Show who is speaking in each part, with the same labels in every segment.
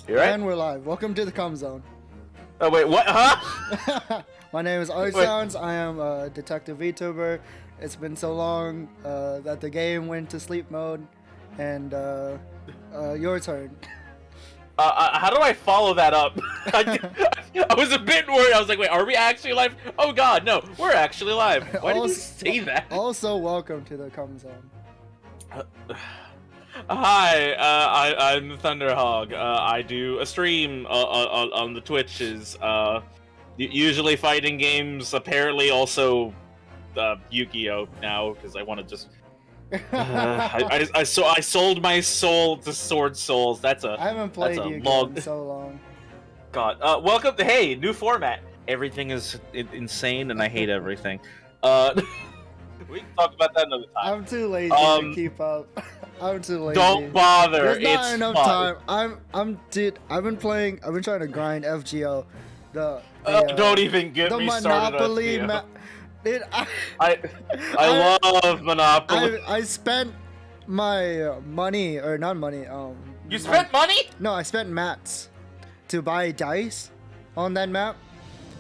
Speaker 1: You right?
Speaker 2: And we're live. Welcome to the Com Zone.
Speaker 1: Oh wait, what? Huh?
Speaker 2: My name is ThunderSounds. I am a detective VTuber. It's been so long that the game went to sleep mode, and your turn.
Speaker 1: How do I follow that up? I was a bit worried. I was like, wait, are we actually live? Oh god, no, we're actually live. Why did you say that?
Speaker 2: Also, welcome to the Com Zone.
Speaker 1: Hi, I'm Thunderhog. I do a stream on the Twitches. Usually fighting games. Apparently also Yu-Gi-Oh now because I want to just. I sold my soul to Sword Souls. I
Speaker 2: haven't played Yu-Gi-Oh in so long.
Speaker 1: God, welcome to new format. Everything is insane and I hate everything. We can talk about that another time.
Speaker 2: I'm too lazy to keep up. I'm too lazy.
Speaker 1: Don't bother.
Speaker 2: There's not
Speaker 1: it's
Speaker 2: enough
Speaker 1: fun.
Speaker 2: time. I've been trying to grind FGO.
Speaker 1: Don't even get me
Speaker 2: Monopoly
Speaker 1: started.
Speaker 2: Dude,
Speaker 1: I love Monopoly.
Speaker 2: I spent my money, or not money.
Speaker 1: You spent money?
Speaker 2: No, I spent mats to buy dice on that map,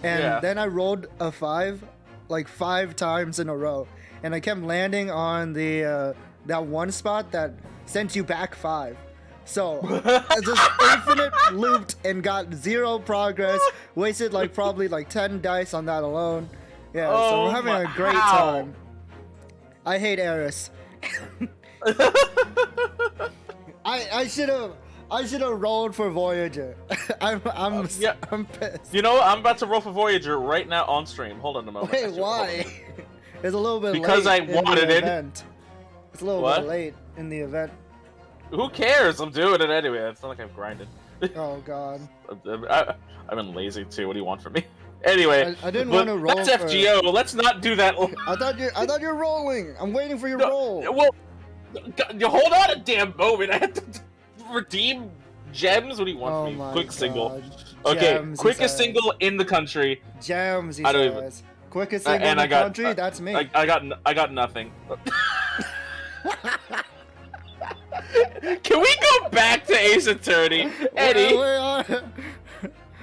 Speaker 2: and then I rolled a 5, like 5 times in a row, and I kept landing on the that one spot that sent you back 5. So I just infinite looped and got 0 progress. Wasted probably 10 dice on that alone. Yeah, so we're having a great time. I hate Eris. I should have rolled for Voyager. I'm pissed.
Speaker 1: You know what? I'm about to roll for Voyager right now on stream. Hold on a moment.
Speaker 2: Wait, why? It's a little bit
Speaker 1: because
Speaker 2: late.
Speaker 1: Because I wanted it.
Speaker 2: It's a little bit late in the event.
Speaker 1: Who cares? I'm doing it anyway. It's not like I've grinded.
Speaker 2: Oh god.
Speaker 1: I've been lazy too. What do you want from me? Anyway,
Speaker 2: I didn't want to roll.
Speaker 1: That's FGO. Let's not do that.
Speaker 2: I thought you're rolling. I'm waiting for your roll.
Speaker 1: Well, hold on a damn moment. I have to redeem gems. What do you want from me? Quick single. Okay,
Speaker 2: Gems,
Speaker 1: quickest single in the country.
Speaker 2: Gems.
Speaker 1: I don't even.
Speaker 2: Quickest single in the country. That's me.
Speaker 1: I got nothing. Can we go back to Ace Attorney, Eddie?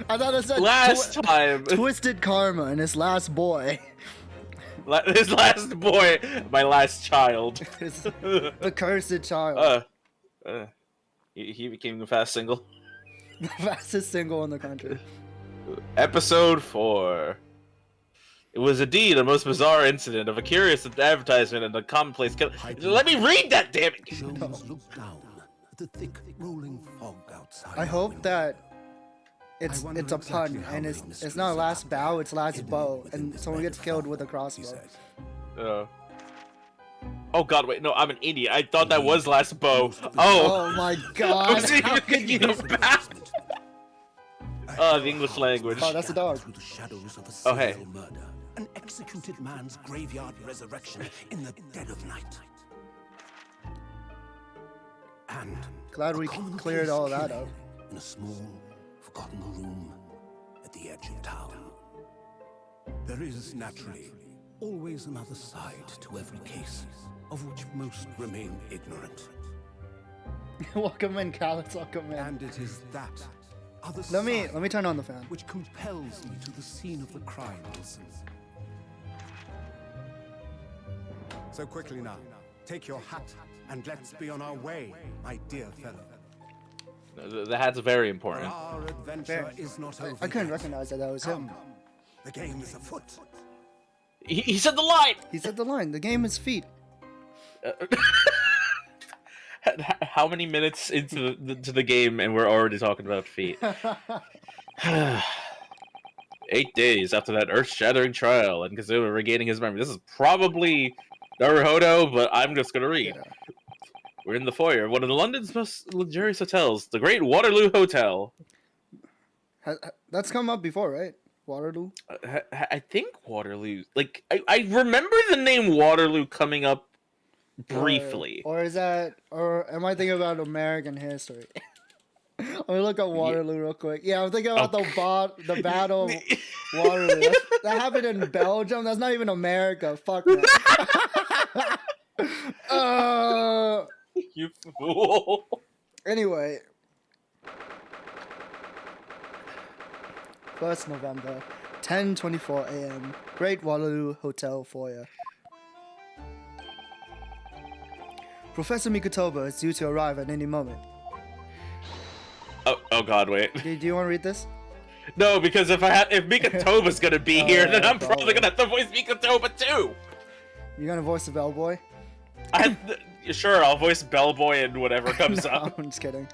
Speaker 2: I thought it said
Speaker 1: last time.
Speaker 2: Twisted Karma and his last boy.
Speaker 1: His last boy, my last child.
Speaker 2: The cursed child.
Speaker 1: He became the fast single.
Speaker 2: The fastest single in the country.
Speaker 1: Episode 4. It was indeed a most bizarre incident of a curious advertisement and a commonplace kill. Let me read that, damn it!
Speaker 2: No.
Speaker 3: Down at the thick rolling fog outside.
Speaker 2: I hope that it's a pun and it's not last bow, it's last bow, and someone gets killed with a crossbow.
Speaker 1: Oh god, wait, no, I'm an idiot. I thought that was last bow.
Speaker 2: Oh my god!
Speaker 1: How could you? The English language.
Speaker 2: Oh, that's a dog.
Speaker 1: Oh hey.
Speaker 3: An executed man's graveyard resurrection in the dead of night. And
Speaker 2: glad we cleared all that up.
Speaker 3: In a small, forgotten room at the edge of town. There is naturally always another side to every case, of which most remain ignorant.
Speaker 2: Welcome in, Callus. Welcome in.
Speaker 3: And it is that other
Speaker 2: let me turn on the fan.
Speaker 3: Which compels me to the scene of the crime, Wilson. So quickly now, take your hat and let's be on our way, my dear fellow.
Speaker 1: The hat's very important.
Speaker 3: Our adventure is not over.
Speaker 2: I couldn't recognize that was him.
Speaker 3: The game is afoot.
Speaker 1: He said the line!
Speaker 2: He said the line. The game is feet.
Speaker 1: How many minutes into the game and we're already talking about feet? 8 days after that earth-shattering trial and Kazuma regaining his memory. This is probably Naruhodo, but I'm just gonna read. Yeah. We're in the foyer of one of London's most luxurious hotels, the Great Waterloo Hotel.
Speaker 2: That's come up before, right? Waterloo?
Speaker 1: I think Waterloo. Like, I remember the name Waterloo coming up briefly.
Speaker 2: Or am I thinking about American history? Let me look at Waterloo real quick. Yeah, I'm thinking about the Battle of Waterloo. That happened in Belgium. That's not even America. Fuck that.
Speaker 1: You fool.
Speaker 2: Anyway, 1st November, 10:24 a.m. Great Waterloo Hotel foyer. Professor Mikotoba is due to arrive at any moment.
Speaker 1: Oh God, wait.
Speaker 2: Do you want to read this?
Speaker 1: No, because if Mikotoba's gonna be here, then I'm
Speaker 2: probably.
Speaker 1: probably gonna have to voice Mikotoba too.
Speaker 2: You're gonna voice the bellboy?
Speaker 1: Sure, I'll voice Bellboy and whatever comes
Speaker 2: No,
Speaker 1: up.
Speaker 2: I'm just kidding.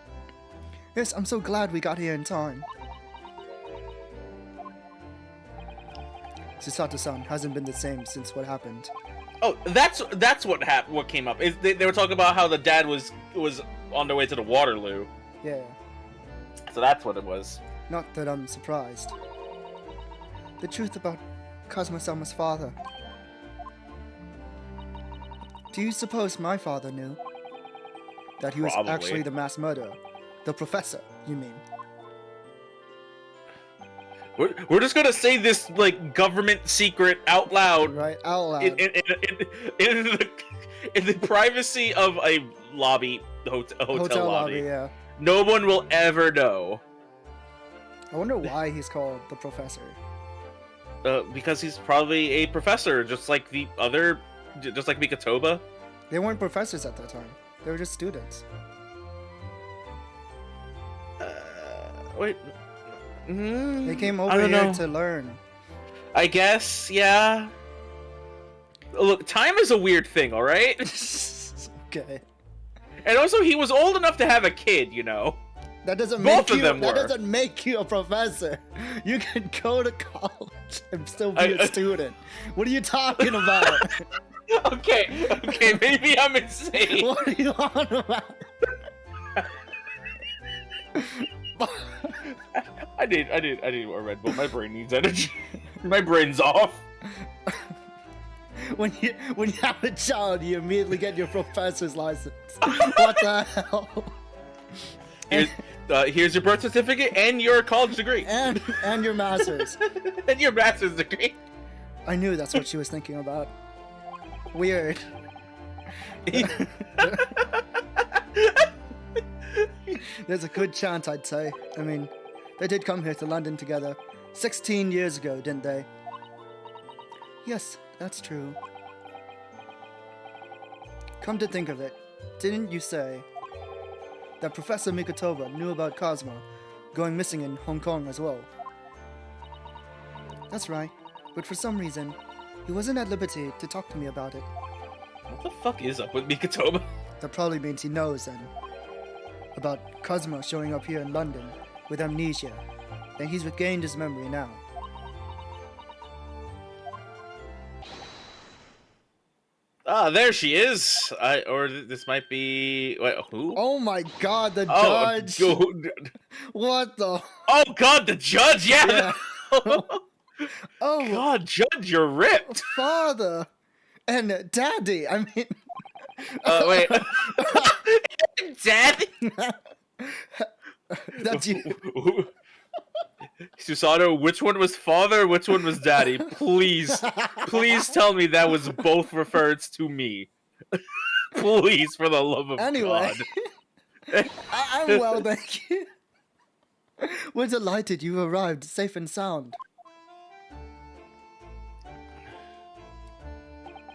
Speaker 2: Yes, I'm so glad we got here in time. Susato-san hasn't been the same since what happened.
Speaker 1: Oh, that's what happened. What came up is they were talking about how the dad was on their way to the Waterloo.
Speaker 2: Yeah,
Speaker 1: So that's what it was.
Speaker 2: not that I'm surprised. The truth about Kazuma-sama's father. Do you suppose my father knew that he was
Speaker 1: Probably.
Speaker 2: actually the mass murderer? The professor, you mean?
Speaker 1: We're just gonna say this like government secret out loud,
Speaker 2: Right, out loud.
Speaker 1: in the privacy of a lobby, a hotel lobby.
Speaker 2: yeah.
Speaker 1: No one will ever know.
Speaker 2: I wonder why he's called the professor.
Speaker 1: Because he's probably a professor, just like the other, just like Mikotoba.
Speaker 2: They weren't professors at that time. They were just students.
Speaker 1: Wait.
Speaker 2: They came
Speaker 1: I
Speaker 2: over
Speaker 1: don't
Speaker 2: here
Speaker 1: know.
Speaker 2: to learn.
Speaker 1: I guess, yeah. Look, time is a weird thing, all right?
Speaker 2: Okay.
Speaker 1: And also, he was old enough to have a kid, you know.
Speaker 2: That doesn't
Speaker 1: Both
Speaker 2: make
Speaker 1: of
Speaker 2: you.
Speaker 1: them
Speaker 2: That
Speaker 1: were.
Speaker 2: doesn't make you a professor. You can go to college and still be a student. What are you talking about?
Speaker 1: Okay, maybe I'm insane.
Speaker 2: What are you on about?
Speaker 1: I need more Red Bull. My brain needs energy. My brain's off.
Speaker 2: When you have a child, you immediately get your professor's license. What the hell?
Speaker 1: Here's your birth certificate and your college degree.
Speaker 2: And your master's.
Speaker 1: And your master's degree.
Speaker 2: I knew that's what she was thinking about. Weird. There's a good chance, I'd say. I mean, they did come here to London together 16 years ago, didn't they? Yes, that's true. Come to think of it, didn't you say that Professor Mikotoba knew about Kazuma going missing in Hong Kong as well? That's right, but for some reason, he wasn't at liberty to talk to me about it.
Speaker 1: What the fuck is up with Mikotoba?
Speaker 2: That probably means he knows then about Kazuma showing up here in London with amnesia, and he's regained his memory now.
Speaker 1: Ah, there she is. Or this might be. Wait, who?
Speaker 2: Oh my god, the
Speaker 1: Oh,
Speaker 2: judge! What the?
Speaker 1: Oh God, the judge. Yeah.
Speaker 2: Yeah. Oh,
Speaker 1: God, judge, you're ripped.
Speaker 2: father and daddy. I mean,
Speaker 1: Wait. Daddy.
Speaker 2: that's you.
Speaker 1: Susato, which one was father? Which one was daddy? Please tell me that was both referred to me. Please, for the love of
Speaker 2: Anyway,
Speaker 1: God.
Speaker 2: I'm well, thank you. We're delighted you arrived safe and sound.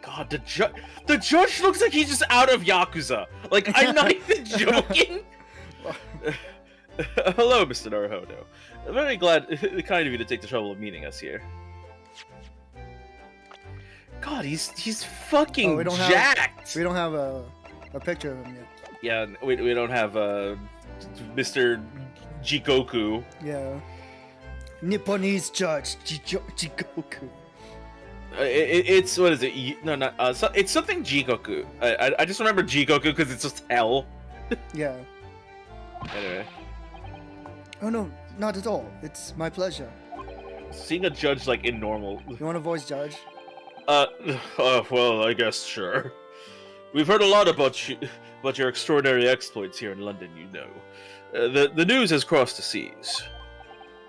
Speaker 1: God, the judge looks like he's just out of Yakuza. Like, I'm not even joking. Hello, Mr. Naruhodo. I'm very glad, kind of you to take the trouble of meeting us here. God, he's fucking
Speaker 2: We don't
Speaker 1: jacked.
Speaker 2: have a picture of him yet.
Speaker 1: Yeah, we don't have Mr. Jikoku.
Speaker 2: Yeah. Nipponese judge Jigoku.
Speaker 1: It's what is it? No, not it's something Jikoku. I just remember Jikoku because it's just hell.
Speaker 2: Yeah.
Speaker 1: Anyway,
Speaker 2: Oh no, not at all. It's my pleasure.
Speaker 1: seeing a judge like in normal.
Speaker 2: You want to voice judge?
Speaker 1: Well, I guess sure. We've heard a lot about your extraordinary exploits here in London. You know, the news has crossed the seas.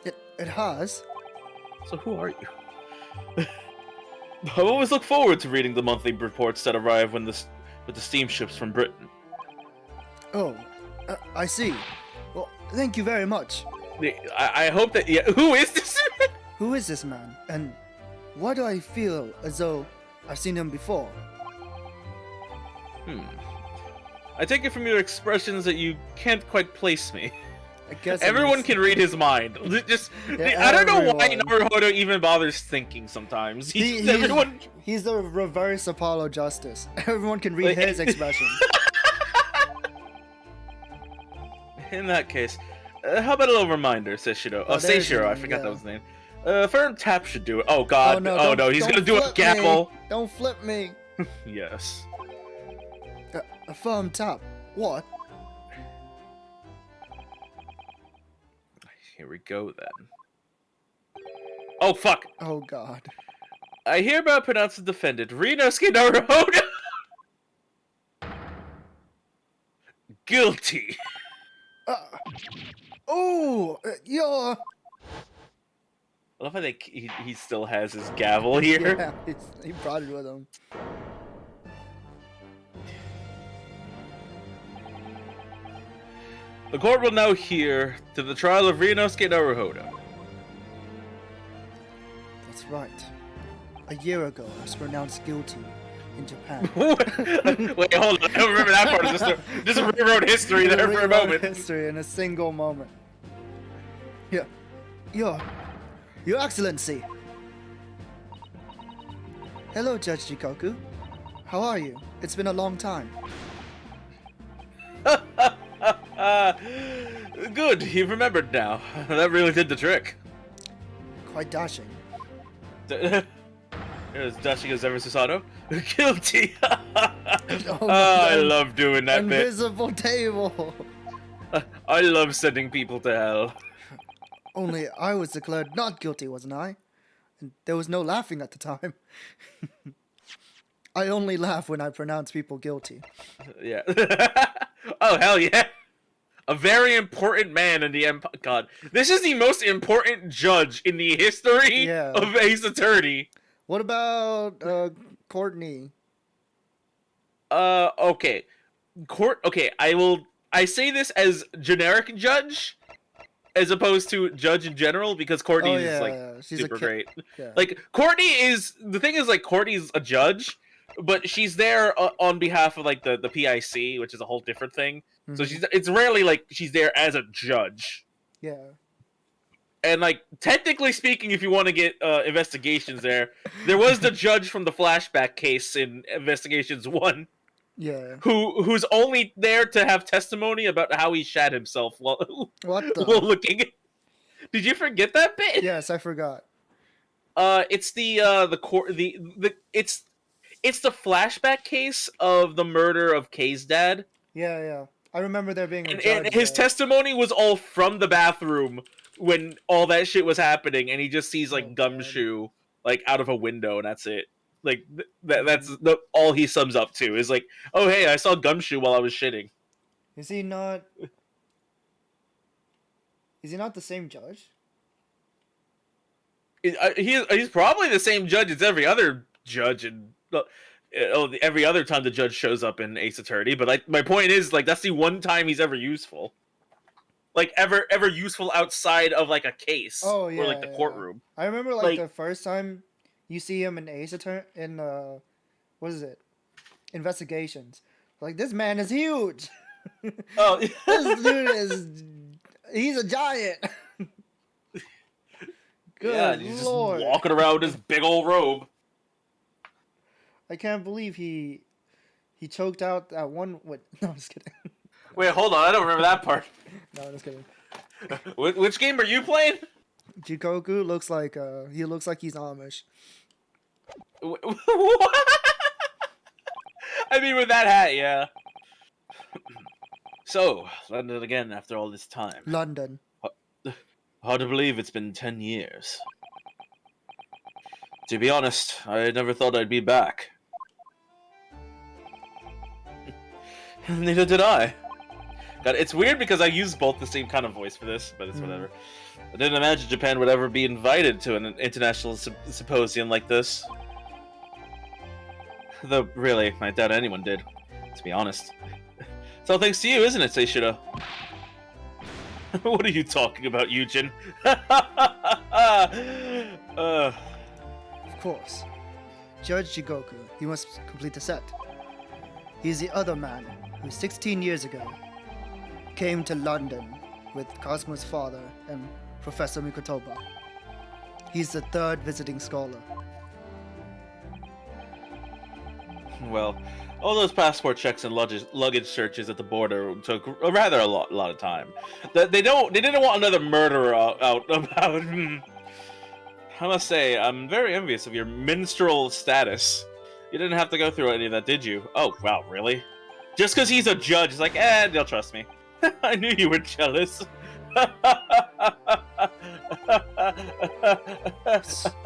Speaker 2: It has.
Speaker 1: So who are you? I always look forward to reading the monthly reports that arrive with the steamships from Britain.
Speaker 2: Oh, I see. Well, thank you very much.
Speaker 1: I hope that. Yeah, who is this man?
Speaker 2: Who is this man? And why do I feel as though I've seen him before?
Speaker 1: I take it from your expressions that you can't quite place me.
Speaker 2: I guess
Speaker 1: Everyone can read his mind. Just, I don't know why Naruhodo even bothers thinking sometimes. Everyone.
Speaker 2: He's the reverse Apollo Justice. Everyone can read his expression.
Speaker 1: In that case, how about a little reminder, Seishiro? Seishiro, I forgot that was his name. Firm tap should do it. Oh god. Oh no, he's gonna do a gavel.
Speaker 2: Don't flip me.
Speaker 1: Yes.
Speaker 2: A firm tap. What?
Speaker 1: Here we go then. Oh fuck.
Speaker 2: Oh god.
Speaker 1: I hereby pronounce the defendant, Rinosuke Naruhodo, guilty.
Speaker 2: You're...
Speaker 1: I love how he still has his gavel here.
Speaker 2: Yeah, he brought it with him.
Speaker 1: The court will now hear to the trial of Rinosuke Naruhodo.
Speaker 2: That's right. A year ago, I was pronounced guilty in Japan.
Speaker 1: Wait, hold on. I don't remember that part of the story. Just rewrote history there for a moment.
Speaker 2: History in a single moment. Yeah. Your Excellency. Hello, Judge Jikoku. How are you? It's been a long time.
Speaker 1: Good, you've remembered now. That really did the trick.
Speaker 2: Quite dashing.
Speaker 1: Here's Dashiga's ever Susato. Guilty!
Speaker 2: Oh,
Speaker 1: I love doing that
Speaker 2: invisible table.
Speaker 1: I love sending people to hell.
Speaker 2: Only I was declared not guilty, wasn't I? And there was no laughing at the time. I only laugh when I pronounce people guilty.
Speaker 1: Yeah. Oh, hell yeah. A very important man in the Empire. God, this is the most important judge in the history of Ace Attorney.
Speaker 2: What about Courtney?
Speaker 1: Okay. Okay, I say this as generic judge, as opposed to judge in general, because Courtney is she's super great. Yeah. Like the thing is, like, Courtney's a judge, but she's there on behalf of like the PIC, which is a whole different thing. Mm-hmm. So it's rarely like she's there as a judge.
Speaker 2: Yeah.
Speaker 1: And like technically speaking, if you want to get investigations there was the judge from the flashback case in Investigations 1.
Speaker 2: Yeah.
Speaker 1: Who's only there to have testimony about how he shat himself while looking. Did you forget that bit?
Speaker 2: Yes, I forgot.
Speaker 1: It's it's the flashback case of the murder of Kay's dad.
Speaker 2: Yeah. I remember there being a judge.
Speaker 1: And his testimony was all from the bathroom when all that shit was happening, and he just sees like Gumshoe like out of a window, and that's it. Like that's all he sums up to is like, oh hey, I saw Gumshoe while I was shitting.
Speaker 2: Is he not the same judge?
Speaker 1: He's probably the same judge as every other judge, and every other time the judge shows up in Ace Attorney. But like, my point is, like, that's the one time he's ever useful. Like ever useful outside of like a case or like the courtroom.
Speaker 2: I remember like the first time you see him in Ace Attorney in what is it? Investigations. Like, this man is huge.
Speaker 1: Oh,
Speaker 2: this dude he's a giant. Good
Speaker 1: he's
Speaker 2: Lord.
Speaker 1: Just walking around with his big old robe.
Speaker 2: I can't believe he choked out that one. What? No, I'm just kidding.
Speaker 1: Wait, hold on. I don't remember that part.
Speaker 2: No, I'm just kidding.
Speaker 1: Which game are you playing?
Speaker 2: Jikoku looks like he's Amish.
Speaker 1: What? I mean, with that hat, yeah. So, London again after all this time.
Speaker 2: London.
Speaker 1: Hard to believe it's been 10 years. To be honest, I never thought I'd be back. Neither did I. God, it's weird because I use both the same kind of voice for this, but it's whatever. I didn't imagine Japan would ever be invited to an international symposium like this. Though, really, I doubt anyone did, to be honest. It's all thanks to you, isn't it, Seishiro? What are you talking about, Eugen?
Speaker 2: Of course. Judge Jigoku, he must complete the set. He's the other man who 16 years ago came to London with Cosmo's father and Professor Mikotoba. He's the third visiting scholar.
Speaker 1: Well, all those passport checks and luggage searches at the border took a lot of time. They didn't want another murderer out about. I must say, I'm very envious of your minstrel status. You didn't have to go through any of that, did you? Oh, wow, really? Just because he's a judge, it's like, they'll trust me. I knew you were jealous.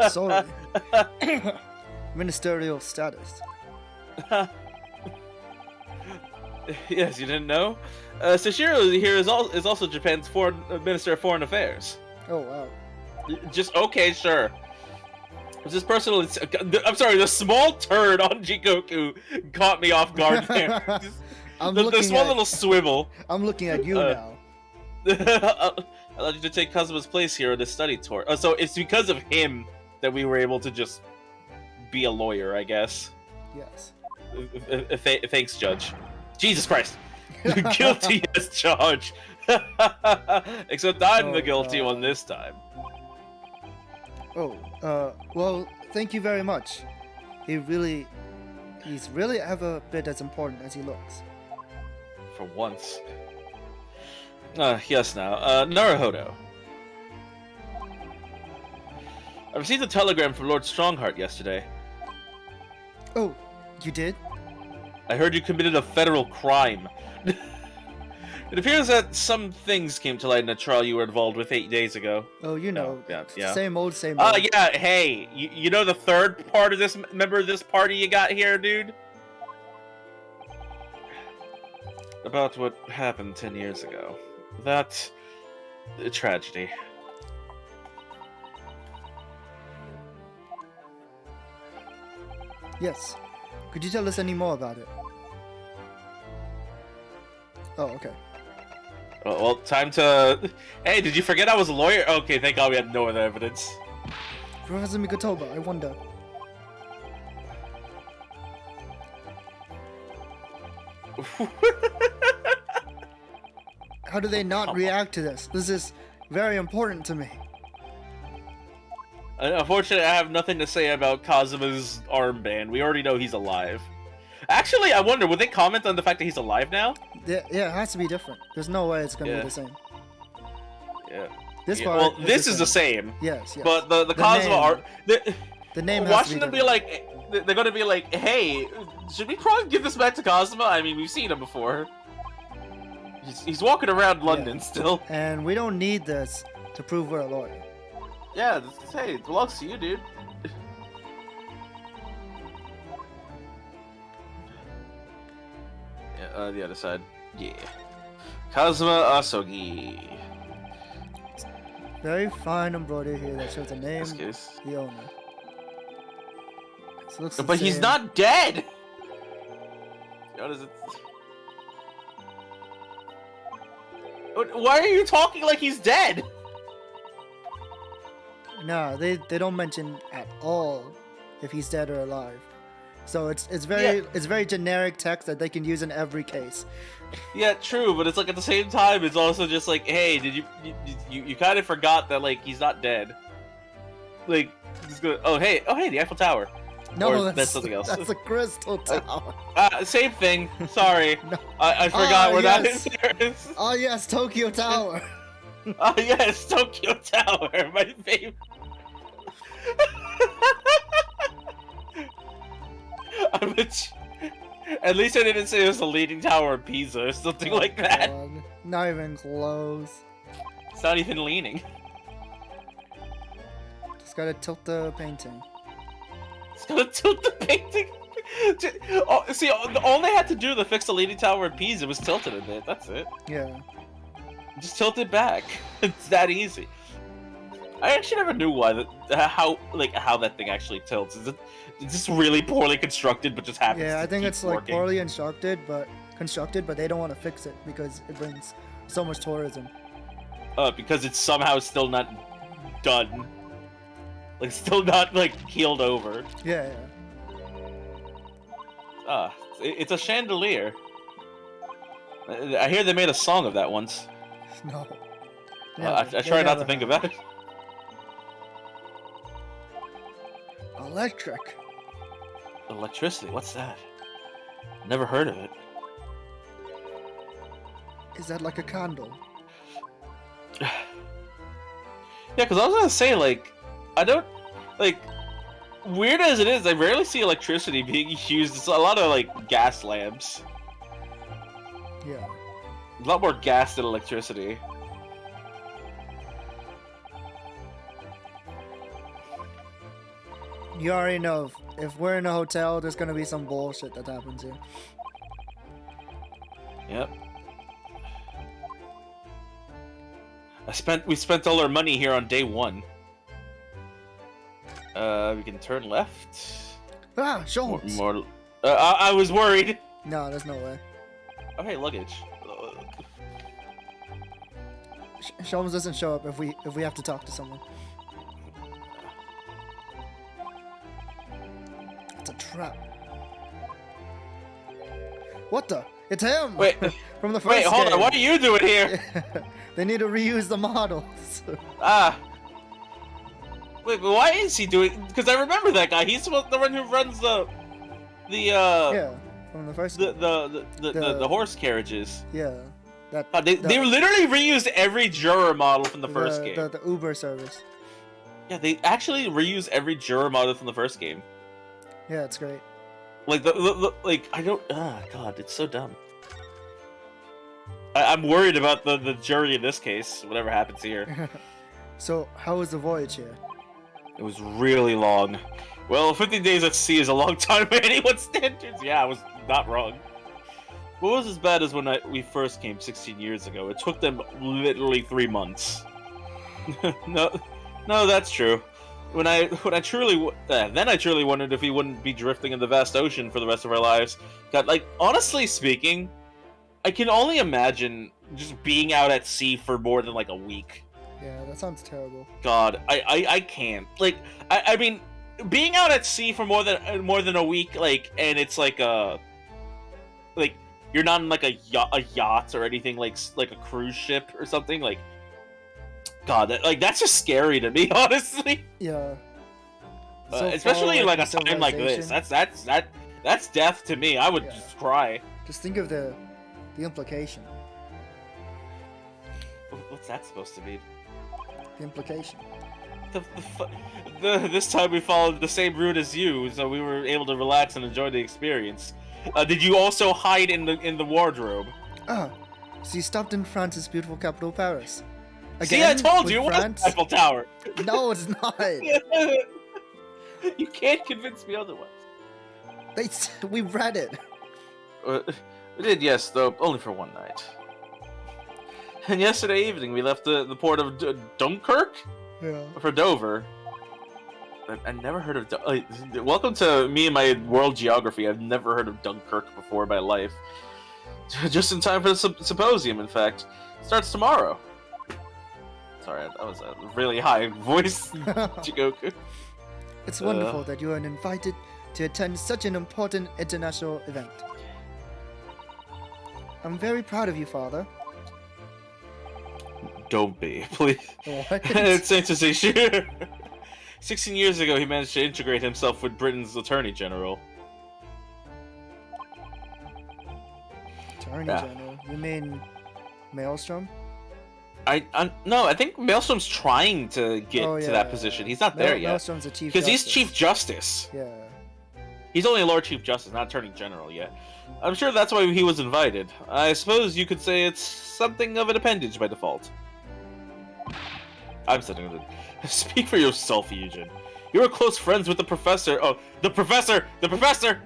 Speaker 2: Sorry. Ministerial status.
Speaker 1: Yes, you didn't know? Sashiro here is also Japan's Minister of Foreign Affairs.
Speaker 2: Oh, wow.
Speaker 1: Just, okay, sure. Was this personal? I'm sorry, the small turd on Jigoku caught me off guard there. The small little swivel.
Speaker 2: I'm looking at you now.
Speaker 1: I allowed you to take Kazuma's place here on the study tour. Oh, so it's because of him that we were able to just be a lawyer, I guess.
Speaker 2: Yes.
Speaker 1: Thanks, Judge. Jesus Christ. Guilty as charged. Except I'm the guilty one this time.
Speaker 2: Oh, well, thank you very much. He's really ever bit as important as he looks.
Speaker 1: For once. Yes now. Naruhodo. I received a telegram from Lord Strongheart yesterday.
Speaker 2: Oh, you did?
Speaker 1: I heard you committed a federal crime. It appears that some things came to light in a trial you were involved with 8 days ago.
Speaker 2: Oh, you know.
Speaker 1: Yeah.
Speaker 2: Same old.
Speaker 1: Yeah, hey, you know the third part of this member of this party you got here, dude? About what happened 10 years ago. That's a tragedy.
Speaker 2: Yes. Could you tell us any more about it? Oh, okay.
Speaker 1: Well, time to... Hey, did you forget I was a lawyer? Okay, thank God we had no other evidence.
Speaker 2: Professor Mikotoba, I wonder. How do they not react to this? This is very important to me.
Speaker 1: Unfortunately, I have nothing to say about Kazuma's armband. We already know he's alive. Actually, I wonder, would they comment on the fact that he's alive now?
Speaker 2: Yeah, it has to be different. There's no way it's gonna be the same.
Speaker 1: Yeah.
Speaker 2: This part.
Speaker 1: Well, this is the same.
Speaker 2: Yes.
Speaker 1: But the Kazuma art.
Speaker 2: The name.
Speaker 1: Watching them be like, they're gonna be like, hey, should we probably give this back to Kazuma? I mean, we've seen him before. He's walking around London still.
Speaker 2: And we don't need this to prove we're a lawyer.
Speaker 1: Yeah, hey, it belongs to you, dude. Yeah, the other side. Yeah. Kazuma Asogi.
Speaker 2: Very fine embroidery here that shows the name,
Speaker 1: Excuse.
Speaker 2: the owner. So
Speaker 1: but he's not dead! Notice it. Why are you talking like he's dead?
Speaker 2: No, they don't mention at all if he's dead or alive. So it's very generic text that they can use in every case.
Speaker 1: Yeah, true, but it's like at the same time, it's also just like, hey, did you kind of forgot that like he's not dead? Like, he's gonna, oh hey, the Eiffel Tower.
Speaker 2: No,
Speaker 1: that's something else.
Speaker 2: That's a crystal tower.
Speaker 1: Same thing. Sorry,
Speaker 2: No.
Speaker 1: I forgot where that is.
Speaker 2: Oh yes, Tokyo Tower.
Speaker 1: Oh yes, Tokyo Tower, my favorite. At least I didn't say it was the leaning tower of Pisa or something like that.
Speaker 2: God. Not even close.
Speaker 1: It's not even leaning.
Speaker 2: Just gotta tilt the painting.
Speaker 1: It's gonna tilt the painting. See, all they had to do to fix the leaning tower of Pisa was tilt it a bit. That's it.
Speaker 2: Yeah.
Speaker 1: Just tilt it back. It's that easy. I actually never knew how that thing actually tilts. Is it just really poorly constructed, but just happens?
Speaker 2: Yeah, I think it's like
Speaker 1: working?
Speaker 2: poorly constructed, but they don't want to fix it because it brings so much tourism.
Speaker 1: because it's somehow still not done. Like, still not, like, healed over.
Speaker 2: Yeah.
Speaker 1: It's a chandelier. I hear they made a song of that once.
Speaker 2: No.
Speaker 1: I try not to think about it.
Speaker 2: Electric.
Speaker 1: Electricity? What's that? Never heard of it.
Speaker 2: Is that like a candle?
Speaker 1: Yeah, because I was gonna say, like, I don't, like, weird as it is, I rarely see electricity being used. It's a lot of, like, gas lamps.
Speaker 2: Yeah.
Speaker 1: A lot more gas than electricity.
Speaker 2: You already know, if we're in a hotel, there's gonna be some bullshit that happens here.
Speaker 1: Yep. We spent all our money here on day 1. We can turn left.
Speaker 2: Ah, Sholmes!
Speaker 1: More, I was worried.
Speaker 2: No, there's no way.
Speaker 1: Oh, hey, luggage.
Speaker 2: Sholmes doesn't show up if we have to talk to someone. It's a trap. What the? It's him!
Speaker 1: Wait,
Speaker 2: from the first
Speaker 1: wait, hold
Speaker 2: game.
Speaker 1: on. What are you doing here?
Speaker 2: They need to reuse the models.
Speaker 1: Wait, but why is he doing? Because I remember that guy. He's the one who runs
Speaker 2: yeah, from the first.
Speaker 1: The horse carriages.
Speaker 2: Yeah,
Speaker 1: they literally reused every Jura model from the first game.
Speaker 2: The Uber service.
Speaker 1: Yeah, they actually reuse every Jura model from the first game.
Speaker 2: Yeah, it's great.
Speaker 1: Like like I don't. God, it's so dumb. I'm worried about the jury in this case. Whatever happens here.
Speaker 2: So, how was the voyage here?
Speaker 1: It was really long. Well, 15 days at sea is a long time by anyone's standards. Yeah, I was not wrong. What was as bad as when we first came 16 years ago? It took them literally 3 months. No, that's true. Then I truly wondered if we wouldn't be drifting in the vast ocean for the rest of our lives. God, like, honestly speaking, I can only imagine just being out at sea for more than like a week.
Speaker 2: Yeah, that sounds terrible.
Speaker 1: God, I can't. Like, I mean, being out at sea for more than a week, like, and it's like you're not in like a yacht or anything like a cruise ship or something. Like, God, that's just scary to me, honestly.
Speaker 2: Yeah.
Speaker 1: Especially in like a time like this. That's death to me. I would just cry.
Speaker 2: Just think of the implication.
Speaker 1: What's that supposed to mean?
Speaker 2: The implication.
Speaker 1: This time we followed the same route as you, so we were able to relax and enjoy the experience. Did you also hide in the wardrobe?
Speaker 2: So you stopped in France's beautiful capital, Paris. Again,
Speaker 1: see, I told you, it was
Speaker 2: France?
Speaker 1: Eiffel Tower.
Speaker 2: No, it's not.
Speaker 1: You can't convince me otherwise.
Speaker 2: We read it.
Speaker 1: We did, yes, though only for one night. And yesterday evening, we left the port of Dunkirk?
Speaker 2: Yeah.
Speaker 1: For Dover. I never heard of... welcome to me and my world geography. I've never heard of Dunkirk before in my life. Just in time for the symposium, in fact. Starts tomorrow. Sorry, that was a really high voice, Jigoku.
Speaker 2: It's wonderful that you are invited to attend such an important international event. I'm very proud of you, Father.
Speaker 1: Don't be, please.
Speaker 2: What?
Speaker 1: It's safe to say, sure. 16 years ago, he managed to integrate himself with Britain's Attorney General.
Speaker 2: Attorney General? You mean Maelstrom?
Speaker 1: No, I think Maelstrom's trying to get to that position. He's not there yet.
Speaker 2: Maelstrom's a Chief
Speaker 1: Because he's Chief Justice.
Speaker 2: Yeah.
Speaker 1: He's only a Lord Chief Justice, not Attorney General yet. I'm sure that's why he was invited. I suppose you could say it's something of an appendage by default. I'm sitting with it. Speak for yourself, Eugen. You were close friends with the professor. Oh, the professor! The professor!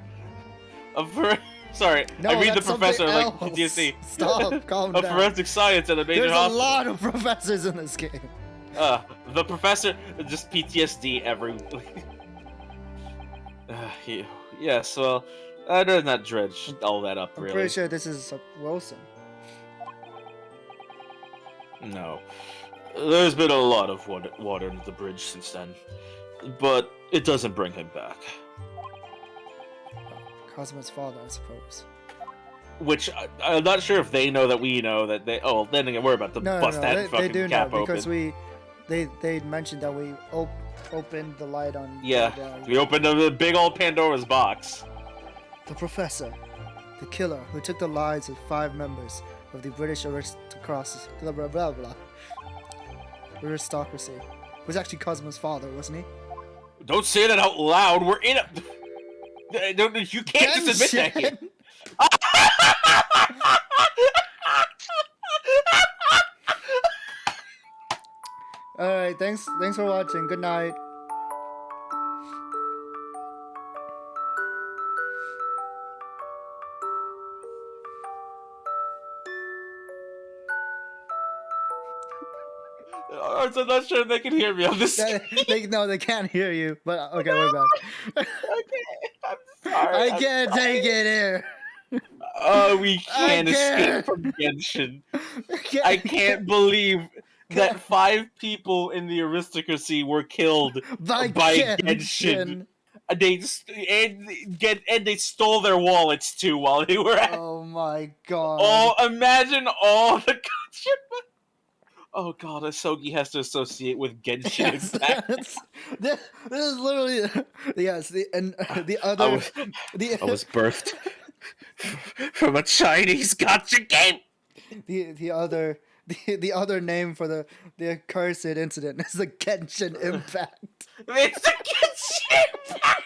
Speaker 1: Sorry,
Speaker 2: no,
Speaker 1: I read the
Speaker 2: that's
Speaker 1: professor
Speaker 2: else.
Speaker 1: like DSC.
Speaker 2: Stop, calm down.
Speaker 1: Of forensic science at a major
Speaker 2: There's
Speaker 1: hospital.
Speaker 2: a lot of professors in this game.
Speaker 1: The professor, just PTSD every... yes, well, I'd rather not dredge all that up, really.
Speaker 2: I'm pretty sure this is Wilson.
Speaker 1: No. There's been a lot of water under the bridge since then, but it doesn't bring him back.
Speaker 2: Cosmo's father, I suppose.
Speaker 1: Which I'm not sure if they know that we know that they. Oh, then again, we're about to bust that fucking
Speaker 2: they do
Speaker 1: cap
Speaker 2: know because
Speaker 1: open.
Speaker 2: they mentioned that we opened the light on.
Speaker 1: Yeah, we opened the big old Pandora's box.
Speaker 2: The professor, the killer who took the lives of 5 members of the British aristocracy, blah blah blah blah. Aristocracy. Was actually Cosmo's father, wasn't he?
Speaker 1: Don't say that out loud. We're in a. You can't just admit that here.
Speaker 2: Alright, thanks for watching. Good night.
Speaker 1: I'm not sure if they can hear me on this.
Speaker 2: No, they can't hear you. But okay, we're back.
Speaker 1: Okay, I'm sorry.
Speaker 2: I can't take it here.
Speaker 1: We can't escape from Genshin. I can't believe that 5 people in the aristocracy were killed by Genshin. They stole their wallets too while they were at.
Speaker 2: Oh my god.
Speaker 1: Oh, imagine all the Genshin. Oh god, Asogi has to associate with Genshin Impact.
Speaker 2: This is literally yes. The other.
Speaker 1: I was birthed from a Chinese gotcha game.
Speaker 2: The other name for the accursed incident is the Genshin Impact.
Speaker 1: It's the Genshin Impact.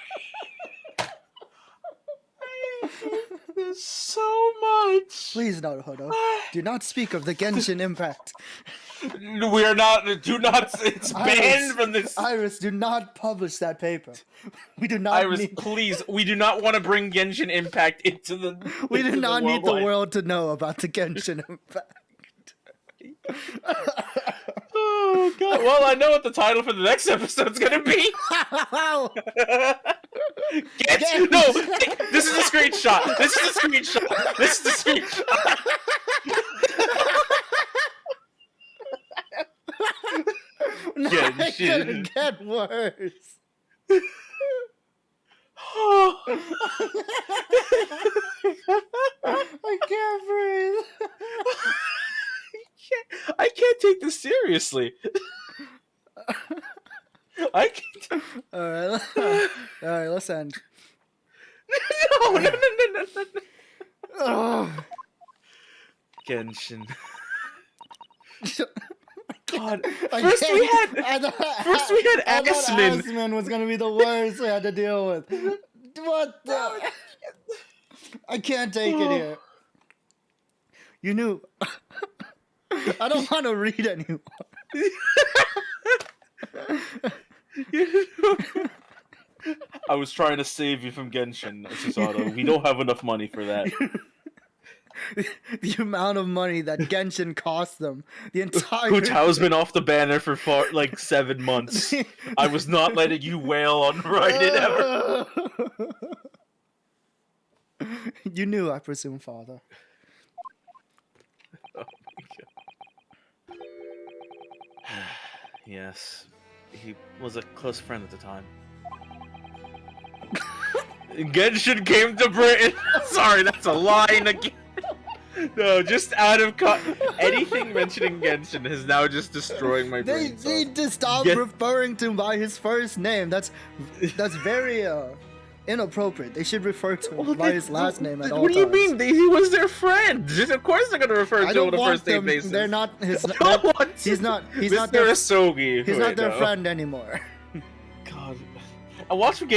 Speaker 1: I hate this so much.
Speaker 2: Please, Naruhodo, do not speak of the Genshin Impact.
Speaker 1: We are not. Do not. It's banned from this.
Speaker 2: Iris, do not publish that paper. We do not.
Speaker 1: Iris, please. We do not want to bring Genshin Impact into the.
Speaker 2: We do not need the world to know about the Genshin Impact.
Speaker 1: Oh god. Well, I know what the title for the next episode's gonna be. No, this is a screenshot. This is a screenshot. This is a screenshot.
Speaker 2: It couldn't get worse. I can't breathe.
Speaker 1: I can't take this seriously. I can't.
Speaker 2: All right, let's end.
Speaker 1: No.
Speaker 2: Oh.
Speaker 1: Genshin. God.
Speaker 2: I
Speaker 1: First we had
Speaker 2: I thought
Speaker 1: Asmin.
Speaker 2: Asmin was gonna be the worst we had to deal with. What the? I can't take it here. You knew. I don't want to read anymore.
Speaker 1: I was trying to save you from Genshin, Susato. We don't have enough money for that.
Speaker 2: The amount of money that Genshin cost them. The entire.
Speaker 1: Hu Tao's been off the banner for 7 months. I was not letting you wail on Reddit ever.
Speaker 2: You knew, I presume, father.
Speaker 1: Oh my god. Yes. He was a close friend at the time. Genshin came to Britain. Sorry, that's a line again. No, just out of anything mentioning Genshin is now just destroying my brain.
Speaker 2: They need to stop referring to him by his first name. That's very inappropriate. They should refer to him by his last name at all times.
Speaker 1: What do you mean? He was their friend. Of course they're gonna refer to him on a first name basis.
Speaker 2: They're not his. He's not their
Speaker 1: Asogi.
Speaker 2: He's not their friend anymore.
Speaker 1: God. I watch him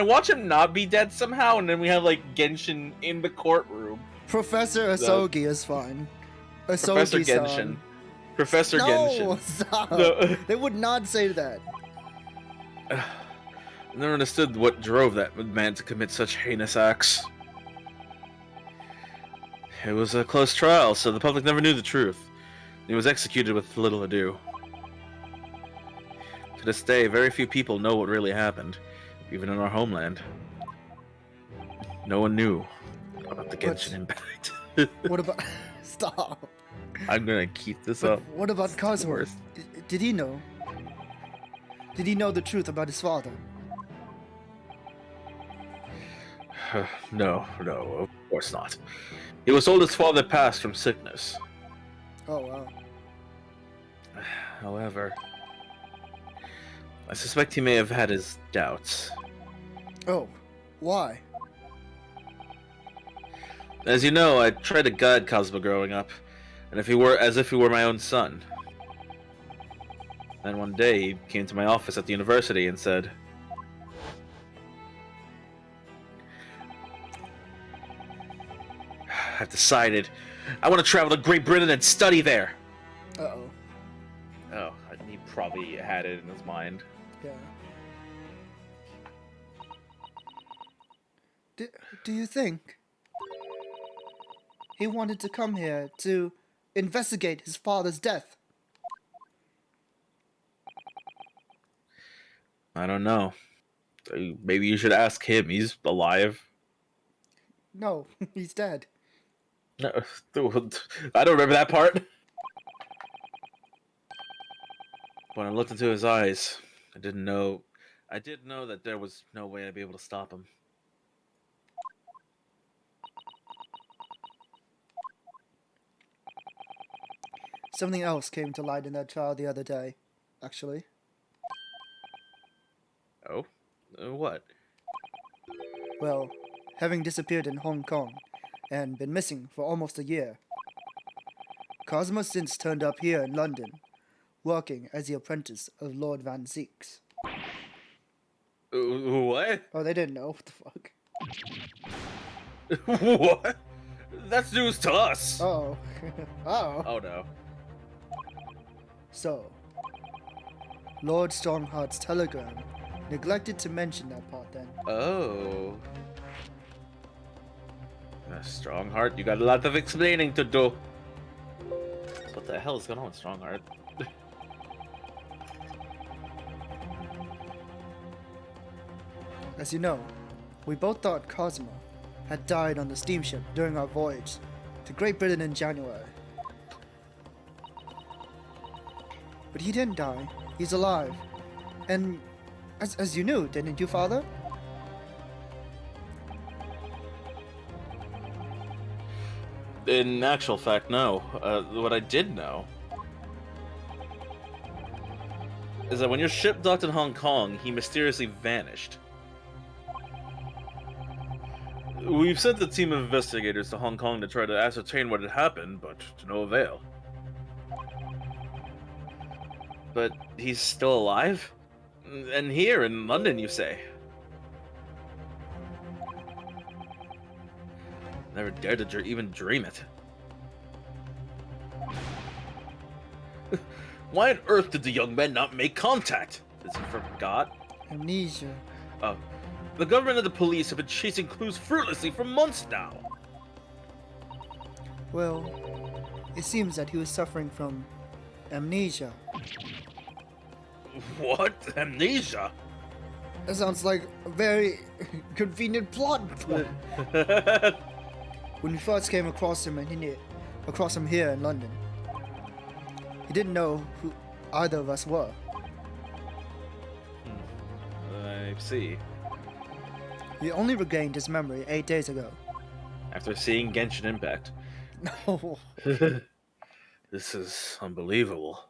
Speaker 1: watch him not be dead somehow, and then we have like Genshin in the courtroom.
Speaker 2: Professor Asogi is fine.
Speaker 1: Professor Genshin. Professor Genshin.
Speaker 2: Stop. No, they would not say that.
Speaker 1: I never understood what drove that man to commit such heinous acts. It was a close trial, so the public never knew the truth. He was executed with little ado. To this day, very few people know what really happened, even in our homeland. No one knew about the Genshin Impact.
Speaker 2: What about... Stop.
Speaker 1: I'm gonna keep this up.
Speaker 2: What about Cosmo? Did he know? Did he know the truth about his father?
Speaker 1: No, of course not. He was told his father passed from sickness.
Speaker 2: Oh, wow.
Speaker 1: However, I suspect he may have had his doubts.
Speaker 2: Oh, why?
Speaker 1: As you know, I tried to guide Kazuma growing up, and as if he were my own son. Then one day he came to my office at the university and said, "I've decided I want to travel to Great Britain and study there."
Speaker 2: Uh-oh.
Speaker 1: Oh, he probably had it in his mind.
Speaker 2: Yeah. Do you think he wanted to come here to investigate his father's death?
Speaker 1: I don't know. Maybe you should ask him. He's alive.
Speaker 2: No, he's dead.
Speaker 1: No, I don't remember that part. When I looked into his eyes, I did know that there was no way I'd be able to stop him.
Speaker 2: Something else came to light in that trial the other day, actually.
Speaker 1: Oh? What?
Speaker 2: Well, having disappeared in Hong Kong and been missing for almost a year, Kazuma since turned up here in London, working as the apprentice of Lord Van Zeeks.
Speaker 1: What?
Speaker 2: Oh, they didn't know. What the fuck?
Speaker 1: What? That's news to us.
Speaker 2: Oh. Oh.
Speaker 1: Oh no.
Speaker 2: So, Lord Strongheart's telegram neglected to mention that part then.
Speaker 1: Oh. Strongheart, you got a lot of explaining to do. What the hell is going on with Strongheart?
Speaker 2: As you know, we both thought Kazuma had died on the steamship during our voyage to Great Britain in January. But he didn't die. He's alive. And as you knew, didn't you, Father?
Speaker 1: In actual fact, no. What I did know is that when your ship docked in Hong Kong, he mysteriously vanished. We've sent a team of investigators to Hong Kong to try to ascertain what had happened, but to no avail. But he's still alive? And here in London, you say? Never dared to even dream it. Why on earth did the young man not make contact? Is he forgot?
Speaker 2: Amnesia.
Speaker 1: Oh. The government and the police have been chasing clues fruitlessly for months now.
Speaker 2: Well, it seems that he was suffering from amnesia.
Speaker 1: What? Amnesia?
Speaker 2: That sounds like a very convenient plot point. When we first came across him here in London, he didn't know who either of us were.
Speaker 1: I see.
Speaker 2: He only regained his memory 8 days ago.
Speaker 1: After seeing Genshin Impact.
Speaker 2: No.
Speaker 1: This is unbelievable.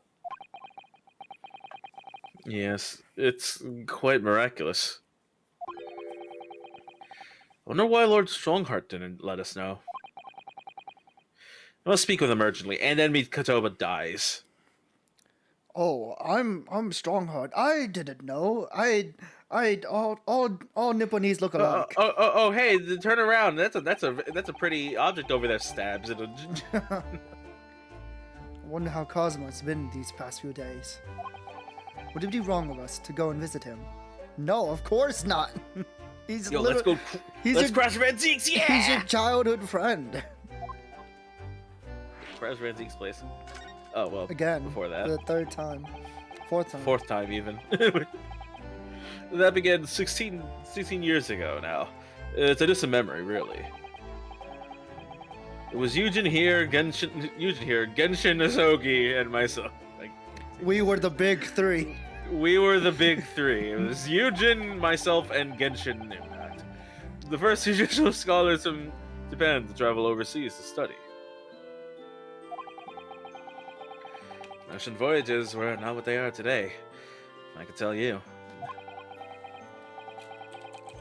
Speaker 1: Yes, it's quite miraculous. I wonder why Lord Strongheart didn't let us know. I must speak with him urgently, and then Kotoba dies.
Speaker 2: Oh, I'm Strongheart. I didn't know. All Nipponese look alike.
Speaker 1: Hey, turn around. That's a pretty object over there. Stabs it.
Speaker 2: I wonder how Kazuma's been these past few days. Would it be wrong of us to go and visit him? No, of course not.
Speaker 1: Yo, let's go. Let's crash Van Zeeks. Yeah.
Speaker 2: He's your childhood friend.
Speaker 1: Crash Van Zeeks' place. Oh well.
Speaker 2: Again.
Speaker 1: Before that.
Speaker 2: The third time. Fourth time
Speaker 1: even. That began 16 years ago now. It's a distant memory, really. It was Yujin here, Genshin Nasogi, and myself. Like,
Speaker 2: We were the big three.
Speaker 1: We were the big three. It was Yujin, myself, and Genshin Impact. The first judicial scholars from Japan to travel overseas to study. Ocean voyages were not what they are today. I can tell you.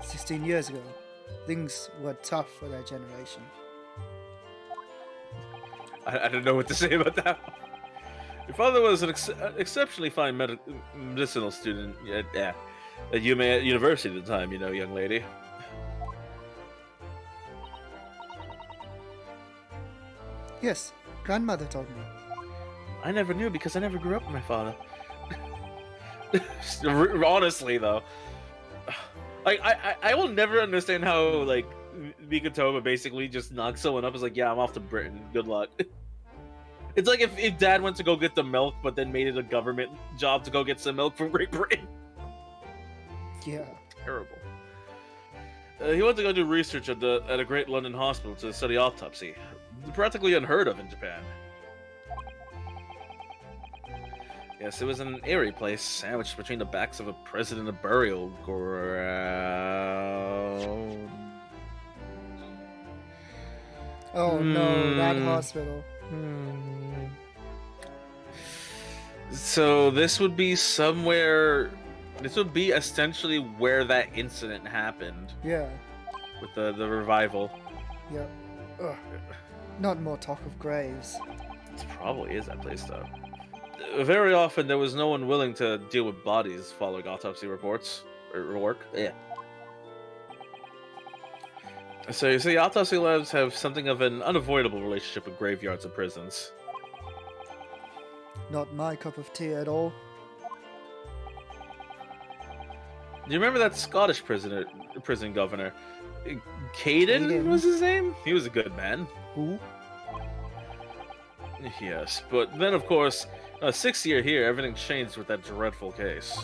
Speaker 2: 16 years ago, things were tough for that generation.
Speaker 1: I don't know what to say about that. Your father was an exceptionally fine medicinal student at Yume University at the time, you know, young lady.
Speaker 2: Yes, grandmother told me.
Speaker 1: I never knew because I never grew up with my father. Honestly, though, I will never understand how, like, Mikatoma basically just knocks someone up. Is like, yeah, I'm off to Britain. Good luck. It's like if Dad went to go get the milk, but then made it a government job to go get some milk from Great Britain.
Speaker 2: Yeah.
Speaker 1: Terrible. He went to go do research at a great London hospital to study autopsy. Practically unheard of in Japan. Yes, it was an eerie place, sandwiched between the backs of a president and a burial ground.
Speaker 2: Oh no, that hospital.
Speaker 1: So this would be somewhere. This would be essentially where that incident happened.
Speaker 2: Yeah.
Speaker 1: With the revival.
Speaker 2: Yep. Ugh. Not more talk of graves.
Speaker 1: It probably is that place, though. Very often, there was no one willing to deal with bodies following autopsy reports or work. Yeah. So you see, autopsy labs have something of an unavoidable relationship with graveyards and prisons.
Speaker 2: Not my cup of tea at all.
Speaker 1: Do you remember that Scottish prison governor? Caden was his name? He was a good man.
Speaker 2: Who?
Speaker 1: Yes, but then of course, 6th year here, everything changed with that dreadful case.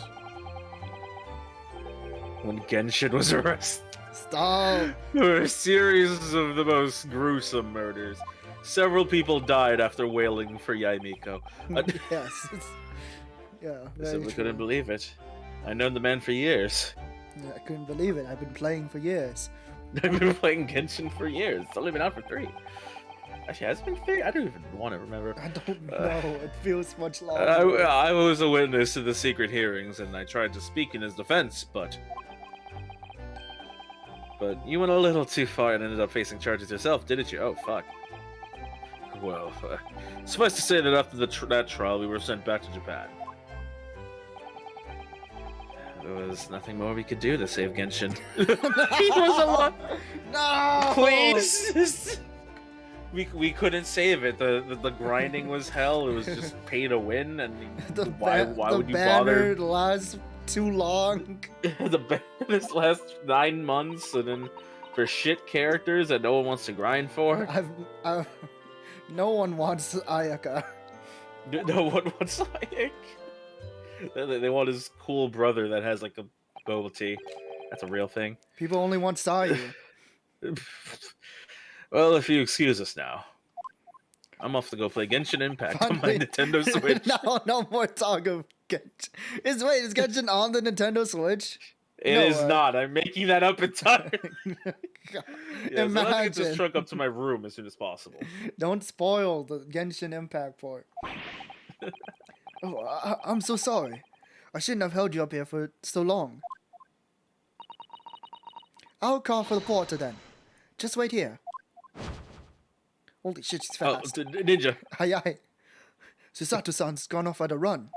Speaker 1: When Genshin was arrested.
Speaker 2: Stop!
Speaker 1: There were a series of the most gruesome murders. Several people died after wailing for Yaimiko.
Speaker 2: Yes. Yeah,
Speaker 1: I simply couldn't believe it. I've known the man for years.
Speaker 2: Yeah, I couldn't believe it. I've been playing for years.
Speaker 1: I've been playing Genshin for years. It's only been out for 3. Actually, has it been 3? I don't even want to remember.
Speaker 2: I don't know. It feels much longer.
Speaker 1: I was a witness to the secret hearings, and I tried to speak in his defense, but you went a little too far and ended up facing charges yourself, didn't you? Oh, fuck. Well, suffice to say that after that trial, we were sent back to Japan. There was nothing more we could do to save Genshin. He was a lot.
Speaker 2: No!
Speaker 1: Please! We couldn't save it. The grinding was hell. It was just pay to win, and why would you bother?
Speaker 2: The banner lasts too long.
Speaker 1: This last 9 months, and then for shit characters that no one wants to grind for.
Speaker 2: No one wants Ayaka.
Speaker 1: No one wants Ayaka. They want his cool brother that has like a boba tea. That's a real thing.
Speaker 2: People only want Sayu.
Speaker 1: Well, if you excuse us now, I'm off to go play Genshin Impact on my Nintendo Switch.
Speaker 2: No more talk of Genshin. Is Genshin on the Nintendo Switch?
Speaker 1: It is not. I'm making that up entirely. Yeah,
Speaker 2: Imagine.
Speaker 1: So let's get this truck up to my room as soon as possible.
Speaker 2: Don't spoil the Genshin Impact part. Oh, I'm so sorry. I shouldn't have held you up here for so long. I'll call for the porter then. Just wait here. Holy shit, she's fast.
Speaker 1: Oh, ninja.
Speaker 2: Aye. Susato-san's gone off at a run.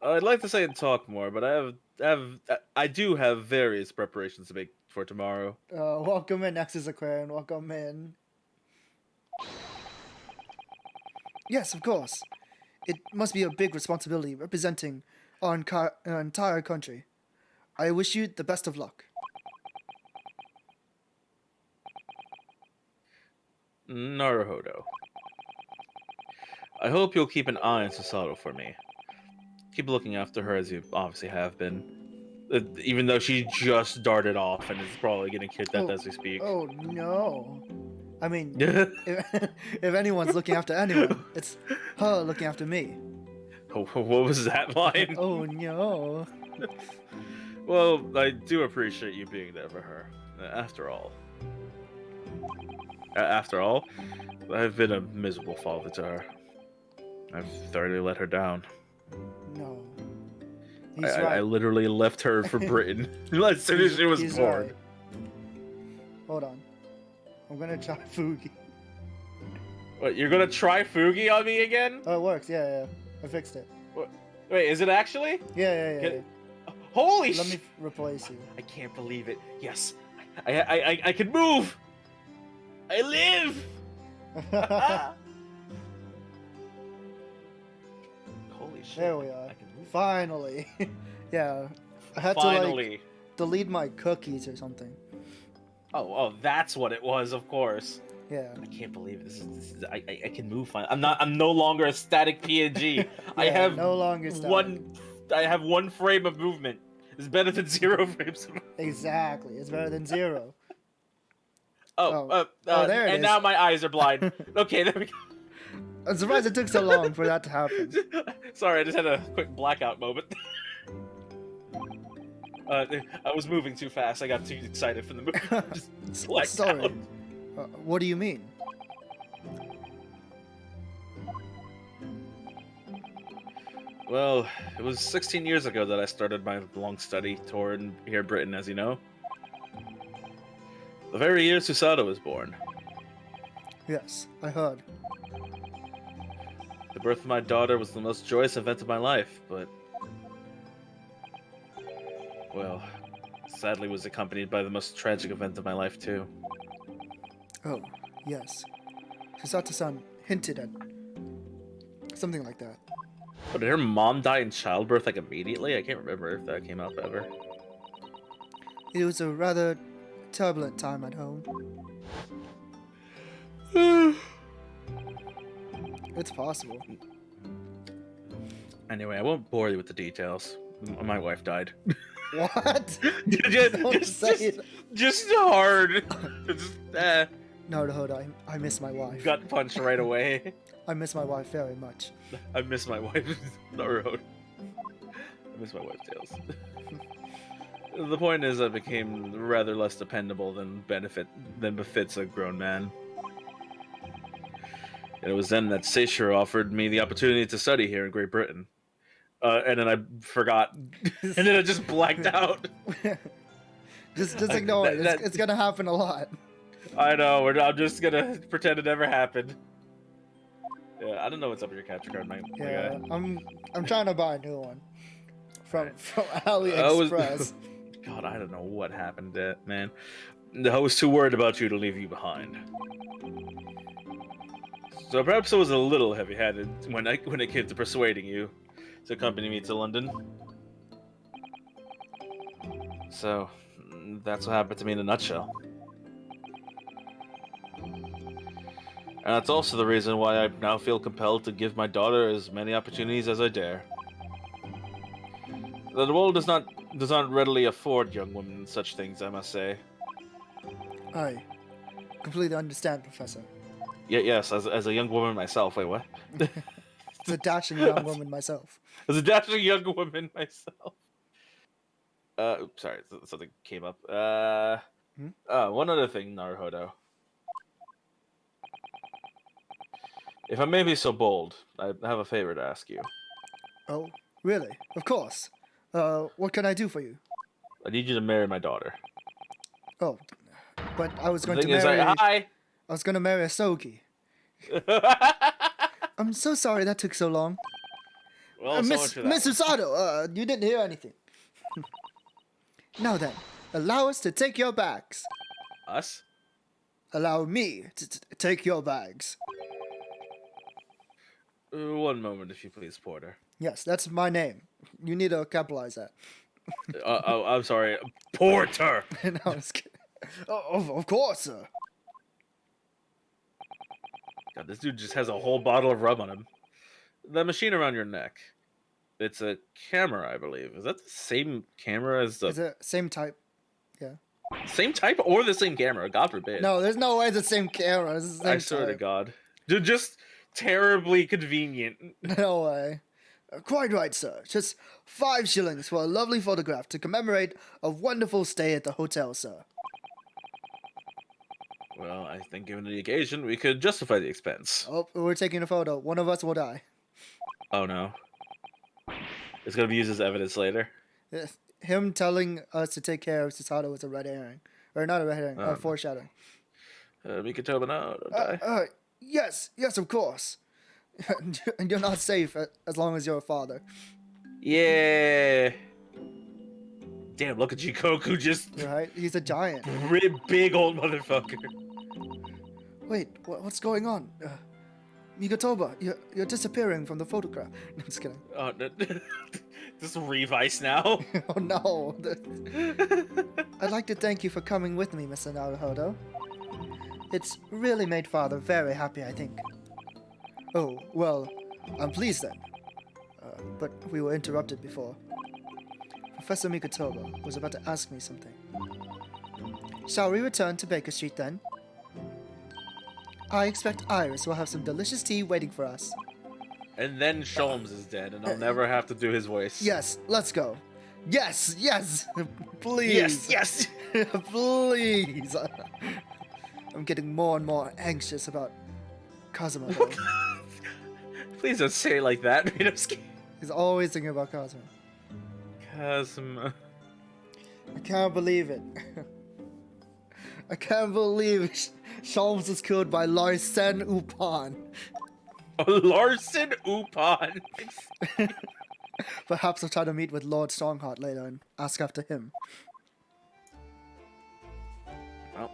Speaker 1: I'd like to say and talk more, but I do have various preparations to make for tomorrow.
Speaker 2: Welcome in, Nexus Aquarian. Welcome in. Yes, of course. It must be a big responsibility representing our entire country. I wish you the best of luck.
Speaker 1: Naruhodo. I hope you'll keep an eye on Susato for me. Keep looking after her as you obviously have been. Even though she just darted off and is probably getting kidnapped as we speak.
Speaker 2: Oh no. I mean, if anyone's looking after anyone, it's her looking after me.
Speaker 1: What was that line?
Speaker 2: Oh no.
Speaker 1: Well, I do appreciate you being there for her. After all, I've been a miserable father to her. I've thoroughly let her down.
Speaker 2: No.
Speaker 1: I literally left her for Britain as soon as she was born.
Speaker 2: Right. Hold on. I'm gonna try Fugi.
Speaker 1: What, you're gonna try Fugi on me again?
Speaker 2: Oh, it works. Yeah. I fixed it.
Speaker 1: Wait, is it actually?
Speaker 2: Yeah.
Speaker 1: Holy
Speaker 2: Let me replace you.
Speaker 1: I can't believe it. Yes. I can move! I live! Holy shit.
Speaker 2: There we are.
Speaker 1: I can move.
Speaker 2: Finally. Yeah. I had to like delete my cookies or something.
Speaker 1: Oh, that's what it was, of course.
Speaker 2: Yeah.
Speaker 1: I can't believe it. This is I can move fine. I'm no longer a static PNG.
Speaker 2: Yeah,
Speaker 1: I have
Speaker 2: no longer
Speaker 1: I have 1 frame of movement. It's better than 0 frames of movement.
Speaker 2: Exactly. It's better than 0.
Speaker 1: There it is. And now my eyes are blind. Okay, there we go.
Speaker 2: I'm surprised it took so long for that to happen.
Speaker 1: Sorry, I just had a quick blackout moment. I was moving too fast. I got too excited for the movie. Just blacked
Speaker 2: Sorry.
Speaker 1: out.
Speaker 2: What do you mean?
Speaker 1: Well, it was 16 years ago that I started my long study tour here in Britain, as you know. The very year Susato was born.
Speaker 2: Yes, I heard.
Speaker 1: The birth of my daughter was the most joyous event of my life, but... well, sadly was accompanied by the most tragic event of my life, too.
Speaker 2: Oh, yes. Susato-san hinted at something like that.
Speaker 1: But did her mom die in childbirth, like, immediately? I can't remember if that came up ever.
Speaker 2: It was a rather turbulent time at home. It's possible.
Speaker 1: Anyway, I won't bore you with the details. My wife died.
Speaker 2: What?
Speaker 1: just hard.
Speaker 2: No, I miss my wife.
Speaker 1: Gut punch right away.
Speaker 2: I miss my wife very much.
Speaker 1: I miss my wife. The road. I miss my wife Tails. The point is, I became rather less dependable than befits a grown man. And it was then that Sharou offered me the opportunity to study here in Great Britain. And then I forgot. And then I just blacked out.
Speaker 2: just ignore it. It's gonna happen a lot.
Speaker 1: I know. I'm just gonna pretend it never happened. Yeah, I don't know what's up with your capture card, my guy.
Speaker 2: I'm trying to buy a new one from AliExpress.
Speaker 1: God, I don't know what happened, man. I was too worried about you to leave you behind. So perhaps I was a little heavy-handed when it came to persuading you to accompany me to London. So that's what happened to me in a nutshell. And that's also the reason why I now feel compelled to give my daughter as many opportunities as I dare. The world does not readily afford young women such things, I must say.
Speaker 2: I completely understand, Professor.
Speaker 1: Yes, as a young woman myself. Wait, what?
Speaker 2: As a dashing young woman myself.
Speaker 1: As a dashing young woman myself. Oops, sorry, something came up. One other thing, Naruhodo. If I may be so bold, I have a favor to ask you.
Speaker 2: Oh, really? Of course. What can I do for you?
Speaker 1: I need you to marry my daughter.
Speaker 2: Oh, but I was going to
Speaker 1: marry... Hi!
Speaker 2: I was going to marry a Sogi. I'm so sorry that took so long.
Speaker 1: Well,
Speaker 2: Miss Susato, you didn't hear anything. Now then, allow us to take your bags.
Speaker 1: Us?
Speaker 2: Allow me to take your bags.
Speaker 1: One moment, if you please, Porter.
Speaker 2: Yes, that's my name. You need to capitalize that.
Speaker 1: I'm sorry. Porter!
Speaker 2: No, I was kidding. Of course, sir.
Speaker 1: God, this dude just has a whole bottle of rum on him. The machine around your neck. It's a camera, I believe. Is that the same camera as the...
Speaker 2: It's the same type. Yeah.
Speaker 1: Same type or the same camera? God forbid.
Speaker 2: No, there's no way the same camera. It's the same
Speaker 1: I swear to
Speaker 2: type.
Speaker 1: God. They're just terribly convenient.
Speaker 2: No way. Quite right, sir. Just 5 shillings for a lovely photograph to commemorate a wonderful stay at the hotel, sir.
Speaker 1: Well, I think given the occasion, we could justify the expense.
Speaker 2: Oh, we're taking a photo. One of us will die.
Speaker 1: Oh no. It's gonna be used as evidence later.
Speaker 2: Yes. Him telling us to take care of Sasada was a red herring. Or not a red herring, a foreshadowing.
Speaker 1: Mikatoba, no, don't die.
Speaker 2: Yes, of course. And you're not safe as long as you're a father.
Speaker 1: Yeah. Damn, look at Jikoku just...
Speaker 2: Right? He's a giant.
Speaker 1: Big old motherfucker.
Speaker 2: Wait, what's going on? Migatoba, you're disappearing from the photograph. I'm just kidding.
Speaker 1: Oh, no. This is Revice now.
Speaker 2: Oh no. I'd like to thank you for coming with me, Mr. Naruhodo. It's really made Father very happy, I think. Oh, well, I'm pleased then. But we were interrupted before. Professor Migatoba was about to ask me something. Shall we return to Baker Street then? I expect Iris will have some delicious tea waiting for us.
Speaker 1: And then Sholmes is dead, and I'll never have to do his voice.
Speaker 2: Yes, let's go. Yes, please.
Speaker 1: Yes.
Speaker 2: Please. I'm getting more and more anxious about Kazuma.
Speaker 1: Please don't say it like that. I'm scared.
Speaker 2: He's always thinking about Kazuma.
Speaker 1: Kazuma.
Speaker 2: I can't believe it. I can't believe Sholmes was killed by Larsen Upan.
Speaker 1: Oh, Larsen Upan.
Speaker 2: Perhaps I'll try to meet with Lord Strongheart later and ask after him.
Speaker 1: Oh.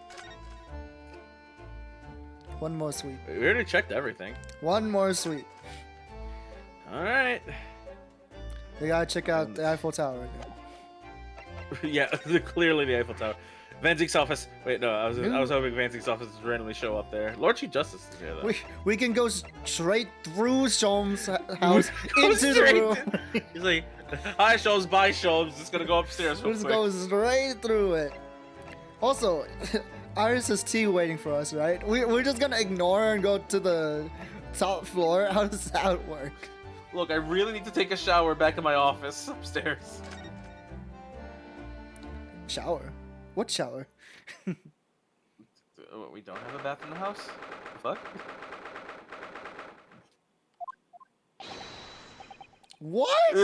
Speaker 2: One more sweep.
Speaker 1: We already checked everything.
Speaker 2: One more sweep.
Speaker 1: Alright.
Speaker 2: We gotta check out the Eiffel Tower again.
Speaker 1: Yeah, clearly the Eiffel Tower. Vanzig's office. Wait, no, I was hoping Vanzig's office would randomly show up there. Lord Chief Justice is here, though.
Speaker 2: We can go straight through Sholmes' house into the room.
Speaker 1: He's like, hi, Sholmes, bye, Sholmes. Just gonna go upstairs real
Speaker 2: Just
Speaker 1: quick.
Speaker 2: go straight through it. Also, Iris has tea waiting for us, right? We're just gonna ignore her and go to the top floor. How does that work?
Speaker 1: Look, I really need to take a shower back in my office upstairs.
Speaker 2: Shower? What shower?
Speaker 1: We don't have a bath in the house? Fuck?
Speaker 2: What?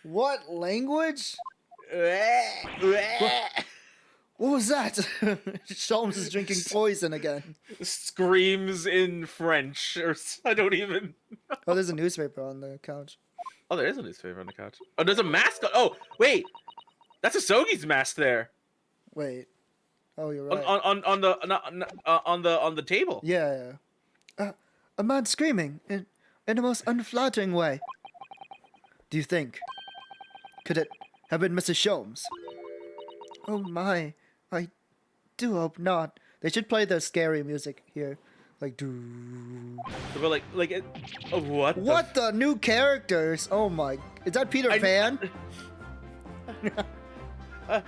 Speaker 2: What language? What was that? Sholmes is drinking poison again.
Speaker 1: Screams in French, or I don't even...
Speaker 2: Oh, there's a newspaper on the couch.
Speaker 1: Oh, there is a newspaper on the couch. Oh, there's a mask. Oh, wait. That's Asogi's mask there.
Speaker 2: Wait. Oh, you're right.
Speaker 1: On the table.
Speaker 2: Yeah. A man screaming in a most unflattering way. Do you think? Could it have been Mrs. Sholmes? Oh my. I do hope not. They should play the scary music here. Like, doo.
Speaker 1: But what?
Speaker 2: What the new characters? Oh my. Is that Peter Pan?
Speaker 1: I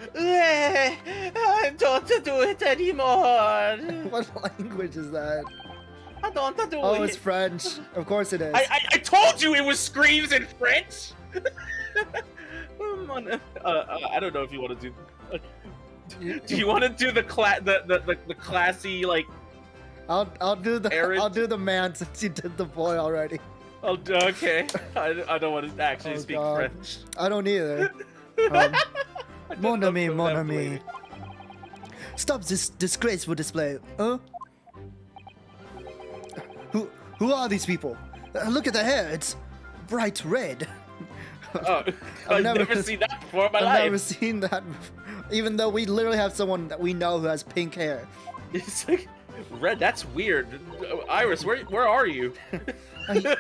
Speaker 1: don't do it anymore.
Speaker 2: What language is that?
Speaker 1: I don't do
Speaker 2: Oh,
Speaker 1: it.
Speaker 2: it's French. Of course it is.
Speaker 1: I told you it was screams in French. I don't know if you want to do. Do you want to do the classy like?
Speaker 2: I'll do the man since you did the boy already.
Speaker 1: Oh, okay. I don't want to actually speak
Speaker 2: God.
Speaker 1: French.
Speaker 2: I don't either. Mon ami. Stop this disgraceful display. Huh? Who are these people? Look at the hair. It's bright red.
Speaker 1: Oh, I've never seen that before in my life.
Speaker 2: I've never seen that before. Even though we literally have someone that we know who has pink hair.
Speaker 1: It's like red. That's weird. Iris, where are you?
Speaker 2: I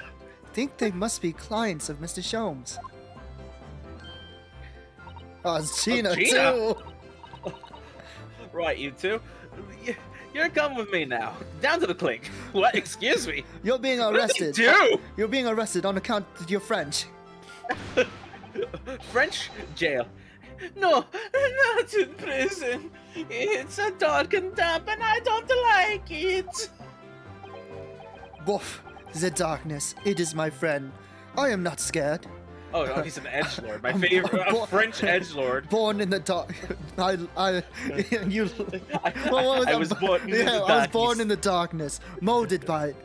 Speaker 2: think they must be clients of Mr. Sholmes. Oh, it's Gina, too.
Speaker 1: Right, you two. You're coming with me now. Down to the clink. What? Excuse me.
Speaker 2: You're being arrested.
Speaker 1: What did they do?
Speaker 2: You're being arrested on account of your French.
Speaker 1: French jail. No, not in prison. It's a dark and damp, and I don't like it.
Speaker 2: Woof, the darkness, it is my friend. I am not scared.
Speaker 1: Oh no, he's an edgelord. My favorite, a French edgelord.
Speaker 2: Born in the dark. I was
Speaker 1: born in the
Speaker 2: I was born in the darkness, molded by it.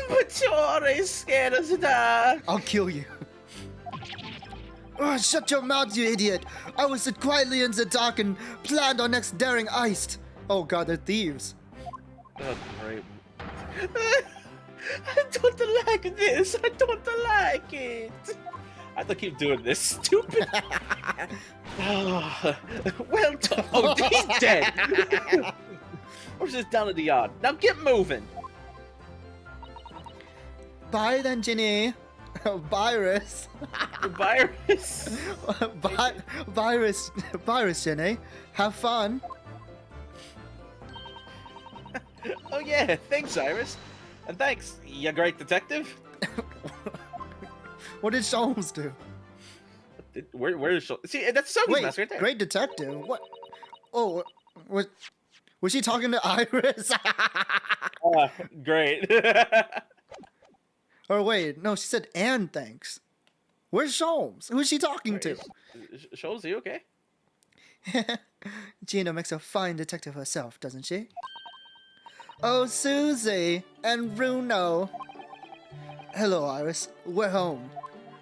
Speaker 1: But you're always scared of the dark.
Speaker 2: I'll kill you. Oh, shut your mouth, you idiot! I will sit quietly in the dark and plan our next daring heist. Oh god, they're thieves.
Speaker 1: Oh, great. I don't like this. I don't like it. I have to keep doing this. Stupid. Well, oh, he's dead. We're just down at the yard. Now get moving.
Speaker 2: Bye then, Ginny. Virus.
Speaker 1: Virus.
Speaker 2: Virus, Ginny. Have fun.
Speaker 1: Oh yeah, thanks, Iris. And thanks, you great detective.
Speaker 2: What did Sholmes do?
Speaker 1: Where is Sholmes? See, that's Sophie's mask right there.
Speaker 2: Great detective? What? Oh, was she talking to Iris?
Speaker 1: Great.
Speaker 2: Or wait, no, she said and thanks. Where's Sholmes? Who's she talking to?
Speaker 1: Sholmes, are you okay?
Speaker 2: Gina makes a fine detective herself, doesn't she? Oh, Susie and Bruno. Hello, Iris. We're home.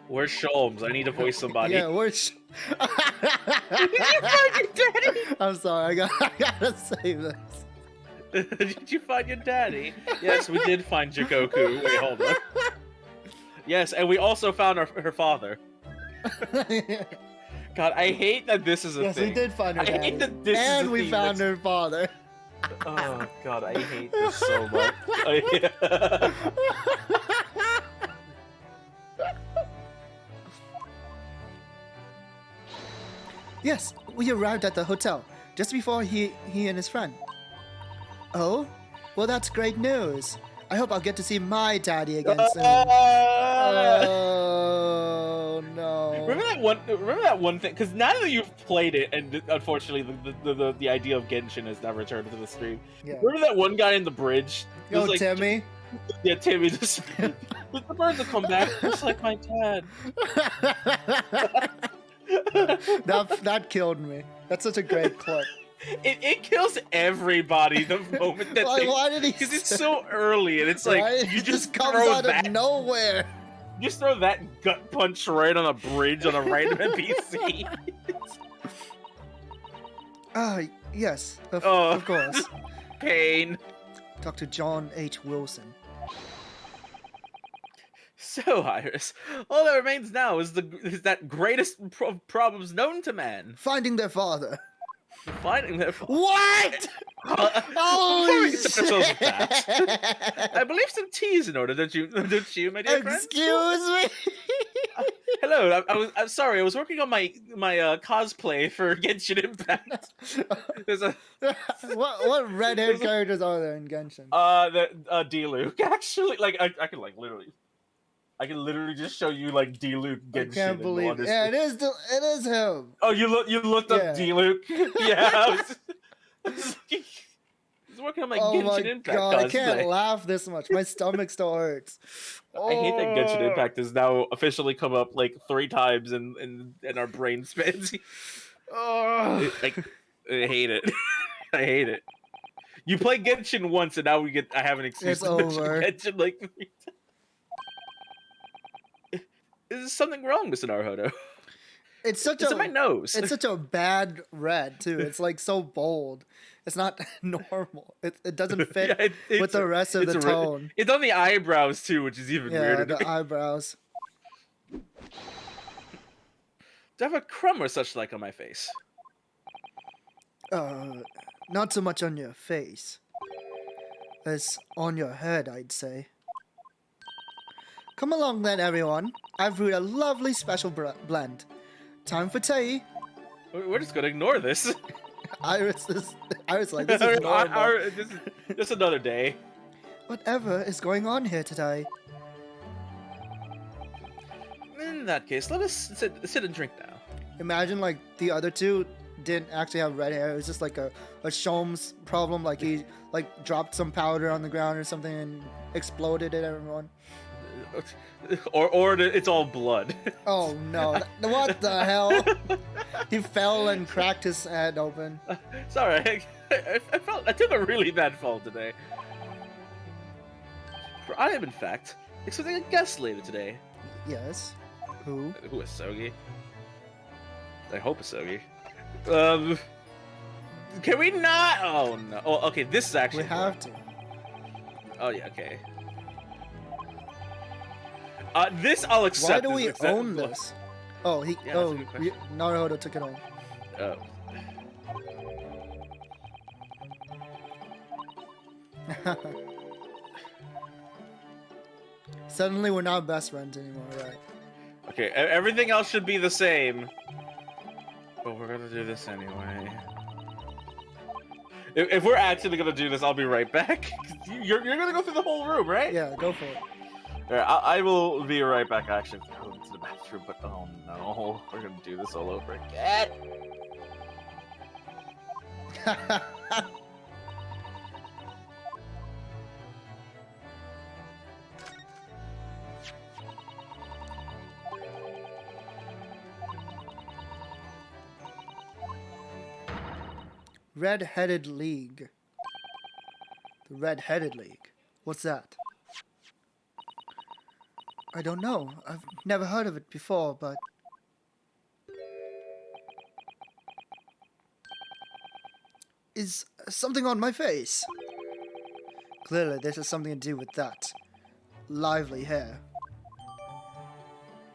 Speaker 1: Where's Sholmes? I need to voice somebody.
Speaker 2: Yeah, where's...
Speaker 1: Did you find your daddy?
Speaker 2: I'm sorry, I gotta save this.
Speaker 1: Did you find your daddy? Yes, we did find Jikoku. Wait, hold on. Yes, and we also found her father. God, I hate that this is a thing.
Speaker 2: Yes, we did find her daddy.
Speaker 1: I hate that this
Speaker 2: and
Speaker 1: is a
Speaker 2: we
Speaker 1: thing
Speaker 2: found her father.
Speaker 1: Oh god, I hate this so much.
Speaker 2: Yes, we arrived at the hotel just before he and his friend. Oh, well that's great news. I hope I'll get to see my daddy again soon. Oh no!
Speaker 1: Remember that one thing? Because now that you've played it, and unfortunately the idea of Genshin has now returned to the stream. Yeah. Remember that one guy in the bridge?
Speaker 2: Yo, like, Timmy.
Speaker 1: Yeah, Timmy. Just the birds will come back just like my dad.
Speaker 2: that killed me. That's such a great clip.
Speaker 1: It kills everybody the moment that
Speaker 2: why did he?
Speaker 1: Because it's so early and it's like
Speaker 2: right?
Speaker 1: you just
Speaker 2: comes
Speaker 1: throw
Speaker 2: out
Speaker 1: that
Speaker 2: of nowhere.
Speaker 1: You just throw that gut punch right on a bridge on a random NPC.
Speaker 2: Yes, of course.
Speaker 1: Pain.
Speaker 2: Dr. John H. Wilson.
Speaker 1: So, Iris, all that remains now is that greatest problems known to man.
Speaker 2: Finding their father.
Speaker 1: Finding their father.
Speaker 2: What?
Speaker 1: Holy shit! I believe some tea is in order, don't you, my dear friend?
Speaker 2: Excuse me?
Speaker 1: Hello, I'm sorry, I was working on my cosplay for Genshin Impact. There's a...
Speaker 2: what red-haired characters are there in Genshin?
Speaker 1: D-Luke. Actually, like, I can, like, literally... I can literally just show you like D-Luke Genshin.
Speaker 2: I can't believe it. Yeah, it is him.
Speaker 1: Oh, you looked up D-Luke? Yeah. He's working on my Genshin Impact
Speaker 2: God,
Speaker 1: cosplay.
Speaker 2: I can't laugh this much. My stomach still hurts.
Speaker 1: I hate that Genshin Impact has now officially come up like 3 times in our brain spans. I hate it. I hate it. You play Genshin once and now I have an excuse
Speaker 2: it's
Speaker 1: to
Speaker 2: over.
Speaker 1: Genshin like 3 times. Is something wrong, Mr. Naruhodo?
Speaker 2: It's such
Speaker 1: in my nose.
Speaker 2: It's such a bad red too. It's like so bold. It's not normal. It doesn't fit with the rest of the tone.
Speaker 1: It's on the eyebrows too, which is even weirder.
Speaker 2: Yeah, the eyebrows.
Speaker 1: Do I have a crumb or such like on my face?
Speaker 2: Not so much on your face as on your head, I'd say. Come along then, everyone. I've brewed a lovely special blend. Time for tea.
Speaker 1: We're just gonna ignore this.
Speaker 2: Iris like, this is normal.
Speaker 1: This is just another day.
Speaker 2: Whatever is going on here today?
Speaker 1: In that case, let us sit and drink now.
Speaker 2: Imagine like the other two didn't actually have red hair. It was just like a Sholmes problem. Like he like dropped some powder on the ground or something and exploded at everyone.
Speaker 1: Or it's all blood.
Speaker 2: Oh no! What the hell? He fell and cracked his head open.
Speaker 1: Sorry, I took a really bad fall today. For I am in fact expecting a guest later today.
Speaker 2: Yes. Who?
Speaker 1: Who is Sogi? I hope it's Sogi. Can we not? Oh no. Oh, okay. This is actually.
Speaker 2: We have to.
Speaker 1: Oh yeah. Okay. This I'll accept.
Speaker 2: Why do we own this? Oh, he.
Speaker 1: Yeah,
Speaker 2: oh, Naruto took it home.
Speaker 1: Oh.
Speaker 2: Suddenly, we're not best friends anymore, right?
Speaker 1: Okay. Everything else should be the same. But we're gonna do this anyway. If we're actually gonna do this, I'll be right back. You're gonna go through the whole room, right?
Speaker 2: Yeah, go for it.
Speaker 1: Alright, I will be right back. I actually have to go into the bathroom, but oh no, we're gonna do this all over again.
Speaker 2: Red-Headed League. The Red-Headed League. What's that? I don't know. I've never heard of it before, but... Is something on my face? Clearly, this has something to do with that. Lively hair.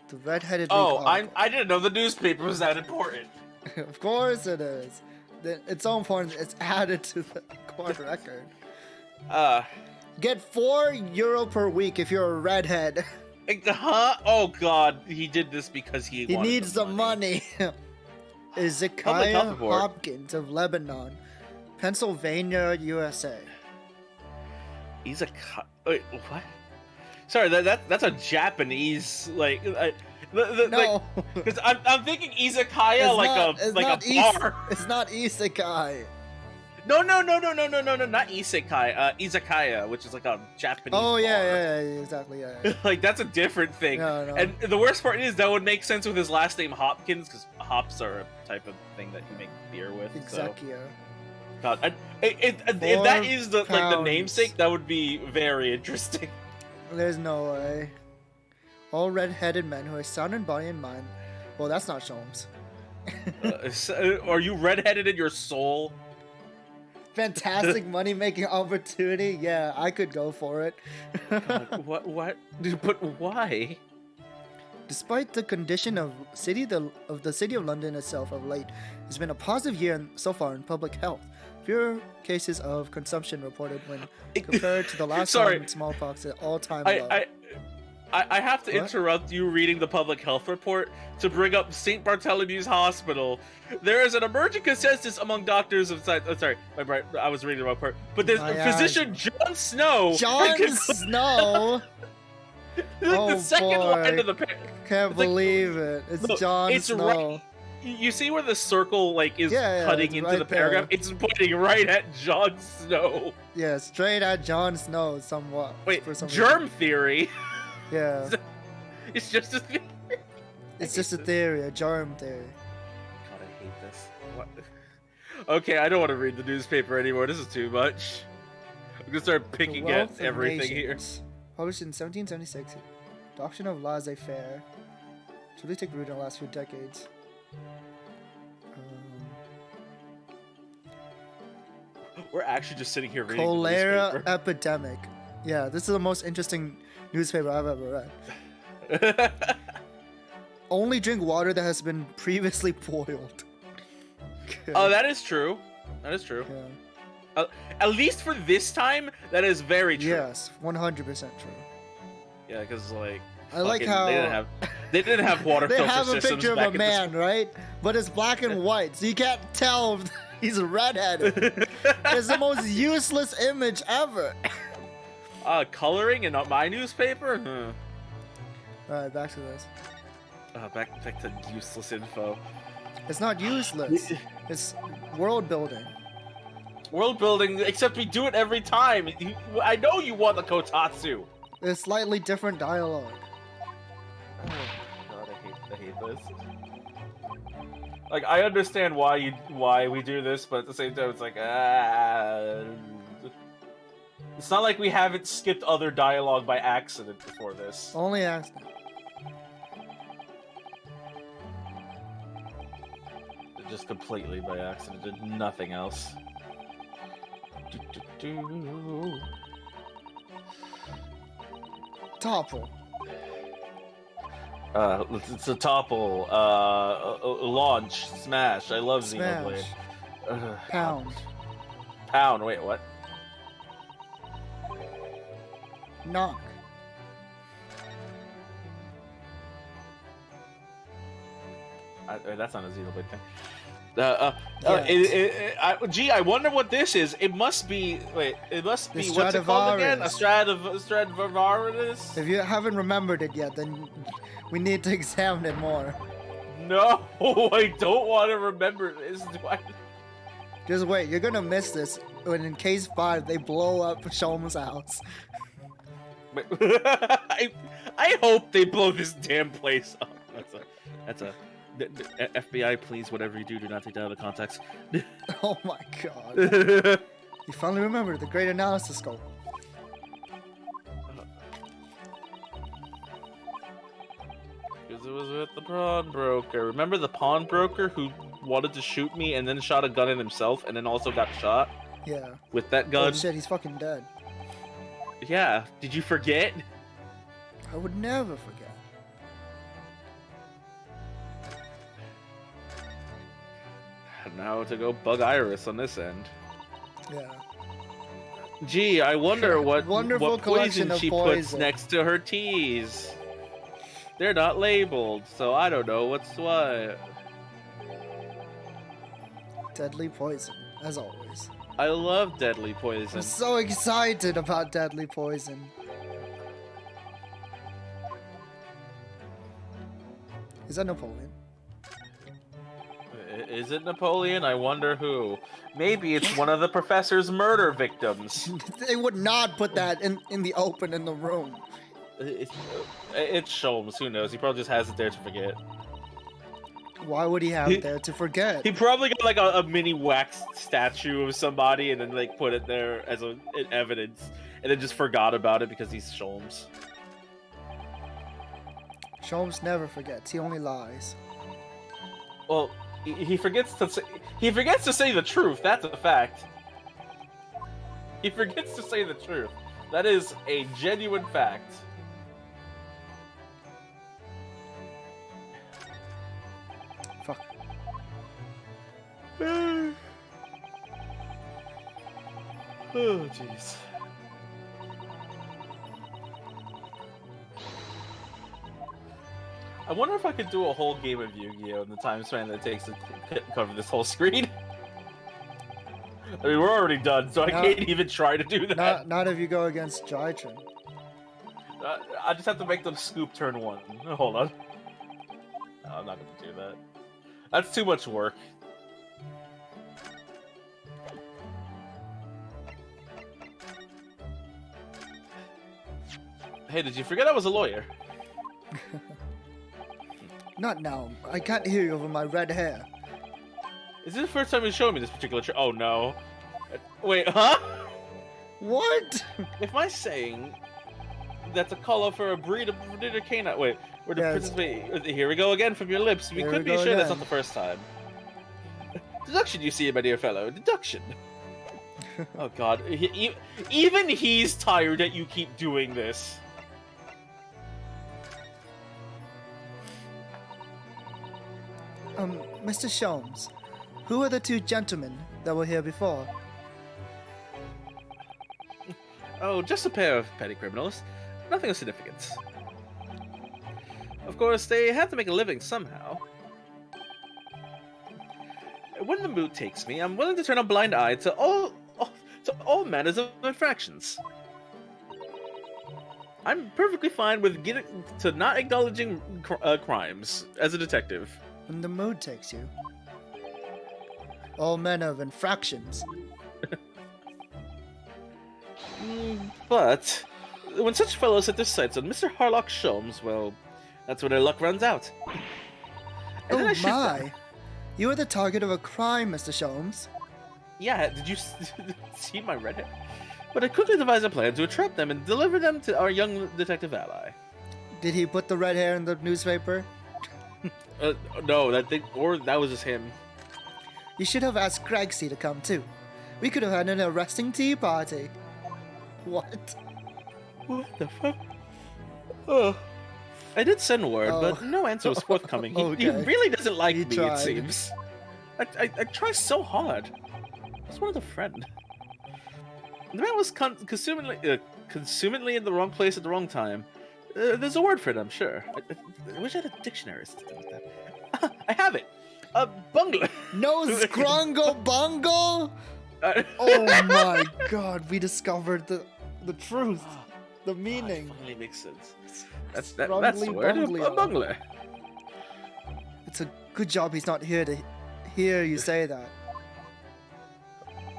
Speaker 2: The Red-Headed League.
Speaker 1: Oh, I didn't know the newspaper was that important.
Speaker 2: Of course it is. It's so important it's added to the court record. Get €4 per week if you're a redhead.
Speaker 1: Huh? Oh god, he did this because he
Speaker 2: needs the money. Ezekiah Hopkins of Lebanon, Pennsylvania, USA.
Speaker 1: Wait, what? Sorry, that's a Japanese like.
Speaker 2: No,
Speaker 1: because I'm thinking izakaya like a bar.
Speaker 2: It's not isekai.
Speaker 1: No, not isekai. Izakaya, which is like a Japanese.
Speaker 2: Oh
Speaker 1: bar.
Speaker 2: yeah, exactly. Yeah.
Speaker 1: Like that's a different thing.
Speaker 2: No.
Speaker 1: And the worst part is that would make sense with his last name Hopkins, because hops are a type of thing that you make beer with.
Speaker 2: Ezekiah.
Speaker 1: So. God, if that is the namesake, that would be very interesting.
Speaker 2: There's no way. All red-headed men who are sound in body and mind. Well, that's not Sholmes.
Speaker 1: Are you red-headed in your soul?
Speaker 2: Fantastic money-making opportunity. Yeah, I could go for it.
Speaker 1: God, what? But why?
Speaker 2: Despite the condition of the city of London itself of late, it's been a positive year so far in public health. Fewer cases of consumption reported when compared to the last time smallpox at all-time low.
Speaker 1: I have to interrupt you reading the public health report to bring up St. Bartholomew's Hospital. There is an emerging consensus among doctors of science. Oh, sorry, I was reading the wrong part. But there's physician John Snow.
Speaker 2: John Snow?
Speaker 1: The second line of the paper.
Speaker 2: Can't believe it. It's John Snow.
Speaker 1: Right. You see where the circle is cutting into
Speaker 2: right
Speaker 1: the paragraph?
Speaker 2: there.
Speaker 1: It's pointing right at John Snow.
Speaker 2: Yeah, straight at John Snow somewhat.
Speaker 1: Wait, germ
Speaker 2: reason.
Speaker 1: theory?
Speaker 2: Yeah.
Speaker 1: It's just a theory.
Speaker 2: It's just a theory, a germ theory.
Speaker 1: God, I hate this. What? Okay, I don't want to read the newspaper anymore. This is too much. I'm gonna start picking at everything here.
Speaker 2: Published in 1776, Doctrine of Laissez-faire. Truly took root in the last few decades.
Speaker 1: We're actually just sitting here reading
Speaker 2: Cholera
Speaker 1: the newspaper.
Speaker 2: epidemic. Yeah, this is the most interesting newspaper I've ever read. Only drink water that has been previously boiled.
Speaker 1: Oh, that is true. That is true.
Speaker 2: Yeah.
Speaker 1: At least for this time, that is very true.
Speaker 2: Yes, 100% true.
Speaker 1: Yeah, because like
Speaker 2: I like how
Speaker 1: they didn't have water
Speaker 2: they
Speaker 1: filter
Speaker 2: have a
Speaker 1: systems
Speaker 2: picture of
Speaker 1: back
Speaker 2: a
Speaker 1: in
Speaker 2: man, right? But it's black and white, so you can't tell if he's redheaded. It's the most useless image ever.
Speaker 1: Coloring in my newspaper?
Speaker 2: Alright, back to this.
Speaker 1: Back to useless info.
Speaker 2: It's not useless. It's world building.
Speaker 1: World building, except we do it every time. I know you want the Kotatsu.
Speaker 2: It's slightly different dialogue.
Speaker 1: Oh god, I hate this. Like, I understand why we do this, but at the same time, it's like, it's not like we haven't skipped other dialogue by accident before this.
Speaker 2: Only accident.
Speaker 1: Just completely by accident, did nothing else.
Speaker 2: Topple.
Speaker 1: It's a topple. Launch. Smash. I love Xenoblade.
Speaker 2: Pound.
Speaker 1: Pound. Wait, what?
Speaker 2: Knock.
Speaker 1: That's not a Xenoblade thing. Gee, I wonder what this is. It must be. Wait, it must be. What's it called again? A Stradivarius?
Speaker 2: If you haven't remembered it yet, then we need to examine it more.
Speaker 1: No, I don't want to remember this.
Speaker 2: Just wait, you're gonna miss this when in case 5 they blow up Shulm's house.
Speaker 1: I hope they blow this damn place up. That's a FBI, please, whatever you do not take that out of context.
Speaker 2: Oh my god. You finally remembered the great analysis scope.
Speaker 1: Because it was with the pawnbroker. Remember the pawnbroker who wanted to shoot me and then shot a gun at himself and then also got shot?
Speaker 2: Yeah.
Speaker 1: With that gun?
Speaker 2: Oh shit, he's fucking dead.
Speaker 1: Yeah. Did you forget?
Speaker 2: I would never forget.
Speaker 1: Now to go bug Iris on this end.
Speaker 2: Yeah.
Speaker 1: Gee, I wonder what
Speaker 2: Wonderful
Speaker 1: poison she
Speaker 2: poison.
Speaker 1: puts next to her teas. They're not labeled, so I don't know what's what.
Speaker 2: Deadly poison, as always.
Speaker 1: I love deadly poison.
Speaker 2: I'm so excited about deadly poison. Is that Napoleon?
Speaker 1: Is it Napoleon? I wonder who. Maybe it's one of the professor's murder victims.
Speaker 2: They would not put that in the open in the room.
Speaker 1: It's Sholmes. Who knows? He probably just has it there to forget.
Speaker 2: Why would he have it there to forget?
Speaker 1: He probably got like a mini wax statue of somebody and then like put it there as an evidence, and then just forgot about it because he's Sholmes.
Speaker 2: Sholmes never forgets. He only lies.
Speaker 1: Well, he forgets to say the truth. That's a fact. He forgets to say the truth. That is a genuine fact.
Speaker 2: Fuck.
Speaker 1: Oh, jeez. I wonder if I could do a whole game of Yu-Gi-Oh! In the time span that it takes to cover this whole screen. I mean, we're already done, so I can't even try to do that.
Speaker 2: Not if you go against Jitron.
Speaker 1: I just have to make them scoop turn 1. Hold on. No, I'm not going to do that. That's too much work. Hey, did you forget I was a lawyer?
Speaker 2: Not now. I can't hear you over my red hair.
Speaker 1: Is this the first time you're showing me this particular oh no. Wait, huh?
Speaker 2: What?
Speaker 1: If I'm saying that's a call for a breed of canine. Wait, where the princess here we go again from your lips. We could be sure that's not the first time. Deduction, you see, my dear fellow. Deduction. Oh god. Even he's tired that you keep doing this.
Speaker 2: Mr. Sholmes, who are the 2 gentlemen that were here before?
Speaker 1: Oh, just a pair of petty criminals. Nothing of significance. Of course, they have to make a living somehow. When the mood takes me, I'm willing to turn a blind eye to all manners of infractions. I'm perfectly fine with getting to not acknowledging crimes as a detective.
Speaker 2: When the mood takes you. All manner of infractions.
Speaker 1: But when such fellows set their sights on Mr. Harlock Sholmes, well, that's where their luck runs out. And then
Speaker 2: Oh
Speaker 1: I shoot
Speaker 2: my!
Speaker 1: them.
Speaker 2: You are the target of a crime, Mr. Sholmes.
Speaker 1: Yeah, did you see my red hair? But I quickly devised a plan to attract them and deliver them to our young detective ally.
Speaker 2: Did he put the red hair in the newspaper?
Speaker 1: No, that was just him.
Speaker 2: You should have asked Craigsy to come too. We could have had an arresting tea party. What?
Speaker 1: What the fuck? Oh. I did send word,
Speaker 2: Oh.
Speaker 1: but no answer was forthcoming. He
Speaker 2: Okay.
Speaker 1: really doesn't like
Speaker 2: He
Speaker 1: me,
Speaker 2: tried.
Speaker 1: it seems. I try so hard. I just wanted a friend. The man was consummately in the wrong place at the wrong time. There's a word for it, I'm sure. I wish I had a dictionary system with that. I have it! Bungler!
Speaker 2: No scrongo bungle! Oh my god, we discovered the truth. The meaning.
Speaker 1: Finally makes sense. That's the
Speaker 2: Strongly
Speaker 1: word. A
Speaker 2: bunglio.
Speaker 1: bungler.
Speaker 2: It's a good job he's not here to hear you say that.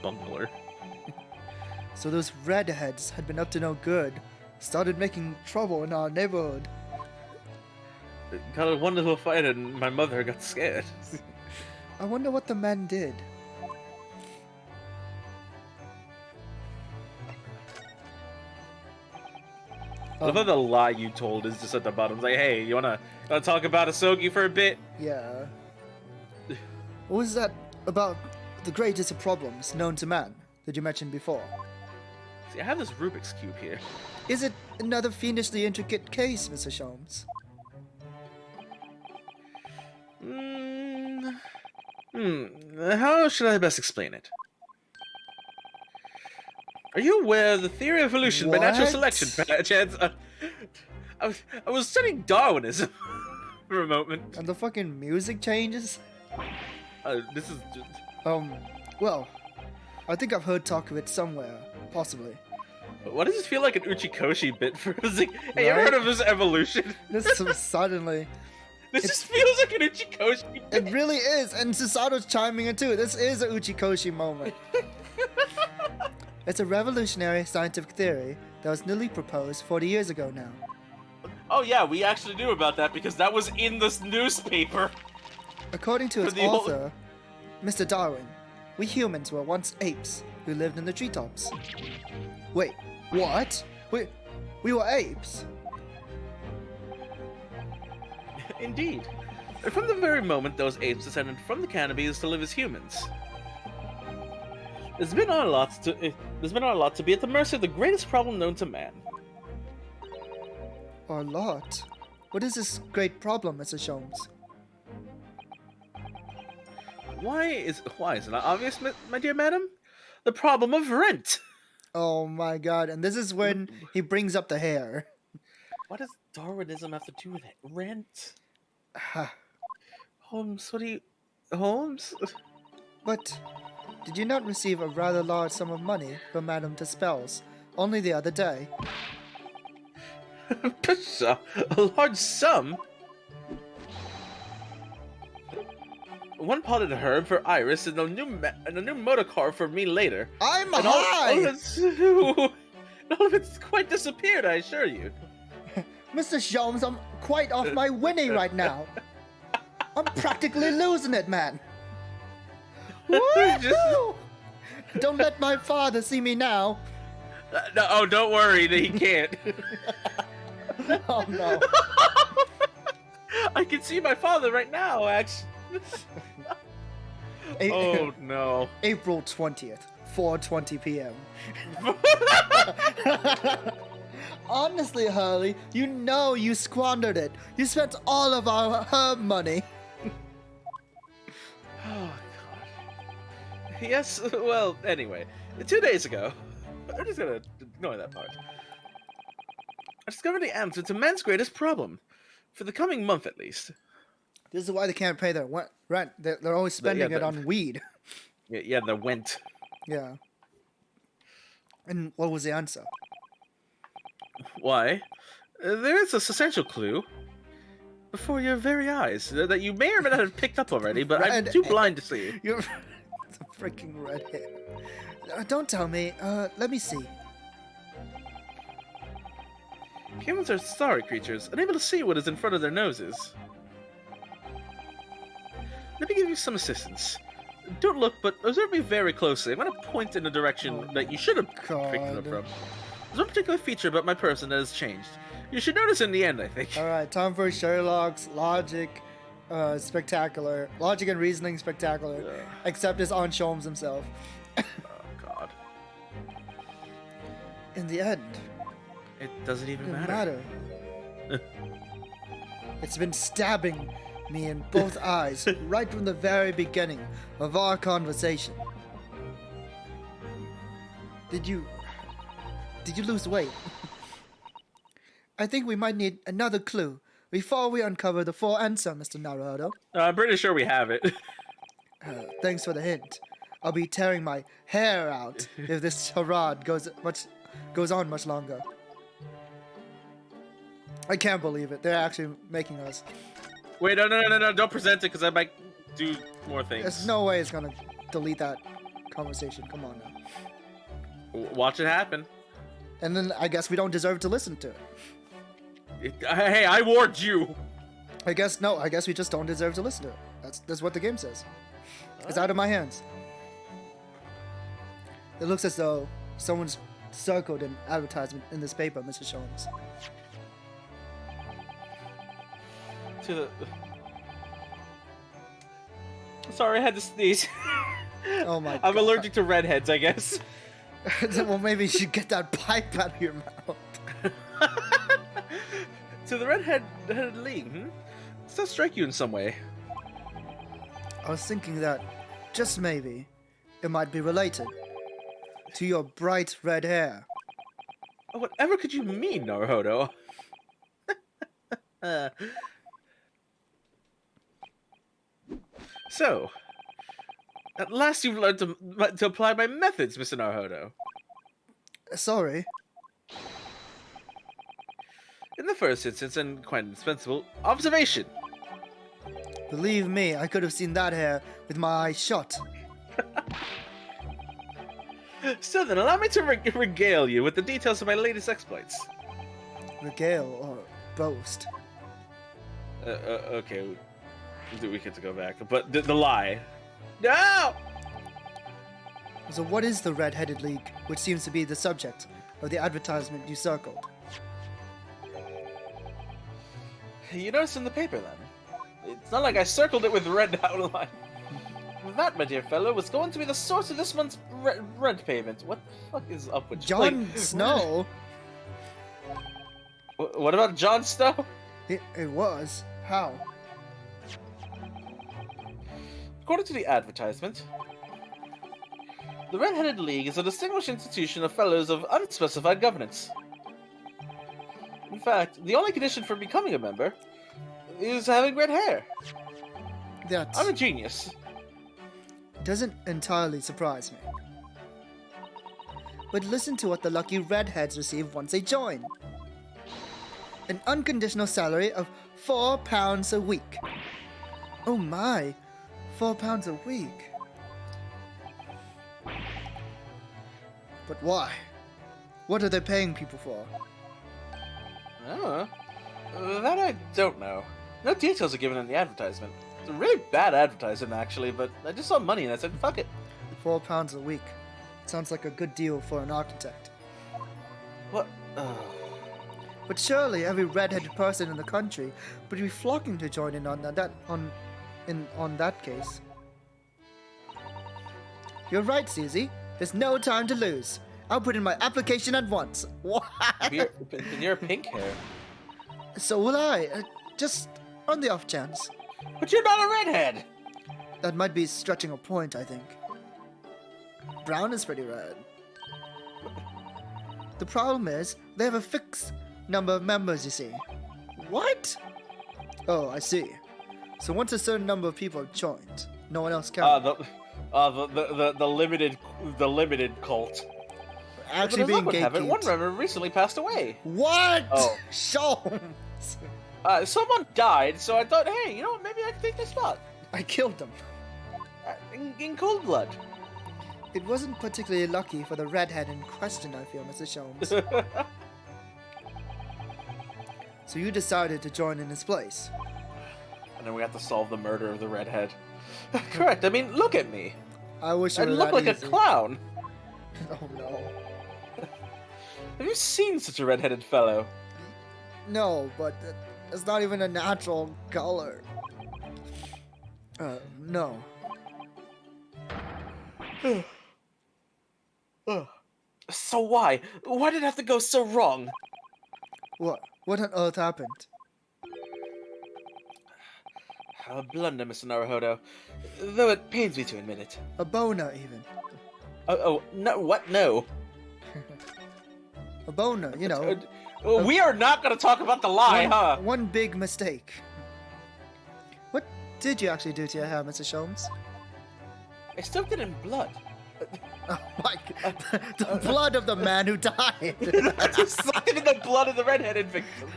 Speaker 1: Bungler.
Speaker 2: So those redheads had been up to no good. Started making trouble in our neighborhood.
Speaker 1: Got a wonderful fight and my mother got scared.
Speaker 2: I wonder what the men did.
Speaker 1: I thought the lie you told is just at the bottom. It's like, hey, you wanna talk about Asogi for a bit?
Speaker 2: Yeah. What was that about the greatest of problems known to man that you mentioned before?
Speaker 1: See, I have this Rubik's Cube here.
Speaker 2: Is it another fiendishly intricate case, Mr. Sholmes?
Speaker 1: How should I best explain it? Are you aware of the theory of evolution by natural
Speaker 2: What?
Speaker 1: selection, perchance? I was studying Darwinism for a moment.
Speaker 2: And the fucking music changes?
Speaker 1: This is just...
Speaker 2: Well, I think I've heard talk of it somewhere, possibly.
Speaker 1: Why does this feel like an Uchikoshi bit for us? Like, hey, you ever
Speaker 2: Right?
Speaker 1: heard of this evolution?
Speaker 2: This so suddenly.
Speaker 1: This just feels like an Uchikoshi bit.
Speaker 2: It really is, and Susato's chiming in too. This is a Uchikoshi moment. It's a revolutionary scientific theory that was newly proposed 40 years ago now.
Speaker 1: Oh yeah, we actually knew about that because that was in this newspaper.
Speaker 2: According to
Speaker 1: For
Speaker 2: its
Speaker 1: the whole-
Speaker 2: author, Mr. Darwin, we humans were once apes who lived in the treetops. Wait, what? We were apes?
Speaker 1: Indeed. From the very moment those apes descended from the canopies to live as humans. There's been our lot to be at the mercy of the greatest problem known to man.
Speaker 2: Or lot? What is this great problem, Mr. Sholmes?
Speaker 1: Why is it not obvious, my dear madam? The problem of rent.
Speaker 2: Oh my god, and this is when he brings up the hair.
Speaker 1: What does Darwinism have to do with it? Rent?
Speaker 2: Ha.
Speaker 1: Holmes, Holmes?
Speaker 2: But did you not receive a rather large sum of money from Madame Dispels only the other day?
Speaker 1: Psha, a large sum? One potted herb for Iris and a new motor car for me later.
Speaker 2: I'm
Speaker 1: And
Speaker 2: high!
Speaker 1: all of it's quite disappeared, I assure you.
Speaker 2: Mr. Sholmes, I'm quite off my Winnie right now. I'm practically losing it, man. Woo-hoo! Don't let my father see me now.
Speaker 1: No, oh, don't worry, he can't.
Speaker 2: Oh no.
Speaker 1: I can see my father right now, actually. Oh no.
Speaker 2: April 20th, 4:20 p.m. Honestly, Hurley, you know you squandered it. You spent all of our herb money.
Speaker 1: Oh god. Yes, well, anyway. 2 days ago, I'm just gonna ignore that part. I discovered the answer to man's greatest problem. For the coming month, at least.
Speaker 2: This is why they can't pay their rent. They're always spending it on weed.
Speaker 1: Yeah, the went.
Speaker 2: Yeah. And what was the answer?
Speaker 1: why, there is a substantial clue before your very eyes that you may or may not have picked up already, but I'm too blind to see.
Speaker 2: You're it's a freaking redhead. Don't tell me. Let me see.
Speaker 1: Humans are starry creatures, unable to see what is in front of their noses. Let me give you some assistance. Don't look, but observe me very closely. I'm going to point in a direction that you should have picked it up from. There's one particular feature about my person that has changed. You should notice in the end, I think.
Speaker 2: Alright, time for Sherlock's logic spectacular. Logic and reasoning spectacular. Except it's on Sholmes himself.
Speaker 1: Oh, God.
Speaker 2: In the end,
Speaker 1: it doesn't even
Speaker 2: it
Speaker 1: matter.
Speaker 2: It's been stabbing me in both eyes right from the very beginning of our conversation. Did you lose weight? I think we might need another clue before we uncover the full answer, Mr. Naruto.
Speaker 1: I'm pretty sure we have it.
Speaker 2: Thanks for the hint. I'll be tearing my hair out if this charade goes on much longer. I can't believe it. They're actually making us.
Speaker 1: Wait, no, don't present it because I might do more things.
Speaker 2: There's no way it's gonna delete that conversation. Come on now.
Speaker 1: Watch it happen.
Speaker 2: And then I guess we don't deserve to listen to it.
Speaker 1: Hey, I warned you.
Speaker 2: I guess we just don't deserve to listen to it. That's what the game says. It's out of my hands. It looks as though someone's circled an advertisement in this paper, Mr. Sholmes.
Speaker 1: Sorry, I had to sneeze.
Speaker 2: Oh my god.
Speaker 1: I'm allergic to redheads, I guess.
Speaker 2: Well, maybe you should get that pipe out of your mouth.
Speaker 1: To the redheaded league, Does that strike you in some way?
Speaker 2: I was thinking that, just maybe, it might be related to your bright red hair.
Speaker 1: Whatever could you mean, Naruto? So, at last you've learned to apply my methods, Mr. Naruto.
Speaker 2: Sorry.
Speaker 1: In the first instance, and quite indispensable, observation.
Speaker 2: Believe me, I could have seen that hair with my eyes shut.
Speaker 1: So then, allow me to regale you with the details of my latest exploits.
Speaker 2: Regale or boast?
Speaker 1: Okay. We get to go back. But the lie. No!
Speaker 2: So what is the Red-Headed League, which seems to be the subject of the advertisement you circled?
Speaker 1: You noticed in the paper, then? It's not like I circled it with red outline. That, my dear fellow, was going to be the source of this month's rent payment. What the fuck is up with
Speaker 2: Jon Snow?
Speaker 1: What about Jon Snow?
Speaker 2: It was. How?
Speaker 1: According to the advertisement, the Red-Headed League is a distinguished institution of fellows of unspecified governance. In fact, the only condition for becoming a member is having red hair. I'm a genius.
Speaker 2: Doesn't entirely surprise me. But listen to what the lucky redheads receive once they join. An unconditional salary of £4 a week. Oh my, £4 a week. But why? What are they paying people for?
Speaker 1: That I don't know. No details are given in the advertisement. It's a really bad advertisement, actually, but I just saw money and I said, fuck it.
Speaker 2: £4 a week. Sounds like a good deal for an architect.
Speaker 1: What?
Speaker 2: But surely every red-headed person in the country would be flocking to join in on that case. You're right, Susie. There's no time to lose. I'll put in my application at once. What?
Speaker 1: And you're pink hair.
Speaker 2: So will I. Just on the off chance.
Speaker 1: But you're not a redhead!
Speaker 2: That might be stretching a point, I think. Brown is pretty red. The problem is, they have a fixed number of members, you see.
Speaker 1: What?
Speaker 2: Oh, I see. So once a certain number of people have joined, no one else can.
Speaker 1: The limited cult.
Speaker 2: actually
Speaker 1: But as
Speaker 2: being
Speaker 1: luck would have it, one
Speaker 2: gatekeeped.
Speaker 1: member recently passed away.
Speaker 2: What?
Speaker 1: Oh.
Speaker 2: Sholmes!
Speaker 1: Someone died, so I thought, hey, you know what, maybe I can take their spot.
Speaker 2: I killed them.
Speaker 1: In cold blood.
Speaker 2: It wasn't particularly lucky for the redhead in question, I feel, Mr. Sholmes. So you decided to join in his place.
Speaker 1: And then we have to solve the murder of the redhead. Correct, I mean, look at me.
Speaker 2: I wish you
Speaker 1: I
Speaker 2: were
Speaker 1: look
Speaker 2: that
Speaker 1: like
Speaker 2: easy.
Speaker 1: a clown.
Speaker 2: Oh no.
Speaker 1: Have you seen such a redheaded fellow?
Speaker 2: No, but it's not even a natural color. No.
Speaker 1: So why? Why did it have to go so wrong?
Speaker 2: What? What on earth happened?
Speaker 1: A blunder, Mr. Naruhodo. Though it pains me to admit it.
Speaker 2: A boner, even.
Speaker 1: Oh, no, what? No.
Speaker 2: A boner, you know.
Speaker 1: We are not going to talk about the lie, huh?
Speaker 2: One big mistake. What did you actually do to your hair, Mr. Sholmes?
Speaker 1: I still did in blood.
Speaker 2: Oh my god. The blood of the man who died.
Speaker 1: Sucking in the blood of the redheaded victim.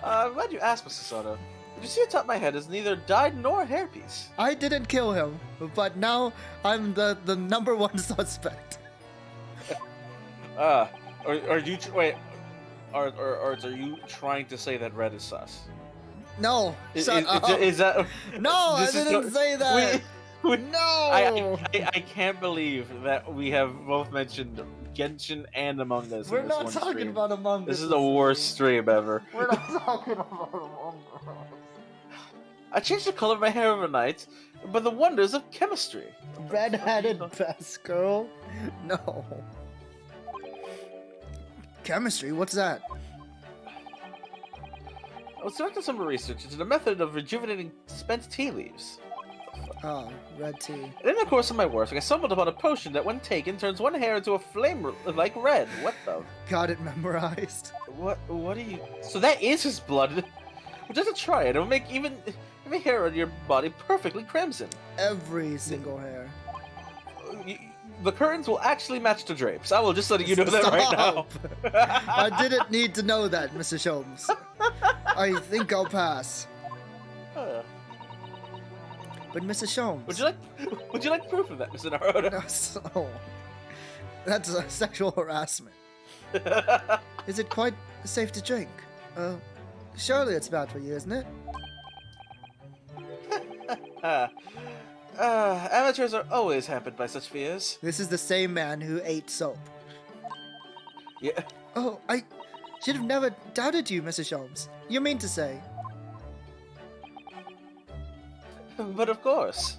Speaker 1: I'm glad you asked, Mr. Soto. Did you see atop my head is neither dyed nor hairpiece?
Speaker 2: I didn't kill him, but now I'm the number one suspect.
Speaker 1: Are you wait? Are you trying to say that red is sus?
Speaker 2: No,
Speaker 1: Is
Speaker 2: shut up.
Speaker 1: that?
Speaker 2: No, I
Speaker 1: this is
Speaker 2: didn't say that.
Speaker 1: No! I can't believe that we have both mentioned Genshin and Among Us.
Speaker 2: We're
Speaker 1: in this
Speaker 2: not
Speaker 1: one
Speaker 2: talking
Speaker 1: stream.
Speaker 2: about Among Us.
Speaker 1: This is the worst stream ever.
Speaker 2: We're not talking about Among Us.
Speaker 1: I changed the color of my hair overnight, by the wonders of chemistry.
Speaker 2: Red-headed best girl? No. Chemistry? What's that?
Speaker 1: I was conducting some research into the method of rejuvenating spent tea leaves.
Speaker 2: Oh, red tea.
Speaker 1: And in the course of my work, I stumbled upon a potion that, when taken, turns one hair into a flame like red. What the?
Speaker 2: Got it memorized.
Speaker 1: What are you? So that is his blood. Well, just to try it, it'll make even every hair on your body perfectly crimson.
Speaker 2: Every single hair.
Speaker 1: The curtains will actually match the drapes. I will just let you know that right now.
Speaker 2: I didn't need to know that, Mr. Sholmes. I think I'll pass. But Mr. Sholmes.
Speaker 1: Would you like proof of that, Mr. Naruto?
Speaker 2: No, so, that's sexual harassment. Is it quite safe to drink? Surely it's bad for you, isn't it?
Speaker 1: Amateurs are always hampered by such fears.
Speaker 2: This is the same man who ate soap.
Speaker 1: Yeah.
Speaker 2: Oh, I should have never doubted you, Mr. Sholmes. You mean to say?
Speaker 1: But of course.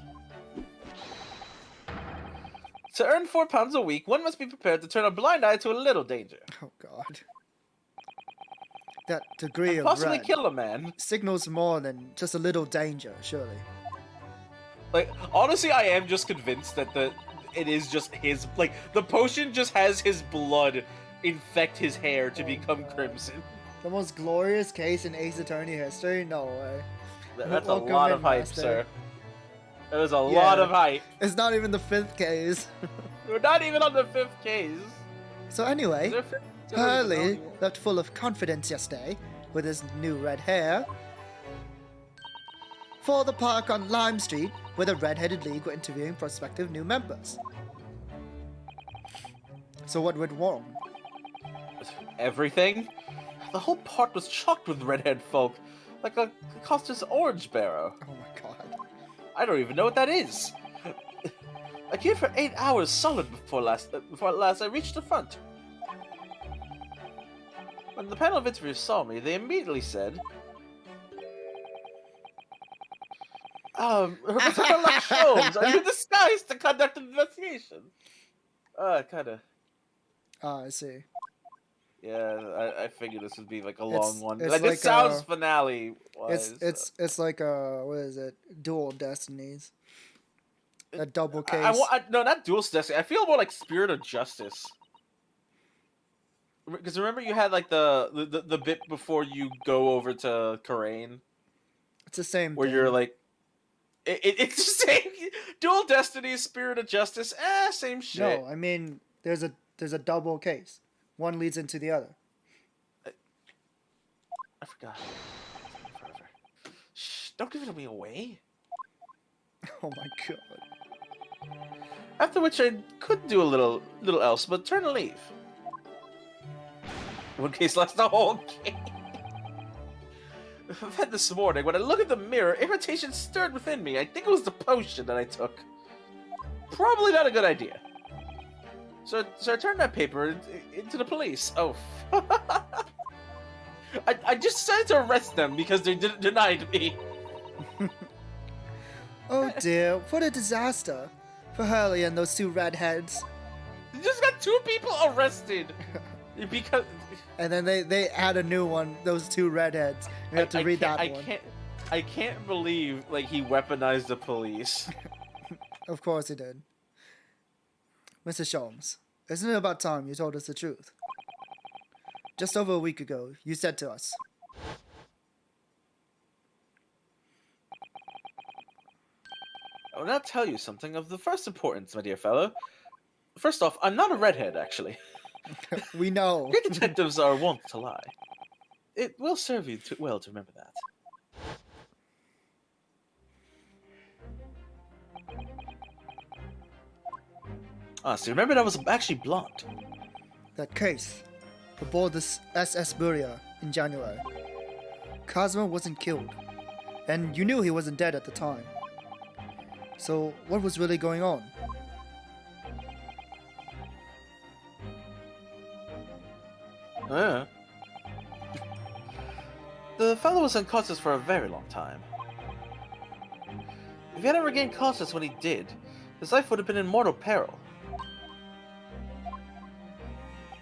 Speaker 1: To earn £4 a week, one must be prepared to turn a blind eye to a little danger.
Speaker 2: Oh God. That degree of
Speaker 1: Possibly
Speaker 2: red
Speaker 1: kill a man.
Speaker 2: signals more than just a little danger, surely.
Speaker 1: Like, honestly, I am just convinced that it is just his, like, the potion just has his blood infect his hair to become crimson.
Speaker 2: The most glorious case in Ace Attorney history? No way.
Speaker 1: That's a
Speaker 2: Welcome
Speaker 1: lot
Speaker 2: in,
Speaker 1: of hype,
Speaker 2: Master.
Speaker 1: sir. That is a lot of hype.
Speaker 2: It's not even the 5th case.
Speaker 1: We're not even on the 5th case.
Speaker 2: So anyway,
Speaker 1: Is there fifth?
Speaker 2: Hurley looked full of confidence yesterday with his new red hair for the park on Lime Street where the Red-Headed League were interviewing prospective new members. So what went wrong?
Speaker 1: Everything? The whole park was chocked with redhead folk, like a Costa's orange barrow.
Speaker 2: Oh my god.
Speaker 1: I don't even know what that is. I queued for 8 hours solid before last I reached the front. When the panel of interviewers saw me, they immediately said, Professor Holmes, are you disguised to conduct an investigation? Kinda.
Speaker 2: Ah, I see.
Speaker 1: Yeah, I figured this would be like a long one.
Speaker 2: it's
Speaker 1: Like,
Speaker 2: like
Speaker 1: this sounds finale wise.
Speaker 2: It's like what is it? Dual Destinies. A double case.
Speaker 1: No, not Dual Destiny. I feel more like Spirit of Justice. Because remember you had like the bit before you go over to Karain,
Speaker 2: It's the same
Speaker 1: where
Speaker 2: thing.
Speaker 1: you're like, it's the same. Dual Destiny, Spirit of Justice, same shit.
Speaker 2: No, I mean there's a there's a double case. One leads into the other.
Speaker 1: I forgot. Shh! Don't give it away.
Speaker 2: Oh my god.
Speaker 1: After which I could do a little else, but turn and leave. One case lasts the whole game. Then this morning, when I look at the mirror, irritation stirred within me. I think it was the potion that I took. Probably not a good idea. So I turned that paper into the police. Oh. I just decided to arrest them because they denied me.
Speaker 2: Oh dear, what a disaster for Hurley and those two redheads.
Speaker 1: You just got 2 people arrested. Because...
Speaker 2: And then they add a new one, those 2 redheads. You have to read that one.
Speaker 1: I can't believe, like, he weaponized the police.
Speaker 2: Of course he did. Mr. Sholmes, isn't it about time you told us the truth? Just over a week ago, you said to us.
Speaker 1: I will now tell you something of the first importance, my dear fellow. First off, I'm not a redhead, actually.
Speaker 2: We know.
Speaker 1: Great detectives are wont to lie. It will serve you well to remember that. Ah, so you remembered I was actually blonde.
Speaker 2: That case aboard the SS Buria in January. Kazuma wasn't killed, and you knew he wasn't dead at the time. So what was really going on?
Speaker 1: The fellow was unconscious for a very long time. If he hadn't regained consciousness when he did, his life would have been in mortal peril.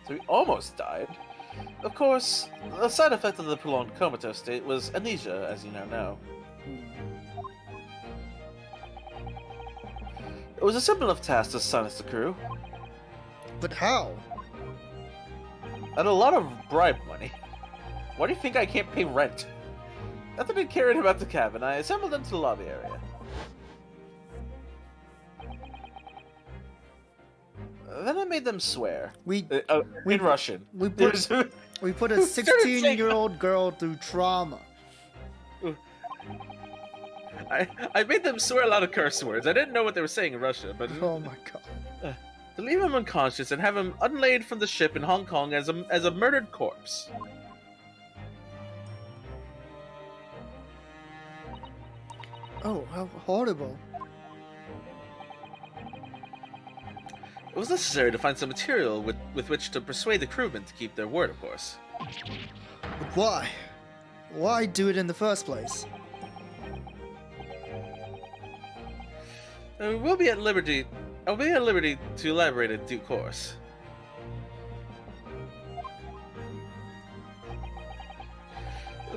Speaker 1: So he almost died. Of course, a side effect of the prolonged comatose state was amnesia, as you now know. It was a simple enough task to silence the crew.
Speaker 2: But how?
Speaker 1: I had a lot of bribe money. Why do you think I can't pay rent? After being carried about the cabin, I assembled them to the lobby area. Then I made them swear. In Russian.
Speaker 2: We put a 16-year-old girl through trauma.
Speaker 1: I made them swear a lot of curse words. I didn't know what they were saying in Russia, but...
Speaker 2: Oh my god.
Speaker 1: To leave him unconscious and have him unlaid from the ship in Hong Kong as a murdered corpse.
Speaker 2: Oh, how horrible.
Speaker 1: It was necessary to find some material with which to persuade the crewmen to keep their word, of course.
Speaker 2: But why? Why do it in the first place?
Speaker 1: I'll be at liberty to elaborate in due course.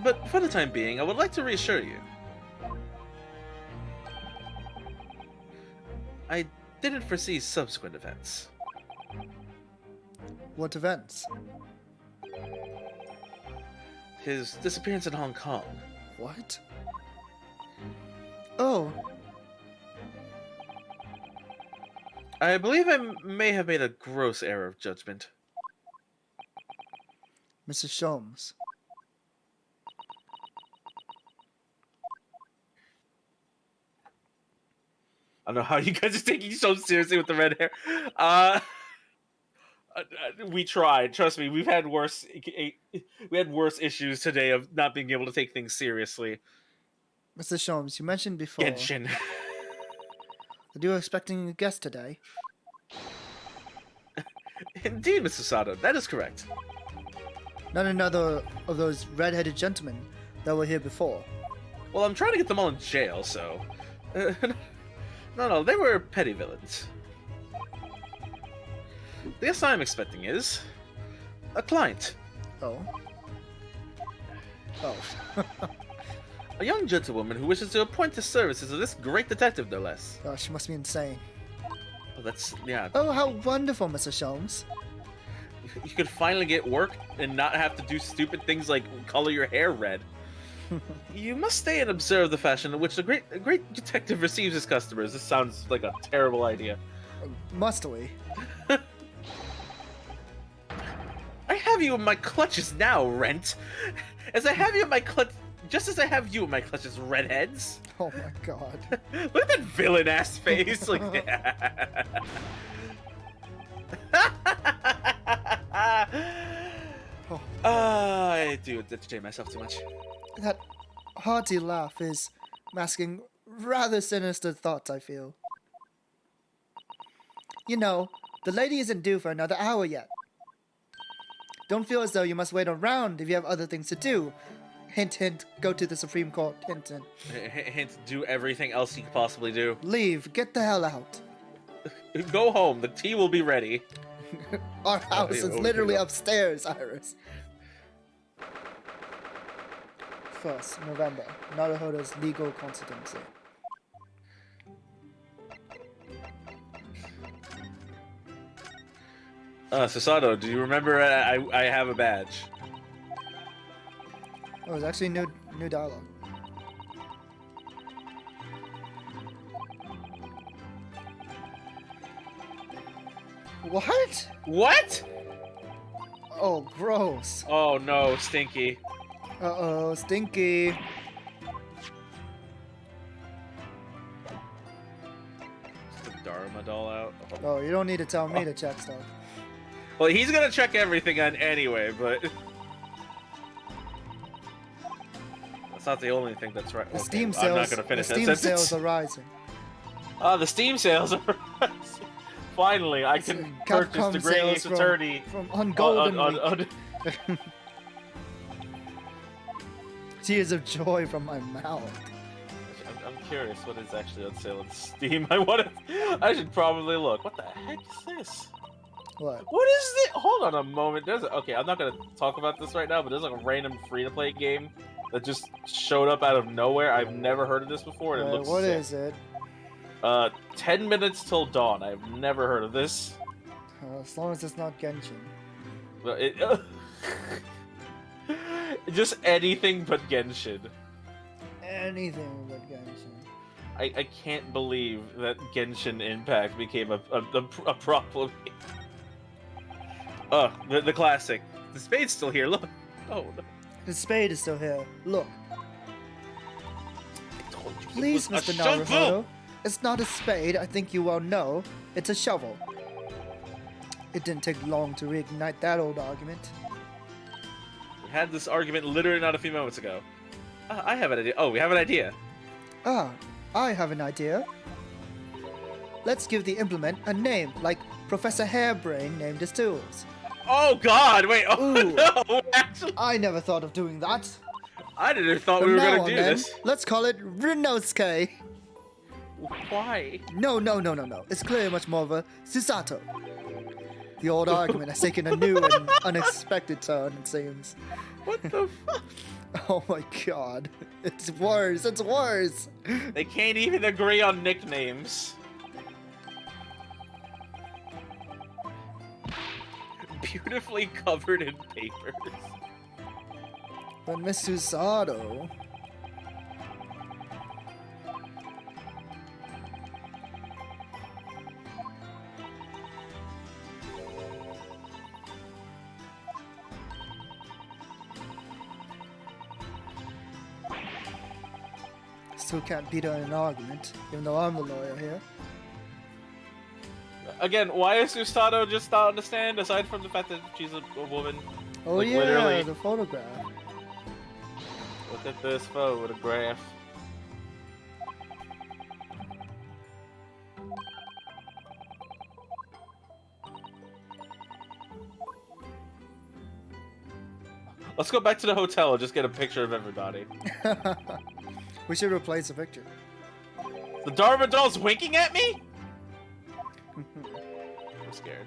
Speaker 1: But for the time being, I would like to reassure you. I didn't foresee subsequent events.
Speaker 2: What events?
Speaker 1: His disappearance in Hong Kong.
Speaker 2: What? Oh.
Speaker 1: I believe I may have made a gross error of judgment.
Speaker 2: Mrs. Sholmes.
Speaker 1: I don't know how you guys are taking so seriously with the red hair. We tried. Trust me, we had worse issues today of not being able to take things seriously.
Speaker 2: Mr. Sholmes, you mentioned before
Speaker 1: Genshin.
Speaker 2: that you were expecting a guest today.
Speaker 1: Indeed, Mr. Sato, that is correct.
Speaker 2: Not another of those red-headed gentlemen that were here before.
Speaker 1: Well, I'm trying to get them all in jail, so... No, they were petty villains. The guest I'm expecting is... a client.
Speaker 2: Oh. Oh.
Speaker 1: A young gentlewoman who wishes to appoint the services of this great detective, no less.
Speaker 2: Oh, she must be insane.
Speaker 1: Oh, that's... yeah.
Speaker 2: Oh, how wonderful, Mr. Sholmes.
Speaker 1: You could finally get work and not have to do stupid things like color your hair red. You must stay and observe the fashion in which a great detective receives his customers. This sounds like a terrible idea.
Speaker 2: Must we?
Speaker 1: have you in my clutches now, Rent. As I have you in my clutch, just as I have you in my clutches, redheads.
Speaker 2: Oh my god.
Speaker 1: Look at that villain-ass face. Like, I do entertain myself too much.
Speaker 2: That hearty laugh is masking rather sinister thoughts, I feel. You know, the lady isn't due for another hour yet. Don't feel as though you must wait around if you have other things to do. Hint, hint, go to the Supreme Court. Hint, hint.
Speaker 1: Hint, do everything else you could possibly do.
Speaker 2: Leave, get the hell out.
Speaker 1: Go home, the tea will be ready.
Speaker 2: Our house is literally upstairs, Iris. 1st November, Naruhodo's legal constituency.
Speaker 1: Susato, do you remember I have a badge?
Speaker 2: Oh, it's actually new dialogue. What?
Speaker 1: What?
Speaker 2: Oh, gross.
Speaker 1: Oh no, Stinky.
Speaker 2: Uh-oh, Stinky.
Speaker 1: Is the Dharma doll out?
Speaker 2: Oh, you don't need to tell me to check stuff.
Speaker 1: Well, he's gonna check everything on anyway, but that's not the only thing that's right.
Speaker 2: The
Speaker 1: Okay,
Speaker 2: Steam
Speaker 1: I'm
Speaker 2: sales.
Speaker 1: not gonna finish
Speaker 2: the
Speaker 1: that
Speaker 2: Steam
Speaker 1: sentence.
Speaker 2: sales are rising.
Speaker 1: The Steam sales are rising. Finally, I can purchase
Speaker 2: Capcom
Speaker 1: the Great
Speaker 2: sales
Speaker 1: Ace Attorney
Speaker 2: on Golden
Speaker 1: on
Speaker 2: Week. Tears of joy from my mouth.
Speaker 1: I'm curious what is actually on sale on Steam. I should probably look. What the heck is this?
Speaker 2: What?
Speaker 1: What is it? Hold on a moment. Okay, I'm not gonna talk about this right now, but there's like a random free-to-play game that just showed up out of nowhere. I've never heard of this before, and it looks
Speaker 2: What
Speaker 1: sick.
Speaker 2: is it?
Speaker 1: 10 minutes till dawn. I've never heard of this.
Speaker 2: As long as it's not Genshin.
Speaker 1: But just anything but Genshin.
Speaker 2: Anything but Genshin.
Speaker 1: I can't believe that Genshin Impact became a problem. The classic. The spade's still here. Look. Oh no.
Speaker 2: The spade is still here. Look.
Speaker 1: I told you it
Speaker 2: Please,
Speaker 1: was a
Speaker 2: Mr.
Speaker 1: shovel!
Speaker 2: Naruhodo. It's not a spade, I think you well know. It's a shovel. It didn't take long to reignite that old argument.
Speaker 1: We had this argument literally not a few moments ago. I have an idea. Oh, we have an idea.
Speaker 2: Ah, I have an idea. Let's give the implement a name, like Professor Hairbrain named his tools.
Speaker 1: Oh God! Wait. Oh
Speaker 2: Ooh.
Speaker 1: no! Actually,
Speaker 2: I never thought of doing that.
Speaker 1: I didn't thought
Speaker 2: From
Speaker 1: we were
Speaker 2: now
Speaker 1: gonna
Speaker 2: on,
Speaker 1: do
Speaker 2: then,
Speaker 1: this.
Speaker 2: let's call it Rinosuke.
Speaker 1: Why?
Speaker 2: No. It's clearly much more of a Susato. The old argument has taken a new and unexpected turn, it seems.
Speaker 1: What the fuck?
Speaker 2: Oh my god. It's worse. It's worse.
Speaker 1: They can't even agree on nicknames. Beautifully covered in papers.
Speaker 2: But Miss Susato... Still can't beat her in an argument, even though I'm the lawyer here.
Speaker 1: Again, why is Susato just not on the stand, aside from the fact that she's a woman?
Speaker 2: Oh
Speaker 1: Like,
Speaker 2: yeah,
Speaker 1: literally.
Speaker 2: the photograph.
Speaker 1: Look at this photograph. Let's go back to the hotel and just get a picture of everybody.
Speaker 2: We should replace the picture.
Speaker 1: The Dharma doll's winking at me? I'm scared.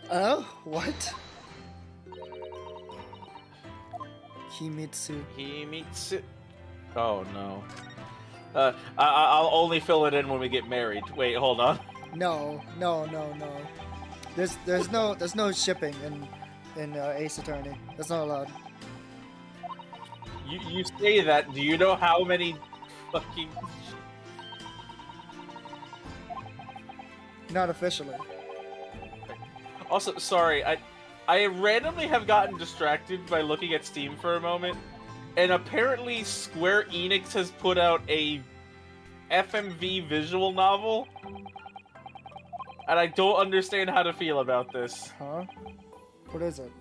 Speaker 2: Oh, what? Kimitsu.
Speaker 1: Himitsu. Oh no. I'll only fill it in when we get married. Wait, hold on.
Speaker 2: No. There's no shipping in Ace Attorney. That's not allowed.
Speaker 1: You say that. Do you know how many fucking
Speaker 2: Not officially.
Speaker 1: Also, sorry, I randomly have gotten distracted by looking at Steam for a moment, and apparently Square Enix has put out a FMV visual novel, and I don't understand how to feel about this.
Speaker 2: Huh? What is it?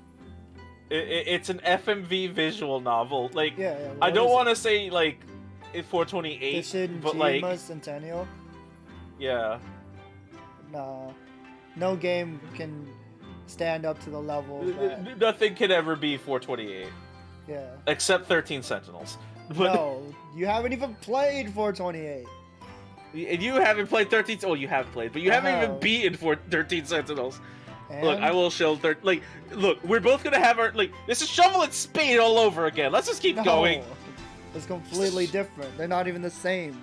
Speaker 1: It's an FMV visual novel. Like,
Speaker 2: Yeah.
Speaker 1: I don't want to say like 428, but like,
Speaker 2: Centennial.
Speaker 1: Yeah.
Speaker 2: Nah, no game can stand up to the level. That...
Speaker 1: Nothing can ever be 428.
Speaker 2: Yeah.
Speaker 1: Except 13 Sentinels. But...
Speaker 2: No, you haven't even played 428.
Speaker 1: And you haven't played 13. Oh, you have played, but you haven't even beaten 13 Sentinels. And? Look, I will show look, we're both gonna have our this is Shovel and Spade all over again. Let's just keep going.
Speaker 2: It's completely different. They're not even the same.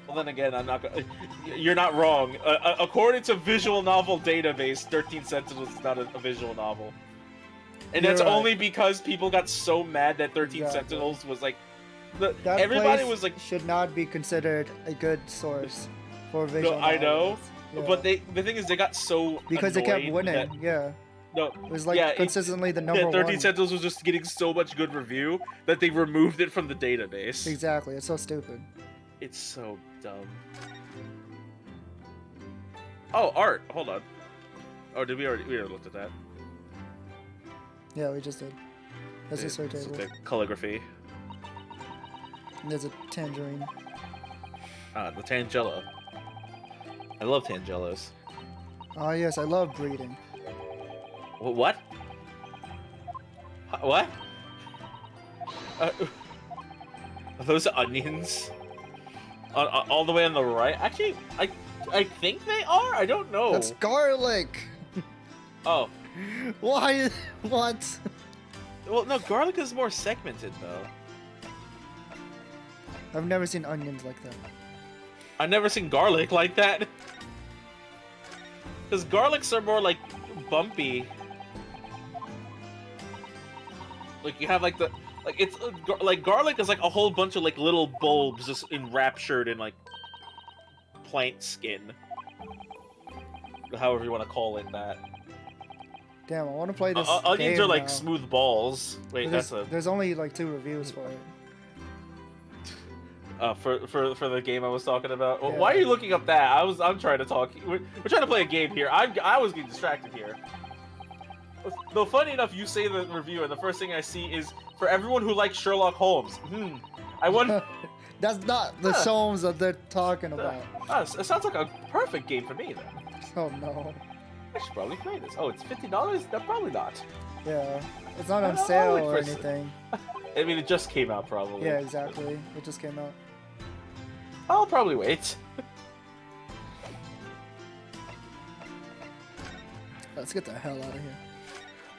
Speaker 1: Well, then again, I'm not gonna. You're not wrong. According to Visual Novel Database, 13 Sentinels is not a visual novel, and that's only because people got so mad that 13 Sentinels was like. Everybody was like,
Speaker 2: should not be considered a good source for visual.
Speaker 1: No, I know, but the thing is, they got so
Speaker 2: because they kept winning. No, it was like consistently the number
Speaker 1: 13
Speaker 2: one.
Speaker 1: Sentinels was just getting so much good review that they removed it from the database.
Speaker 2: Exactly, it's so stupid.
Speaker 1: It's so dumb. Oh, art. Hold on. Oh, did we already looked at that?
Speaker 2: Yeah, we just did. That's just our table.
Speaker 1: Calligraphy.
Speaker 2: And there's a tangerine.
Speaker 1: The Tangella. I love Tangellas.
Speaker 2: Oh yes, I love breeding.
Speaker 1: What? What? Are those onions? All the way on the right? Actually, I think they are. I don't know.
Speaker 2: That's garlic.
Speaker 1: Oh.
Speaker 2: Why? What?
Speaker 1: Well, no, garlic is more segmented though.
Speaker 2: I've never seen onions like that.
Speaker 1: I've never seen garlic like that. Because garlics are more like bumpy. Like you have like it's like garlic is like a whole bunch of like little bulbs just enraptured in like plant skin. However you want to call it that.
Speaker 2: Damn, I want to play this.
Speaker 1: Onions are like
Speaker 2: now.
Speaker 1: smooth balls. Wait,
Speaker 2: there's only like 2 reviews for it.
Speaker 1: For the game I was talking about.
Speaker 2: Yeah.
Speaker 1: Why are you looking up that? I'm trying to talk. We're trying to play a game here. I was getting distracted here. Though funny enough, you say the review, and the first thing I see is for everyone who likes Sherlock Holmes. I wonder.
Speaker 2: That's not the Holmes that they're talking about.
Speaker 1: It sounds like a perfect game for me then.
Speaker 2: Oh no.
Speaker 1: I should probably play this. Oh, it's $50? No, probably not.
Speaker 2: Yeah, it's not on sale or anything.
Speaker 1: I mean, it just came out probably.
Speaker 2: Yeah, exactly. It just came out.
Speaker 1: I'll probably wait.
Speaker 2: Let's get the hell out of here.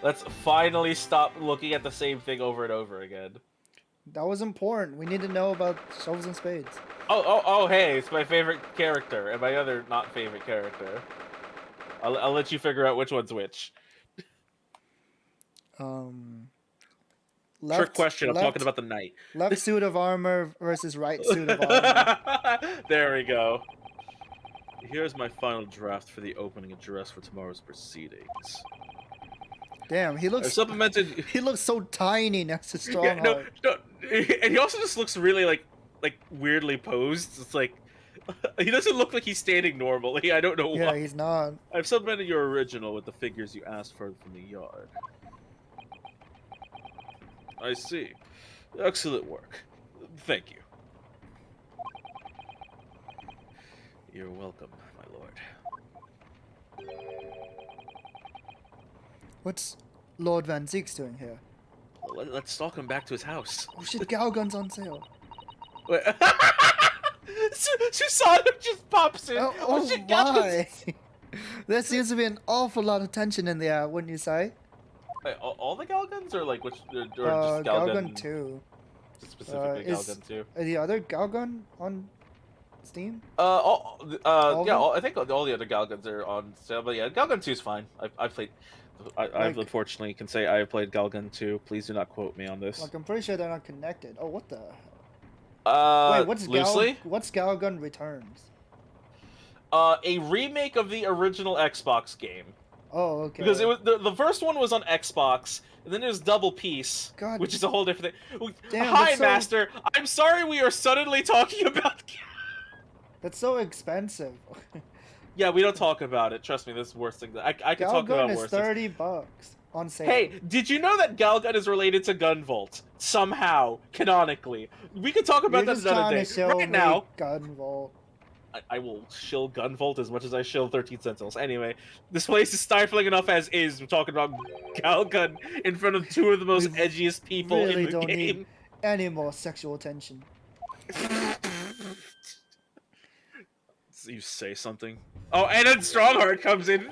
Speaker 1: Let's finally stop looking at the same thing over and over again.
Speaker 2: That was important. We need to know about shovels and spades.
Speaker 1: Oh, hey, it's my favorite character and my other not favorite character. I'll let you figure out which one's which. Trick question, I'm talking about the knight.
Speaker 2: Left suit of armor versus right suit of armor.
Speaker 1: There we go. Here's my final draft for the opening address for tomorrow's proceedings.
Speaker 2: Damn, he looks
Speaker 1: supplemented.
Speaker 2: He looks so tiny next to Strongheart.
Speaker 1: No, and he also just looks really like weirdly posed. It's like he doesn't look like he's standing normally. I don't know why.
Speaker 2: Yeah, he's not.
Speaker 1: I've supplemented your original with the figures you asked for from the yard. I see. Excellent work. Thank you. You're welcome, my lord.
Speaker 2: What's Lord Van Zeek's doing here?
Speaker 1: Well, let's stalk him back to his house.
Speaker 2: Oh shit, Galgun's on sale.
Speaker 1: Wait. Susanna just pops in.
Speaker 2: Oh
Speaker 1: shit,
Speaker 2: my! There seems to be an awful lot of tension in the air, wouldn't you say?
Speaker 1: Wait, all the Galguns, or like which? Or just
Speaker 2: Galgun 2.
Speaker 1: Just specifically Galgun 2.
Speaker 2: Are the other Galgun on Steam?
Speaker 1: I think all the other Galguns are on sale, but yeah, Galgun 2 is fine. I've played. I unfortunately can say I have played Galgun 2. Please do not quote me on this.
Speaker 2: Like, I'm pretty sure they're not connected. Oh, what the?
Speaker 1: Wait,
Speaker 2: what's
Speaker 1: loosely?
Speaker 2: What's Galgun Returns?
Speaker 1: A remake of the original Xbox game.
Speaker 2: Oh, okay.
Speaker 1: Because it was the first one was on Xbox, and then there's Double Peace,
Speaker 2: God.
Speaker 1: which is a whole different thing.
Speaker 2: Damn,
Speaker 1: Hi,
Speaker 2: that's so-
Speaker 1: Master. I'm sorry we are suddenly talking about.
Speaker 2: That's so expensive.
Speaker 1: Yeah, we don't talk about it. Trust me, this is worse thing. I can talk about
Speaker 2: Galgun
Speaker 1: worse
Speaker 2: is
Speaker 1: things.
Speaker 2: $30 on sale.
Speaker 1: Hey, did you know that Galgun is related to Gunvolt somehow, canonically? We could talk about
Speaker 2: You're
Speaker 1: that
Speaker 2: just
Speaker 1: another
Speaker 2: trying
Speaker 1: day.
Speaker 2: to show
Speaker 1: Right
Speaker 2: me
Speaker 1: now,
Speaker 2: Gunvolt.
Speaker 1: I will shill Gunvolt as much as I shill 13 Sentinels. Anyway, this place is stifling enough as is. We're talking about Galgun in front of two of the most
Speaker 2: We
Speaker 1: edgiest people
Speaker 2: really
Speaker 1: in the
Speaker 2: don't
Speaker 1: game.
Speaker 2: need any more sexual tension.
Speaker 1: You say something. Oh, and then Strongheart comes in.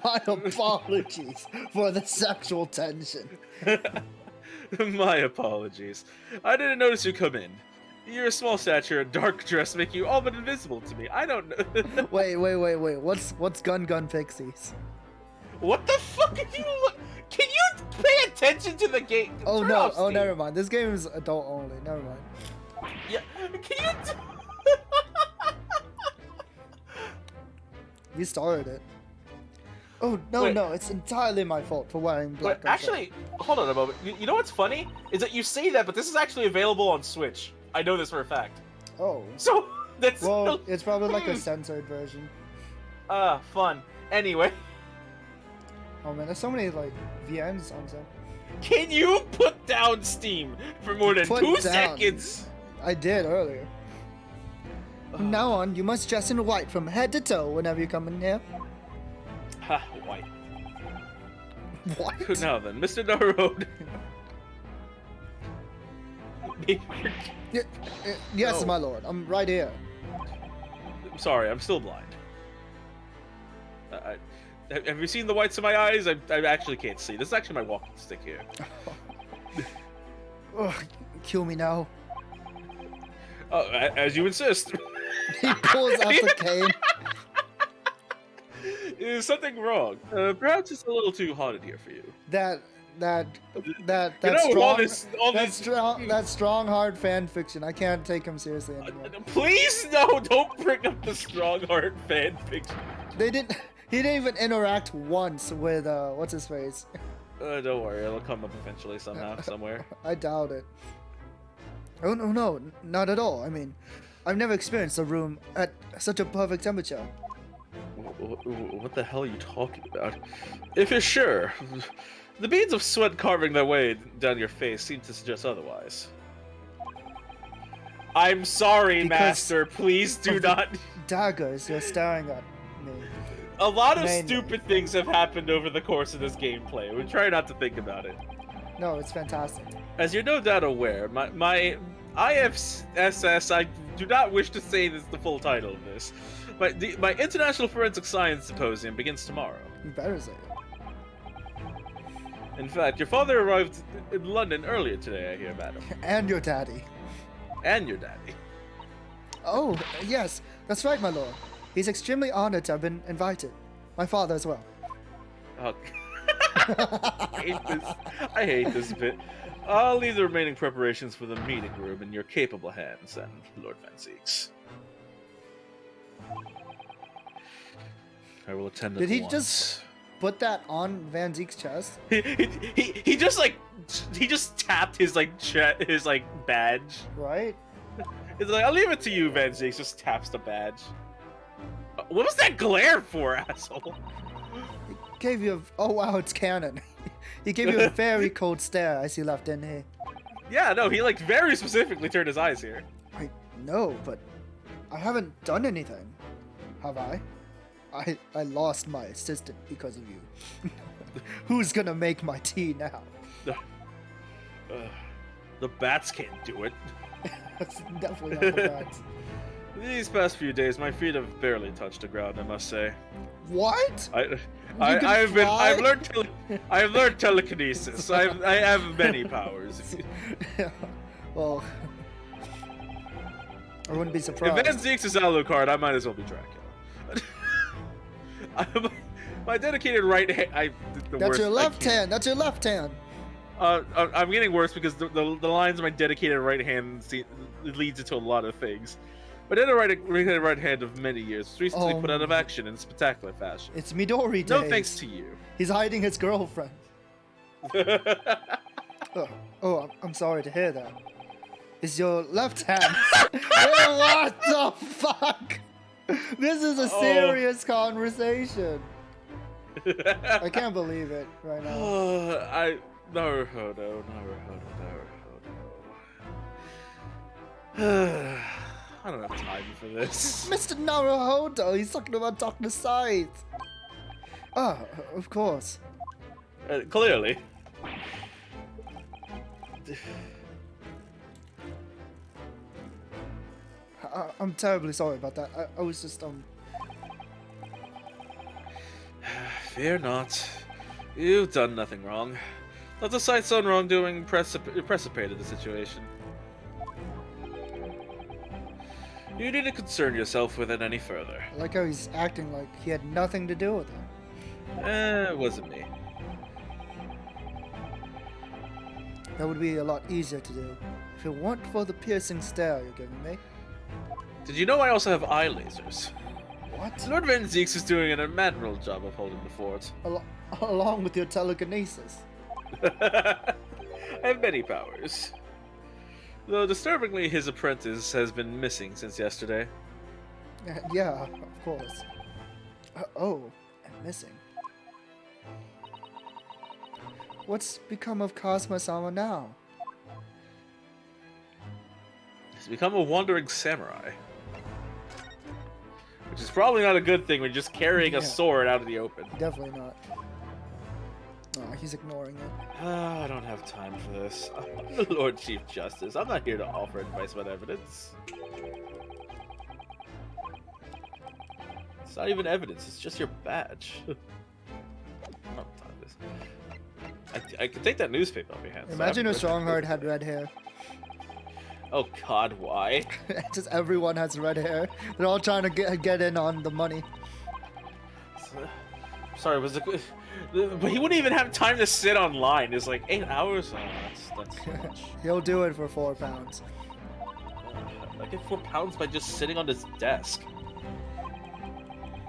Speaker 2: My apologies for the sexual tension.
Speaker 1: My apologies. I didn't notice you come in. Your small stature and dark dress make you all but invisible to me. I don't know.
Speaker 2: Wait. What's Gun Pixies?
Speaker 1: What the fuck are you look? Can you pay attention to the game?
Speaker 2: Oh
Speaker 1: Turn
Speaker 2: no!
Speaker 1: off
Speaker 2: Oh,
Speaker 1: Steam.
Speaker 2: never mind. This game is adult only. Never mind.
Speaker 1: Yeah. Can you?
Speaker 2: You started it. Oh no,
Speaker 1: Wait.
Speaker 2: no! It's entirely my fault for wearing black.
Speaker 1: But actually, hold on a moment. You know what's funny is that you say that, but this is actually available on Switch. I know this for a fact.
Speaker 2: Oh.
Speaker 1: So that's
Speaker 2: Well, it's probably like a censored version.
Speaker 1: Fun. Anyway,
Speaker 2: Oh man, there's so many like VNs on there.
Speaker 1: can you put down Steam for more than
Speaker 2: Put
Speaker 1: 2
Speaker 2: down.
Speaker 1: seconds?
Speaker 2: I did earlier. From now on, you must dress in white from head to toe whenever you come in here.
Speaker 1: Ha, white.
Speaker 2: What?
Speaker 1: Now then, Mr. Narode.
Speaker 2: Yes,
Speaker 1: No.
Speaker 2: my lord. I'm right here.
Speaker 1: I'm sorry, I'm still blind. Have you seen the whites of my eyes? I actually can't see. This is actually my walking stick here.
Speaker 2: Ugh, kill me now.
Speaker 1: Oh, as you insist.
Speaker 2: He pulls out the cane.
Speaker 1: Is something wrong? Perhaps it's a little too hot in here for you.
Speaker 2: That
Speaker 1: You know, all this,
Speaker 2: that strong hard fan fiction. I can't take him seriously anymore.
Speaker 1: Please no! Don't bring up the Strongheart fan fiction.
Speaker 2: They didn't. He didn't even interact once with what's his face.
Speaker 1: Don't worry, it'll come up eventually somehow, somewhere.
Speaker 2: I doubt it. Oh no, not at all. I mean, I've never experienced a room at such a perfect temperature.
Speaker 1: What the hell are you talking about? If you're sure, the beads of sweat carving their way down your face seem to suggest otherwise. I'm sorry,
Speaker 2: Because
Speaker 1: Master. Please do
Speaker 2: of the
Speaker 1: not.
Speaker 2: Daggers, you're staring at me.
Speaker 1: A lot of
Speaker 2: Mainly.
Speaker 1: stupid things have happened over the course of this gameplay. We try not to think about it.
Speaker 2: No, it's fantastic.
Speaker 1: As you're no doubt aware, my IFSS, I do not wish to say this the full title of this, but my International Forensic Science Symposium begins tomorrow.
Speaker 2: You better say it.
Speaker 1: In fact, your father arrived in London earlier today, I hear, madam.
Speaker 2: And your daddy.
Speaker 1: And your daddy.
Speaker 2: Oh, yes, that's right, my lord. He's extremely honored to have been invited. My father as well.
Speaker 1: Oh. I hate this bit. I'll leave the remaining preparations for the meeting room in your capable hands, and Lord Van Zeeks. I will attend at
Speaker 2: Did he
Speaker 1: once.
Speaker 2: just put that on Van Zeek's chest?
Speaker 1: He just like he just tapped his like his like badge.
Speaker 2: Right?
Speaker 1: It's like, I'll leave it to you, Van Zeeks. Just taps the badge. What was that glare for, asshole?
Speaker 2: He gave you a... Oh wow, it's canon. He gave you a very cold stare as he left in here.
Speaker 1: Yeah, no, he like very specifically turned his eyes here.
Speaker 2: I know, but I haven't done anything. Have I? I lost my assistant because of you. Who's gonna make my tea now?
Speaker 1: The bats can't do it.
Speaker 2: That's definitely not the bats.
Speaker 1: These past few days, my feet have barely touched the ground, I must say.
Speaker 2: What?
Speaker 1: I've learned telekinesis. I have many powers.
Speaker 2: Well, I wouldn't be
Speaker 1: If
Speaker 2: surprised.
Speaker 1: Van Zeeks is Alucard, I might as well be Dracula. My dedicated right hand.
Speaker 2: That's your left hand. That's your left hand.
Speaker 1: I'm getting worse because the lines of my dedicated right hand leads into a lot of things. But then a right hand of many years was recently put out of action in spectacular fashion.
Speaker 2: It's Midori days.
Speaker 1: No thanks to you.
Speaker 2: He's hiding his girlfriend. I'm sorry to hear that. Is your left hand... What the fuck? This is a serious conversation. I can't believe it right now.
Speaker 1: Naruhodo. I don't have time for this.
Speaker 2: Mr. Naruhodo, he's talking about Dr. Scythe. Of course.
Speaker 1: Clearly.
Speaker 2: I'm terribly sorry about that. I was just,
Speaker 1: Fear not. You've done nothing wrong. Dr. Scythe's own wrongdoing precipitated the situation. You need to concern yourself with it any further.
Speaker 2: I like how he's acting like he had nothing to do with it.
Speaker 1: It wasn't me.
Speaker 2: That would be a lot easier to do if it weren't for the piercing stare you're giving me.
Speaker 1: Did you know I also have eye lasers?
Speaker 2: What?
Speaker 1: Lord Van Zeeks is doing an admirable job of holding the fort.
Speaker 2: Along with your telekinesis.
Speaker 1: I have many powers. Though disturbingly, his apprentice has been missing since yesterday.
Speaker 2: Yeah, of course. And missing. What's become of Kazuma-sama now?
Speaker 1: He's become a wandering samurai. Which is probably not a good thing when you're just carrying a sword out of the open.
Speaker 2: Definitely not. Oh, he's ignoring it.
Speaker 1: I don't have time for this. I'm the Lord Chief Justice. I'm not here to offer advice about evidence. It's not even evidence, it's just your badge. I could take that newspaper off your hands.
Speaker 2: Imagine if Strongheart had red hair.
Speaker 1: Oh god, why?
Speaker 2: Just everyone has red hair. They're all trying to get in on the money.
Speaker 1: Sorry, was it... But he wouldn't even have time to sit online. It's like 8 hours. Oh, that's too much.
Speaker 2: He'll do it for £4.
Speaker 1: I get £4 by just sitting on his desk.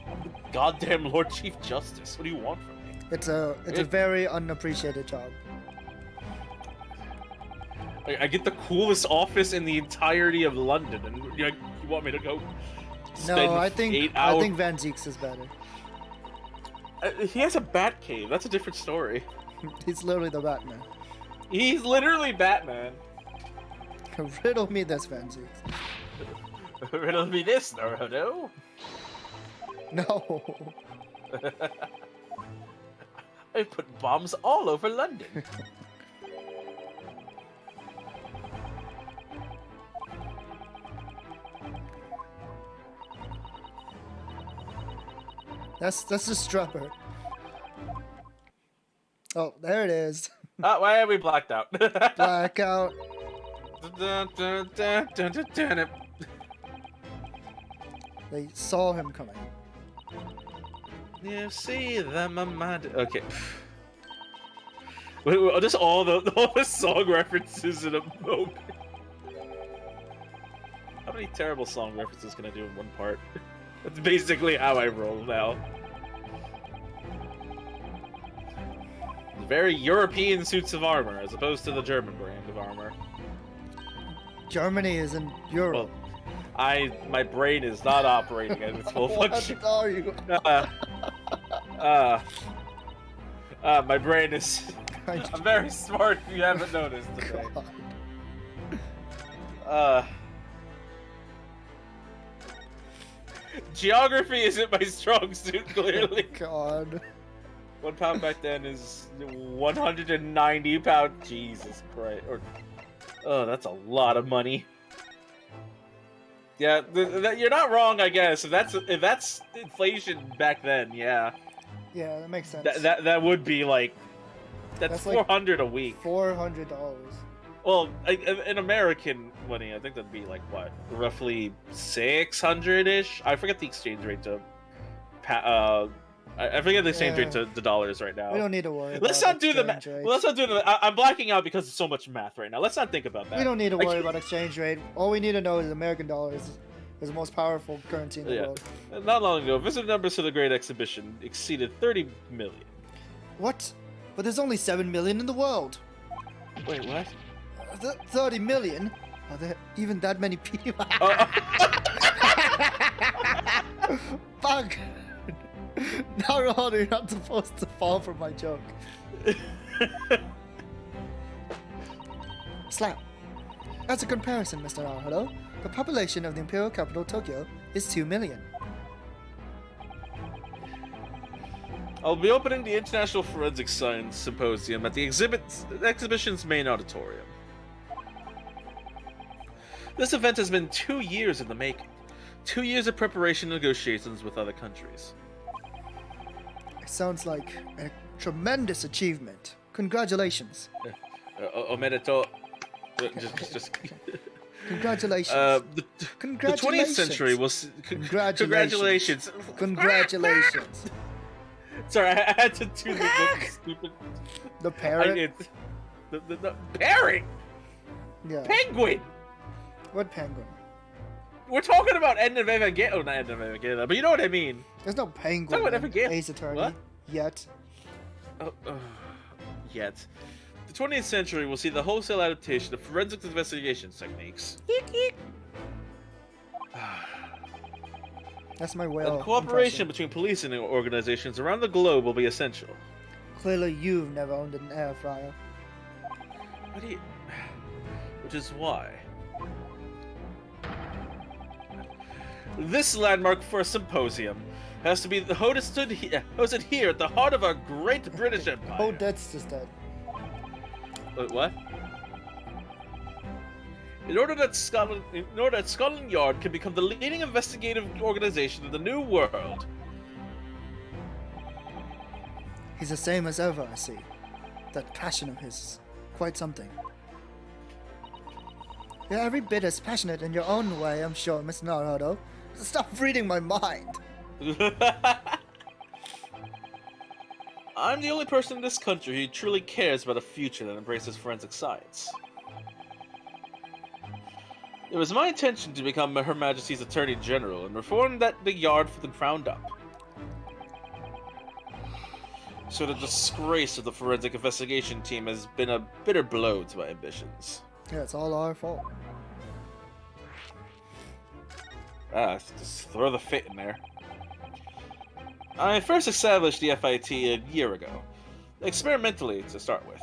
Speaker 1: I'm the goddamn Lord Chief Justice. What do you want from me?
Speaker 2: It's a very unappreciated job.
Speaker 1: I get the coolest office in the entirety of London, and you want me to go spend
Speaker 2: No, I think
Speaker 1: 8 hours?
Speaker 2: I think Van Zeeks is better.
Speaker 1: He has a bat cave. That's a different story.
Speaker 2: He's literally the Batman.
Speaker 1: He's literally Batman.
Speaker 2: Riddle me this, Van Zeeks.
Speaker 1: Riddle me this, Naruto.
Speaker 2: No.
Speaker 1: I put bombs all over London.
Speaker 2: That's the strupper. Oh, there it is.
Speaker 1: Why are we blacked out?
Speaker 2: Blackout. They saw him coming.
Speaker 1: You see them, okay. Wait, just all the song references in a moment. How many terrible song references can I do in one part? That's basically how I roll now. Very European suits of armor, as opposed to the German brand of armor.
Speaker 2: Germany is in Europe.
Speaker 1: Well, my brain is not operating at its full function.
Speaker 2: What are you?
Speaker 1: My brain is... I'm very smart if you haven't noticed today. Geography isn't my strong suit, clearly.
Speaker 2: God.
Speaker 1: £1 back then is 190 pounds. Jesus Christ. Oh, that's a lot of money. Yeah, you're not wrong, I guess. If that's inflation back then, yeah.
Speaker 2: Yeah, that makes sense.
Speaker 1: That would be like... That's $400 like a week.
Speaker 2: $400.
Speaker 1: Well, in American money, I think that'd be like, what? Roughly 600-ish? I forget the exchange rate to... I forget the exchange rate to the dollars right now.
Speaker 2: We don't need to worry
Speaker 1: Let's not do the math. Let's not do the I'm blacking out because it's so much math right now. Let's not think about that.
Speaker 2: We don't need to worry about exchange rate. All we need to know is American dollars is the most powerful currency in the world.
Speaker 1: Not long ago, visitor numbers to the Great Exhibition exceeded 30 million.
Speaker 2: What? But there's only 7 million in the world.
Speaker 1: Wait, what?
Speaker 2: 30 million? Are there even that many people? Fuck! Naruto, you're not supposed to fall for my joke. Slap. As a comparison, Mr. Naruto, the population of the imperial capital Tokyo is 2 million.
Speaker 1: I'll be opening the International Forensic Science Symposium at the exhibition's main auditorium. This event has been 2 years in the making. 2 years of preparation and negotiations with other countries.
Speaker 2: It sounds like a tremendous achievement. Congratulations.
Speaker 1: Omedeto. Just.
Speaker 2: Congratulations.
Speaker 1: The 20th century will. Congratulations.
Speaker 2: Congratulations.
Speaker 1: Sorry, I had to do the stupid.
Speaker 2: The parrot.
Speaker 1: The parrot.
Speaker 2: Yeah.
Speaker 1: Penguin.
Speaker 2: What penguin?
Speaker 1: We're talking about End of Evangelion. Oh, not End of Evangelion, but you know what I mean.
Speaker 2: There's no penguin in Ace Attorney.
Speaker 1: What?
Speaker 2: Yet.
Speaker 1: Yet. The 20th century will see the wholesale adaptation of forensic investigation techniques.
Speaker 2: That's my whale.
Speaker 1: And cooperation between police and organizations around the globe will be essential.
Speaker 2: Clearly, you've never owned an air fryer.
Speaker 1: What do you? Which is why. This landmark for a symposium has to be hosted here at the heart of our great British Empire.
Speaker 2: Oh, that's just dead.
Speaker 1: Wait, what? In order that Scotland Yard can become the leading investigative organization in the New World.
Speaker 2: He's the same as ever, I see. That passion of his is quite something. You're every bit as passionate in your own way, I'm sure, Miss Naruto. Stop reading my mind.
Speaker 1: I'm the only person in this country who truly cares about a future that embraces forensic science. It was my intention to become Her Majesty's Attorney General and reform the yard from the ground up. So the disgrace of the forensic investigation team has been a bitter blow to my ambitions.
Speaker 2: Yeah, it's all our fault.
Speaker 1: Just throw the fit in there. I first established the FIT a year ago, experimentally to start with.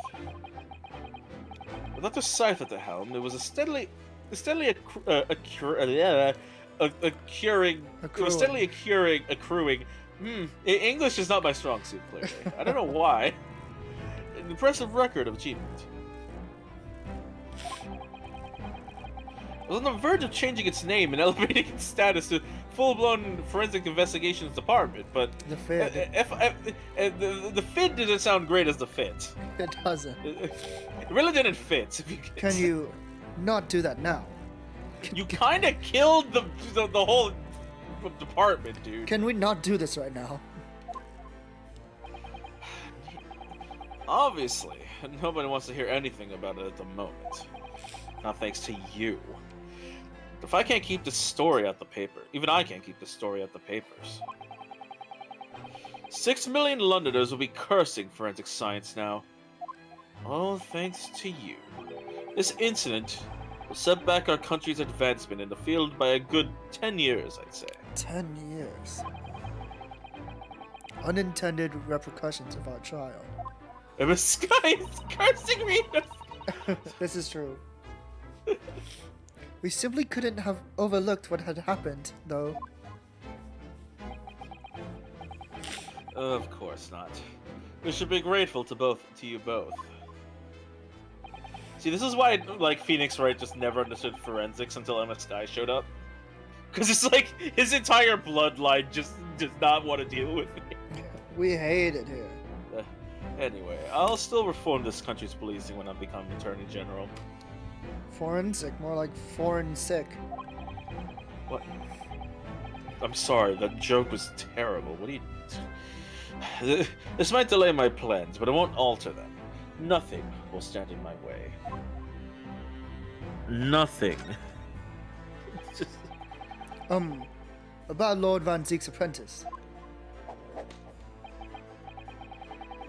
Speaker 1: With Dr. Scythe at the helm, it was steadily accruing. English is not my strong suit, clearly. I don't know why. An impressive record of achievement. It was on the verge of changing its name and elevating its status to full-blown forensic investigations department, but
Speaker 2: the FID.
Speaker 1: The FID didn't sound great as the fit.
Speaker 2: It doesn't.
Speaker 1: It really didn't fit.
Speaker 2: Can you not do that now?
Speaker 1: You kind of killed the whole department, dude.
Speaker 2: Can we not do this right now?
Speaker 1: Obviously, nobody wants to hear anything about it at the moment. Not thanks to you. If I can't keep this story at the paper, even I can't keep this story at the papers. 6 million Londoners will be cursing forensic science now. All thanks to you. This incident will set back our country's advancement in the field by a good 10 years, I'd say.
Speaker 2: 10 years. Unintended repercussions of our trial.
Speaker 1: And this guy is cursing me!
Speaker 2: This is true. We simply couldn't have overlooked what had happened, though.
Speaker 1: Of course not. We should be grateful to you both. See, this is why, like, Phoenix Wright just never understood forensics until MS Sky showed up. Because it's like, his entire bloodline just does not want to deal with me.
Speaker 2: We hate it here.
Speaker 1: Anyway, I'll still reform this country's policing when I become Attorney General.
Speaker 2: Forensic, more like foreign sick.
Speaker 1: What? I'm sorry, that joke was terrible. What do you... This might delay my plans, but it won't alter them. Nothing will stand in my way. Nothing.
Speaker 2: About Lord Van Zeek's apprentice.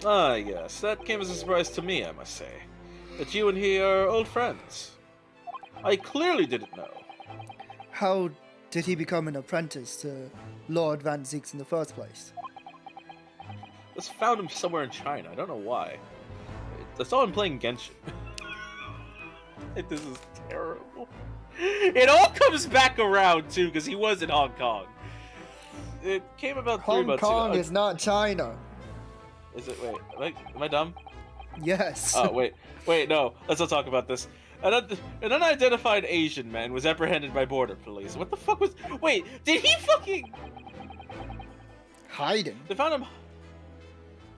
Speaker 1: Ah, yes, that came as a surprise to me, I must say. That you and he are old friends. I clearly didn't know.
Speaker 2: How did he become an apprentice to Lord Van Zeek's in the first place?
Speaker 1: Just found him somewhere in China. I don't know why. I saw him playing Genshin. This is terrible. It all comes back around too, because he was in Hong Kong. It came about 3 months ago.
Speaker 2: Hong Kong is not China.
Speaker 1: Is it? Wait, am I dumb?
Speaker 2: Yes.
Speaker 1: Oh, wait, no. Let's not talk about this. An unidentified Asian man was apprehended by border police. What the fuck was? Wait, did he fucking
Speaker 2: hiding?
Speaker 1: They found him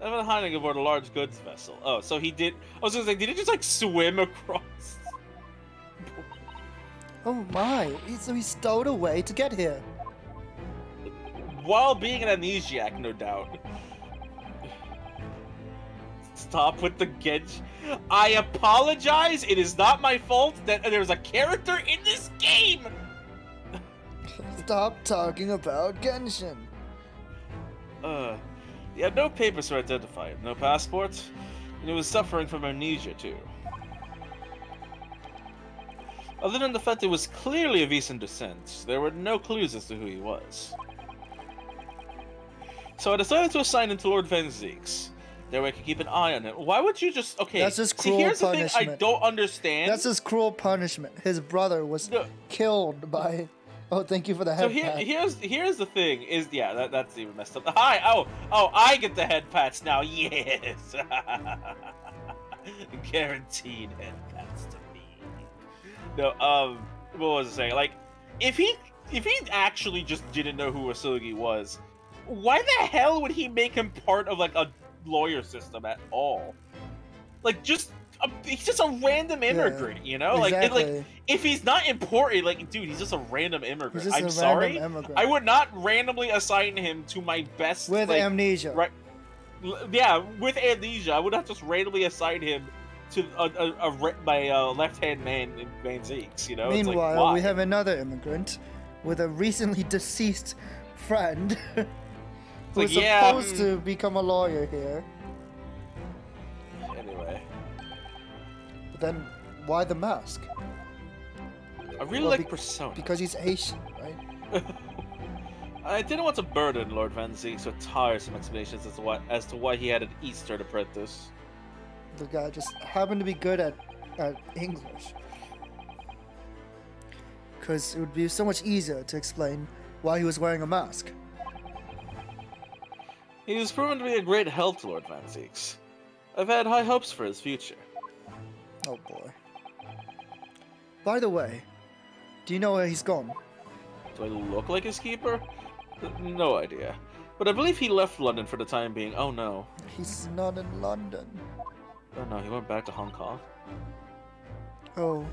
Speaker 1: hiding aboard a large goods vessel. Oh, so he did. I was gonna say, did he just like swim across?
Speaker 2: Oh my! So he stowed away to get here.
Speaker 1: While being an amnesiac, no doubt. Stop with the Genj. I apologize. It is not my fault that there's a character in this game.
Speaker 2: Stop talking about Genshin.
Speaker 1: He had no papers to identify him, no passport, and he was suffering from amnesia too. Other than the fact he was clearly of Eastern descent, there were no clues as to who he was. So I decided to assign him to Lord Van Zeek's. That way I could keep an eye on him. Why would you just... Okay,
Speaker 2: that's just cruel
Speaker 1: here's
Speaker 2: punishment.
Speaker 1: The thing I don't understand.
Speaker 2: That's just cruel punishment. His brother was killed by... Oh, thank you for the head pat.
Speaker 1: Here's the thing. That's even messed up. Hi! Oh, I get the head pats now. Yes! Guaranteed head pats to me. No, what was I saying? Like, if he actually just didn't know who Asogi was, why the hell would he make him part of, like, a lawyer system at all? Like, he's just a random immigrant, you know?
Speaker 2: Exactly.
Speaker 1: Like, if he's not important, like, dude, he's just a random immigrant.
Speaker 2: I'm
Speaker 1: sorry,
Speaker 2: immigrant.
Speaker 1: I would not randomly assign him to my best
Speaker 2: with
Speaker 1: like,
Speaker 2: amnesia.
Speaker 1: Right? Yeah, with amnesia, I would not just randomly assign him to my left-hand man in Van Zeek's, you know?
Speaker 2: Meanwhile,
Speaker 1: it's like,
Speaker 2: we have another immigrant with a recently deceased friend who's supposed to become a lawyer here.
Speaker 1: Anyway.
Speaker 2: But then, why the mask?
Speaker 1: I really like Persona.
Speaker 2: Because he's Asian, right?
Speaker 1: I didn't want to burden Lord Van Zeek's with tiresome explanations as to why he had an Eastern apprentice.
Speaker 2: The guy just happened to be good at English. Because it would be so much easier to explain why he was wearing a mask.
Speaker 1: He was proven to be a great help to Lord Van Zeek's. I've had high hopes for his future.
Speaker 2: Oh boy. By the way, do you know where he's gone?
Speaker 1: Do I look like his keeper? No idea. But I believe he left London for the time being. Oh no.
Speaker 2: He's not in London.
Speaker 1: Oh no, he went back to Hong Kong.
Speaker 2: Oh.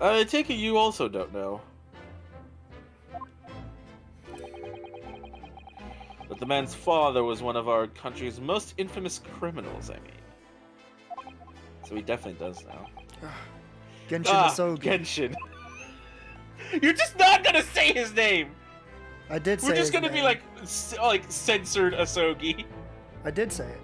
Speaker 1: I take it you also don't know. But the man's father was one of our country's most infamous criminals, I mean. So he definitely does now.
Speaker 2: Genshin is so good.
Speaker 1: Genshin. You're just not gonna say his name!
Speaker 2: I did say
Speaker 1: We're just
Speaker 2: his
Speaker 1: gonna
Speaker 2: name.
Speaker 1: be like censored Asogi.
Speaker 2: I did say it.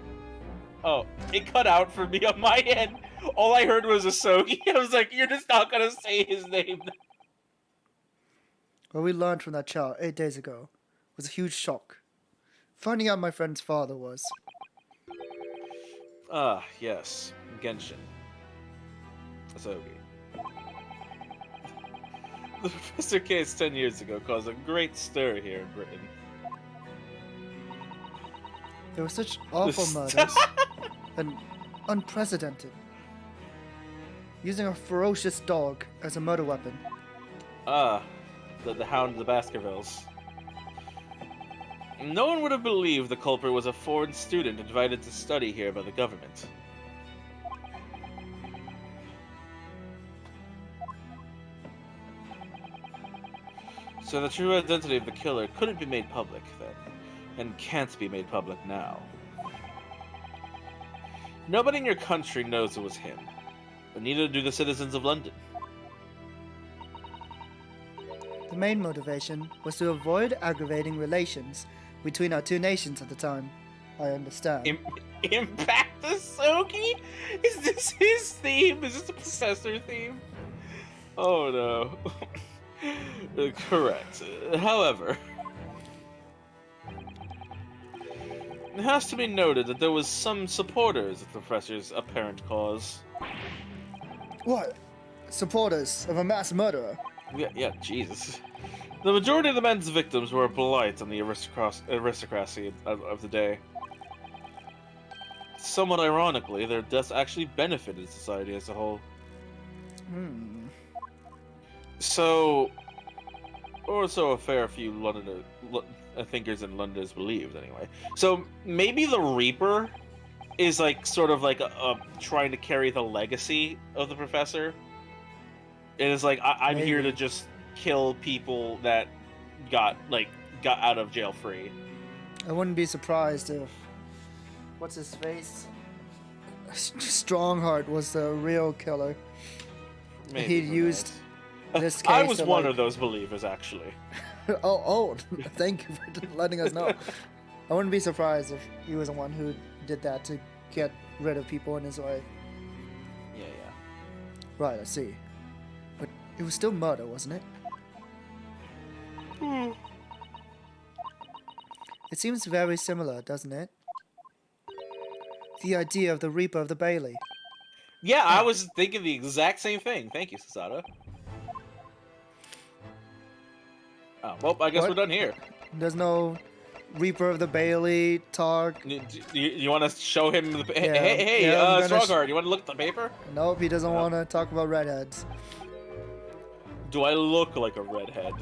Speaker 1: Oh, it cut out for me on my end. All I heard was Asogi. I was like, you're just not gonna say his name.
Speaker 2: What we learned from that child 8 days ago was a huge shock. Finding out my friend's father was.
Speaker 1: Ah, yes. Genshin. Asogi. The Professor case 10 years ago caused a great stir here in Britain.
Speaker 2: There were such awful murders and unprecedented. Using a ferocious dog as a murder weapon.
Speaker 1: Ah, the Hound of the Baskervilles. No one would have believed the culprit was a foreign student invited to study here by the government. So the true identity of the killer couldn't be made public then, and can't be made public now. Nobody in your country knows it was him, but neither do the citizens of London.
Speaker 2: The main motivation was to avoid aggravating relations between our two nations at the time. I understand.
Speaker 1: Impact Asuki? Is this his theme? Is this the professor theme? Oh no. Correct. However, it has to be noted that there was some supporters of the professor's apparent cause.
Speaker 2: What? Supporters of a mass murderer?
Speaker 1: Yeah, Jesus. The majority of the men's victims were polite on the aristocracy of the day. Somewhat ironically, their deaths actually benefited society as a whole. So, or so a fair few thinkers in Londoners believed, anyway. So maybe the Reaper is like sort of like trying to carry the legacy of the professor. It is like I'm here to just kill people that got out of jail free.
Speaker 2: I wouldn't be surprised if what's his face? Strongheart was the real killer.
Speaker 1: Maybe,
Speaker 2: he used this case.
Speaker 1: I was one of those believers, actually.
Speaker 2: oh, thank you for letting us know. I wouldn't be surprised if he was the one who did that to get rid of people in his way.
Speaker 1: Yeah.
Speaker 2: Right, I see. But it was still murder, wasn't it? It seems very similar, doesn't it? The idea of the Reaper of the Bailey.
Speaker 1: Yeah, I was thinking the exact same thing. Thank you, Sasada. Oh, well, I guess we're done here.
Speaker 2: There's no Reaper of the Bailey talk.
Speaker 1: You want to show him the...
Speaker 2: Yeah,
Speaker 1: Hey, Strongheart, you want to look at the paper?
Speaker 2: Nope, he doesn't want to talk about redheads.
Speaker 1: Do I look like a redhead?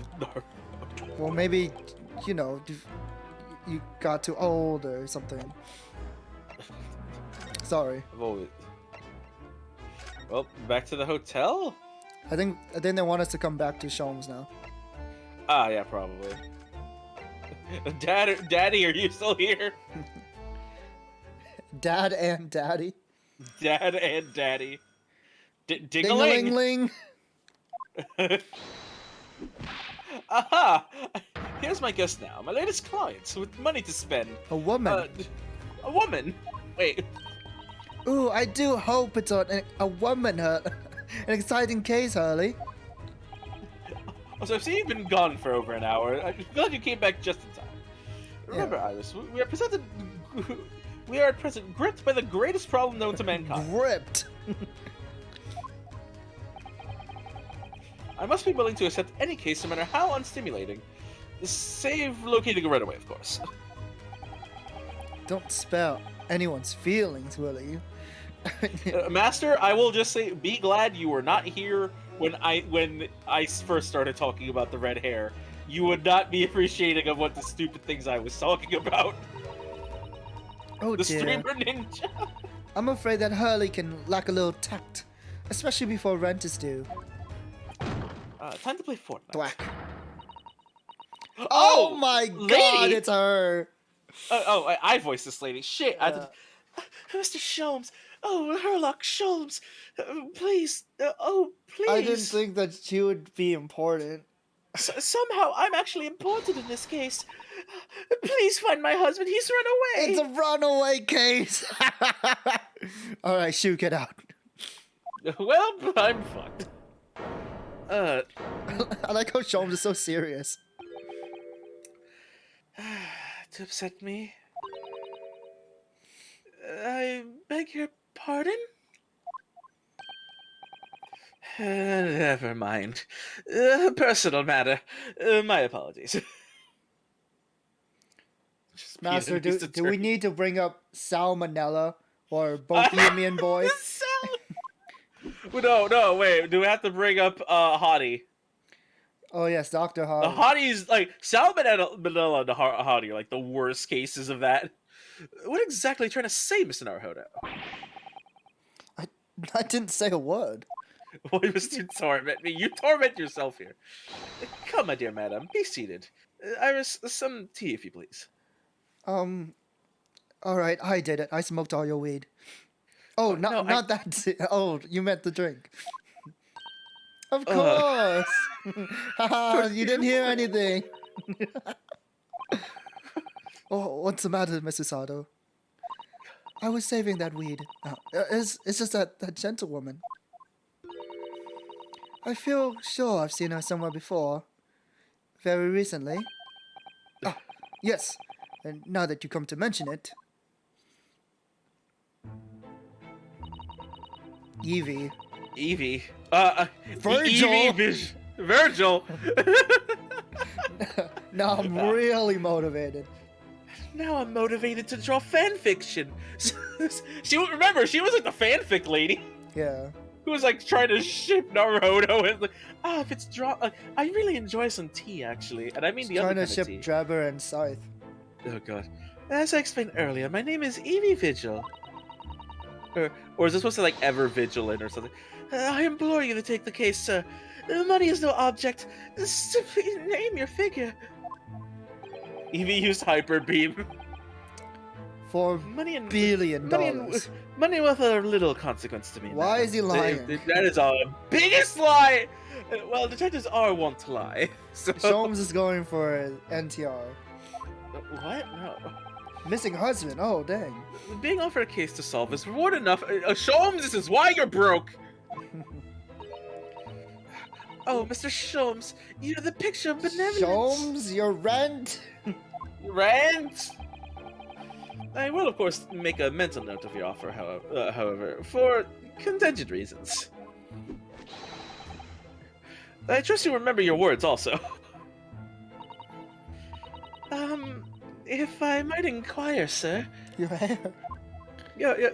Speaker 2: Well, maybe, you got too old or something. Sorry.
Speaker 1: Well, back to the hotel?
Speaker 2: I think they want us to come back to Sholmes now.
Speaker 1: Ah, yeah, probably. Daddy, are you still here?
Speaker 2: Dad and Daddy.
Speaker 1: Dad and Daddy. Ding-a-ling. Aha! Here's my guest now. My latest client with money to spend.
Speaker 2: A woman.
Speaker 1: A woman? Wait.
Speaker 2: Ooh, I do hope it's a woman, an exciting case, Hurley.
Speaker 1: So I've seen you've been gone for over an hour. I'm glad you came back just in time. Remember, Iris, we are at present gripped by the greatest problem known to mankind.
Speaker 2: Gripped?
Speaker 1: I must be willing to accept any case, no matter how unstimulating. Save locating a runaway, of course.
Speaker 2: Don't spare anyone's feelings, will you?
Speaker 1: Master, I will just say, be glad you were not here when I first started talking about the red hair. You would not be appreciating of what the stupid things I was talking about.
Speaker 2: Oh,
Speaker 1: the
Speaker 2: dear.
Speaker 1: streamer ninja.
Speaker 2: I'm afraid that Hurley can lack a little tact, especially before rent is due.
Speaker 1: Time to play Fortnite.
Speaker 2: Thwack. Oh my
Speaker 1: lady.
Speaker 2: God, it's her.
Speaker 1: I voiced this lady. Shit. Mr. Sholmes. Oh, Herlock Sholmes. Please. Please.
Speaker 2: I didn't think that she would be important.
Speaker 1: Somehow, I'm actually important in this case. Please find my husband. He's run away.
Speaker 2: It's a runaway case. All right, shoot, get out.
Speaker 1: Well, I'm fucked.
Speaker 2: I like how Sholmes is so serious.
Speaker 1: To upset me. I beg your pardon? Never mind. Personal matter. My apologies.
Speaker 2: Master, do we need to bring up Salmonella or Bohemian Boy?
Speaker 1: No, wait. Do we have to bring up Hottie?
Speaker 2: Oh yes, Dr. Hottie.
Speaker 1: The Hottie's like Salmonella and Hottie are like the worst cases of that. What exactly are you trying to say, Mr. Naruhodo?
Speaker 2: I didn't say a word.
Speaker 1: Well, you must torment me. You torment yourself here. Come, my dear madam, be seated. Iris, some tea, if you please.
Speaker 2: All right, I did it. I smoked all your weed. Oh, not that. Oh, you meant the drink. Of course. Haha, you didn't hear anything. Oh, what's the matter, Mrs. Sato? I was saving that weed. It's just that gentlewoman. I feel sure I've seen her somewhere before. Very recently. Ah, yes. And now that you come to mention it. Evie.
Speaker 1: Virgil. Virgil.
Speaker 2: Now I'm really motivated.
Speaker 1: Now I'm motivated to draw fan fiction. She was like the fanfic lady.
Speaker 2: Yeah.
Speaker 1: Who was like trying to ship Naruto and like, if it's I really enjoy some tea actually, and I mean the other kind of tea.
Speaker 2: Trying to ship Drabber and Scythe.
Speaker 1: Oh god. As I explained earlier, my name is Evie Vigil. Or is this supposed to like ever vigilant or something? I implore you to take the case, sir. Money is no object. Simply name your figure. Evie used Hyper Beam.
Speaker 2: $4 billion.
Speaker 1: Money with a little consequence to me.
Speaker 2: Why is he lying?
Speaker 1: That is our biggest lie! Well, detectives are wont to lie. So...
Speaker 2: Sholmes is going for NTR.
Speaker 1: What? No.
Speaker 2: Missing husband. Oh, dang.
Speaker 1: Being offered a case to solve is reward enough. Sholmes, this is why you're broke. Oh, Mr. Sholmes, you're the picture of benevolence.
Speaker 2: Sholmes, your rent?
Speaker 1: Rent? I will, of course, make a mental note of your offer, however, for contingent reasons. I trust you remember your words, also. If I might inquire, sir.
Speaker 2: Your hair?
Speaker 1: Yeah.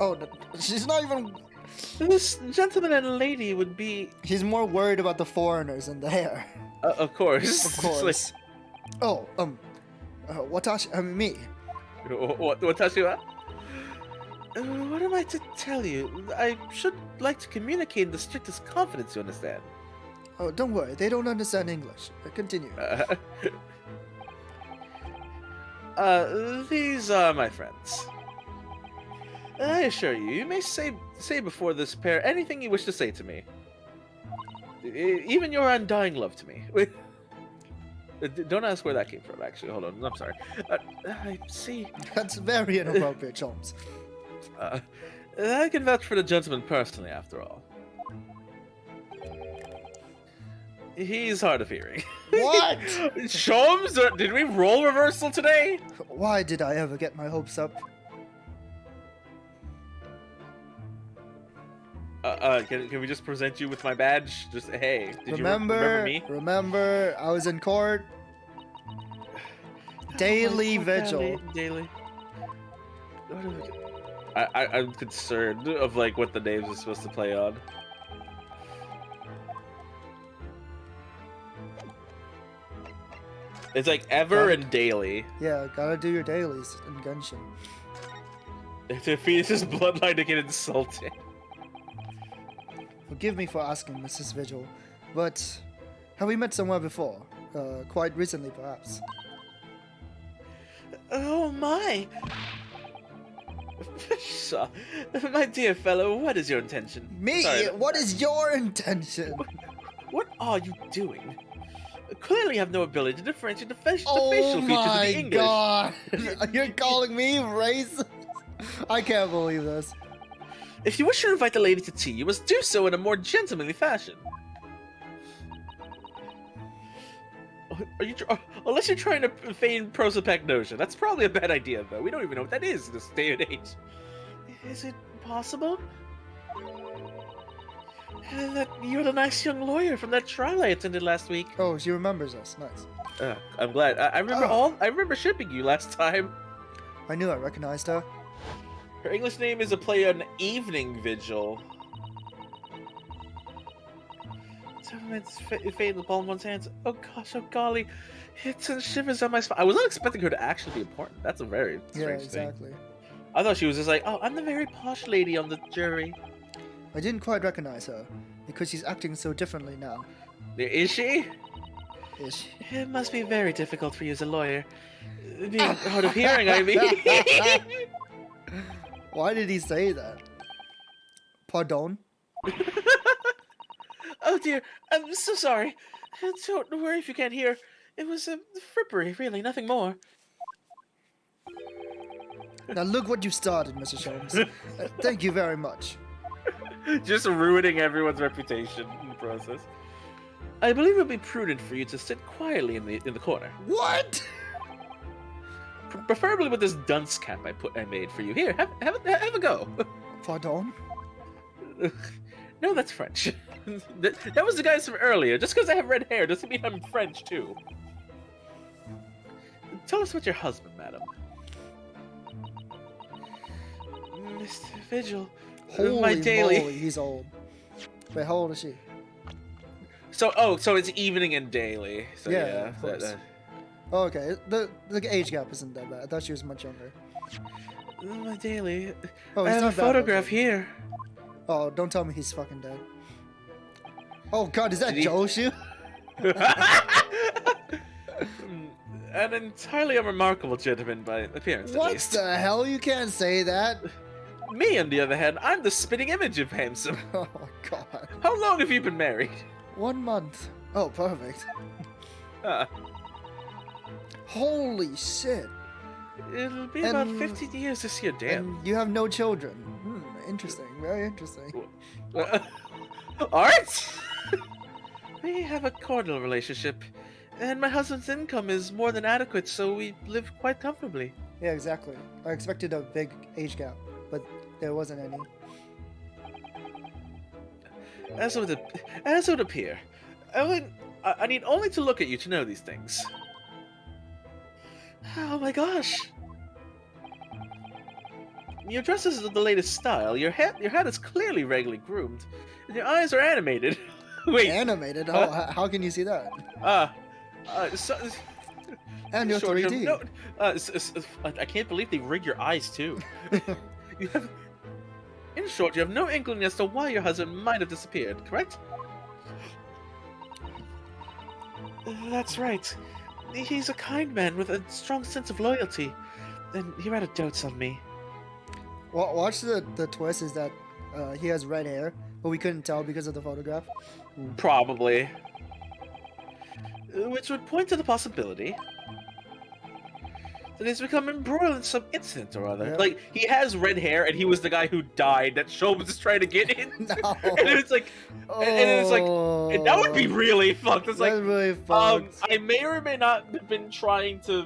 Speaker 2: Oh, she's not even...
Speaker 1: This gentleman and lady would be...
Speaker 2: She's more worried about the foreigners and the hair.
Speaker 1: Of course.
Speaker 2: Of course. Oh, Watashi, me.
Speaker 1: Watashi wa? What am I to tell you? I should like to communicate in the strictest confidence, you understand?
Speaker 2: Oh, don't worry, they don't understand English. Continue.
Speaker 1: These are my friends. I assure you, you may say before this pair anything you wish to say to me. Even your undying love to me. Don't ask where that came from, actually. Hold on, I'm sorry. I see.
Speaker 2: That's very inappropriate, Sholmes.
Speaker 1: I can vouch for the gentleman personally, after all. He's hard of hearing.
Speaker 2: What?
Speaker 1: Sholmes, did we roll reversal today?
Speaker 2: Why did I ever get my hopes up?
Speaker 1: Can we just present you with my badge? Just, hey, did you remember me?
Speaker 2: Remember, I was in court. Daily vigil.
Speaker 1: Daily. I'm concerned of like what the names are supposed to play on. It's like ever and daily.
Speaker 2: Yeah, gotta do your dailies in Genshin.
Speaker 1: To feed his bloodline to get insulted.
Speaker 2: Forgive me for asking, Mrs. Vigil, but have we met somewhere before? Quite recently, perhaps.
Speaker 1: Oh my! My dear fellow, what is your intention?
Speaker 2: Me? Sorry, what is your intention?
Speaker 1: What are you doing? Clearly have no ability to differentiate the facial features of the English.
Speaker 2: Oh my god! You're calling me racist? I can't believe this.
Speaker 1: If you wish to invite the lady to tea, you must do so in a more gentlemanly fashion. Unless you're trying to feign prosopagnosia. That's probably a bad idea, though. We don't even know what that is in this day and age. Is it possible? That you're the nice young lawyer from that trial I attended last week.
Speaker 2: Oh, she remembers us. Nice.
Speaker 1: I'm glad. I remember I remember shipping you last time.
Speaker 2: I knew I recognized her.
Speaker 1: Her English name is a play on Evening Vigil. It's fate in the palm of one's hands. Oh gosh, oh golly. It sends shivers on my spine. I was not expecting her to actually be important. That's a very strange
Speaker 2: exactly.
Speaker 1: thing. I thought she was just like, oh, I'm the very posh lady on the jury.
Speaker 2: I didn't quite recognize her, because she's acting so differently now.
Speaker 1: Is she?
Speaker 2: Is she?
Speaker 1: It must be very difficult for you as a lawyer. Being hard of hearing, I mean.
Speaker 2: Why did he say that? Pardon?
Speaker 1: Oh, dear, I'm so sorry. Don't worry if you can't hear. It was a frippery, really, nothing more.
Speaker 2: Now look what you started, Mr. Sholmes. Thank you very much.
Speaker 1: Just ruining everyone's reputation in the process. I believe it would be prudent for you to sit quietly in the corner.
Speaker 2: What?
Speaker 1: Preferably with this dunce cap I made for you. Here, have a go.
Speaker 2: Pardon?
Speaker 1: No, that's French. that was the guys from earlier. Just because I have red hair doesn't mean I'm French too. Tell us about your husband, madam. Mr. Vigil.
Speaker 2: Holy
Speaker 1: my daily.
Speaker 2: moly, he's old. Wait, how old is she?
Speaker 1: So it's evening and daily. So
Speaker 2: Yeah,
Speaker 1: yeah.
Speaker 2: of course. Oh, okay, the age gap isn't that bad. I thought she was much younger.
Speaker 1: My daily.
Speaker 2: Oh,
Speaker 1: I
Speaker 2: he's
Speaker 1: have a
Speaker 2: not that
Speaker 1: photograph
Speaker 2: looking.
Speaker 1: here.
Speaker 2: Oh, don't tell me he's fucking dead. Oh god, is that
Speaker 1: Did he-
Speaker 2: Joshu?
Speaker 1: An entirely unremarkable gentleman by appearance, at
Speaker 2: What
Speaker 1: least.
Speaker 2: the hell? You can't say that.
Speaker 1: Me, on the other hand, I'm the spitting image of handsome.
Speaker 2: Oh my god.
Speaker 1: How long have you been married?
Speaker 2: 1 month. Oh, perfect.
Speaker 1: Uh,
Speaker 2: Holy shit.
Speaker 1: it'll be about
Speaker 2: And-
Speaker 1: 50 years this year, damn.
Speaker 2: And you have no children. Interesting. Very interesting.
Speaker 1: Alright! We have a cordial relationship, and my husband's income is more than adequate, so we live quite comfortably.
Speaker 2: Yeah, exactly. I expected a big age gap, but there wasn't any.
Speaker 1: As it would appear. I need only to look at you to know these things. Oh my gosh! Your dress is of the latest style. Your hat is clearly regularly groomed, and your eyes are animated. Wait.
Speaker 2: Animated? Oh, how can you see that?
Speaker 1: So,
Speaker 2: And you're
Speaker 1: short, you
Speaker 2: 3D.
Speaker 1: have I can't believe they rig your eyes too. You have, in short, you have no inkling as to why your husband might have disappeared, correct? That's right. He's a kind man with a strong sense of loyalty, and he rather dotes on me.
Speaker 2: Watch the twist is that he has red hair, but we couldn't tell because of the photograph.
Speaker 1: Probably. Which would point to the possibility that he's become embroiled in some incident or other.
Speaker 2: Yeah.
Speaker 1: Like, he has red hair, and he was the guy who died that Shobs is trying to get in.
Speaker 2: No.
Speaker 1: And it's like, and it's like, and that would be really fucked. It's like,
Speaker 2: That's really fucked.
Speaker 1: I may or may not have been trying to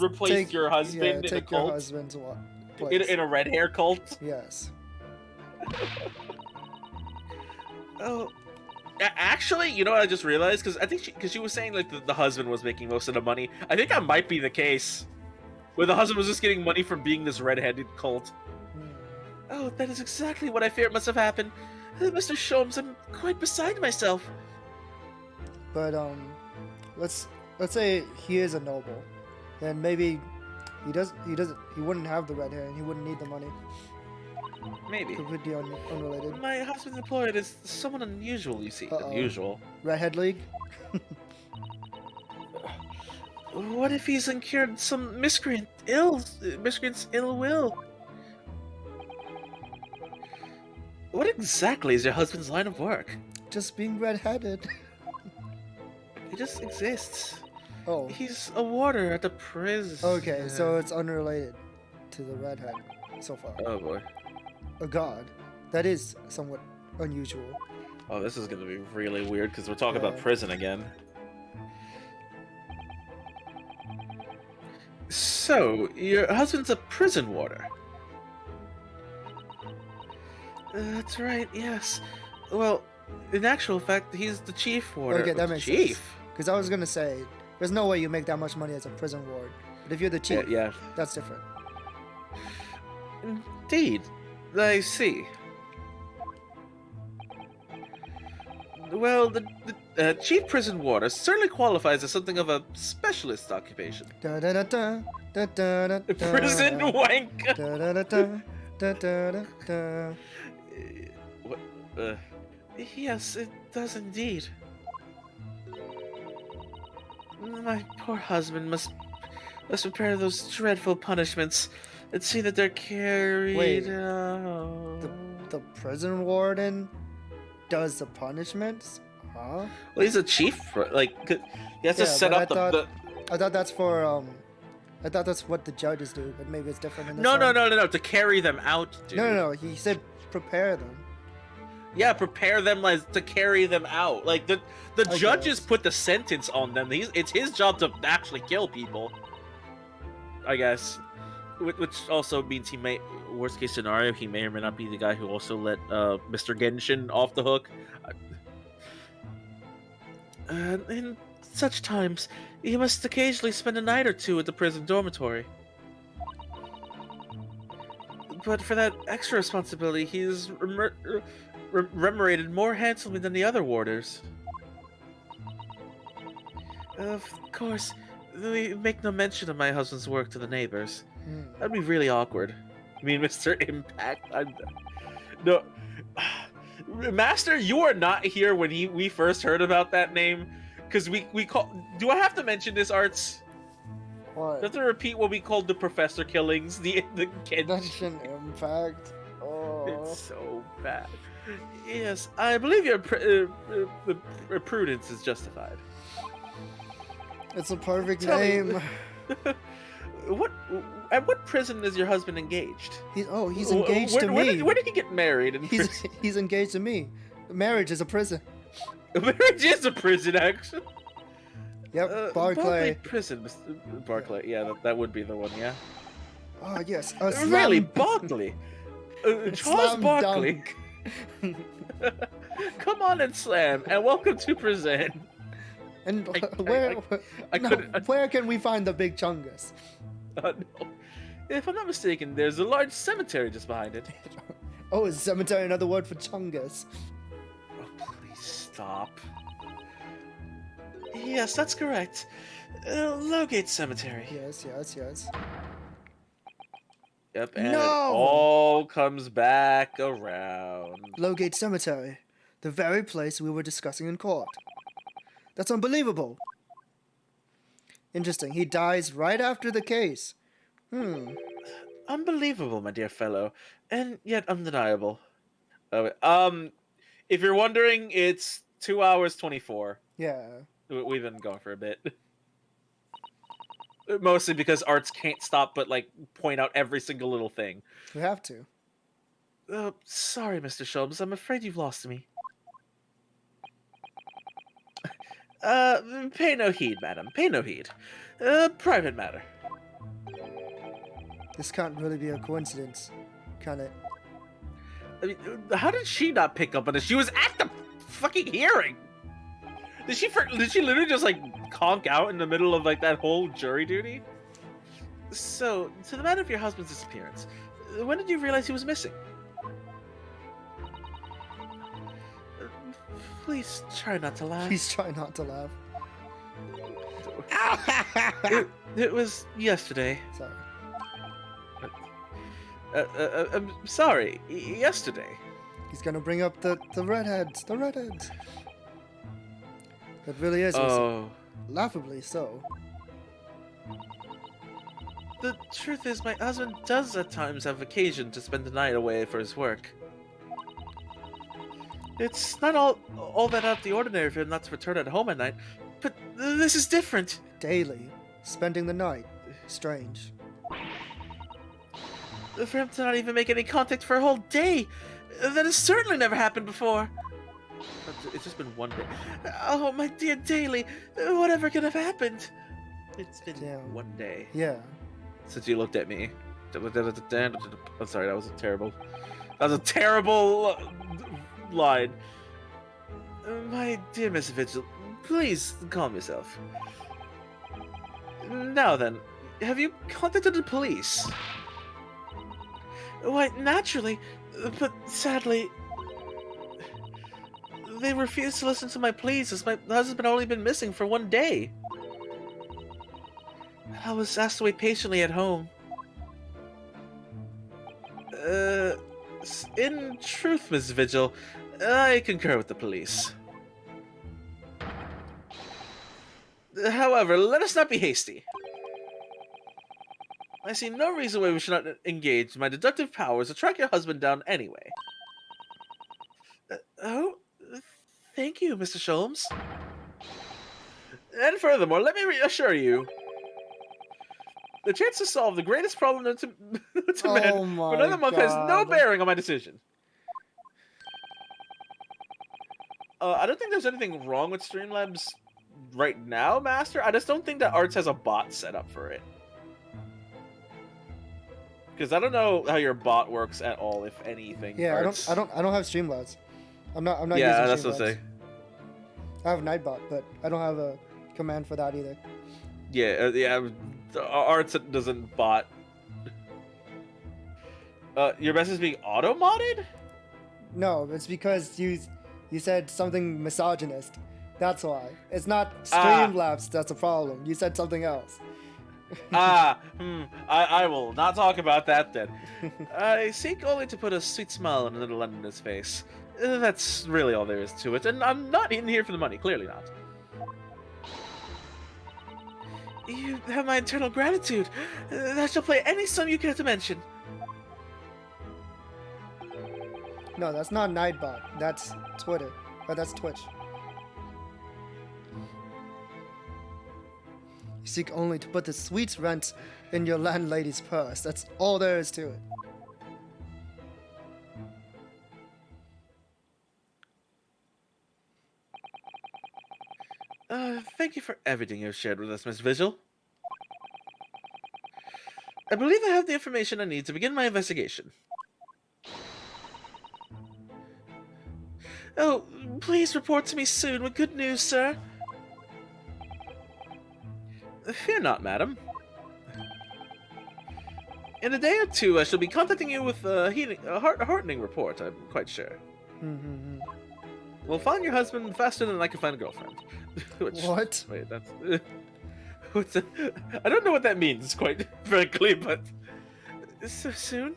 Speaker 1: replace your husband in a
Speaker 2: take your
Speaker 1: cult,
Speaker 2: husband's place.
Speaker 1: in a red hair cult.
Speaker 2: Yes.
Speaker 1: Oh, actually, you know what I just realized? Because I think she was saying like the husband was making most of the money. I think that might be the case, where the husband was just getting money from being this red-headed cult. Oh, that is exactly what I feared must have happened. Mr. Sholmes, I'm quite beside myself.
Speaker 2: But let's say he is a noble, then maybe he wouldn't have the red hair and he wouldn't need the money.
Speaker 1: Maybe.
Speaker 2: Completely unrelated.
Speaker 1: My husband's employed is someone unusual, you see.
Speaker 2: Uh-oh.
Speaker 1: Unusual.
Speaker 2: Redhead League.
Speaker 1: What if he's incurred some miscreant's ill will? What exactly is your husband's line of work?
Speaker 2: Just being redheaded.
Speaker 1: He just exists.
Speaker 2: Oh.
Speaker 1: He's a warder at the prison.
Speaker 2: Okay, so it's unrelated to the redhead so far.
Speaker 1: Oh boy.
Speaker 2: A god. That is somewhat unusual.
Speaker 1: Oh, this is gonna be really weird because we're talking about
Speaker 2: Yeah.
Speaker 1: prison again. So, your husband's a prison warder? That's right, yes. Well, in actual fact, he's the chief warder.
Speaker 2: Okay, that makes
Speaker 1: chief?
Speaker 2: sense. Because I was gonna say, there's no way you make that much money as a prison ward. But if you're the chief,
Speaker 1: Yeah.
Speaker 2: that's different.
Speaker 1: Indeed. I see. Well, the chief prison warder certainly qualifies as something of a specialist occupation.
Speaker 2: Da da da da da da da da.
Speaker 1: Prison wank.
Speaker 2: Da da da da da da da da.
Speaker 1: What? Yes, it does indeed. My poor husband must prepare those dreadful punishments and see that they're carried
Speaker 2: Wait.
Speaker 1: out.
Speaker 2: The prison warden does the punishments? Huh?
Speaker 1: Well, he's a chief. Like, he has to set up the.
Speaker 2: I thought that's for I thought that's what the judges do, but maybe it's different in this
Speaker 1: No,
Speaker 2: one.
Speaker 1: no. To carry them out, dude.
Speaker 2: No. He said prepare them.
Speaker 1: Yeah, prepare them to carry them out. Like the judges put the sentence on them. It's his job to actually kill people. I guess, which also means he may, worst case scenario, he may or may not be the guy who also let Mr. Genshin off the hook. In such times, he must occasionally spend a night or two at the prison dormitory. But for that extra responsibility, he is remunerated more handsomely than the other warders. Of course, we make no mention of my husband's work to the neighbors. That'd be really awkward. I mean, Mr. Impact. No, Master, you are not here when we first heard about that name, because we call. Do I have to mention this, Arts?
Speaker 2: What?
Speaker 1: Do I have to repeat what we called the professor killings? The kids.
Speaker 2: Genshin Impact. Oh.
Speaker 1: It's so bad. Yes, I believe your prudence is justified.
Speaker 2: It's a perfect
Speaker 1: Tell me-
Speaker 2: name.
Speaker 1: At what prison is your husband engaged?
Speaker 2: He's engaged to me.
Speaker 1: Where did he get married?
Speaker 2: He's engaged to me. Marriage is a prison.
Speaker 1: Marriage is a prison, actually.
Speaker 2: Yep, Barclay.
Speaker 1: Prison, Mr. Barclay. Yeah, that would be the one. Yeah.
Speaker 2: Oh yes.
Speaker 1: Really, Barclay. Charles
Speaker 2: Slam
Speaker 1: Barkley.
Speaker 2: dunk.
Speaker 1: Come on and slam, and welcome to prison.
Speaker 2: And
Speaker 1: I couldn't.
Speaker 2: where can we find the big chungus?
Speaker 1: No. If I'm not mistaken, there's a large cemetery just behind it.
Speaker 2: Oh, is cemetery another word for chungus?
Speaker 1: Oh, please stop. Yes, that's correct. Lowgate Cemetery.
Speaker 2: Yes.
Speaker 1: Yep, and
Speaker 2: No!
Speaker 1: it all comes back around.
Speaker 2: Lowgate Cemetery. The very place we were discussing in court. That's unbelievable. Interesting. He dies right after the case.
Speaker 1: Unbelievable, my dear fellow, and yet undeniable. If you're wondering, it's 2 hours 24.
Speaker 2: Yeah.
Speaker 1: We've been going for a bit. Mostly because Arts can't stop but, like, point out every single little thing.
Speaker 2: We have to.
Speaker 1: Sorry, Mr. Sholmes, I'm afraid you've lost me. Pay no heed, madam. Pay no heed. Private matter.
Speaker 2: This can't really be a coincidence, can it?
Speaker 1: I mean, how did she not pick up on this? She was at the fucking hearing! Did she literally just, like, conk out in the middle of, like, that whole jury duty? So, to the matter of your husband's disappearance, when did you realize he was missing? Please try not to laugh.
Speaker 2: Please try not to laugh.
Speaker 1: It was yesterday.
Speaker 2: Sorry.
Speaker 1: I'm sorry. Yesterday.
Speaker 2: He's gonna bring up the redheads. The redheads. That really is.
Speaker 1: Oh.
Speaker 2: Laughably so.
Speaker 1: The truth is, my husband does at times have occasion to spend the night away for his work. It's not all that out of the ordinary for him not to return at home at night, but this is different.
Speaker 2: Daily. Spending the night. Strange.
Speaker 1: For him to not even make any contact for a whole day, that has certainly never happened before. It's just been one day. Oh, my dear Daily, whatever could have happened? It's been one day.
Speaker 2: Yeah.
Speaker 1: Since you looked at me. I'm sorry, that was a terrible line. My dear Miss Vigil, please calm yourself. Now then, have you contacted the police? Why, naturally, but sadly, they refuse to listen to my pleas as my husband only been missing for one day. I was asked to wait patiently at home. In truth, Miss Vigil, I concur with the police. However, let us not be hasty. I see no reason why we should not engage my deductive powers to track your husband down anyway. Oh, Thank you, Mr. Sholmes. And furthermore, let me reassure you, the chance to solve the greatest problem to man for another month has no bearing on my decision. I don't think there's anything wrong with Streamlabs right now, Master. I just don't think that Arts has a bot set up for it. Because I don't know how your bot works at all, if anything.
Speaker 2: Yeah,
Speaker 1: Arts.
Speaker 2: I don't have Streamlabs. I'm not
Speaker 1: yeah,
Speaker 2: using
Speaker 1: that's
Speaker 2: Streamlabs.
Speaker 1: what I say.
Speaker 2: I have Nightbot, but I don't have a command for that either.
Speaker 1: Yeah. Arts doesn't bot. Your message is being auto-modded?
Speaker 2: No, it's because you said something misogynist. That's why. It's not Streamlabs that's a problem. You said something else.
Speaker 1: I will not talk about that then. I seek only to put a sweet smile on little Londoner's face. That's really all there is to it, and I'm not in here for the money, clearly not. You have my eternal gratitude. I shall play any song you care to mention.
Speaker 2: No, that's not Nightbot. That's Twitter. Or that's Twitch. You seek only to put the sweet rent in your landlady's purse. That's all there is to it.
Speaker 1: Thank you for everything you've shared with us, Miss Vigil. I believe I have the information I need to begin my investigation. Oh, please report to me soon with good news, sir. Fear not, madam. In a day or two, I shall be contacting you with a heartening report, I'm quite sure. We'll find your husband faster than I can find a girlfriend.
Speaker 2: What?
Speaker 1: Wait, that's... I don't know what that means, quite frankly, but... So soon?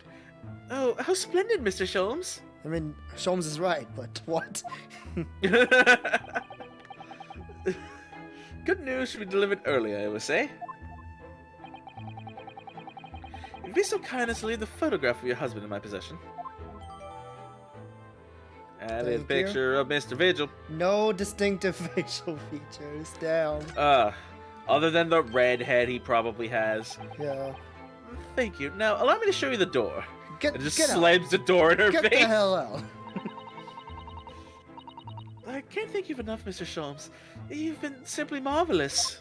Speaker 1: Oh, how splendid, Mr. Sholmes.
Speaker 2: I mean, Sholmes is right, but what?
Speaker 1: Good news should be delivered early, I would say. If you'd be so kind as to leave the photograph of your husband in my possession. Added
Speaker 2: Thank
Speaker 1: picture of Mr. Vigil.
Speaker 2: No distinctive facial features. Damn.
Speaker 1: Other than the red head he probably has.
Speaker 2: Yeah.
Speaker 1: Thank you. Now, allow me to show you the door.
Speaker 2: Get
Speaker 1: It just
Speaker 2: out.
Speaker 1: slams the door in her
Speaker 2: Get
Speaker 1: face.
Speaker 2: the hell out.
Speaker 1: I can't thank you enough, Mr. Sholmes. You've been simply marvelous.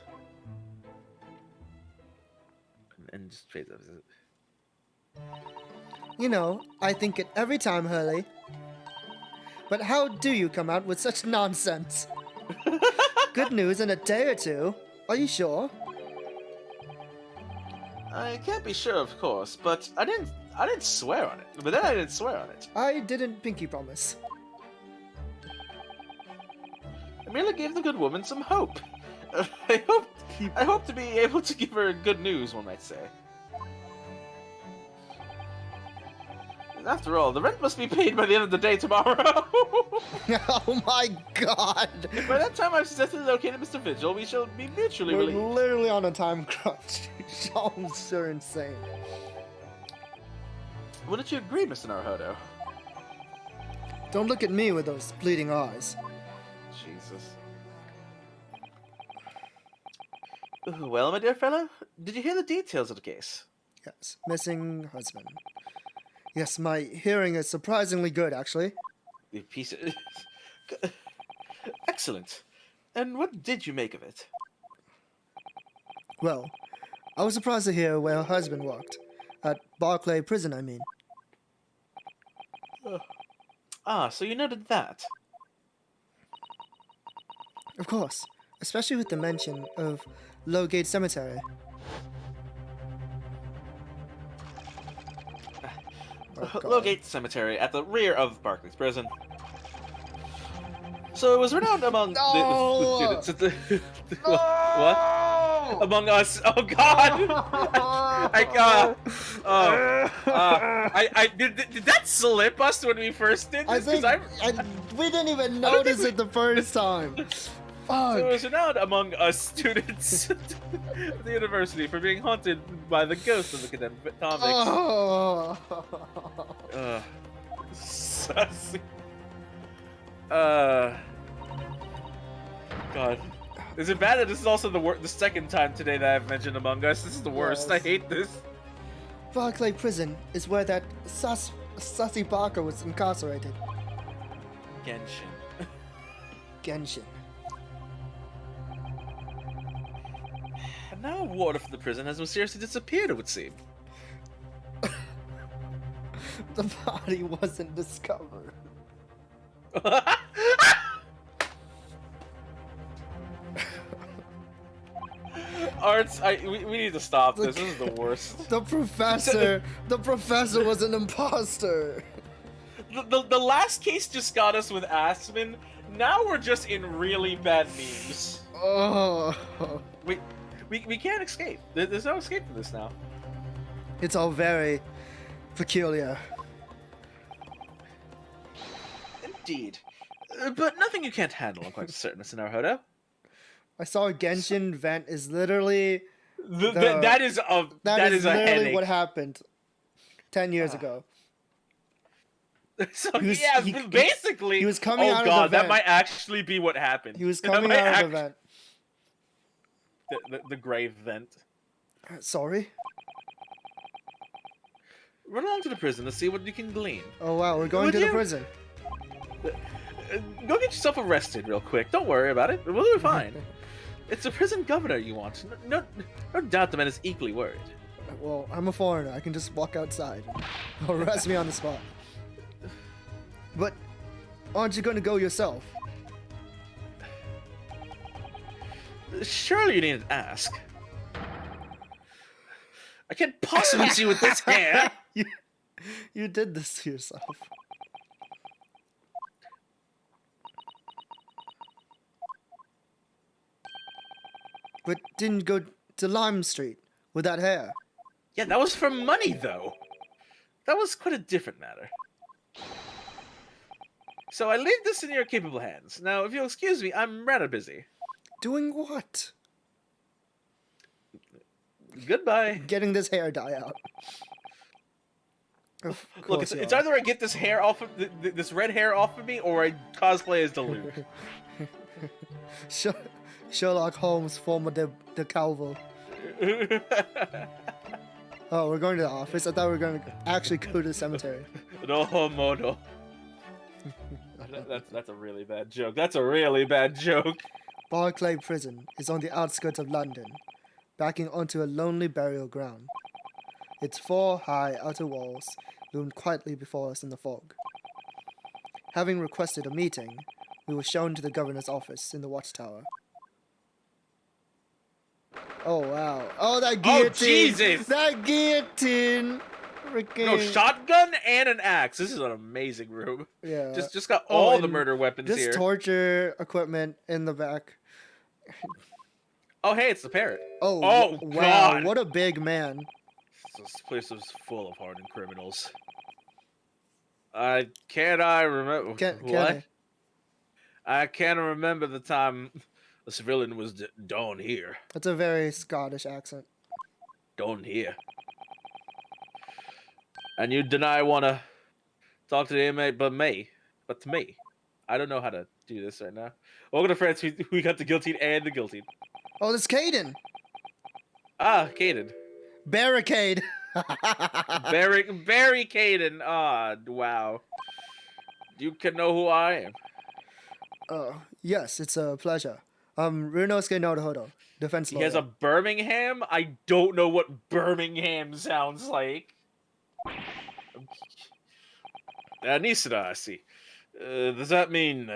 Speaker 1: And just fades up.
Speaker 2: You know, I think it every time, Hurley. But how do you come out with such nonsense? Good news in a day or two. Are you sure?
Speaker 1: I can't be sure, of course, but I didn't swear on it. But then I didn't swear on it.
Speaker 2: I didn't pinky promise.
Speaker 1: I merely gave the good woman some hope. I hope to be able to give her good news, one might say. After all, the rent must be paid by the end of the day tomorrow.
Speaker 2: Oh my god!
Speaker 1: By that time I've successfully located Mr. Vigil, we shall be mutually
Speaker 2: We're
Speaker 1: relieved.
Speaker 2: literally on a time crunch. Sholmes are insane.
Speaker 1: Wouldn't you agree, Mr. Naruhodo?
Speaker 2: Don't look at me with those bleeding eyes.
Speaker 1: Jesus. Well, my dear fellow, did you hear the details of the case?
Speaker 2: Yes, missing husband. Yes, my hearing is surprisingly good, actually.
Speaker 1: The piece of... Excellent. And what did you make of it?
Speaker 2: Well, I was surprised to hear where her husband worked. At Barclay Prison, I mean.
Speaker 1: So you noted that.
Speaker 2: Of course, especially with the mention of Lowgate Cemetery. Oh, God.
Speaker 1: Lowgate Cemetery at the rear of Barclays Prison. So it was renowned among the students. What? Among us. Oh God! Did that slip us when we first did this?
Speaker 2: I think we didn't even notice it the first time. Fuck.
Speaker 1: So it was renowned among us students of the university for being haunted by the ghost of the condemned convicts.
Speaker 2: Oh.
Speaker 1: Sussy. God. Is it bad that this is also the second time today that I've mentioned Among Us? This is the worst.
Speaker 2: Yes.
Speaker 1: I hate this.
Speaker 2: Barclay Prison is where that sussy Barker was incarcerated.
Speaker 1: Genshin.
Speaker 2: Genshin.
Speaker 1: And now a warder from the prison has mysteriously disappeared, it would seem.
Speaker 2: The body wasn't discovered.
Speaker 1: Arts, we need to stop this. This is the worst.
Speaker 2: The professor was an imposter.
Speaker 1: The last case just got us with Aspen. Now we're just in really bad memes.
Speaker 2: Oh.
Speaker 1: We can't escape. There's no escape from this now.
Speaker 2: It's all very peculiar.
Speaker 1: Indeed. But nothing you can't handle, I'm quite certain, Mr. Naruhodo.
Speaker 2: I saw a Genshin vent is literally
Speaker 1: that is a
Speaker 2: literally
Speaker 1: headache.
Speaker 2: what happened 10 years ago.
Speaker 1: So
Speaker 2: he
Speaker 1: basically,
Speaker 2: was coming out of the
Speaker 1: God, that
Speaker 2: vent.
Speaker 1: might actually be what happened.
Speaker 2: He was coming out of the vent.
Speaker 1: The grave vent.
Speaker 2: Sorry?
Speaker 1: Run along to the prison to see what you can glean.
Speaker 2: Oh wow, we're going
Speaker 1: Would
Speaker 2: to the
Speaker 1: you?
Speaker 2: prison.
Speaker 1: Go get yourself arrested real quick. Don't worry about it. We'll be fine. It's a prison governor you want. No doubt the man is equally worried.
Speaker 2: Well, I'm a foreigner. I can just walk outside. Arrest me on the spot. But aren't you going to go yourself?
Speaker 1: Surely you needn't ask. I can't possibly see with this hair.
Speaker 2: You did this to yourself. But didn't you go to Lime Street with that hair?
Speaker 1: Yeah, that was for money, though. That was quite a different matter. So I leave this in your capable hands. Now, if you'll excuse me, I'm rather busy.
Speaker 2: Doing what?
Speaker 1: Goodbye.
Speaker 2: Getting this hair dye out.
Speaker 1: Look, it's either I get this hair off of this red hair off of me, or I cosplay as Deluge.
Speaker 2: Sherlock Holmes, former de Calvo. Oh, we're going to the office. I thought we were going to actually go to the cemetery.
Speaker 1: No, mono. That's a really bad joke. That's a really bad joke.
Speaker 2: Barclay Prison is on the outskirts of London, backing onto a lonely burial ground. Its 4 high outer walls loomed quietly before us in the fog. Having requested a meeting, we were shown to the governor's office in the watchtower. Oh wow! Oh, that guillotine!
Speaker 1: Oh Jesus!
Speaker 2: That guillotine! Freaking...
Speaker 1: No, shotgun and an axe. This is an amazing room.
Speaker 2: Yeah.
Speaker 1: Just got all the murder weapons
Speaker 2: just
Speaker 1: here.
Speaker 2: Torture equipment in the back.
Speaker 1: Oh hey, it's the parrot.
Speaker 2: Oh
Speaker 1: wow!
Speaker 2: God. What a big man!
Speaker 1: This place was full of hardened criminals. I remember what? I can't remember the time a civilian was down here.
Speaker 2: That's a very Scottish accent.
Speaker 1: Down here. And you deny want to talk to the inmate but to me. I don't know how to do this right now. Welcome to France. We got the guillotine and the guillotine.
Speaker 2: Oh, that's Caden.
Speaker 1: Ah, Caden.
Speaker 2: Barricade.
Speaker 1: Barry Caden. Ah, wow. You can know who I am.
Speaker 2: Yes, it's a pleasure. Runosuke Naruhodo, defense lawyer.
Speaker 1: He has a Birmingham? I don't know what Birmingham sounds like. Nisada, I see. Does that mean,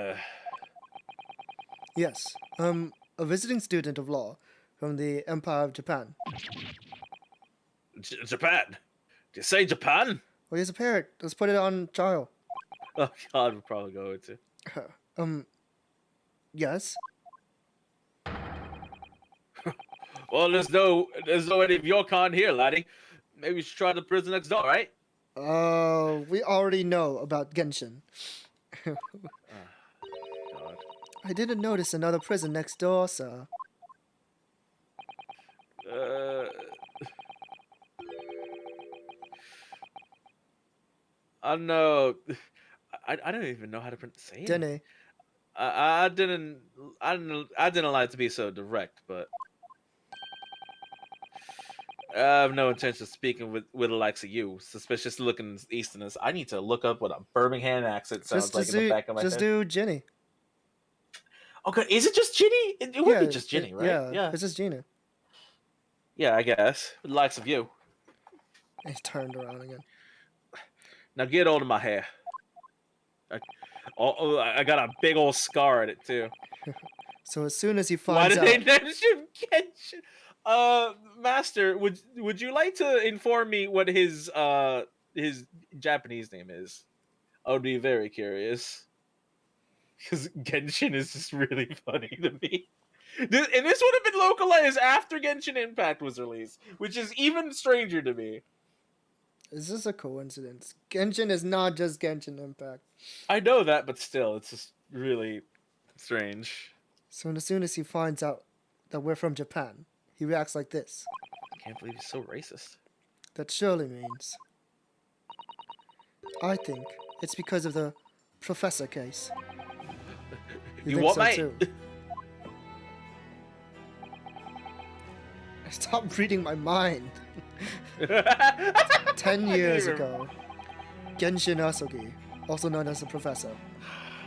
Speaker 2: Yes. A visiting student of law from the Empire of Japan.
Speaker 1: Japan? Did you say Japan?
Speaker 2: Well, he's a parrot. Let's put it on trial.
Speaker 1: Oh God, we're probably going to.
Speaker 2: Yes.
Speaker 1: Well, there's no any of your kind here, laddie. Maybe you should try the prison next door, right?
Speaker 2: We already know about Genshin.
Speaker 1: God.
Speaker 2: I didn't notice another prison next door, sir.
Speaker 1: I know. I don't even know how to say it.
Speaker 2: Denny.
Speaker 1: I didn't like to be so direct, but I have no intention of speaking with the likes of you, suspicious looking Easterners. I need to look up what a Birmingham accent sounds like in the back of my head.
Speaker 2: Just do Ginny.
Speaker 1: Okay, is it just Ginny? It would be just Ginny, right?
Speaker 2: Yeah, it's just Gina.
Speaker 1: Yeah, I guess. With the likes of you.
Speaker 2: He's turned around again.
Speaker 1: Now get hold of my hair. I got a big old scar in it too.
Speaker 2: So as soon as he finds out,
Speaker 1: why did they mention Genshin? Master, would you like to inform me what his Japanese name is? I would be very curious. Because Genshin is just really funny to me. And this would have been localized after Genshin Impact was released, which is even stranger to me.
Speaker 2: Is this a coincidence? Genshin is not just Genshin Impact.
Speaker 1: I know that, but still, it's just really strange.
Speaker 2: So as soon as he finds out that we're from Japan, he reacts like this.
Speaker 1: I can't believe he's so racist.
Speaker 2: That surely means... I think it's because of the professor case.
Speaker 1: You what,
Speaker 2: so
Speaker 1: mate?
Speaker 2: Too? Stop reading my mind. 10 years ago, Genshin Asugi, also known as the Professor,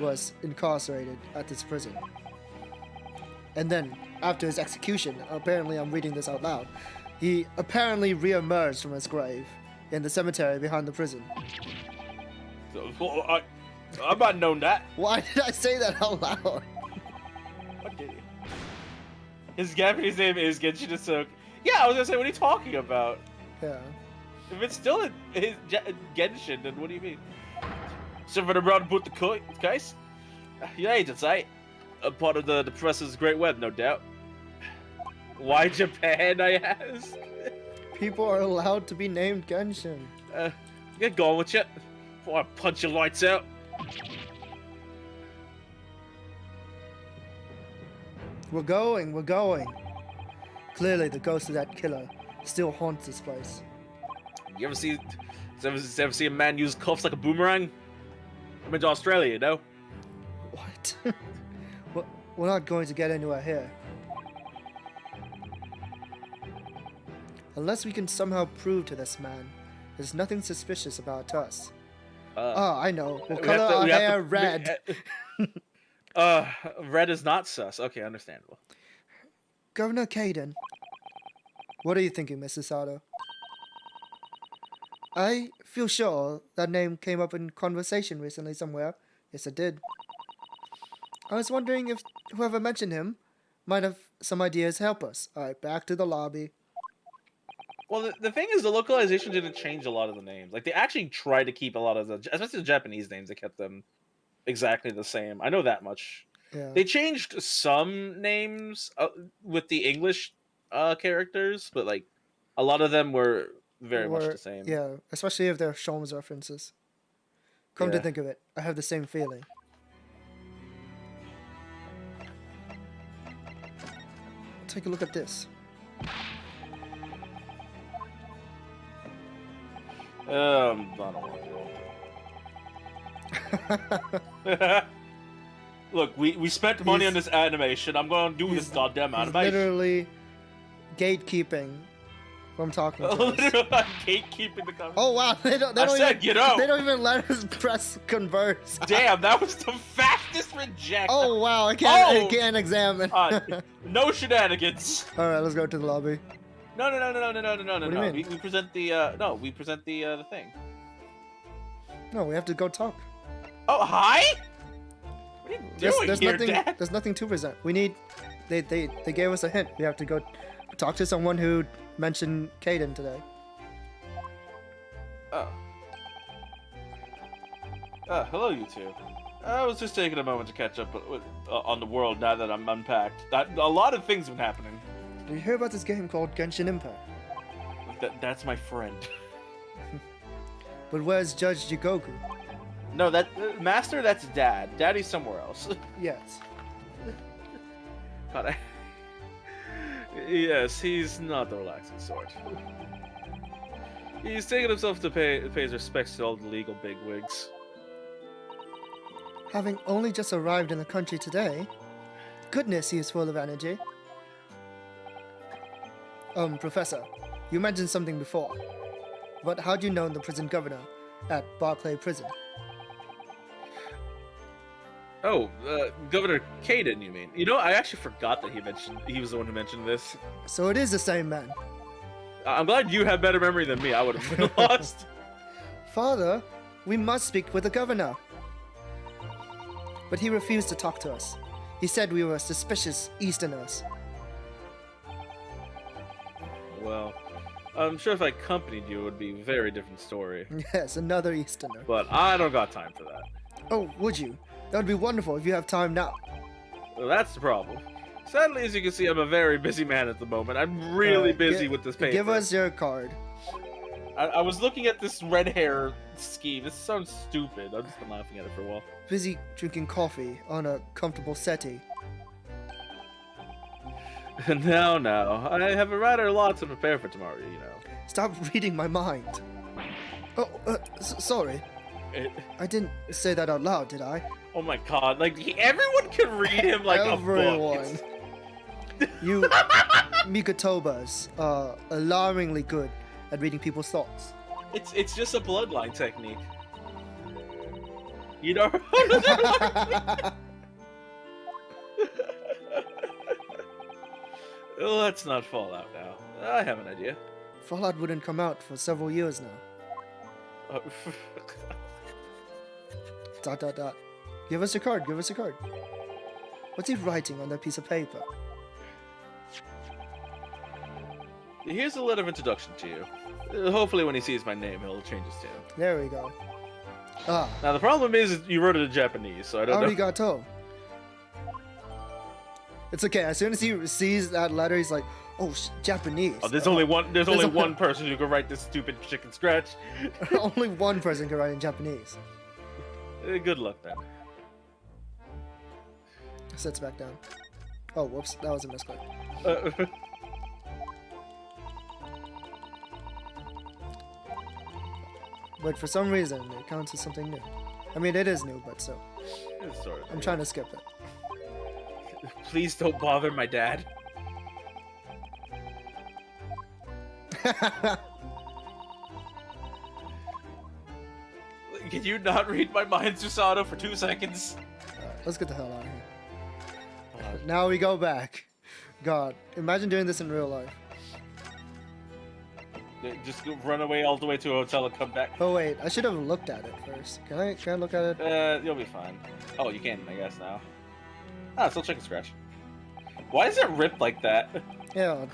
Speaker 2: was incarcerated at this prison. And then, after his execution, apparently I'm reading this out loud, he apparently re-emerged from his grave in the cemetery behind the prison.
Speaker 1: I've not known that.
Speaker 2: Why did I say that out loud?
Speaker 1: What did he? His Japanese name is Genshin Asugi. Yeah, I was gonna say, what are you talking about?
Speaker 2: Yeah.
Speaker 1: If it's still his Genshin, then what do you mean? Something around about the case? Yeah, it's right. A part of the professor's great web, no doubt. Why Japan, I ask?
Speaker 2: People are allowed to be named Genshin.
Speaker 1: Get going with you before I punch your lights out.
Speaker 2: We're going. Clearly, the ghost of that killer still haunts this place.
Speaker 1: You ever see a man use cuffs like a boomerang? I'm in Australia, you know?
Speaker 2: What? We're not going to get anywhere here. Unless we can somehow prove to this man there's nothing suspicious about us. I know. We'll color our hair red.
Speaker 1: Red is not sus. Okay, understandable.
Speaker 2: Governor Caden. What are you thinking, Mrs. Sato? I feel sure that name came up in conversation recently somewhere. Yes, it did. I was wondering if whoever mentioned him might have some ideas to help us. Alright, back to the lobby.
Speaker 1: Well, the thing is, the localization didn't change a lot of the names. Like, they actually tried to keep a lot of the, especially the Japanese names, they kept them exactly the same. I know that much.
Speaker 2: Yeah.
Speaker 1: They changed some names with the English characters, but, like, a lot of them were very much the same.
Speaker 2: Yeah, especially if they're Sholmes references. Come to think of it, I have the same feeling. Take a look at this.
Speaker 1: I don't want. Look, we spent money on this animation. I'm going to do this goddamn animation.
Speaker 2: Literally gatekeeping from talking to us.
Speaker 1: Literally gatekeeping the conversation.
Speaker 2: Oh wow, they don't even let us press converse.
Speaker 1: Damn, that was the fastest reject.
Speaker 2: Oh wow, I can't examine.
Speaker 1: No shenanigans.
Speaker 2: All right, let's go to the lobby.
Speaker 1: No.
Speaker 2: What do you mean?
Speaker 1: We present the the thing.
Speaker 2: No, we have to go talk.
Speaker 1: Oh, hi. What are you doing here, Dad?
Speaker 2: There's nothing to present. We need. They gave us a hint. We have to go talk to someone who mentioned Caden today.
Speaker 1: Oh. Hello, you two. I was just taking a moment to catch up on the world now that I'm unpacked. A lot of things have been happening.
Speaker 2: Did you hear about this game called Genshin Impact?
Speaker 1: That's my friend.
Speaker 2: But where's Judge Jigoku?
Speaker 1: No, Master, that's Dad. Daddy's somewhere else.
Speaker 2: Yes.
Speaker 1: God, yes, he's not the relaxing sort. He's taken himself to pay his respects to all the legal bigwigs.
Speaker 2: Having only just arrived in the country today. Goodness, he is full of energy. Professor, you mentioned something before. But how do you know the prison governor at Barclay Prison?
Speaker 1: Oh, Governor Caden, you mean? You know, I actually forgot that he was the one who mentioned this.
Speaker 2: So it is the same man.
Speaker 1: I'm glad you have better memory than me. I would have been lost.
Speaker 2: Father, we must speak with the governor. But he refused to talk to us. He said we were suspicious Easterners.
Speaker 1: Well, I'm sure if I accompanied you, it would be a very different story.
Speaker 2: Yes, another Easterner.
Speaker 1: But I don't got time for that.
Speaker 2: Oh, would you? That would be wonderful if you have time now.
Speaker 1: Well, that's the problem. Sadly, as you can see, I'm a very busy man at the moment. I'm really busy with this paper.
Speaker 2: Give us your card.
Speaker 1: I was looking at this red hair scheme. This sounds stupid. I've just been laughing at it for a while.
Speaker 2: Busy drinking coffee on a comfortable settee.
Speaker 1: No. I have a rather lot to prepare for tomorrow, you know.
Speaker 2: Stop reading my mind. Oh, sorry. I didn't say that out loud, did I?
Speaker 1: Oh my god, like, everyone can read him like
Speaker 2: Everyone.
Speaker 1: a book.
Speaker 2: You Mikotobas are alarmingly good at reading people's thoughts.
Speaker 1: It's just a bloodline technique. You know? Let's not fall out now. I have an idea.
Speaker 2: Fallout wouldn't come out for several years now. Dot. Give us your card, What's he writing on that piece of paper?
Speaker 1: Here's a letter of introduction to you. Hopefully when he sees my name, he'll change his tune.
Speaker 2: There we go. Ah.
Speaker 1: Now the problem is you wrote it in Japanese, so I don't know.
Speaker 2: Arigato. It's okay. As soon as he sees that letter, he's like, "Oh, Japanese."
Speaker 1: Oh, there's only one person who can write this stupid chicken scratch.
Speaker 2: Only one person can write in Japanese.
Speaker 1: Good luck then.
Speaker 2: Sits back down. Oh, whoops! That was a misclick. But for some reason, it counts as something new. I mean, it is new, but still.
Speaker 1: It's sort of
Speaker 2: I'm trying to skip it.
Speaker 1: Please don't bother my dad. Can you not read my mind, Susato, for 2 seconds?
Speaker 2: Let's get the hell out of here. Now we go back. God, imagine doing this in real life.
Speaker 1: Just run away all the way to a hotel and come back.
Speaker 2: Oh wait, I should have looked at it first. Can I look at it?
Speaker 1: You'll be fine. Oh, you can, I guess, now. Ah, still chicken scratch. Why is it ripped like that?
Speaker 2: Yeah.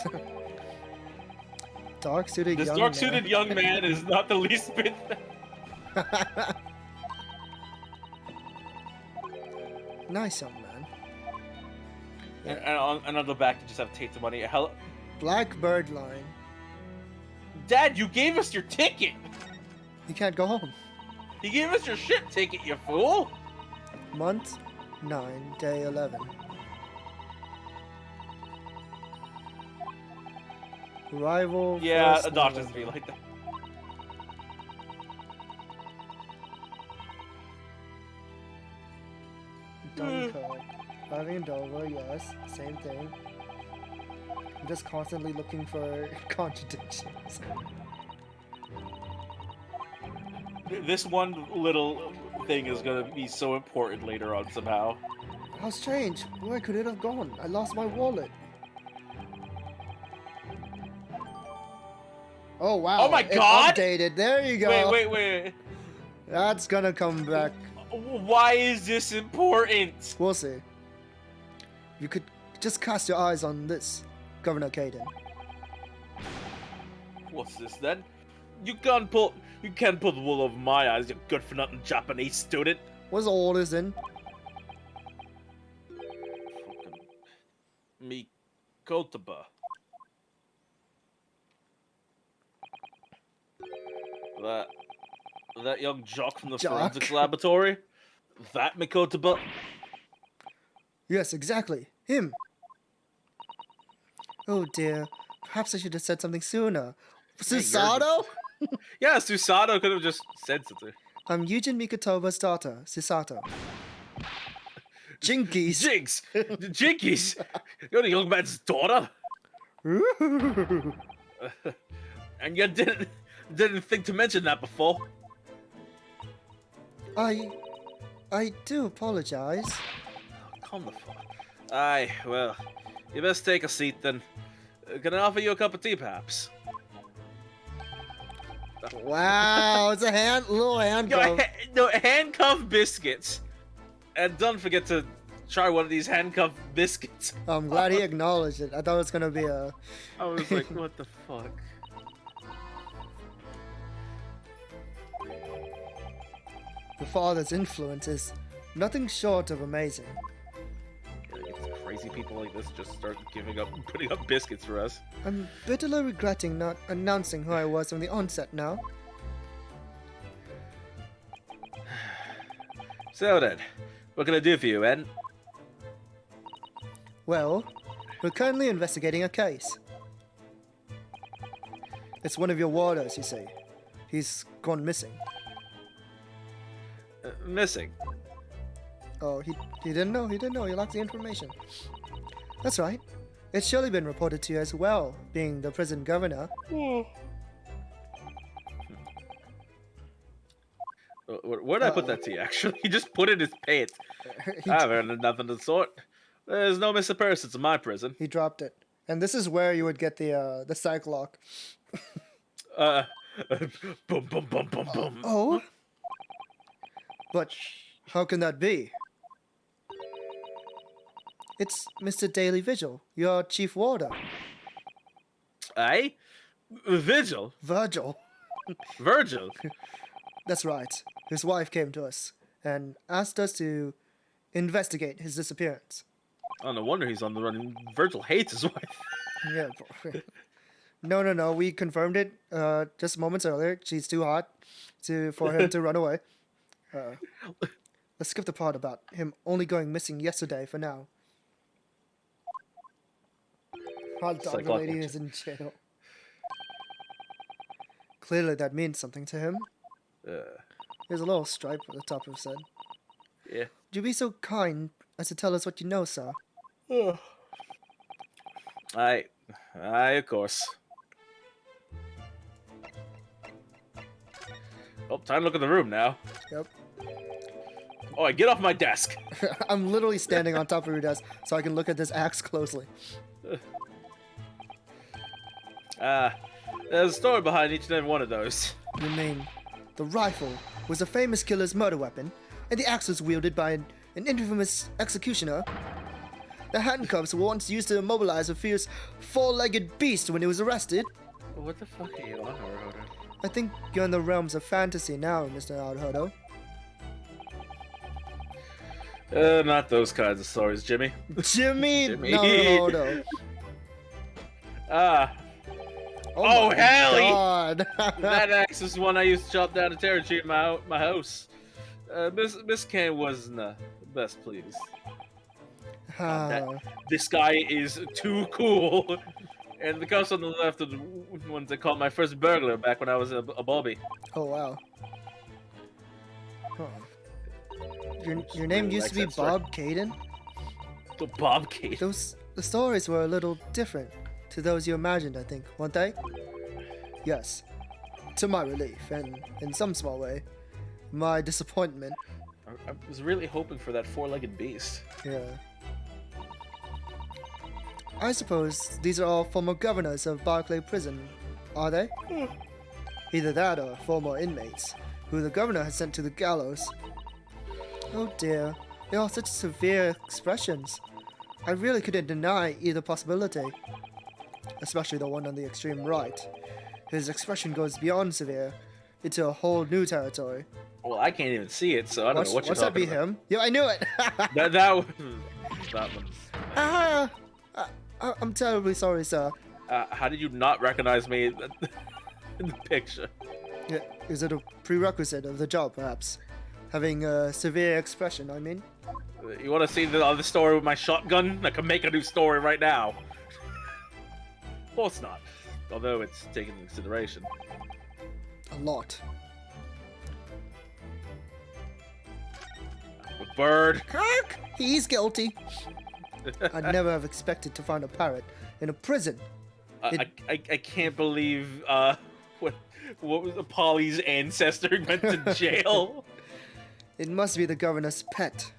Speaker 2: Dark-suited young man.
Speaker 1: This dark-suited young man is not the least bit...
Speaker 2: Nice young man.
Speaker 1: And on the back, you just have take the money. Hello?
Speaker 2: Blackbird line.
Speaker 1: Dad, you gave us your ticket!
Speaker 2: You can't go home.
Speaker 1: You gave us your ship ticket, you fool!
Speaker 2: Month 9, day 11. Arrival.
Speaker 1: Yeah, a doctor's be like that.
Speaker 2: Dunkirk. Arriving in Dover, yes, same thing. I'm just constantly looking for contradictions.
Speaker 1: This one little thing is gonna be so important later on somehow.
Speaker 2: How strange. Where could it have gone? I lost my wallet. Oh wow.
Speaker 1: Oh my god!
Speaker 2: Updated. There you go.
Speaker 1: Wait.
Speaker 2: That's gonna come back.
Speaker 1: Why is this important?
Speaker 2: We'll see. You could just cast your eyes on this, Governor Caden.
Speaker 1: What's this then? You can't pull the wool over my eyes, you good-for-nothing Japanese student.
Speaker 2: What's all this in?
Speaker 1: Me Kotaba. That young jock from the forensics laboratory? That Mikotaba?
Speaker 2: Yes, exactly. Him. Oh dear. Perhaps I should have said something sooner. Susato?
Speaker 1: Yeah, Susato could have just said something.
Speaker 2: I'm Yujin Mikotoba's daughter, Susato. Jinkies.
Speaker 1: Jinx! Jinkies! You're the young man's daughter? And you didn't think to mention that before.
Speaker 2: I do apologize.
Speaker 1: Come the fuck. Aye, well, you best take a seat then. Can I offer you a cup of tea, perhaps?
Speaker 2: Wow, it's a little handcuff.
Speaker 1: No, handcuff biscuits. And don't forget to try one of these handcuff biscuits.
Speaker 2: I'm glad he acknowledged it. I thought it was gonna be a...
Speaker 1: I was like, what the fuck?
Speaker 2: The father's influence is nothing short of amazing.
Speaker 1: Crazy people like this just start putting up biscuits for us.
Speaker 2: I'm bitterly regretting not announcing who I was from the onset now.
Speaker 1: So then, what can I do for you, Ed?
Speaker 2: Well, we're currently investigating a case. It's one of your warders, you see. He's gone missing.
Speaker 1: Missing?
Speaker 2: Oh, he didn't know? He didn't know. He lacked the information. That's right. It's surely been reported to you as well, being the prison governor.
Speaker 1: Where'd I put that tea, actually? He just put it in his pants. I've heard nothing of the sort. There's no missing persons in my prison.
Speaker 2: He dropped it. And this is where you would get the psych lock.
Speaker 1: Boom, boom, boom, boom, boom.
Speaker 2: Oh? But how can that be? It's Mr. Daily Vigil, your chief warder.
Speaker 1: Aye? Vigil?
Speaker 2: Virgil.
Speaker 1: Virgil?
Speaker 2: That's right. His wife came to us and asked us to investigate his disappearance.
Speaker 1: Oh, no wonder he's on the run. Virgil hates his wife.
Speaker 2: Yeah. No. We confirmed it just moments earlier. She's too hot for him to run away. Let's skip the part about him only going missing yesterday for now. Hot dog lady is in jail. Clearly that means something to him. There's a little stripe at the top of his head.
Speaker 1: Yeah.
Speaker 2: Would you be so kind as to tell us what you know, sir?
Speaker 1: Aye, of course. Oh, time to look at the room now.
Speaker 2: Yep.
Speaker 1: Oh, get off my desk.
Speaker 2: I'm literally standing on top of your desk so I can look at this axe closely.
Speaker 1: There's a story behind each and every one of those.
Speaker 2: You mean, the rifle was a famous killer's murder weapon, and the axe was wielded by an infamous executioner? The handcuffs were once used to immobilize a fierce, four-legged beast when he was arrested.
Speaker 1: What the fuck are you on, Naruto?
Speaker 2: I think you're in the realms of fantasy now, Mr. Naruto.
Speaker 1: Not those kinds of stories, Jimmy.
Speaker 2: Jimmy Naruto.
Speaker 1: Oh hell!
Speaker 2: God.
Speaker 1: That axe is one I used to chop down a terror tree in my house. Miss Kane wasn't the best pleased. This guy is too cool. And the cops on the left are the ones that caught my first burglar back when I was a Bobby.
Speaker 2: Oh wow. Huh. Your name used to be Bob Caden?
Speaker 1: The Bob Caden?
Speaker 2: The stories were a little different to those you imagined, I think, weren't they? Yes. To my relief, and in some small way, my disappointment.
Speaker 1: I was really hoping for that four-legged beast.
Speaker 2: Yeah. I suppose these are all former governors of Barclay Prison, are they? Either that or former inmates, who the governor has sent to the gallows. Oh dear, they are such severe expressions. I really couldn't deny either possibility. Especially the one on the extreme right. His expression goes beyond severe, into a whole new territory.
Speaker 1: Well, I can't even see it, so I don't know what you're talking about.
Speaker 2: Him? Yeah, I knew it!
Speaker 1: that one's...
Speaker 2: I'm terribly sorry, sir.
Speaker 1: How did you not recognize me in the picture?
Speaker 2: Yeah, is it a prerequisite of the job, perhaps? Having a severe expression, I mean?
Speaker 1: You want to see the other story with my shotgun? I can make a new story right now. Of course not. Although it's taken into consideration.
Speaker 2: A lot.
Speaker 1: bird.
Speaker 2: Kirk! He's guilty. I'd never have expected to find a parrot in a prison.
Speaker 1: I can't believe what was Polly's ancestor went to jail.
Speaker 2: It must be the governor's pet.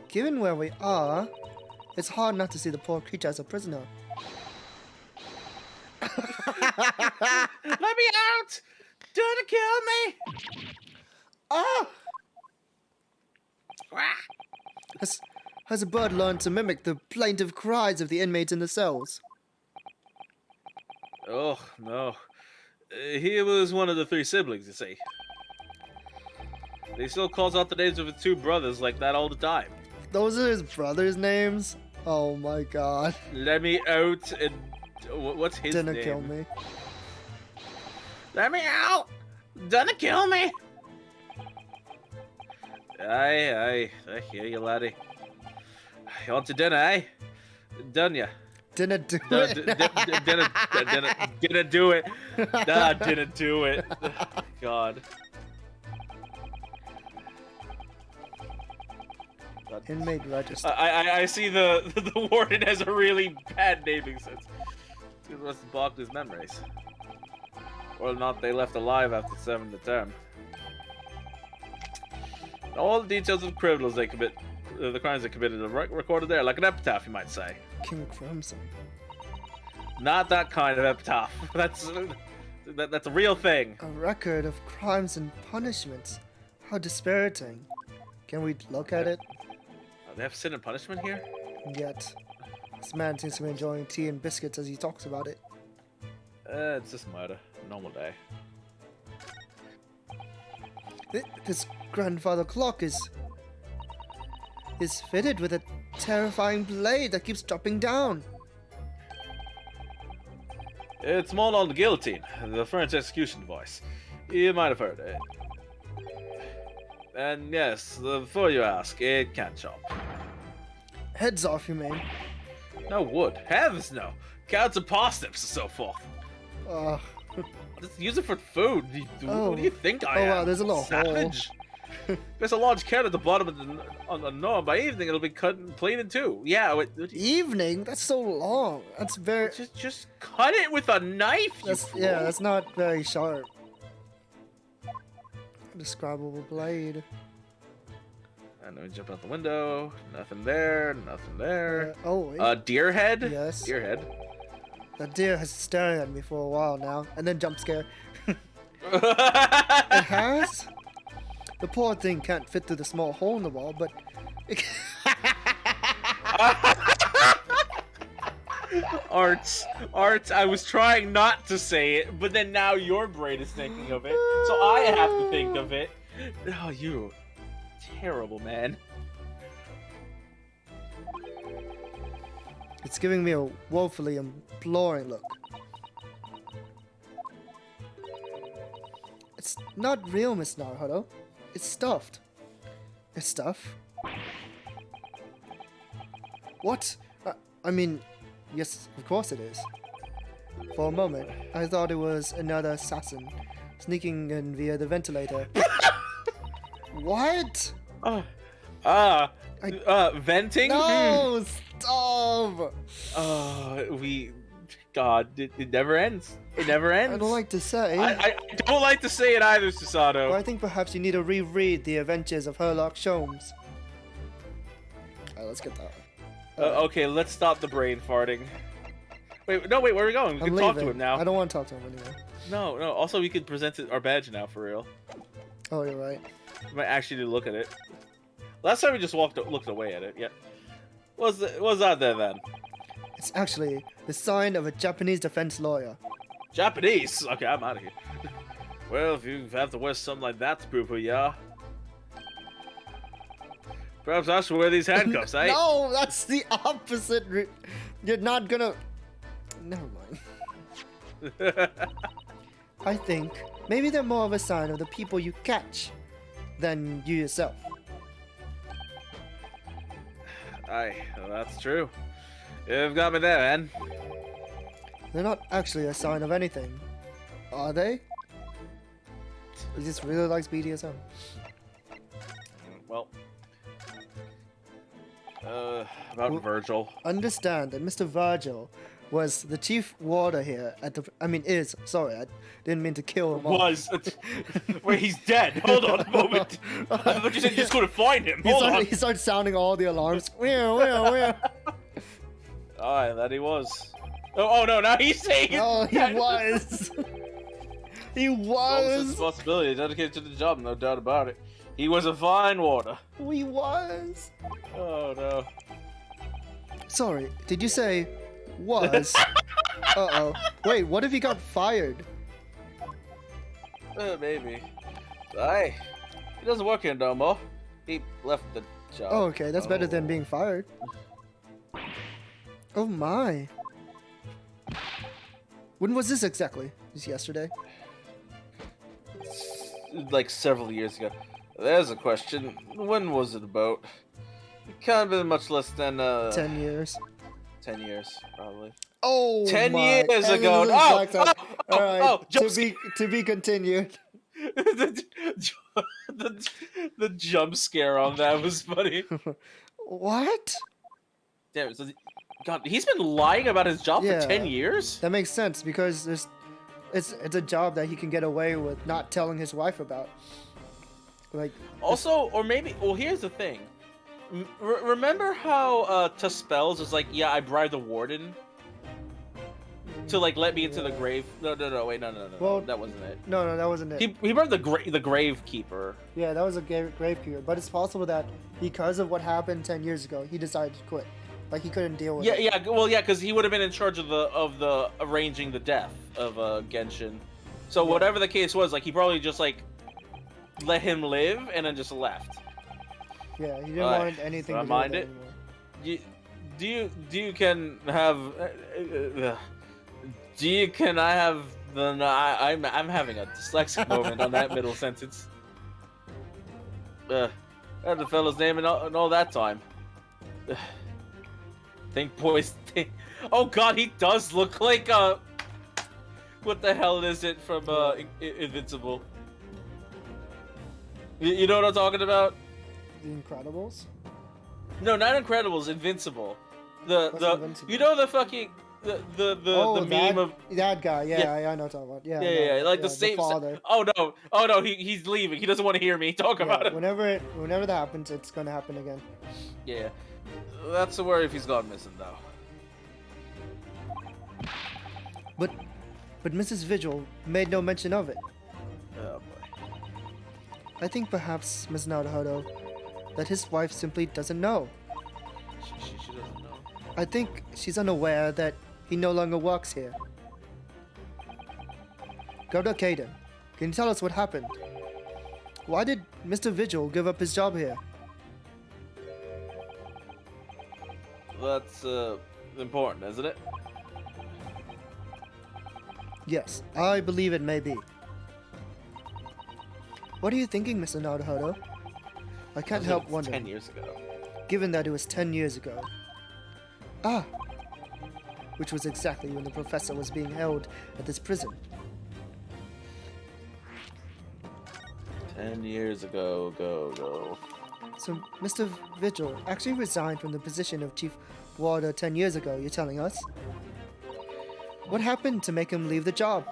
Speaker 2: Given where we are, it's hard not to see the poor creature as a prisoner.
Speaker 1: Let me out! Don't kill me!
Speaker 2: Ah! Has a bird learned to mimic the plaintive cries of the inmates in the cells?
Speaker 1: Oh, no. He was one of the 3 siblings, you see. He still calls out the names of his 2 brothers like that all the time.
Speaker 2: Those are his brothers' names? Oh my god.
Speaker 1: Let me out and... What's his name?
Speaker 2: Didn't kill me.
Speaker 1: Let me out! Don't kill me! Aye, I hear you, laddie. You want to dinner, eh? Done ya?
Speaker 2: Didn't do it.
Speaker 1: Didn't do it. Nah, didn't do it. God.
Speaker 2: Inmate register.
Speaker 1: I see the warden has a really bad naming sense. He must have blocked his memories. Or not, they left alive after serving the term. All the details of the criminals they commit, the crimes they committed, are recorded there, like an epitaph, you might say.
Speaker 2: King Crimson.
Speaker 1: Not that kind of epitaph. That's a real thing.
Speaker 2: A record of crimes and punishments. How dispiriting. Can we look at it?
Speaker 1: They have sin and punishment here?
Speaker 2: Yet, this man seems to be enjoying tea and biscuits as he talks about it.
Speaker 1: It's just murder. Normal day.
Speaker 2: This grandfather clock is fitted with a terrifying blade that keeps dropping down.
Speaker 1: It's modeled on the guillotine, the French execution device. You might have heard it. And yes, before you ask, it can't chop.
Speaker 2: Heads off, you mean?
Speaker 1: No wood. Heavens no. Counts and parsnips and so forth. Just use it for food. What do you think I am?
Speaker 2: Oh wow, there's a little
Speaker 1: savage? Hole. There's a large carrot at the bottom of the knob. By evening, it'll be cut and plain in 2. Yeah.
Speaker 2: Evening? That's so long. That's very.
Speaker 1: Just cut it with a knife.
Speaker 2: That's not very sharp. Indescribable blade.
Speaker 1: And then we jump out the window. Nothing there. Nothing there. Deer head.
Speaker 2: Yes.
Speaker 1: Deer head.
Speaker 2: That deer has staring at me for a while now, and then jump scare. It has? The poor thing can't fit through the small hole in the wall, but it
Speaker 1: Arts, I was trying not to say it, but then now your brain is thinking of it, so I have to think of it. Oh, you terrible man.
Speaker 2: It's giving me a woefully imploring look. It's not real, Miss Naruhodo. It's stuffed. It's stuff? What? I mean, yes, of course it is. For a moment, I thought it was another assassin sneaking in via the ventilator. What?
Speaker 1: Venting?
Speaker 2: No, stop!
Speaker 1: God, it never ends. It never ends.
Speaker 2: I don't like to say.
Speaker 1: I don't like to say it either, Susato.
Speaker 2: But I think perhaps you need to reread The Adventures of Sherlock Holmes. Alright, let's get that.
Speaker 1: Okay, let's stop the brain farting. Wait, where are we going? We can talk to him now.
Speaker 2: I don't want to talk to him anymore.
Speaker 1: No. Also, we could present our badge now, for real.
Speaker 2: Oh, you're right.
Speaker 1: We might actually need to look at it. Last time we just looked away at it. Yeah. What's that there then?
Speaker 2: It's actually the sign of a Japanese defense lawyer.
Speaker 1: Japanese? Okay, I'm out of here. Well, if you have to wear something like that to prove who you are, perhaps I should wear these handcuffs, eh?
Speaker 2: No, that's the opposite. You're not gonna. Never mind. I think maybe they're more of a sign of the people you catch than you yourself.
Speaker 1: Aye, well, that's true. You've got me there, man.
Speaker 2: They're not actually a sign of anything, are they? He just really likes BDSM.
Speaker 1: Well, About Virgil.
Speaker 2: Understand that Mr. Virgil was the chief warder here at the. I mean, is. Sorry, I didn't mean to kill him.
Speaker 1: Was. Wait, he's dead. Hold on a moment. I thought you said you just couldn't find him. Hold on.
Speaker 2: He started sounding all the alarms. Where?
Speaker 1: Alright, that he was. Oh no, now he's saying it.
Speaker 2: Oh, he was. He was.
Speaker 1: Responsibility, dedicated to the job, no doubt about it. He was a fine warder.
Speaker 2: He was.
Speaker 1: Oh no.
Speaker 2: Sorry, did you say was? Uh-oh. Wait, what if he got fired?
Speaker 1: Maybe. Aye. He doesn't work here no more. He left the job.
Speaker 2: Oh, okay, that's better than being fired. Oh my. When was this exactly? Just yesterday?
Speaker 1: Like several years ago. There's a question. When was it about? It can't have been much less than
Speaker 2: 10 years.
Speaker 1: 10 years, probably.
Speaker 2: Oh,
Speaker 1: 10
Speaker 2: my.
Speaker 1: years
Speaker 2: And
Speaker 1: ago.
Speaker 2: this is All right,
Speaker 1: just
Speaker 2: to be continued.
Speaker 1: the jump scare on that was funny.
Speaker 2: What?
Speaker 1: Damn, so God, he's been lying about his job
Speaker 2: Yeah.
Speaker 1: for 10 years?
Speaker 2: That makes sense because it's a job that he can get away with not telling his wife about. Like
Speaker 1: Also, or maybe, well, here's the thing. Remember how to Spells was like, yeah, I bribed the warden to like let me into the grave? No, wait, no.
Speaker 2: Well,
Speaker 1: that wasn't it.
Speaker 2: No, that wasn't it.
Speaker 1: He bribed the gravekeeper.
Speaker 2: Yeah, that was a gravekeeper. But it's possible that because of what happened 10 years ago, he decided to quit. Like he couldn't deal with it.
Speaker 1: Yeah, well, yeah, because he would have been in charge of the arranging the death of Genshin. So whatever the case was, like he probably just like let him live and then just left.
Speaker 2: Yeah, he didn't want anything to do with it anymore.
Speaker 1: I'm having a dyslexic moment on that middle sentence. I had the fellow's name and all that time. Think boys think. Oh God, he does look like what the hell is it from Invincible? You know what I'm talking about?
Speaker 2: The Incredibles?
Speaker 1: No, not Incredibles. Invincible.
Speaker 2: What's Invincible?
Speaker 1: You know the fucking the meme of
Speaker 2: that guy. Yeah, I know what you're talking about.
Speaker 1: Yeah, like the same.
Speaker 2: father.
Speaker 1: Oh no, he's leaving. He doesn't want to hear me talk about it.
Speaker 2: Whenever that happens, it's gonna happen again.
Speaker 1: Yeah, that's a worry if he's gone missing though.
Speaker 2: But Mrs. Vigil made no mention of it.
Speaker 1: Oh boy.
Speaker 2: I think perhaps, Ms. Naruhodo, that his wife simply doesn't know.
Speaker 1: She doesn't know.
Speaker 2: I think she's unaware that he no longer works here. Governor Kaden, can you tell us what happened? Why did Mr. Vigil give up his job here?
Speaker 1: That's important, isn't it?
Speaker 2: Yes, I believe it may be. What are you thinking, Mr. Naruhodo? I can't help wondering.
Speaker 1: 10 years ago.
Speaker 2: Given that it was 10 years ago. Ah! Which was exactly when the professor was being held at this prison.
Speaker 1: 10 years ago, go.
Speaker 2: So, Mr. Vigil actually resigned from the position of Chief Warder 10 years ago, you're telling us? What happened to make him leave the job?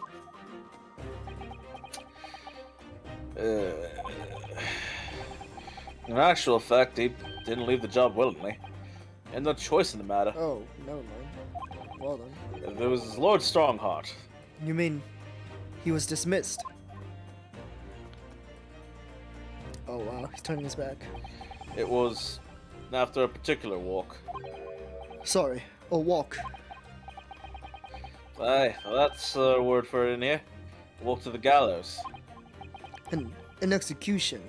Speaker 1: In actual fact, he didn't leave the job willingly. He had no choice in the matter.
Speaker 2: Oh, never mind. Well then.
Speaker 1: There was Lord Strongheart.
Speaker 2: You mean he was dismissed? Oh wow, he's turning his back.
Speaker 1: It was after a particular walk.
Speaker 2: Sorry, a walk.
Speaker 1: Aye, well, that's a word for it in here. Walk to the gallows.
Speaker 2: An execution.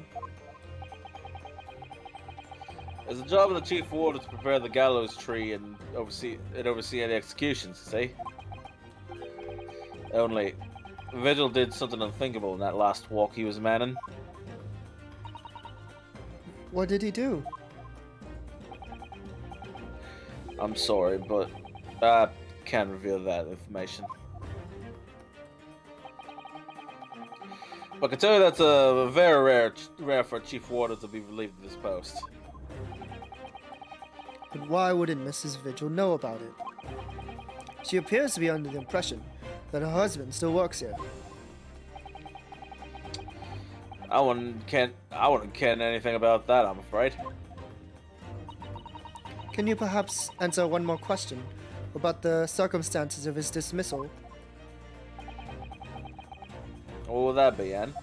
Speaker 1: It's the job of the chief warder to prepare the gallows tree and oversee any executions, see? Only, Vigil did something unthinkable in that last walk he was manning.
Speaker 2: What did he do?
Speaker 1: I'm sorry, but I can't reveal that information. But I can tell you that's very rare for a chief warder to be relieved of this post.
Speaker 2: But why wouldn't Mrs. Vigil know about it? She appears to be under the impression that her husband still works here.
Speaker 1: I wouldn't care anything about that, I'm afraid.
Speaker 2: Can you perhaps answer one more question about the circumstances of his dismissal?
Speaker 1: What would that be, Anne?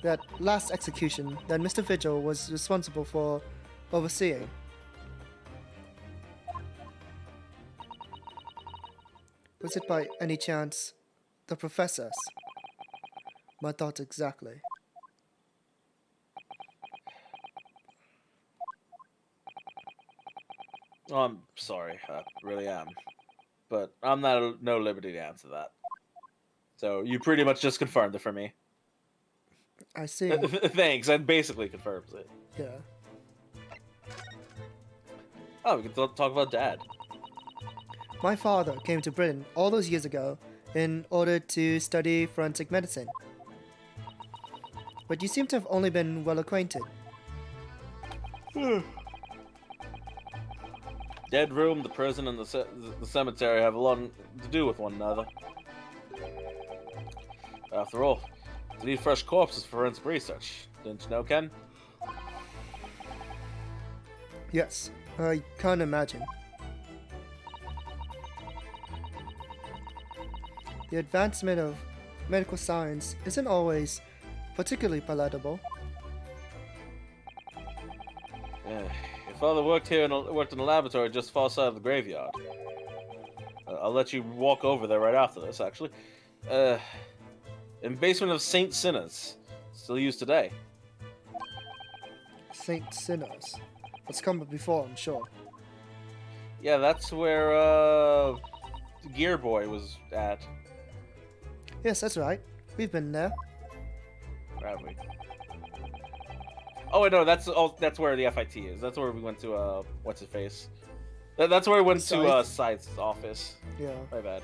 Speaker 2: That last execution that Mr. Vigil was responsible for overseeing. Was it by any chance the professor's? My thoughts exactly.
Speaker 1: Oh, I'm sorry, I really am. But I'm not at no liberty to answer that. So you pretty much just confirmed it for me.
Speaker 2: I see.
Speaker 1: Thanks, that basically confirms it.
Speaker 2: Yeah.
Speaker 1: Oh, we can talk about Dad.
Speaker 2: My father came to Britain all those years ago in order to study forensic medicine. But you seem to have only been well acquainted.
Speaker 1: Dead room, the prison, and the cemetery have a lot to do with one another. After all, they need fresh corpses for forensic research. Didn't you know, Ken?
Speaker 2: Yes, I can't imagine. The advancement of medical science isn't always particularly palatable.
Speaker 1: Your father worked here worked in a laboratory just far side of the graveyard. I'll let you walk over there right after this, actually. In basement of Saint Sinners, still used today.
Speaker 2: Saint Sinners. That's come before, I'm sure.
Speaker 1: Yeah, that's where Gear Boy was at.
Speaker 2: Yes, that's right. We've been there.
Speaker 1: Have we? Oh wait, no, that's where the FIT is. That's where we went to what's his face? That's where we went to Scythe's office.
Speaker 2: Yeah.
Speaker 1: My bad.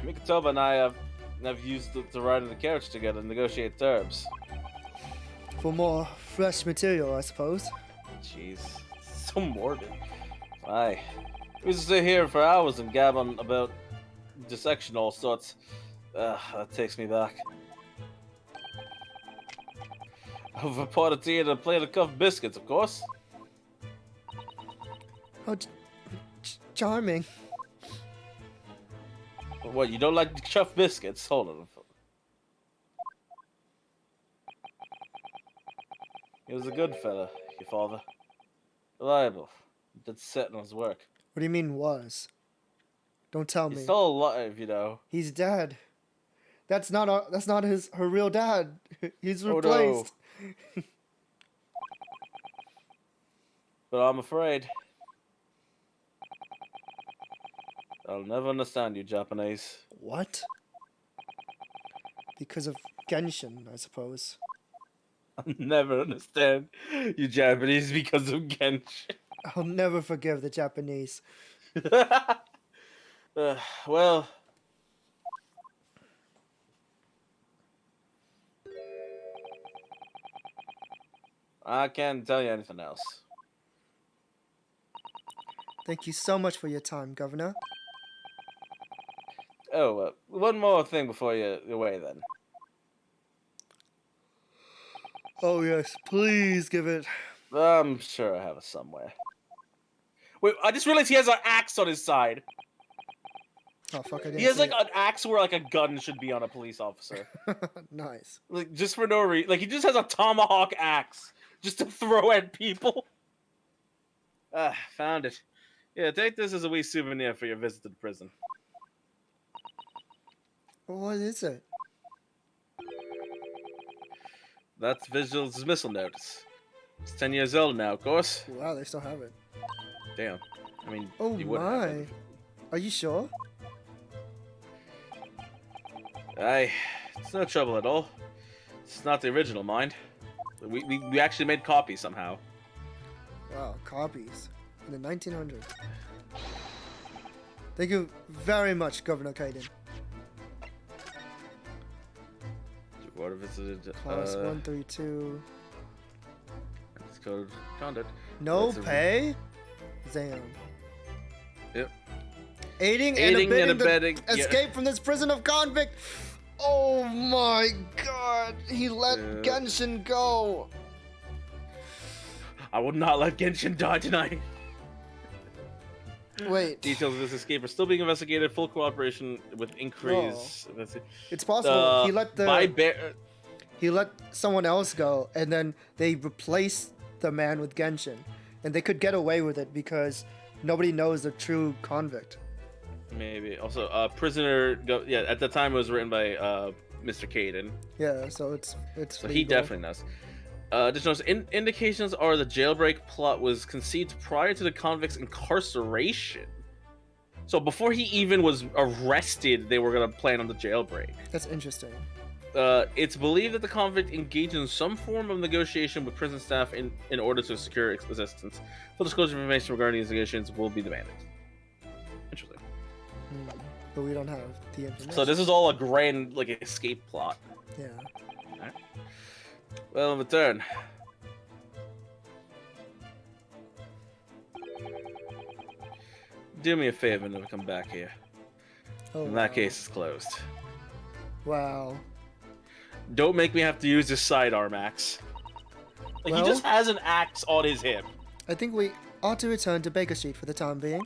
Speaker 1: Mikatoba and I have used to ride in the carriage together and negotiate terms.
Speaker 2: For more fresh material, I suppose.
Speaker 1: Jeez, so morbid. Aye. We used to sit here for hours and gab on about dissection all sorts. That takes me back. Of a pot of tea and a plate of cuffed biscuits, of course.
Speaker 2: How charming.
Speaker 1: What, you don't like chuffed biscuits? Hold on. He was a good fella, your father. Reliable. Did set on his work.
Speaker 2: What do you mean was? Don't tell me.
Speaker 1: He's still alive, you know.
Speaker 2: He's dead. That's not her real dad. He's replaced.
Speaker 1: Oh, no. But I'm afraid I'll never understand you Japanese.
Speaker 2: What? Because of Genshin, I suppose.
Speaker 1: I'll never understand you Japanese because of Genshin.
Speaker 2: I'll never forgive the Japanese.
Speaker 1: Well, I can't tell you anything else.
Speaker 2: Thank you so much for your time, Governor.
Speaker 1: Oh, one more thing before you're away, then.
Speaker 2: Oh yes, please give it.
Speaker 1: I'm sure I have it somewhere. Wait, I just realized he has an axe on his side.
Speaker 2: Oh fuck! I didn't
Speaker 1: He has
Speaker 2: see
Speaker 1: like an axe where like a gun should be on a police officer.
Speaker 2: Nice.
Speaker 1: Like just for no reason. Like he just has a tomahawk axe just to throw at people. Found it. Yeah, take this as a wee souvenir for your visit to the prison.
Speaker 2: What is it?
Speaker 1: That's Vigil's dismissal notice. It's 10 years old now, of course.
Speaker 2: Wow, they still have it.
Speaker 1: Damn. I mean,
Speaker 2: Oh
Speaker 1: you wouldn't have
Speaker 2: my.
Speaker 1: it.
Speaker 2: Are you sure?
Speaker 1: Aye, it's no trouble at all. It's not the original, mind. We actually made copies somehow.
Speaker 2: Wow, copies in the 1900s. Thank you very much, Governor Kaiden.
Speaker 1: What if it's
Speaker 2: Class 132.
Speaker 1: It's code conduct.
Speaker 2: No pay? Damn.
Speaker 1: Yep.
Speaker 2: Aiding and abetting the escape from this prison of convict. Oh my god. He let Genshin go.
Speaker 1: I would not let Genshin die tonight.
Speaker 2: Wait.
Speaker 1: Details of this escape are still being investigated. Full cooperation with increase.
Speaker 2: Oh. It's possible he let someone else go, and then they replaced the man with Genshin, and they could get away with it because nobody knows the true convict.
Speaker 1: Maybe. Also, prisoner. Yeah, at the time it was written by Mr. Caden.
Speaker 2: Yeah, so it's.
Speaker 1: So
Speaker 2: legal.
Speaker 1: he definitely knows. Additional indications are the jailbreak plot was conceived prior to the convict's incarceration. So before he even was arrested, they were gonna plan on the jailbreak.
Speaker 2: That's interesting.
Speaker 1: It's believed that the convict engaged in some form of negotiation with prison staff in order to secure assistance. Full disclosure of information regarding these negotiations will be demanded. Interesting.
Speaker 2: But we don't have the information.
Speaker 1: So this is all a grand escape plot.
Speaker 2: Yeah.
Speaker 1: Alright. Well, in return. Do me a favor and never come back here.
Speaker 2: Oh,
Speaker 1: In that case, it's closed.
Speaker 2: Wow.
Speaker 1: Don't make me have to use this sidearm axe. He just has an axe on his hip.
Speaker 2: I think we ought to return to Baker Street for the time being.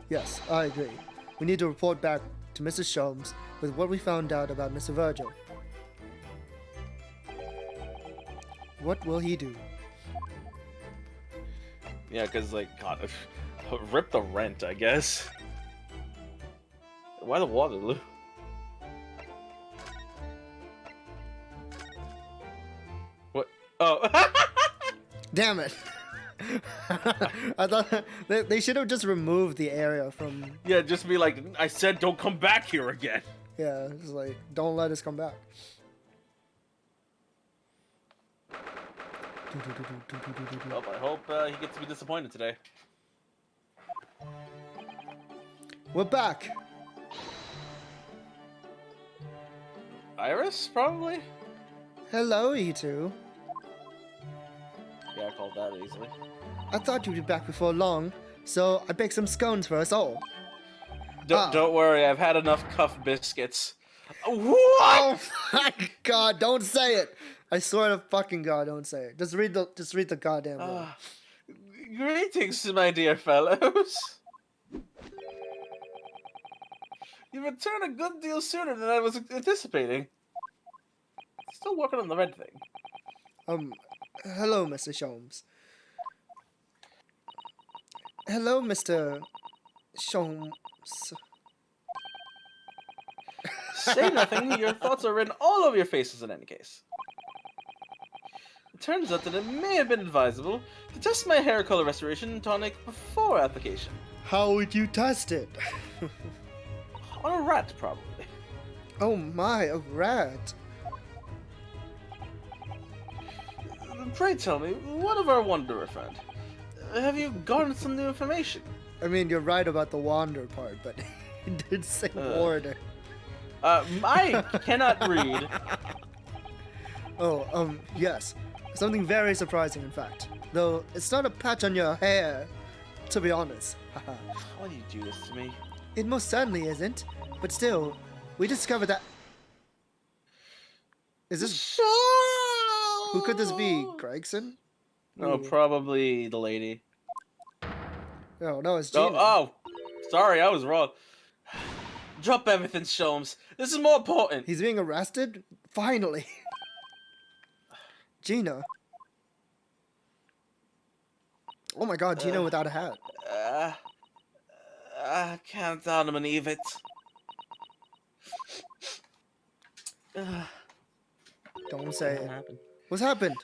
Speaker 2: Yes, I agree. We need to report back to Mrs. Sholmes with what we found out about Mr. Virgil. What will he do?
Speaker 1: Yeah, because, God, rip the rent, I guess. Why the Waterloo? What? Oh.
Speaker 2: Damn it. I thought they should have just removed the area from...
Speaker 1: Yeah, just be like, I said don't come back here again.
Speaker 2: Yeah, it's like, don't let us come back.
Speaker 1: Well, I hope he gets to be disappointed today.
Speaker 2: We're back.
Speaker 1: Iris, probably?
Speaker 2: Hello, you two.
Speaker 1: Yeah, I called that easily.
Speaker 2: I thought you'd be back before long, so I baked some scones for us all.
Speaker 1: Don't worry, I've had enough cuff biscuits. What?
Speaker 2: Oh my god, don't say it! I swear to fucking god, don't say it. Just read the goddamn word.
Speaker 1: Greetings, my dear fellows. You returned a good deal sooner than I was anticipating. Still working on the red thing.
Speaker 2: Hello, Mr. Sholmes. Hello, Mr. Sholmes.
Speaker 1: Say nothing, your thoughts are written all over your faces in any case. It turns out that it may have been advisable to test my hair color restoration tonic before application.
Speaker 2: How would you test it?
Speaker 1: On a rat, probably.
Speaker 2: Oh my, a rat.
Speaker 1: Pray tell me, what of our wanderer friend? Have you garnered some new information?
Speaker 2: I mean, you're right about the wander part, but it did say warder.
Speaker 1: I cannot read.
Speaker 2: Oh, yes. Something very surprising, in fact. Though, it's not a patch on your hair, to be honest.
Speaker 1: Why do you do this to me?
Speaker 2: It most certainly isn't. But still, we discovered that... Is this... Who could this be? Gregson?
Speaker 1: No, probably the lady.
Speaker 2: No, it's Gina.
Speaker 1: Oh, sorry, I was wrong. Drop everything, Sholmes. This is more important.
Speaker 2: He's being arrested? Finally. Gina. Oh my god, Gina without a hat.
Speaker 1: I can't believe it.
Speaker 2: Don't say it. What's happened?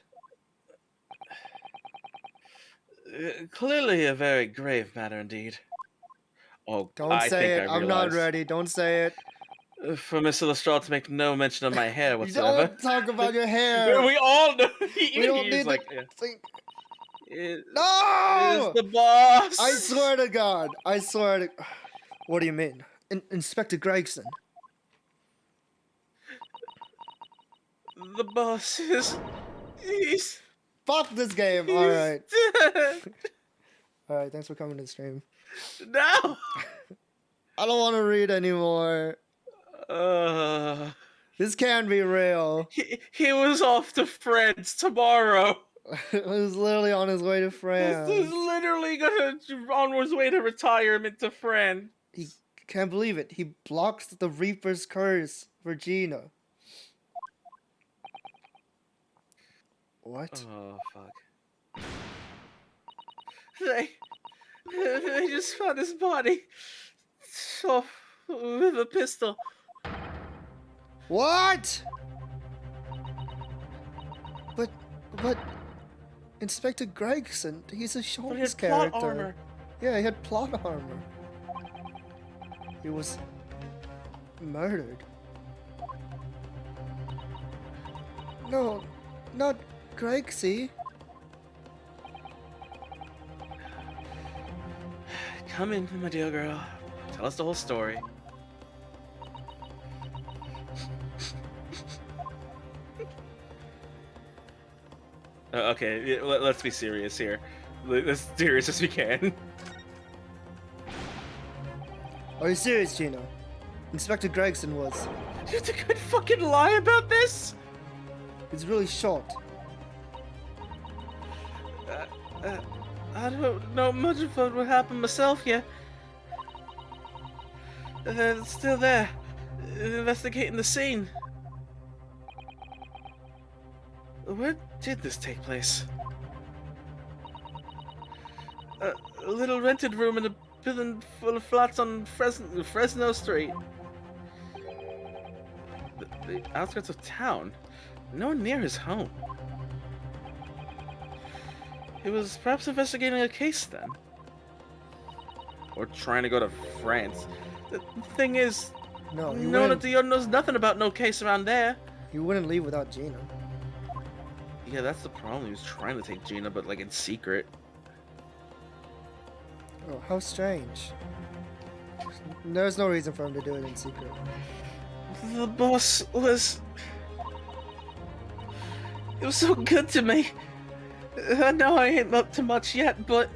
Speaker 1: Clearly a very grave matter indeed. Oh,
Speaker 2: don't say it. I'm not ready. Don't say it.
Speaker 1: For Mr. Lestrade to make no mention of my hair whatsoever.
Speaker 2: You don't talk about your hair.
Speaker 1: We all know.
Speaker 2: We don't need to think.
Speaker 1: No! Is the boss.
Speaker 2: I swear to God. I swear to... What do you mean? Inspector Gregson.
Speaker 1: The boss is... He's...
Speaker 2: Fuck this game.
Speaker 1: He's
Speaker 2: All right.
Speaker 1: dead.
Speaker 2: All right. Thanks for coming to the stream.
Speaker 1: No.
Speaker 2: I don't want to read anymore. This can't be real.
Speaker 1: He was off to France tomorrow.
Speaker 2: He was literally on his way to France.
Speaker 1: He's literally on his way to retirement to France.
Speaker 2: He can't believe it. He blocked the Reaper's curse for Gina. What?
Speaker 1: Oh fuck! They just found his body. So with a pistol.
Speaker 2: What? But Inspector Gregson, he's a
Speaker 1: But he
Speaker 2: Shaw's
Speaker 1: had plot
Speaker 2: character.
Speaker 1: armor.
Speaker 2: Yeah, he had plot armor. He was murdered. No, not Gregsy.
Speaker 1: Come in, my dear girl. Tell us the whole story. Okay, let's be serious here. As serious as we can.
Speaker 2: Are you serious, Gino? Inspector Gregson was.
Speaker 1: You think I'd fucking lie about this?
Speaker 2: He's really short.
Speaker 1: I don't know much about what happened myself yet. Still there, investigating the scene. Where did this take place? A little rented room in a building full of flats on Fresno Street. The outskirts of town. No one near his home. He was perhaps investigating a case then. Or trying to go to France. The thing is,
Speaker 2: No, he
Speaker 1: no one at
Speaker 2: wouldn't.
Speaker 1: the yard knows nothing about no case around there.
Speaker 2: He wouldn't leave without Gina.
Speaker 1: Yeah, that's the problem. He was trying to take Gina, but like in secret.
Speaker 2: Oh, how strange. There's no reason for him to do it in secret.
Speaker 1: The boss was... It was so good to me. I know I ain't up to much yet, but...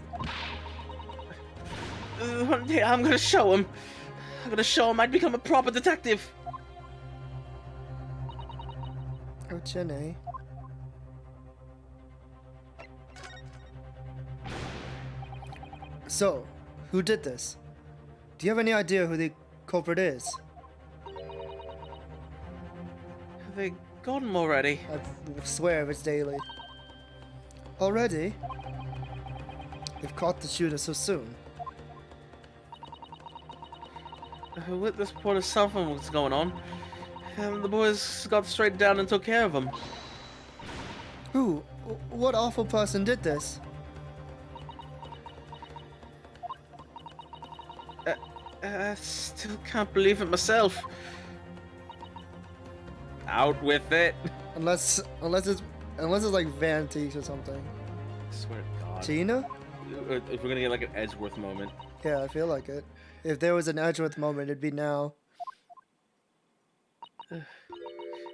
Speaker 1: One day I'm gonna show him. I'm gonna show him I'd become a proper detective.
Speaker 2: Oh, Jenny. So, who did this? Do you have any idea who the culprit is?
Speaker 1: They got him already.
Speaker 2: I swear if it's daily. Already? They've caught the shooter so soon.
Speaker 1: A witness reported something was going on, and the boys got straight down and took care of him.
Speaker 2: Who? What awful person did this?
Speaker 1: I still can't believe it myself. Out with it.
Speaker 2: Unless it's like Van Teese or something.
Speaker 1: I swear to God.
Speaker 2: Gina?
Speaker 1: If we're gonna get like an Edgeworth moment.
Speaker 2: Yeah, I feel like it. If there was an Edgeworth moment, it'd be now.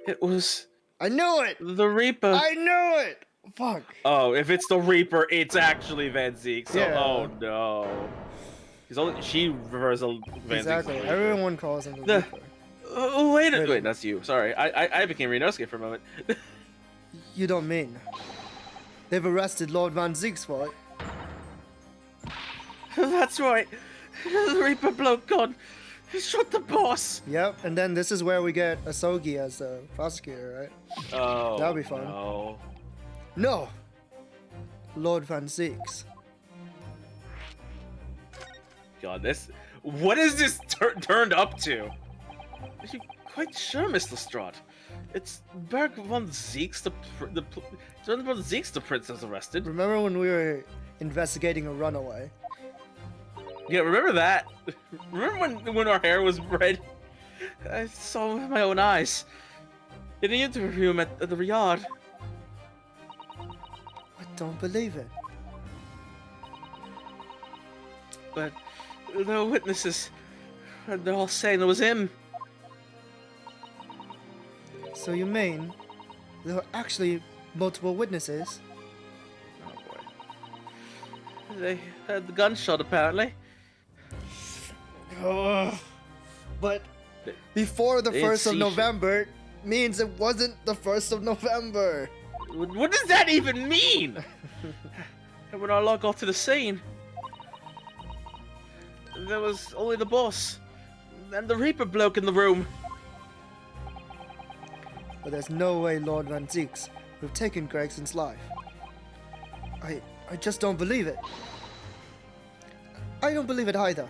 Speaker 1: It was
Speaker 2: I knew it!
Speaker 1: the Reaper.
Speaker 2: I knew it! Fuck.
Speaker 1: Oh, if it's the Reaper, it's actually Van Zeke. So,
Speaker 2: Yeah.
Speaker 1: oh no. She refers to Van
Speaker 2: Exactly.
Speaker 1: Zeke.
Speaker 2: Everyone calls him the
Speaker 1: The-
Speaker 2: Reaper.
Speaker 1: Oh, wait,
Speaker 2: Wait.
Speaker 1: wait, that's you. Sorry, I became Renosuke for a moment.
Speaker 2: You don't mean. They've arrested Lord Van Zieks for it.
Speaker 1: That's right. The Reaper bloke gone. He shot the boss.
Speaker 2: Yep, and then this is where we get Asogi as the prosecutor, right?
Speaker 1: Oh,
Speaker 2: That'll be fun.
Speaker 1: No.
Speaker 2: No! Lord Van Zieks.
Speaker 1: God, what is this turned up to? Are you quite sure, Miss Lestrade? It's Berg von Zieks, Berg von Zieks, the princess arrested.
Speaker 2: Remember when we were investigating a runaway?
Speaker 1: Yeah, remember that? Remember when our hair was red? I saw it with my own eyes. In the interview room at the yard.
Speaker 2: I don't believe it.
Speaker 1: But the witnesses, they're all saying it was him.
Speaker 2: So you mean there are actually multiple witnesses?
Speaker 1: They heard the gunshot, apparently.
Speaker 2: But before the
Speaker 1: They
Speaker 2: 1st of
Speaker 1: see shit.
Speaker 2: November means it wasn't the 1st of November.
Speaker 1: What does that even mean? And when our lot got to the scene, there was only the boss and the Reaper bloke in the room.
Speaker 2: But there's no way Lord Van Zieks would have taken Gregson's life. I just don't believe it. I don't believe it either.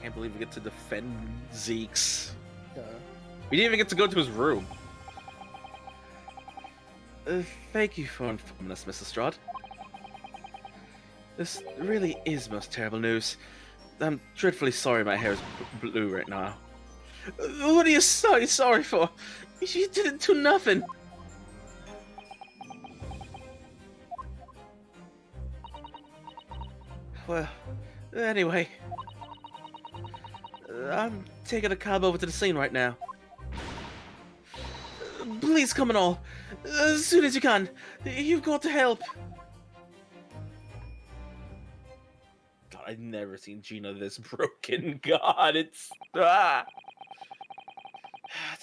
Speaker 1: Can't believe we get to defend Zeke's.
Speaker 2: Yeah.
Speaker 1: We didn't even get to go to his room. Thank you for informing us, Mr. Strahd. This really is most terrible news. I'm dreadfully sorry my hair is blue right now. What are you so sorry for? You didn't do nothing. Well, anyway, I'm taking a cab over to the scene right now. Please come and all, as soon as you can. You've got to help. God, I've never seen Gina this broken. God, it's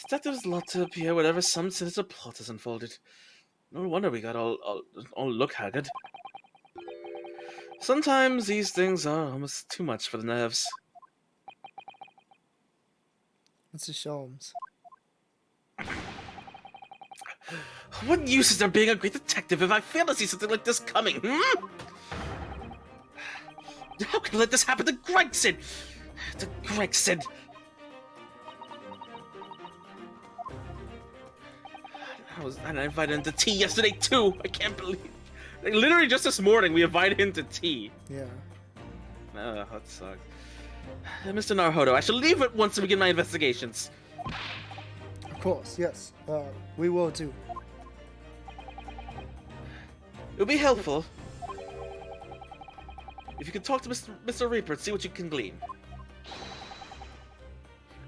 Speaker 1: Detectives locked up here whenever some sinister plot has unfolded. No wonder we got all look haggard. Sometimes these things are almost too much for the nerves.
Speaker 2: Mr. Sholmes.
Speaker 1: What use is there being a great detective if I fail to see something like this coming, hmm? How can I let this happen to Gregson? To Gregson. I invited him to tea yesterday too. I can't believe. Like, literally just this morning we invited him to tea.
Speaker 2: Yeah.
Speaker 1: Oh, that sucks. Mr. Naruhodo, I shall leave it once to begin my investigations.
Speaker 2: Of course, yes. We will too.
Speaker 1: It would be helpful if you could talk to Mr. Reaper and see what you can glean.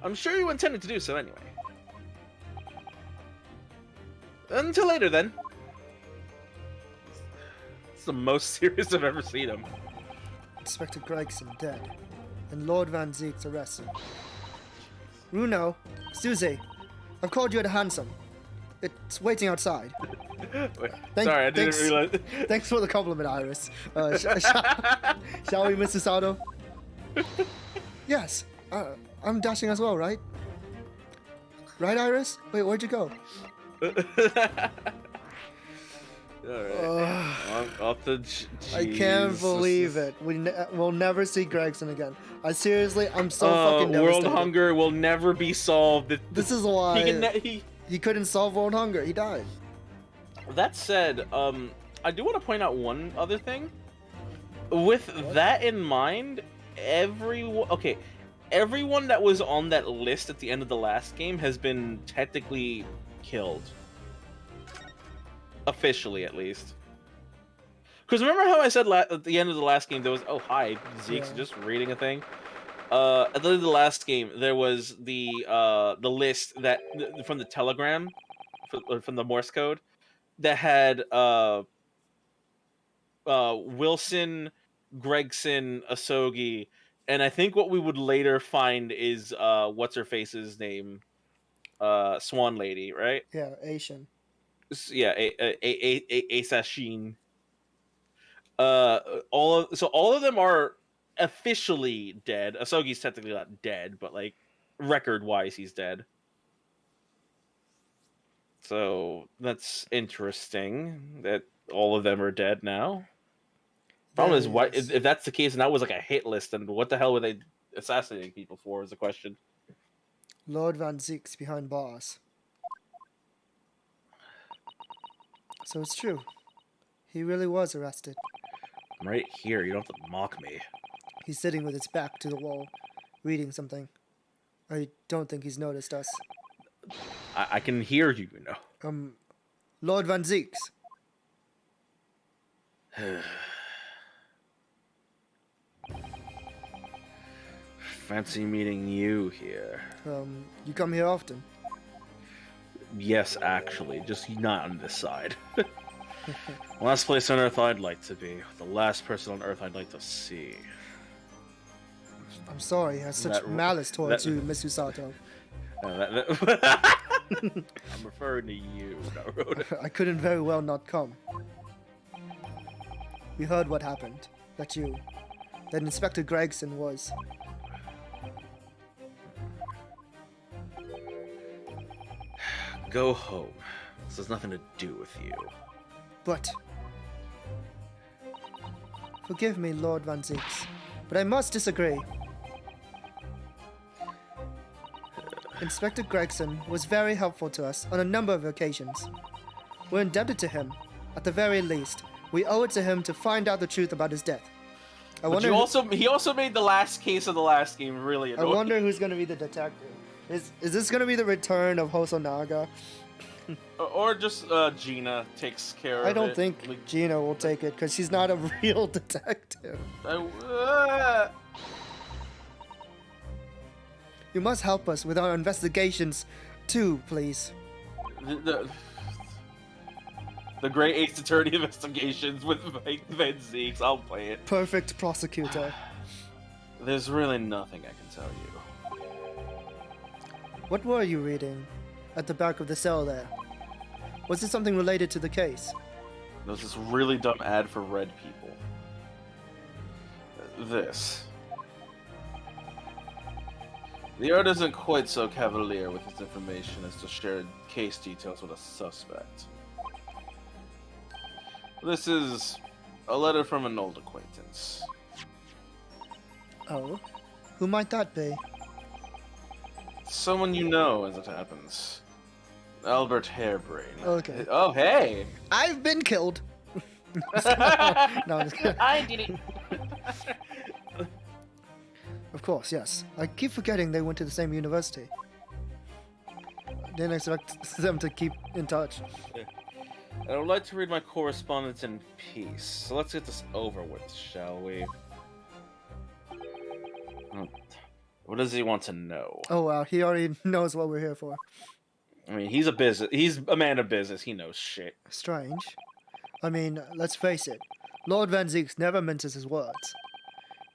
Speaker 1: I'm sure you intended to do so anyway. Until later, then. It's the most serious I've ever seen him.
Speaker 2: Inspector Gregson dead, and Lord Van Zieks arrested. Runo, Suze, I've called you at a hansom. It's waiting outside.
Speaker 1: Wait, sorry, I didn't realize.
Speaker 2: Thanks for the compliment, Iris. Shall we, Mr. Sato? Yes, I'm dashing as well, right? Right, Iris? Wait, where'd you go?
Speaker 1: Alright. Off to
Speaker 2: I can't believe it. We'll never see Gregson again. I'm so fucking devastated.
Speaker 1: World hunger will never be solved.
Speaker 2: This is why he couldn't solve world hunger. He died.
Speaker 1: That said, I do want to point out one other thing. With that in mind, everyone that was on that list at the end of the last game has been technically killed. Officially, at least. Because remember how I said at the end of the last game there was, oh hi, Zeke's just reading a thing. At the end of the last game there was the list that from the telegram, from the Morse code, that had Wilson, Gregson, Asogi, and I think what we would later find is what's her face's name, Swan Lady, right?
Speaker 2: Yeah, Asian.
Speaker 1: Yeah, Asashin. All of them are officially dead. Asogi's technically not dead, but like record-wise, he's dead. So that's interesting that all of them are dead now. Problem is, what if that's the case and that was like a hit list? Then what the hell were they assassinating people for? Is the question.
Speaker 2: Lord Van Zieks behind bars. So it's true. He really was arrested.
Speaker 1: I'm right here. You don't have to mock me.
Speaker 2: He's sitting with his back to the wall, reading something. I don't think he's noticed us.
Speaker 1: I can hear you, you know.
Speaker 2: Lord Van Zieks.
Speaker 1: Fancy meeting you here.
Speaker 2: You come here often?
Speaker 1: Yes, actually, just not on this side. Last place on Earth I'd like to be. The last person on Earth I'd like to see.
Speaker 2: I'm sorry, I have such malice towards you, Miss Usato.
Speaker 1: I'm referring to you, Naruto.
Speaker 2: I couldn't very well not come. We heard what happened. That Inspector Gregson was.
Speaker 1: Go home. This has nothing to do with you.
Speaker 2: But... Forgive me, Lord Van Zieks, but I must disagree. Inspector Gregson was very helpful to us on a number of occasions. We're indebted to him. At the very least, we owe it to him to find out the truth about his death.
Speaker 1: He also made the last case of the last game really annoying.
Speaker 2: I wonder who's going to be the detective. Is this going to be the return of Hosonaga?
Speaker 1: Or just Gina takes care of it.
Speaker 2: I don't think Gina will take it because she's not a real detective. You must help us with our investigations too, please.
Speaker 1: The Great Ace Attorney Investigations with Van Zieks. I'll play it.
Speaker 2: Perfect prosecutor.
Speaker 1: There's really nothing I can tell you.
Speaker 2: What were you reading at the back of the cell there? Was it something related to the case?
Speaker 1: There's this really dumb ad for red people. This. The art isn't quite so cavalier with its information as to share case details with a suspect. This is a letter from an old acquaintance.
Speaker 2: Oh? Who might that be?
Speaker 1: Someone you know, as it happens. Albert Hairbrain.
Speaker 2: Okay.
Speaker 1: Oh, hey!
Speaker 2: I've been killed! No, I'm just kidding.
Speaker 1: I did it!
Speaker 2: Of course, yes. I keep forgetting they went to the same university. Didn't expect them to keep in touch.
Speaker 1: I would like to read my correspondence in peace. So let's get this over with, shall we? What does he want to know?
Speaker 2: Oh wow, he already knows what we're here for.
Speaker 1: I mean, he's a man of business. He knows shit.
Speaker 2: Strange. I mean, let's face it. Lord Van Zieks never minces his words.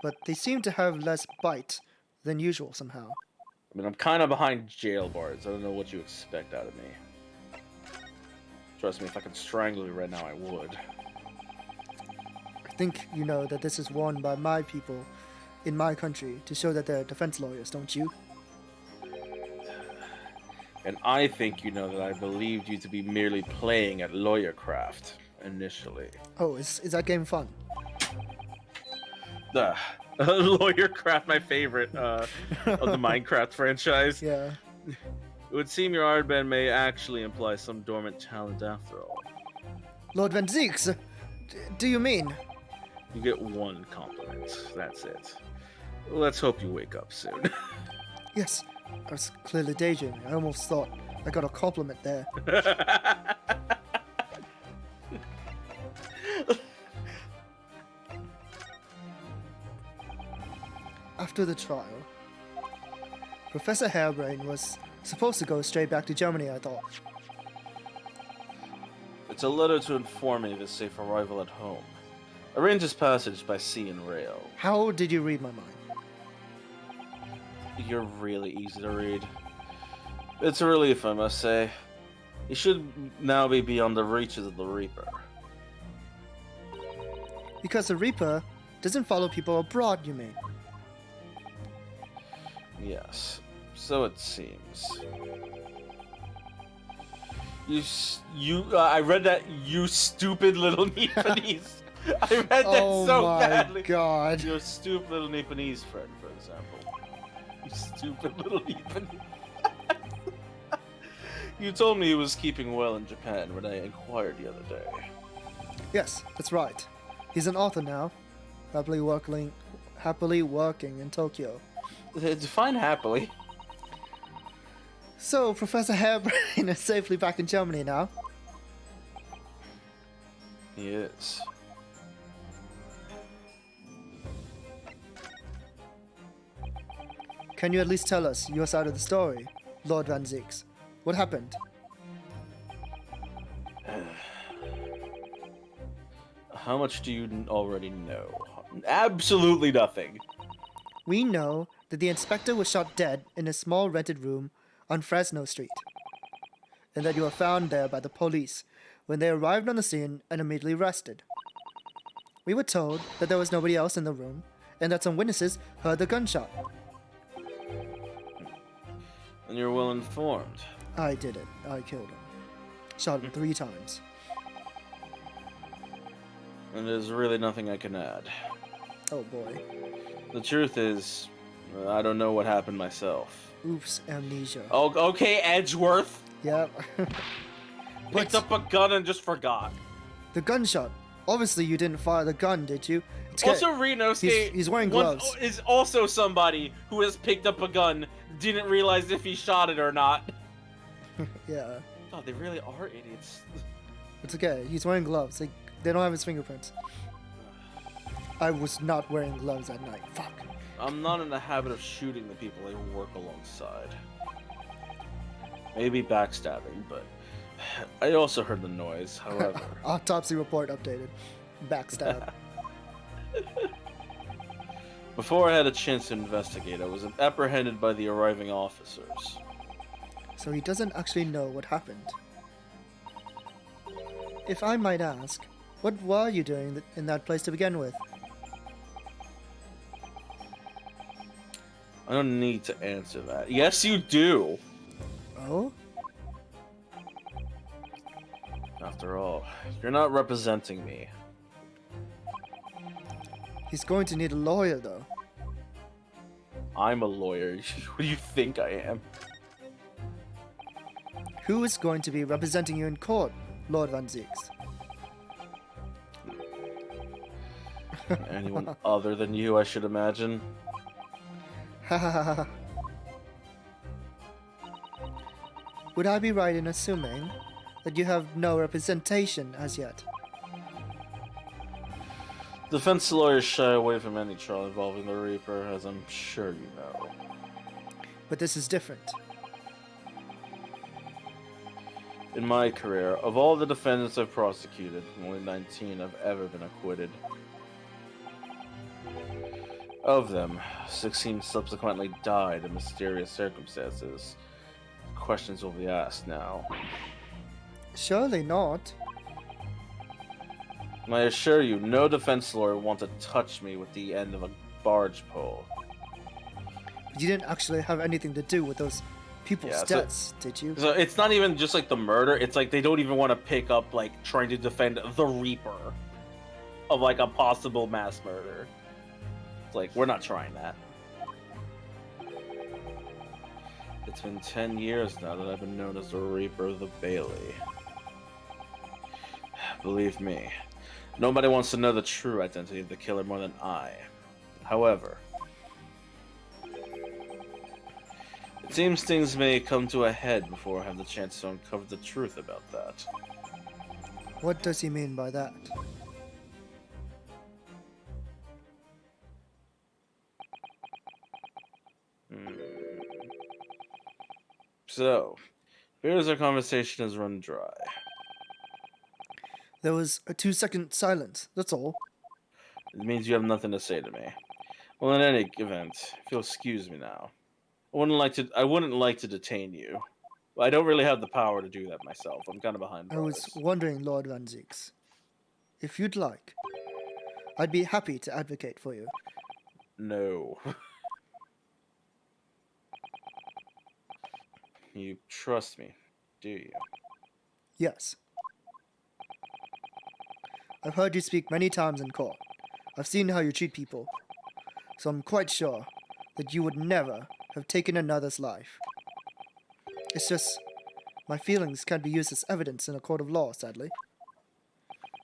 Speaker 2: But they seem to have less bite than usual somehow.
Speaker 1: I mean, I'm kind of behind jail bars. I don't know what you expect out of me. Trust me, if I could strangle you right now, I would.
Speaker 2: I think you know that this is worn by my people in my country to show that they're defense lawyers, don't you?
Speaker 1: And I think you know that I believed you to be merely playing at lawyercraft initially.
Speaker 2: Oh, is that game fun?
Speaker 1: Lawyercraft, my favorite of the Minecraft franchise.
Speaker 2: Yeah.
Speaker 1: It would seem your Ardben may actually imply some dormant talent after all.
Speaker 2: Lord Van Zieks, do you mean?
Speaker 1: You get one compliment. That's it. Let's hope you wake up soon.
Speaker 2: Yes, I was clearly daydreaming. I almost thought I got a compliment there. After the trial, Professor Hairbrain was supposed to go straight back to Germany, I thought.
Speaker 1: It's a letter to inform me of his safe arrival at home. Arrange his passage by sea and rail.
Speaker 2: How did you read my mind?
Speaker 1: You're really easy to read. It's a relief, I must say. He should now be beyond the reaches of the Reaper.
Speaker 2: Because the Reaper doesn't follow people abroad, you mean?
Speaker 1: Yes, so it seems. I read that, you stupid little Nipponese. I read that so badly.
Speaker 2: Oh my god.
Speaker 1: Your stupid little Nipponese friend, for example. You stupid little Nipponese. You told me he was keeping well in Japan when I inquired the other day.
Speaker 2: Yes, that's right. He's an author now, happily working in Tokyo.
Speaker 1: Define happily.
Speaker 2: So, Professor Hairbrain is safely back in Germany now.
Speaker 1: He is.
Speaker 2: Can you at least tell us your side of the story, Lord Van Zieks? What happened?
Speaker 1: How much do you already know? Absolutely nothing.
Speaker 2: We know that the inspector was shot dead in a small rented room on Fresno Street, and that you were found there by the police when they arrived on the scene and immediately arrested. We were told that there was nobody else in the room, and that some witnesses heard the gunshot.
Speaker 1: And you're well informed.
Speaker 2: I did it. I killed him. Shot him 3 times.
Speaker 1: And there's really nothing I can add.
Speaker 2: Oh boy.
Speaker 1: The truth is, I don't know what happened myself.
Speaker 2: Oops, amnesia.
Speaker 1: Oh, okay, Edgeworth.
Speaker 2: Yep.
Speaker 1: Picked up a gun and just forgot.
Speaker 2: The gunshot. Obviously, you didn't fire the gun, did you?
Speaker 1: Also, Renosuke
Speaker 2: he's wearing gloves.
Speaker 1: Is also somebody who has picked up a gun, didn't realize if he shot it or not.
Speaker 2: Yeah.
Speaker 1: Oh, they really are idiots.
Speaker 2: It's okay. He's wearing gloves. They don't have his fingerprints. I was not wearing gloves at night. Fuck.
Speaker 1: I'm not in the habit of shooting the people I work alongside. Maybe backstabbing, but I also heard the noise, however.
Speaker 2: Autopsy report updated. Backstab.
Speaker 1: Before I had a chance to investigate, I was apprehended by the arriving officers.
Speaker 2: So he doesn't actually know what happened. If I might ask, what were you doing in that place to begin with?
Speaker 1: I don't need to answer that. Yes, you do!
Speaker 2: Oh?
Speaker 1: After all, you're not representing me.
Speaker 2: He's going to need a lawyer, though.
Speaker 1: I'm a lawyer. Who do you think I am?
Speaker 2: Who is going to be representing you in court, Lord Van Zieks?
Speaker 1: Anyone other than you, I should imagine.
Speaker 2: Would I be right in assuming that you have no representation as yet?
Speaker 1: Defense lawyers shy away from any trial involving the Reaper, as I'm sure you know.
Speaker 2: But this is different.
Speaker 1: In my career, of all the defendants I've prosecuted, only 19 have ever been acquitted. Of them, 16 subsequently died in mysterious circumstances. Questions will be asked now.
Speaker 2: Surely not.
Speaker 1: I assure you, no defense lawyer wants to touch me with the end of a barge pole.
Speaker 2: But you didn't actually have anything to do with those people's deaths, did you?
Speaker 1: So it's not even just like the murder, it's like they don't even want to pick up like trying to defend the Reaper of like a possible mass murder. It's like, we're not trying that. It's been 10 years now that I've been known as the Reaper of the Bailey. Believe me, nobody wants to know the true identity of the killer more than I. However, it seems things may come to a head before I have the chance to uncover the truth about that.
Speaker 2: What does he mean by that?
Speaker 1: So, here's our conversation has run dry.
Speaker 2: There was a 2-second silence, that's all.
Speaker 1: It means you have nothing to say to me. Well, in any event, if you'll excuse me now. I wouldn't like to detain you. I don't really have the power to do that myself. I'm kind of behind bars.
Speaker 2: I was wondering, Lord Van Zieks, if you'd like, I'd be happy to advocate for you.
Speaker 1: No. You trust me, do you?
Speaker 2: Yes. I've heard you speak many times in court. I've seen how you treat people. So I'm quite sure that you would never have taken another's life. It's just, my feelings can't be used as evidence in a court of law, sadly.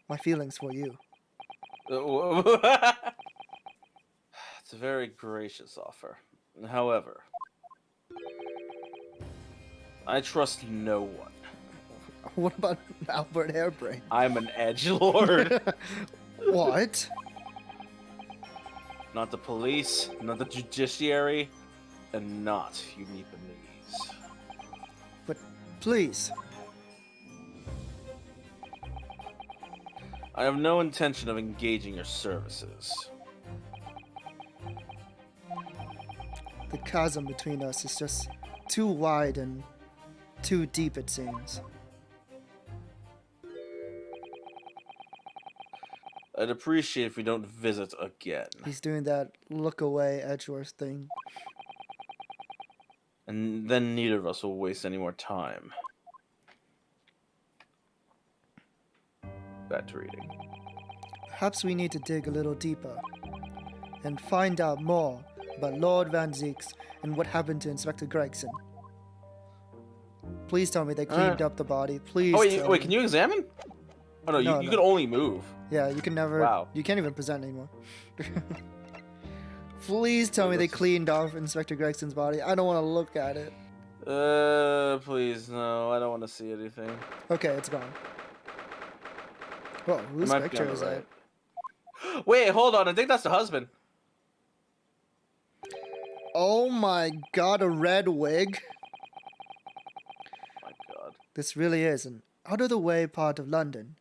Speaker 2: My feelings for you.
Speaker 1: It's a very gracious offer. However, I trust no one.
Speaker 2: What about Albert Hairbrain?
Speaker 1: I'm an edgelord.
Speaker 2: What?
Speaker 1: Not the police, not the judiciary, and not Umiboshi.
Speaker 2: But please.
Speaker 1: I have no intention of engaging your services.
Speaker 2: The chasm between us is just too wide and too deep, it seems.
Speaker 1: I'd appreciate if we don't visit again.
Speaker 2: He's doing that look away Edgeworth thing.
Speaker 1: And then neither of us will waste any more time. Back to reading.
Speaker 2: Perhaps we need to dig a little deeper and find out more about Lord Van Zieks and what happened to Inspector Gregson. Please tell me they cleaned up the body. Please.
Speaker 1: Oh wait,
Speaker 2: tell
Speaker 1: wait,
Speaker 2: me.
Speaker 1: can you examine? Oh no,
Speaker 2: No,
Speaker 1: you
Speaker 2: no.
Speaker 1: can only move.
Speaker 2: Yeah, you can never.
Speaker 1: Wow.
Speaker 2: You can't even present anymore. Please tell me they cleaned off Inspector Gregson's body. I don't want to look at it.
Speaker 1: Please no, I don't want to see anything.
Speaker 2: Okay, it's gone. Whoa, whose
Speaker 1: Might be
Speaker 2: picture
Speaker 1: on the
Speaker 2: is that?
Speaker 1: right. Wait, hold on. I think that's the husband.
Speaker 2: Oh my god, a red wig.
Speaker 1: My God.
Speaker 2: This really is an out-of-the-way part of London.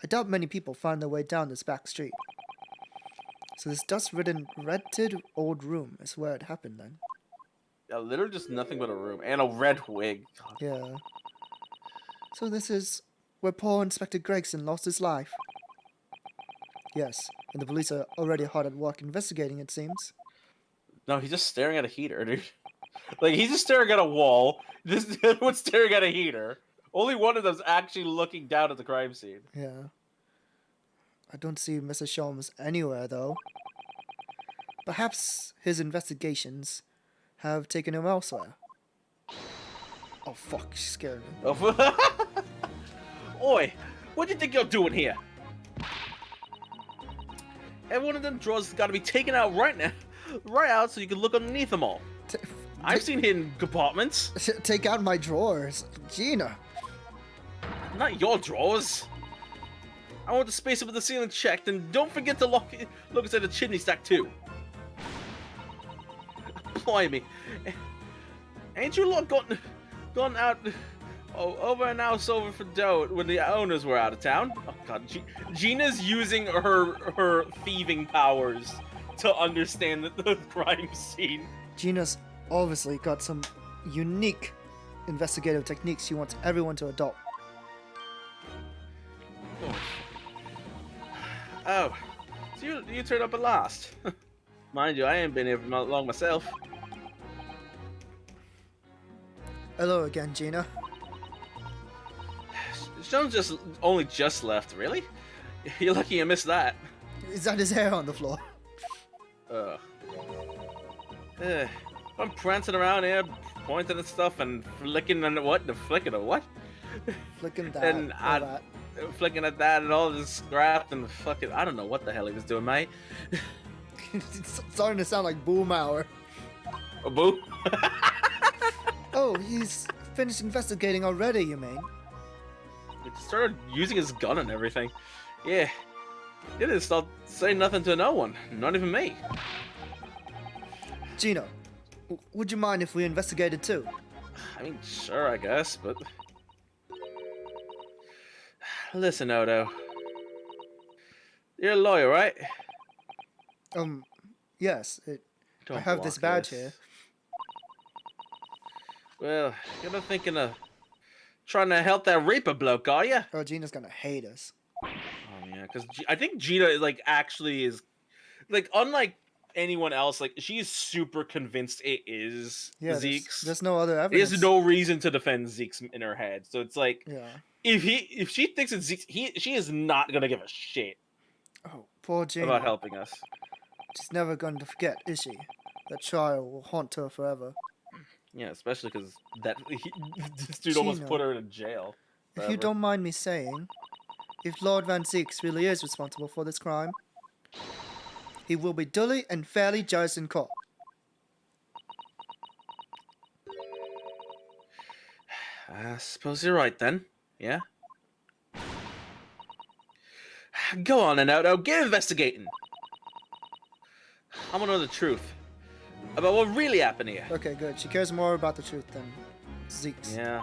Speaker 2: I doubt many people find their way down this back street. So this dust-ridden, rented old room is where it happened then.
Speaker 1: Yeah, literally just nothing but a room and a red wig. God.
Speaker 2: Yeah. So this is where poor Inspector Gregson lost his life. Yes, and the police are already hard at work investigating, it seems.
Speaker 1: No, he's just staring at a heater, dude. Like he's just staring at a wall. This other one's staring at a heater. Only one of them's actually looking down at the crime scene.
Speaker 2: Yeah. I don't see Mr. Sholmes anywhere, though. Perhaps his investigations have taken him elsewhere. Oh, fuck, she scared me.
Speaker 1: Oh. Oi, what do you think you're doing here? Every one of them drawers got to be taken out right now. Right out so you can look underneath them all. I've seen hidden compartments.
Speaker 2: Take out my drawers. Gina.
Speaker 1: Not your drawers. I want the space up at the ceiling checked, and don't forget to look inside the chimney stack too. Blimey. Ain't you lot gone out over an house over for dough when the owners were out of town? Oh god, Gina's using her thieving powers to understand the crime scene.
Speaker 2: Gina's obviously got some unique investigative techniques she wants everyone to adopt.
Speaker 1: Oh, so you turned up at last. Mind you, I ain't been here for long myself.
Speaker 2: Hello again, Gina.
Speaker 1: Sean's only just left, really? You're lucky you missed that.
Speaker 2: Is that his hair on the floor?
Speaker 1: I'm prancing around here, pointing at stuff and flicking on what? The flicking of what?
Speaker 2: Flicking that.
Speaker 1: And
Speaker 2: that.
Speaker 1: Flicking at that and all this scrap and fucking I don't know what the hell he was doing, mate.
Speaker 2: It's starting to sound like Boom Hour.
Speaker 1: Oh, boo.
Speaker 2: Oh, he's finished investigating already, you mean?
Speaker 1: He started using his gun and everything. Yeah. He didn't stop saying nothing to no one, not even me.
Speaker 2: Gino, would you mind if we investigated too?
Speaker 1: I mean, sure, I guess, but... Listen, Odo. You're a lawyer, right?
Speaker 2: Yes.
Speaker 1: Don't
Speaker 2: I have this
Speaker 1: block
Speaker 2: badge here.
Speaker 1: Well, you're not thinking of trying to help that Reaper bloke, are you?
Speaker 2: Oh, Gina's gonna hate us.
Speaker 1: Oh, yeah, because I think Gina, like, actually is... Like, unlike anyone else, like, she's super convinced it is
Speaker 2: Yeah,
Speaker 1: Zeke's.
Speaker 2: there's no other evidence.
Speaker 1: There's no reason to defend Zeke's in her head. So it's like...
Speaker 2: Yeah.
Speaker 1: If she thinks it's Zeke, she is not gonna give a shit
Speaker 2: Oh, poor Gina.
Speaker 1: about helping us.
Speaker 2: She's never going to forget, is she? That trial will haunt her forever.
Speaker 1: Yeah, especially because this dude almost
Speaker 2: Gina,
Speaker 1: put her in jail.
Speaker 2: If you don't mind me saying, if Lord Van Zieks really is responsible for this crime, he will be duly and fairly judged in court.
Speaker 1: I suppose you're right then. Yeah? Go on and Odo, get investigating. I want to know the truth about what really happened here.
Speaker 2: Okay, good. She cares more about the truth than Zeke's.
Speaker 1: Yeah.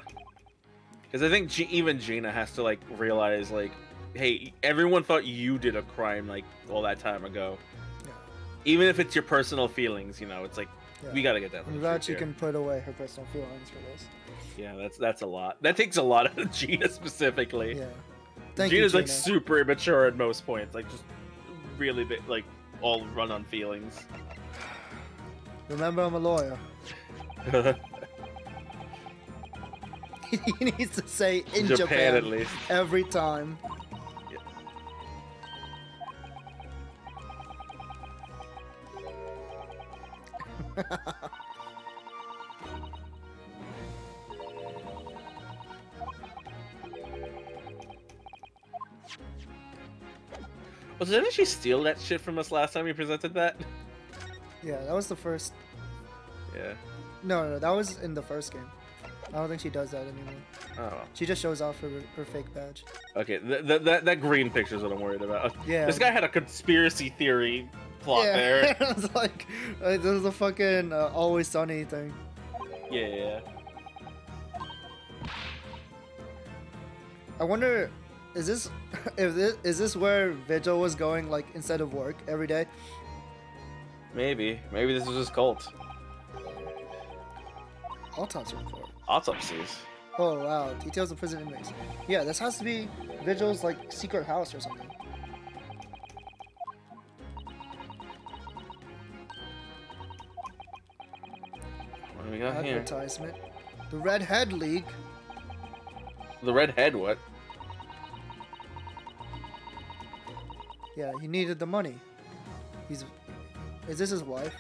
Speaker 1: Because I think even Gina has to, like, realize, like, hey, everyone thought you did a crime like all that time ago.
Speaker 2: Yeah.
Speaker 1: Even if it's your personal feelings, you know, it's like we gotta get that.
Speaker 2: I'm glad she can put away her personal feelings for this.
Speaker 1: Yeah, that's a lot. That takes a lot out of Gina specifically.
Speaker 2: Yeah.
Speaker 1: Gina's like super immature at most points, like just really big, like all run on feelings.
Speaker 2: Remember, I'm a lawyer. He needs to say in Japan
Speaker 1: at least
Speaker 2: every time. Yeah.
Speaker 1: Well, didn't she steal that shit from us last time we presented that?
Speaker 2: Yeah, that was the first.
Speaker 1: Yeah.
Speaker 2: No, that was in the first game. I don't think she does that anymore.
Speaker 1: Oh.
Speaker 2: She just shows off her fake badge.
Speaker 1: Okay, that green picture's what I'm worried about.
Speaker 2: Yeah.
Speaker 1: This guy had a conspiracy theory plot there.
Speaker 2: It's like this is a fucking Always Sunny thing.
Speaker 1: Yeah.
Speaker 2: I wonder, is this is this where Vigil was going, like instead of work every day?
Speaker 1: Maybe this was his cult.
Speaker 2: Autopsy report.
Speaker 1: Autopsies.
Speaker 2: Oh wow, details of prison inmates. Yeah, this has to be Vigil's like secret house or something.
Speaker 1: What do we got here?
Speaker 2: Advertisement. The Red Head League.
Speaker 1: The red head, what?
Speaker 2: Yeah, he needed the money. Is this his wife?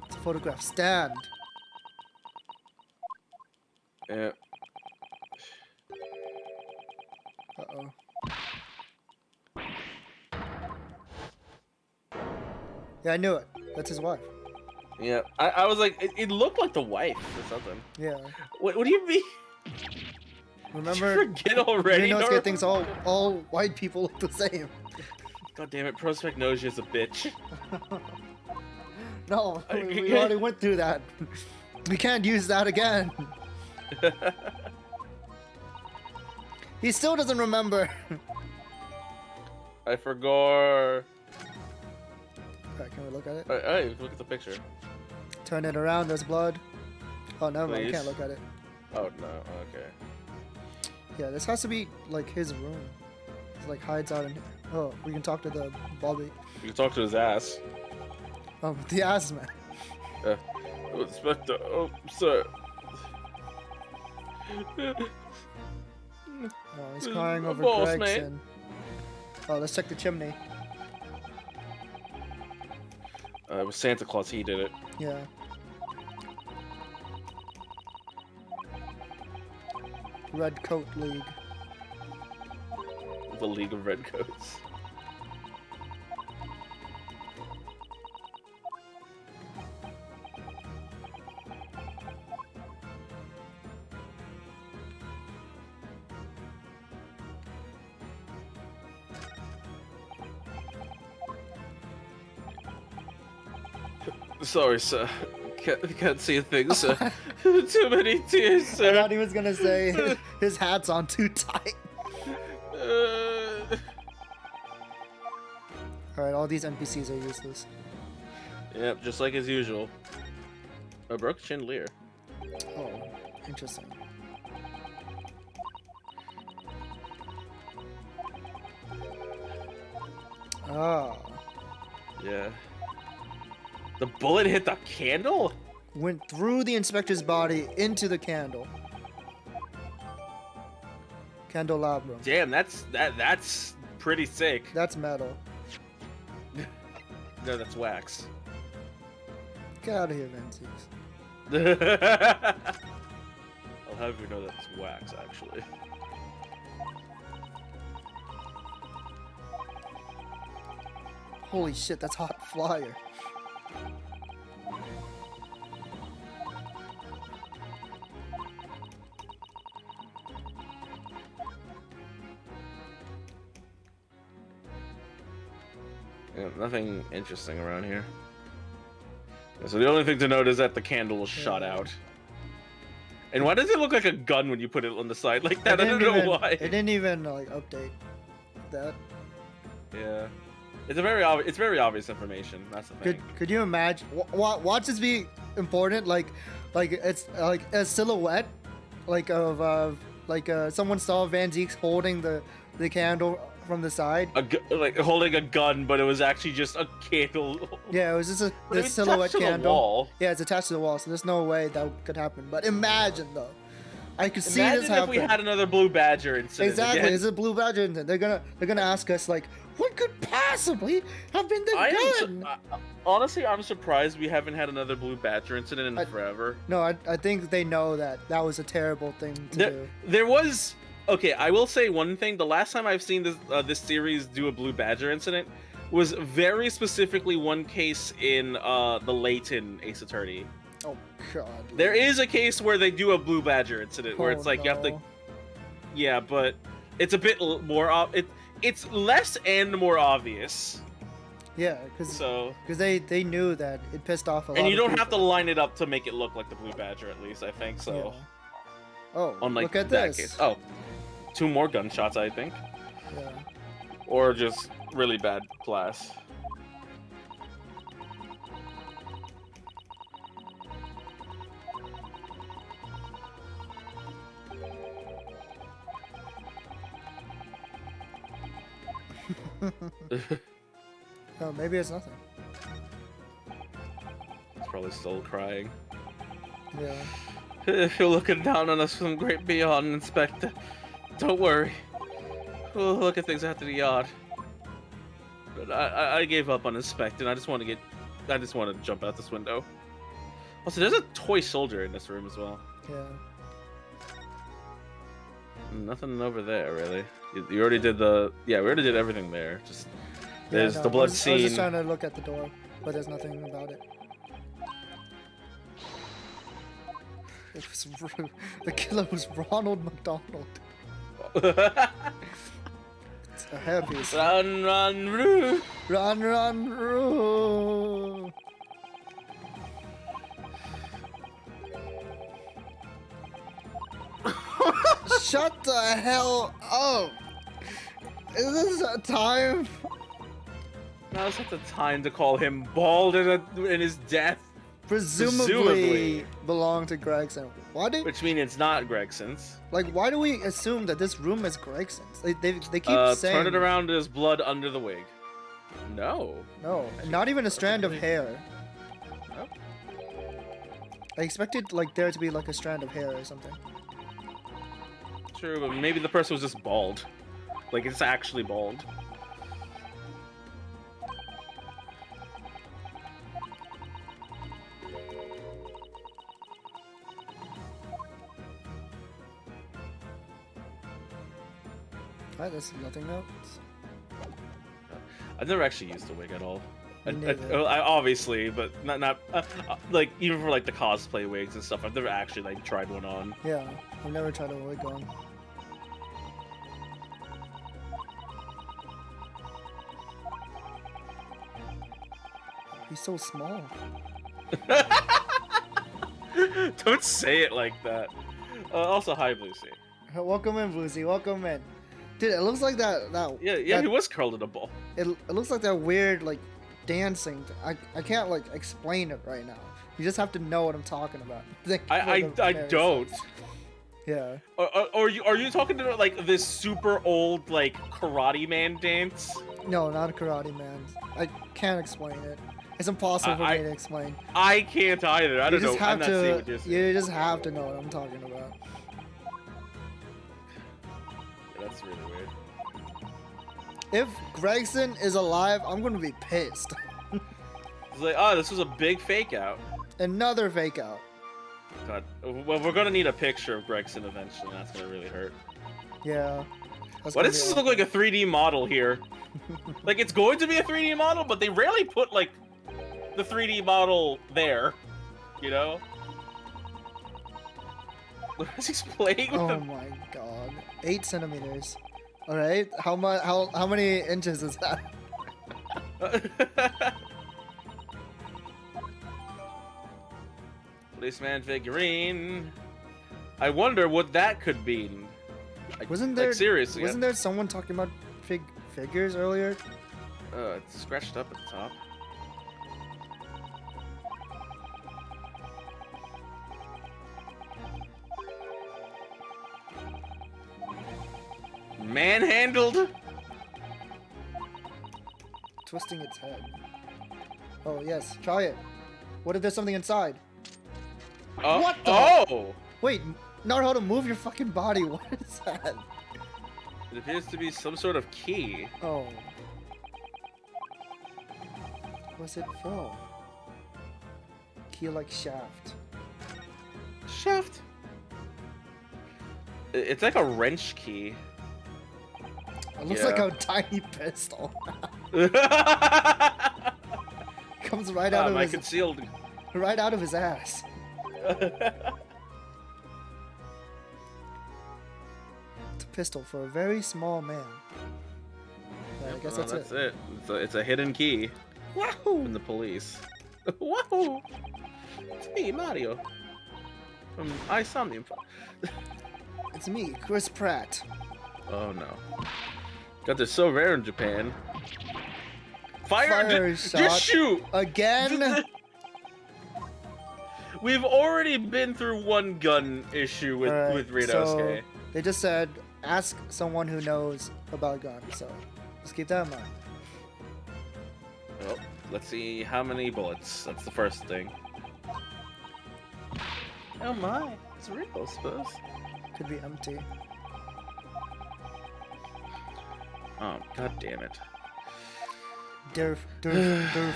Speaker 2: It's a photograph stand.
Speaker 1: Yeah.
Speaker 2: Uh-oh. Yeah, I knew it. That's his wife.
Speaker 1: Yeah. I was like, it looked like the wife or something.
Speaker 2: Yeah.
Speaker 1: What do you mean?
Speaker 2: Remember?
Speaker 1: Forget already.
Speaker 2: Inosuke thinks all white people look the same.
Speaker 1: God damn it, Prospect knows she's a bitch.
Speaker 2: No, we already went through that. We can't use that again. He still doesn't remember.
Speaker 1: I forgot.
Speaker 2: Alright, can we look at it?
Speaker 1: Hey, look at the picture.
Speaker 2: Turn it around, there's blood. Oh, never mind, we
Speaker 1: Please?
Speaker 2: can't look at it.
Speaker 1: Oh no, okay.
Speaker 2: Yeah, this has to be like his room. It's like hides out in. Oh, we can talk to the Bobby.
Speaker 1: You can talk to his ass.
Speaker 2: The ass man.
Speaker 1: Inspector, oh, sir.
Speaker 2: Oh, he's crying over
Speaker 1: Boss,
Speaker 2: Gregson.
Speaker 1: mate.
Speaker 2: Oh, let's check the chimney.
Speaker 1: It was Santa Claus, he did it.
Speaker 2: Yeah. Red Coat League.
Speaker 1: The League of Red Coats. Sorry, sir. Can't see things, sir. Too many tears,
Speaker 2: I
Speaker 1: sir.
Speaker 2: thought he was gonna say his hat's on too tight. Alright, all these NPCs are useless.
Speaker 1: Yep, just like as usual. A broke chandelier.
Speaker 2: Oh, interesting. Ah.
Speaker 1: Yeah. The bullet hit the candle?
Speaker 2: Went through the inspector's body into the candle. Candelabrum.
Speaker 1: Damn, that's pretty sick.
Speaker 2: That's metal.
Speaker 1: No, that's wax.
Speaker 2: Get out of here, Ventus.
Speaker 1: I'll have you know that's wax, actually.
Speaker 2: Holy shit, that's hot flyer.
Speaker 1: Yeah, nothing interesting around here. So the only thing to note is that the candle was shot out. And why does it look like a gun when you put it on the side like that? I don't know why.
Speaker 2: It didn't even like update that.
Speaker 1: Yeah, it's very obvious information. That's the thing.
Speaker 2: Could you imagine? Watch this be important. Like it's like a silhouette, like of someone saw Van Zeek's holding the candle from the side.
Speaker 1: Like holding a gun, but it was actually just a candle.
Speaker 2: Yeah, it was just a silhouette candle. The wall. Yeah, it's attached to the wall, so there's no way that could happen. But imagine though, I could see this happen.
Speaker 1: Imagine if we had another Blue Badger incident.
Speaker 2: Exactly,
Speaker 1: again.
Speaker 2: it's a Blue Badger incident. They're gonna ask us like, what could possibly have been the gun?
Speaker 1: Honestly, I'm surprised we haven't had another Blue Badger incident in forever.
Speaker 2: No, I think they know that was a terrible thing to do.
Speaker 1: There was. Okay, I will say one thing. The last time I've seen this series do a Blue Badger incident was very specifically one case in the Leighton Ace Attorney.
Speaker 2: Oh God.
Speaker 1: There is a case where they do a Blue Badger incident where it's like you have to. Yeah, but it's a bit more. It's less and more obvious.
Speaker 2: Yeah, because they knew that it pissed off a lot.
Speaker 1: And you
Speaker 2: of
Speaker 1: don't
Speaker 2: people.
Speaker 1: have to line it up to make it look like the Blue Badger, at least I think so.
Speaker 2: Yeah. Oh,
Speaker 1: unlike
Speaker 2: look at
Speaker 1: that
Speaker 2: this.
Speaker 1: case. Oh, 2 more gunshots, I think.
Speaker 2: Yeah.
Speaker 1: Or just really bad class.
Speaker 2: Oh, maybe it's nothing.
Speaker 1: It's probably still crying.
Speaker 2: Yeah.
Speaker 1: If you're looking down on us from great beyond, Inspector, don't worry. We'll look at things after the yard. But I gave up on inspecting. I just want to jump out this window. Also, there's a toy soldier in this room as well.
Speaker 2: Yeah.
Speaker 1: Nothing over there, really. You already did the... Yeah, we already did everything there. Just there's the blood scene.
Speaker 2: I was just trying to look at the door, but there's nothing about it. The killer was Ronald McDonald. It's a hairpiece.
Speaker 1: Run, run, roo!
Speaker 2: Run, run, roo! Shut the hell up! Is this a time?
Speaker 1: Now's not the time to call him bald in his death.
Speaker 2: Presumably belong to Gregson. Why do?
Speaker 1: Which means it's not Gregson's.
Speaker 2: Like, why do we assume that this room is Gregson's? They keep saying.
Speaker 1: Turn it around. There's blood under the wig. No.
Speaker 2: No, not even a strand of hair.
Speaker 1: Nope.
Speaker 2: I expected like there to be like a strand of hair or something.
Speaker 1: True, but maybe the person was just bald. Like it's actually bald.
Speaker 2: Alright, there's nothing else.
Speaker 1: I've never actually used a wig at all. I obviously, but not like even for like the cosplay wigs and stuff. I've never actually like tried one on.
Speaker 2: Yeah, I've never tried a wig on. He's so small.
Speaker 1: Don't say it like that. Also, hi, Lucy.
Speaker 2: Welcome in, Bluesy. Welcome in. Dude, it looks like that
Speaker 1: Yeah, he was curled in a ball.
Speaker 2: It looks like that weird, like, dancing. I can't, like, explain it right now. You just have to know what I'm talking about.
Speaker 1: I don't.
Speaker 2: Yeah.
Speaker 1: Are you talking about, like, this super old, like, Karate Man dance?
Speaker 2: No, not a Karate Man. I can't explain it. It's impossible for me to explain.
Speaker 1: I can't either. I don't know.
Speaker 2: I'm not seeing what you're saying. You just have to know what I'm talking about.
Speaker 1: That's really weird.
Speaker 2: If Gregson is alive, I'm gonna be pissed.
Speaker 1: It's like, oh, this was a big fake out.
Speaker 2: Another fake out.
Speaker 1: God, well, we're gonna need a picture of Gregson eventually. That's gonna really hurt.
Speaker 2: Yeah.
Speaker 1: Why does this look like a 3D model here? Like, it's going to be a 3D model, but they rarely put, like, the 3D model there. You know? He's playing with
Speaker 2: Oh my god. 8 centimeters. Alright, how many inches is that?
Speaker 1: Policeman figurine. I wonder what that could mean.
Speaker 2: Wasn't there?
Speaker 1: Like, seriously?
Speaker 2: Wasn't there someone talking about figures earlier?
Speaker 1: It's scratched up at the top. Manhandled?
Speaker 2: Twisting its head. Oh yes, try it. What if there's something inside? What the?
Speaker 1: Oh!
Speaker 2: Wait, not how to move your fucking body. What is that?
Speaker 1: It appears to be some sort of key.
Speaker 2: Oh. What's it for? Key like shaft.
Speaker 1: Shaft? It's like a wrench key.
Speaker 2: It looks like a tiny pistol. Comes right out of his
Speaker 1: concealed.
Speaker 2: Right out of his ass. It's a pistol for a very small man. I guess that's it.
Speaker 1: It's a hidden key.
Speaker 2: Wahoo!
Speaker 1: From the police. Wahoo! It's me, Mario. From I Somnium.
Speaker 2: It's me, Chris Pratt.
Speaker 1: Oh no. God, they're so rare in Japan. Fire shot. Just shoot!
Speaker 2: Again?
Speaker 1: We've already been through one gun issue with Ritosuke.
Speaker 2: So they just said, ask someone who knows about guns, so just keep that in mind.
Speaker 1: Well, let's see how many bullets. That's the first thing. Oh my, it's real, I suppose.
Speaker 2: Could be empty.
Speaker 1: Oh, god damn it.
Speaker 2: Der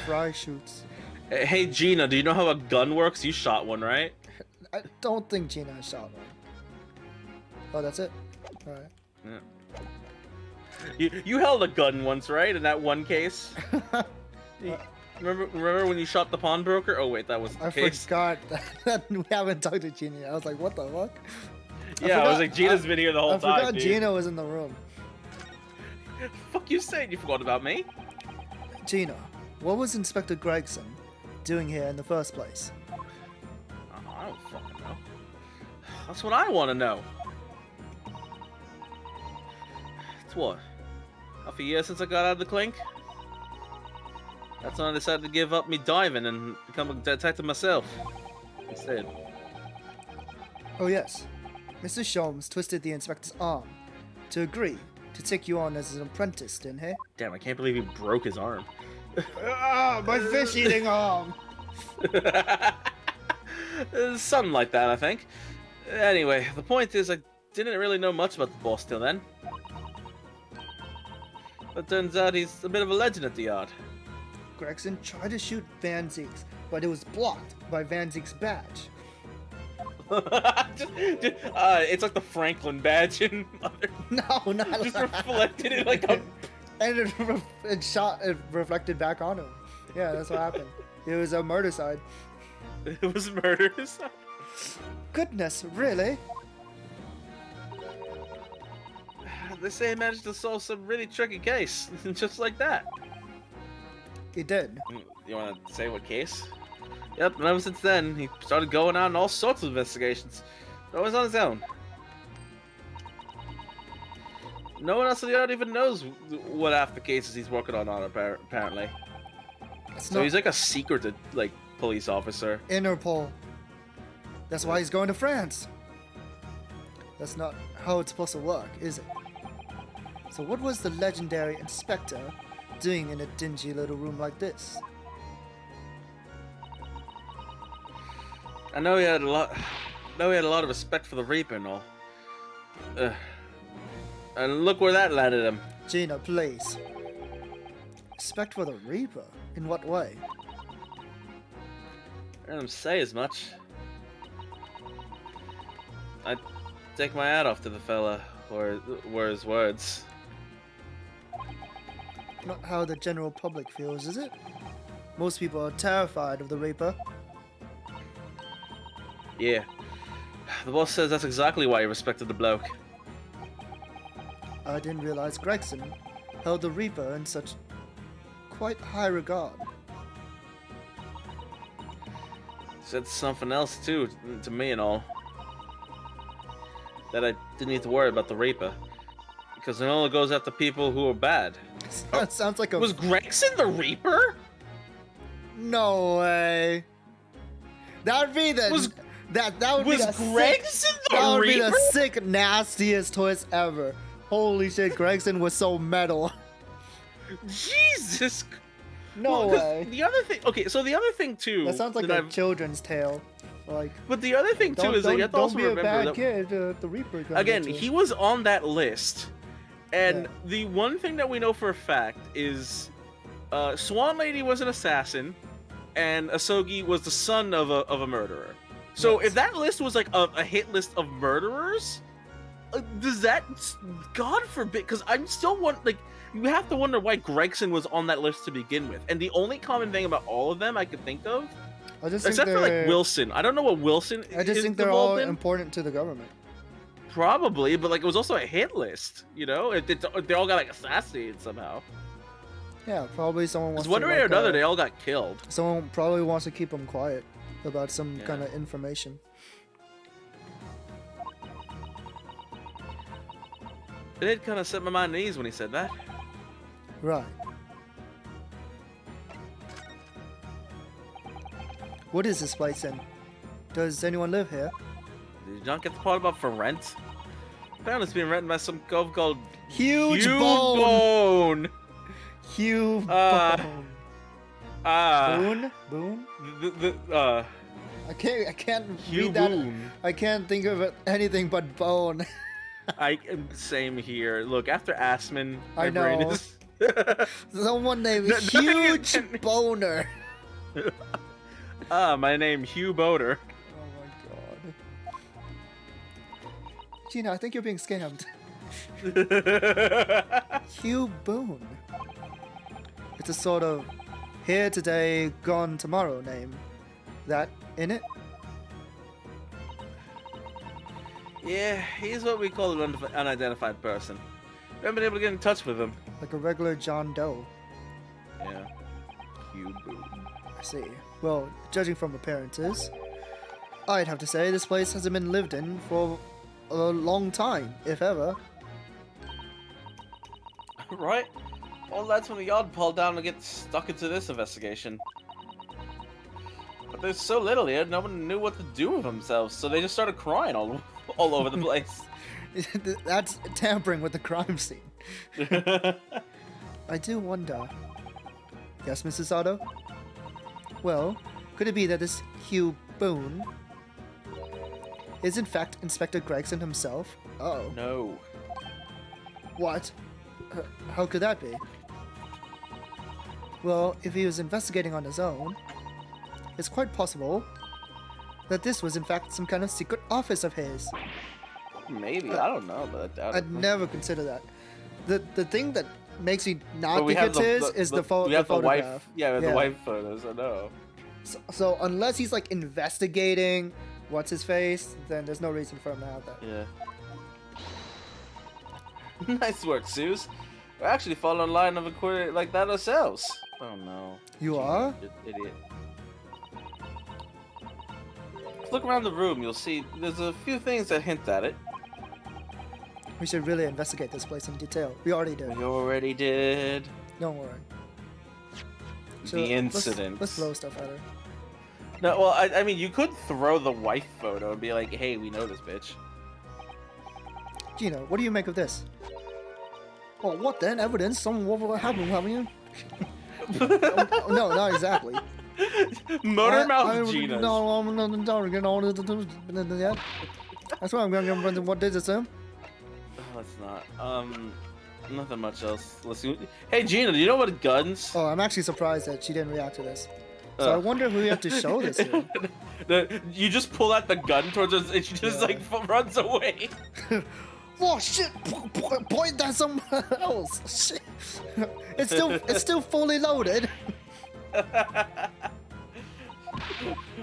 Speaker 2: Fry shoots.
Speaker 1: Hey Gina, do you know how a gun works? You shot one, right?
Speaker 2: I don't think Gina shot one. Oh, that's it? Alright.
Speaker 1: Yeah. You held a gun once, right? In that one case? Remember when you shot the pawnbroker? Oh wait, that was the case.
Speaker 2: Forgot that we haven't talked to Gina. I was like, what the fuck?
Speaker 1: Yeah, I was like, Gina's been here the whole time,
Speaker 2: I forgot
Speaker 1: dude.
Speaker 2: Gina was in the room.
Speaker 1: Fuck you saying? You forgot about me?
Speaker 2: Gina, what was Inspector Gregson doing here in the first place?
Speaker 1: I don't fucking know. That's what I want to know. It's what? Half a year since I got out of the clink? That's when I decided to give up me diving and become a detective myself. Instead.
Speaker 2: Oh yes. Mr. Sholmes twisted the inspector's arm to agree to take you on as an apprentice, didn't he?
Speaker 1: Damn, I can't believe he broke his arm.
Speaker 2: My fish-eating arm!
Speaker 1: Something like that, I think. Anyway, the point is I didn't really know much about the boss till then. But turns out he's a bit of a legend at the yard.
Speaker 2: Gregson tried to shoot Van Zieks, but it was blocked by Van Zieks' badge.
Speaker 1: It's like the Franklin badge in Mother.
Speaker 2: No, not
Speaker 1: just reflected in like a...
Speaker 2: And it reflected back on him. Yeah, that's what happened. It was a murder side.
Speaker 1: It was murder side?
Speaker 2: Goodness, really?
Speaker 1: They say he managed to solve some really tricky case, just like that.
Speaker 2: He did.
Speaker 1: You want to say what case? Yep, and ever since then, he started going out on all sorts of investigations. Always on his own. No one else in the yard even knows what half the cases he's working on apparently. So he's like a secret, like, police officer.
Speaker 2: Interpol. That's why he's going to France. That's not how it's supposed to work, is it? So what was the legendary inspector doing in a dingy little room like this?
Speaker 1: I know he had a lot of respect for the Reaper and all. And look where that landed him.
Speaker 2: Gina, please. Respect for the Reaper? In what way?
Speaker 1: I heard him say as much. I take my hat off to the fella, were his words.
Speaker 2: Not how the general public feels, is it? Most people are terrified of the Reaper.
Speaker 1: Yeah. The boss says that's exactly why he respected the bloke.
Speaker 2: I didn't realize Gregson held the Reaper in such quite high regard.
Speaker 1: Said something else too, to me and all. that I didn't need to worry about the Reaper. Because it only goes after people who are bad.
Speaker 2: That sounds like a...
Speaker 1: Was Gregson the Reaper?
Speaker 2: No way. That would be the... That would be the
Speaker 1: Gregson
Speaker 2: sick,
Speaker 1: the
Speaker 2: That would be
Speaker 1: Reaper?
Speaker 2: the sick, nastiest twist ever. Holy shit, Gregson was so metal.
Speaker 1: Jesus.
Speaker 2: No way.
Speaker 1: The other thing... Okay, so the other thing, too...
Speaker 2: That sounds like a children's tale. Like,
Speaker 1: but the other thing, too, is that you have to also remember that...
Speaker 2: Don't be a bad kid, the Reaper.
Speaker 1: Again, he was on that list. And the one thing that we know for a fact is... Swan Lady was an assassin, and Asogi was the son of a murderer. So if that list was like a hit list of murderers, does that... God forbid, because I'm still like, you have to wonder why Gregson was on that list to begin with. And the only common thing about all of them I could think of, except for like Wilson, I don't know what Wilson is.
Speaker 2: I just think they're all important to the government.
Speaker 1: Probably, but like it was also a hit list, you know? They all got like assassinated somehow.
Speaker 2: Yeah, probably someone wants to...
Speaker 1: One way or another, they all got killed.
Speaker 2: Someone probably wants to keep them quiet about some kind of information.
Speaker 1: It did kind of set my mind at ease when he said that.
Speaker 2: Right. What is this place then? Does anyone live here?
Speaker 1: Did you not get the part about for rent? Apparently it's being rented by some cove called
Speaker 2: Huge
Speaker 1: Bone.
Speaker 2: Huge Bone.
Speaker 1: Boone?
Speaker 2: Boone? I can't
Speaker 1: Hugh
Speaker 2: read that.
Speaker 1: Boone.
Speaker 2: I can't think of anything but bone.
Speaker 1: Same here. Look, after Assman, my
Speaker 2: I know.
Speaker 1: brain is...
Speaker 2: Someone named Huge Boner.
Speaker 1: My name Hugh Boner.
Speaker 2: Oh my god. Gina, I think you're being scammed. Hugh Boone. It's a sort of here today, gone tomorrow name. That in it?
Speaker 1: Yeah, he's what we call an unidentified person. We haven't been able to get in touch with him.
Speaker 2: Like a regular John Doe.
Speaker 1: Yeah. Hugh Boone.
Speaker 2: I see. Well, judging from appearances, I'd have to say this place hasn't been lived in for a long time, if ever.
Speaker 1: Right? Well, that's when the oddball down to get stuck into this investigation. But there's so little here, no one knew what to do with themselves, so they just started crying all over the place.
Speaker 2: That's tampering with the crime scene. I do wonder. Yes, Mrs. Sato? Well, could it be that this Hugh Boone is in fact Inspector Gregson himself? Oh.
Speaker 1: No.
Speaker 2: What? How could that be? Well, if he was investigating on his own, it's quite possible that this was in fact some kind of secret office of his.
Speaker 1: Maybe, I don't know, but
Speaker 2: I'd never consider that. The thing that makes me not think it's his is the photograph.
Speaker 1: Wife, the wife photos, I know.
Speaker 2: So unless he's like investigating what's his face, then there's no reason for him to have that.
Speaker 1: Yeah. Nice work, Suze. We're actually following a line of inquiry like that ourselves. Oh no.
Speaker 2: You are?
Speaker 1: Idiot. Look around the room, you'll see there's a few things that hint at it.
Speaker 2: We should really investigate this place in detail. We already did.
Speaker 1: We already did.
Speaker 2: Don't worry. So
Speaker 1: the incident.
Speaker 2: Let's throw stuff at her.
Speaker 1: No, well, I mean, you could throw the wife photo and be like, hey, we know this bitch.
Speaker 2: Gino, what do you make of this? Oh, what then? Evidence? What happened, haven't you? No, not exactly.
Speaker 1: Motor mouth Gina.
Speaker 2: No, that's why I'm going to what did it say?
Speaker 1: Oh, it's not. Nothing much else. Let's see. Hey, Gina, do you know what guns?
Speaker 2: Oh, I'm actually surprised that she didn't react to this. So I wonder who you have to show this to.
Speaker 1: You just pull out the gun towards us and she just like runs away.
Speaker 2: Oh shit! Point that somewhere else. Shit. It's still fully loaded.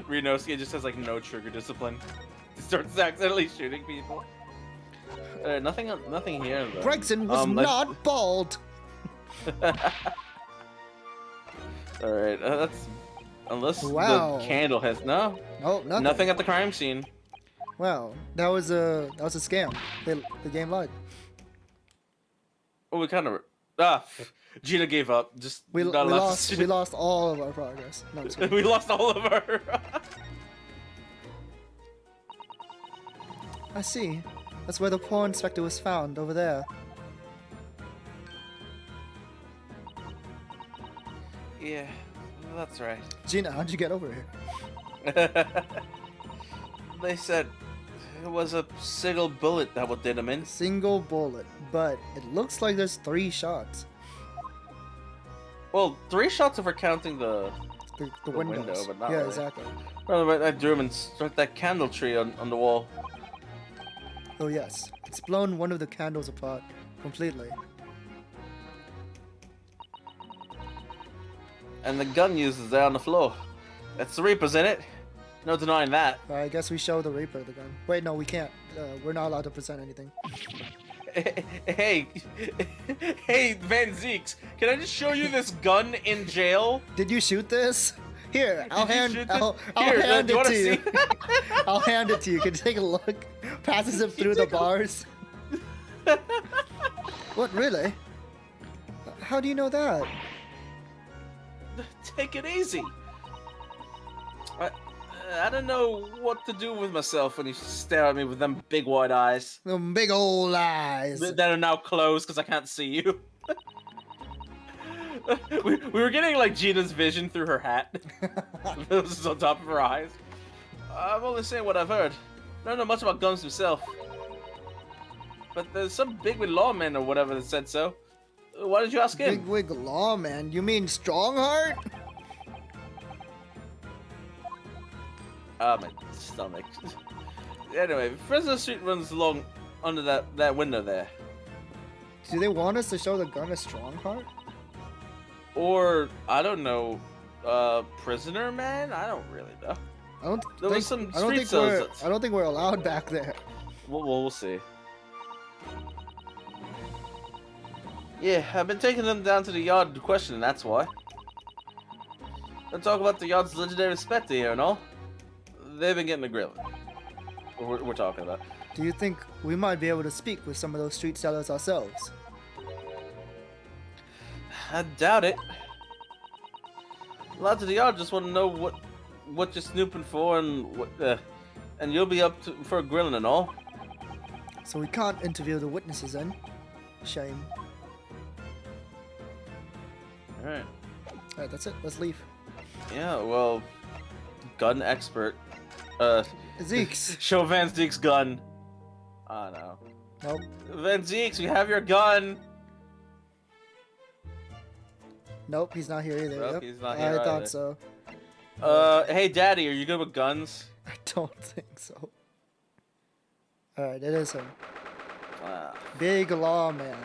Speaker 1: Renosuke just has like no trigger discipline. He starts accidentally shooting people. Nothing here though.
Speaker 2: Gregson was not bald.
Speaker 1: Alright, that's... Unless
Speaker 2: wow.
Speaker 1: the candle has... No.
Speaker 2: No, nothing.
Speaker 1: Nothing at the crime scene.
Speaker 2: Wow, that was a scam. The game lied.
Speaker 1: Well, we kind of Gina gave up. Just
Speaker 2: We
Speaker 1: not allowed
Speaker 2: lost
Speaker 1: to-
Speaker 2: we lost all of our progress. No, I'm just kidding.
Speaker 1: we lost all of our.
Speaker 2: I see. That's where the poor inspector was found, over there.
Speaker 1: Yeah, that's right.
Speaker 2: Gina, how'd you get over here?
Speaker 1: They said it was a single bullet that what did him in.
Speaker 2: Single bullet, but it looks like there's 3 shots.
Speaker 1: Well, 3 shots if we're counting the
Speaker 2: The windows.
Speaker 1: window, but not
Speaker 2: yeah,
Speaker 1: really.
Speaker 2: exactly.
Speaker 1: Well, I drew him and start that candle tree on the wall.
Speaker 2: Oh yes, it's blown one of the candles apart completely.
Speaker 1: And the gun used is there on the floor. That's the Reaper's in it. No denying that.
Speaker 2: I guess we show the Reaper the gun. Wait, no, we can't. We're not allowed to present anything.
Speaker 1: Hey, hey, Van Zeeks, can I just show you this gun in jail?
Speaker 2: Did you shoot this? Here, I'll
Speaker 1: Did you
Speaker 2: hand.
Speaker 1: shoot this?
Speaker 2: I'll
Speaker 1: Here,
Speaker 2: hand
Speaker 1: do you
Speaker 2: it
Speaker 1: wanna
Speaker 2: to you.
Speaker 1: see?
Speaker 2: I'll hand it to you. Can you take a look? Passes it through the bars. What, really? How do you know that?
Speaker 1: Take it easy. I don't know what to do with myself when you stare at me with them big wide eyes
Speaker 2: Them big old eyes.
Speaker 1: that are now closed because I can't see you. we were getting like Gina's vision through her hat. It was just on top of her eyes. I'm only saying what I've heard. I don't know much about guns himself. But there's some bigwig lawman or whatever that said so. Why did you ask him?
Speaker 2: Bigwig lawman? You mean Strongheart?
Speaker 1: My stomach. Anyway, Fresno Street runs along under that window there.
Speaker 2: Do they want us to show the gun as Strongheart?
Speaker 1: Or, I don't know, prisoner man? I don't really know.
Speaker 2: I don't
Speaker 1: There
Speaker 2: think,
Speaker 1: was some
Speaker 2: I don't
Speaker 1: street
Speaker 2: think we're
Speaker 1: cells.
Speaker 2: I don't think we're allowed back there.
Speaker 1: We'll see. Yeah, I've been taking them down to the yard to question, and that's why. Let's talk about the yard's legendary inspector here and all. They've been getting the grilling. We're talking about.
Speaker 2: Do you think we might be able to speak with some of those street sellers ourselves?
Speaker 1: I doubt it. Lads of the yard just want to know what you're snooping for and and you'll be up for grilling and all.
Speaker 2: So we can't interview the witnesses then. Shame.
Speaker 1: Alright.
Speaker 2: Alright, that's it. Let's leave.
Speaker 1: Yeah, well, gun expert.
Speaker 2: Zeeks.
Speaker 1: Show Van Zeek's gun. Oh no.
Speaker 2: Nope.
Speaker 1: Van Zeeks, we have your gun.
Speaker 2: Nope, he's not here either.
Speaker 1: Nope,
Speaker 2: Yep.
Speaker 1: he's not here
Speaker 2: I
Speaker 1: either.
Speaker 2: thought so.
Speaker 1: Hey daddy, are you good with guns?
Speaker 2: I don't think so. Alright, it is him. Big lawman.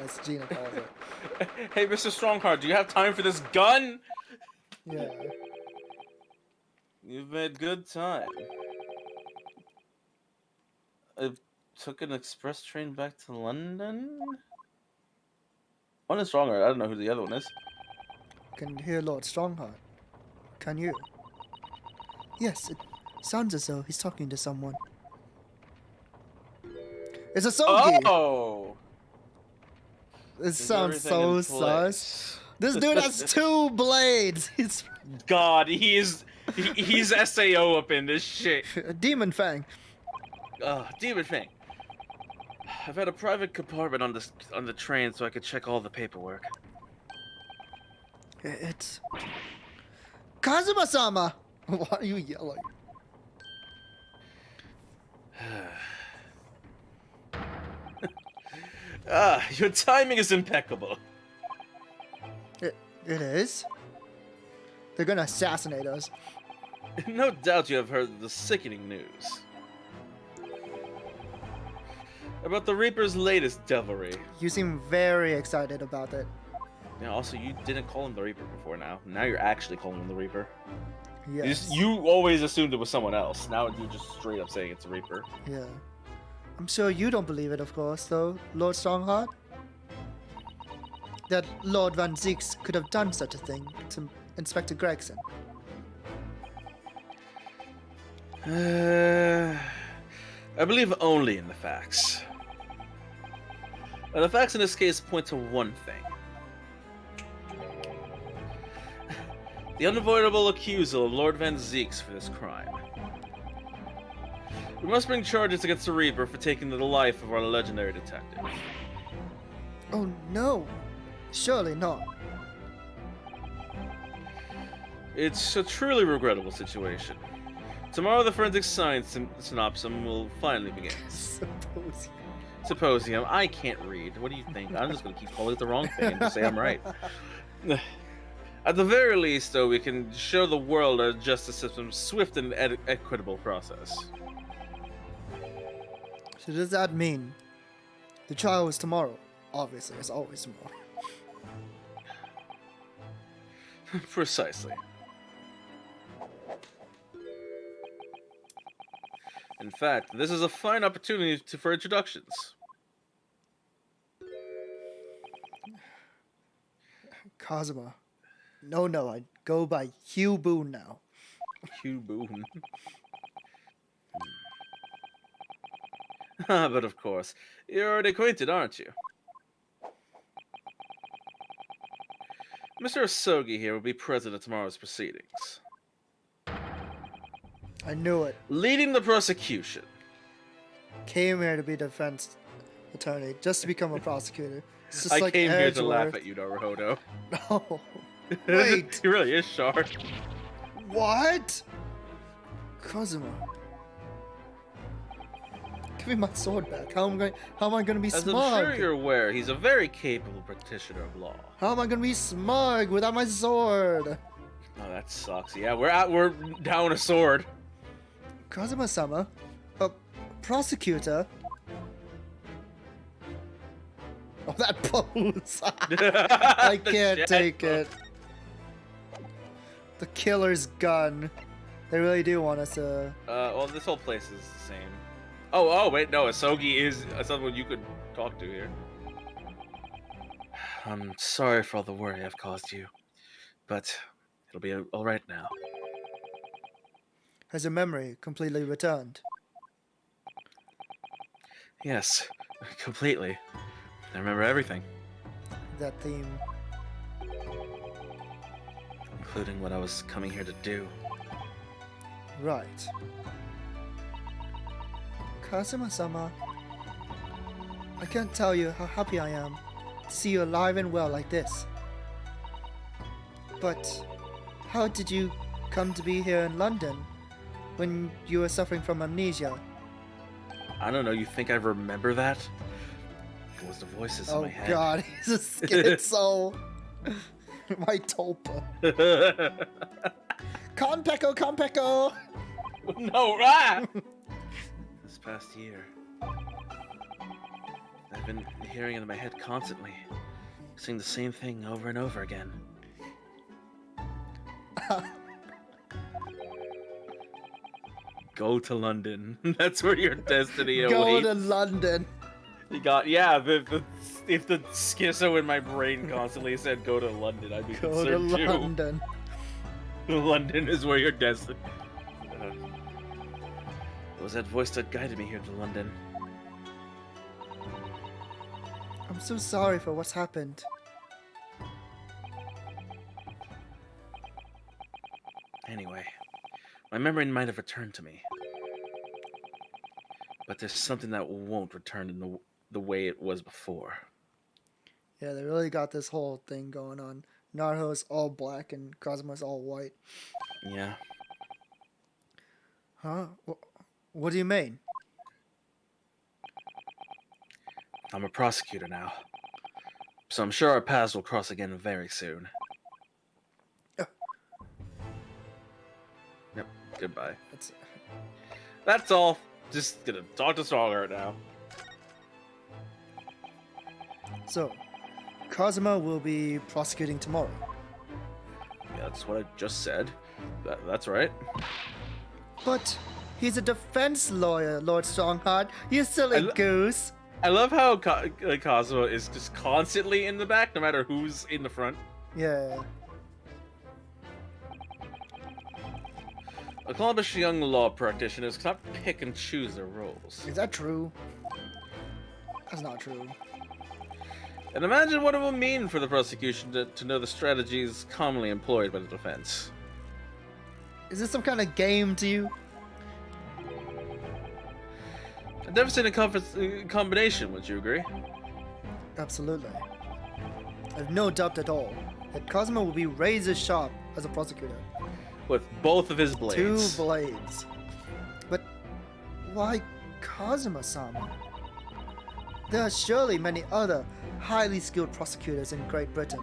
Speaker 2: As Gina calls it.
Speaker 1: Hey, Mr. Strongheart, do you have time for this gun?
Speaker 2: Yeah.
Speaker 1: You've made good time. I took an express train back to London? One is Strongheart, I don't know who the other one is.
Speaker 2: Can hear Lord Strongheart. Can you? Yes, it sounds as though he's talking to someone. It's a Sogi!
Speaker 1: Oh!
Speaker 2: This
Speaker 1: Is
Speaker 2: sounds
Speaker 1: everything
Speaker 2: so
Speaker 1: in
Speaker 2: sus.
Speaker 1: place?
Speaker 2: This dude has 2 blades! He's
Speaker 1: God, he's SAO up in this shit.
Speaker 2: a demon fang.
Speaker 1: Demon Fang. I've had a private compartment on the train so I could check all the paperwork.
Speaker 2: It's... Kazuma-sama! Why are you yelling?
Speaker 1: Your timing is impeccable.
Speaker 2: It is? They're gonna assassinate us.
Speaker 1: No doubt you have heard the sickening news about the Reaper's latest devilry.
Speaker 2: You seem very excited about it.
Speaker 1: Yeah, also, you didn't call him the Reaper before now. Now you're actually calling him the Reaper.
Speaker 2: Yes.
Speaker 1: You always assumed it was someone else. Now you're just straight up saying it's a Reaper.
Speaker 2: Yeah. I'm sure you don't believe it, of course, though, Lord Strongheart. That Lord Van Zeeks could have done such a thing to Inspector Gregson.
Speaker 1: I believe only in the facts. And the facts in this case point to one thing. The unavoidable accusal of Lord Van Zeeks for this crime. We must bring charges against the Reaper for taking the life of our legendary detective.
Speaker 2: Oh no, surely not.
Speaker 1: It's a truly regrettable situation. Tomorrow the forensic science synopsis will finally begin. Symposium. I can't read. What do you think? I'm just going to keep calling it the wrong thing and just say I'm right. At the very least, though, we can show the world our justice system's swift and equitable process.
Speaker 2: So does that mean the trial is tomorrow? Obviously, it's always tomorrow.
Speaker 1: Precisely. In fact, this is a fine opportunity for introductions.
Speaker 2: Kazuma. No, I go by Hugh Boone now.
Speaker 1: Hugh Boone. But of course, you're already acquainted, aren't you? Mr. Asogi here will be present at tomorrow's proceedings.
Speaker 2: I knew it.
Speaker 1: Leading the prosecution.
Speaker 2: Came here to be defense attorney, just to become a prosecutor. It's just
Speaker 1: I
Speaker 2: like
Speaker 1: came here to
Speaker 2: Edgeworth.
Speaker 1: laugh at you, Naruhodo.
Speaker 2: No. Wait.
Speaker 1: He really is sharp.
Speaker 2: What? Kazuma. Give me my sword back. How am I gonna be
Speaker 1: As
Speaker 2: smug?
Speaker 1: I'm sure you're aware, he's a very capable practitioner of law.
Speaker 2: How am I gonna be smug without my sword?
Speaker 1: Oh, that sucks. Yeah, we're down a sword.
Speaker 2: Kazuma-sama? A prosecutor? Oh, that pose! I can't take it. The killer's gun. They really do want us to...
Speaker 1: Well, this whole place is the same. Oh, wait, no, Asogi is someone you could talk to here. I'm sorry for all the worry I've caused you, but it'll be alright now.
Speaker 2: Has your memory completely returned?
Speaker 1: Yes, completely. I remember everything.
Speaker 2: That theme.
Speaker 1: Including what I was coming here to do.
Speaker 2: Right. Kazuma-sama, I can't tell you how happy I am to see you alive and well like this. But how did you come to be here in London when you were suffering from amnesia?
Speaker 1: I don't know, you think I remember that? It was the voices in my head.
Speaker 2: Oh god, he's a schizo. My tulpa. Konpeko!
Speaker 1: No, ah! This past year, I've been hearing it in my head constantly, saying the same thing over and over again. Go to London. That's where your destiny awaits.
Speaker 2: Go to London.
Speaker 1: You got, yeah, if the schizo in my brain constantly said go to London, I'd be
Speaker 2: Go to
Speaker 1: concerned too.
Speaker 2: London.
Speaker 1: London is where your destiny... It was that voice that guided me here to London.
Speaker 2: I'm so sorry for what's happened.
Speaker 1: Anyway, my memory might have returned to me. But there's something that won't return in the way it was before.
Speaker 2: Yeah, they really got this whole thing going on. Naruto's all black and Kazuma's all white.
Speaker 1: Yeah.
Speaker 2: Huh? What do you mean?
Speaker 1: I'm a prosecutor now. So I'm sure our paths will cross again very soon. Yep, goodbye. That's all. Just gonna talk to Stronger now.
Speaker 2: So, Kazuma will be prosecuting tomorrow.
Speaker 1: Yeah, that's what I just said. That's right.
Speaker 2: But he's a defense lawyer, Lord Strongheart. You silly goose.
Speaker 1: I love how Kazuma is just constantly in the back, no matter who's in the front.
Speaker 2: Yeah.
Speaker 1: accomplished young law practitioners cannot pick and choose their roles.
Speaker 2: Is that true? That's not true.
Speaker 1: And imagine what it will mean for the prosecution to know the strategies commonly employed by the defense.
Speaker 2: Is this some kind of game to you?
Speaker 1: A devastating combination, would you agree?
Speaker 2: Absolutely. I have no doubt at all that Cosmo will be razor sharp as a prosecutor.
Speaker 1: With both of his blades.
Speaker 2: 2 blades. But why Kazuma-sama? There are surely many other highly skilled prosecutors in Great Britain.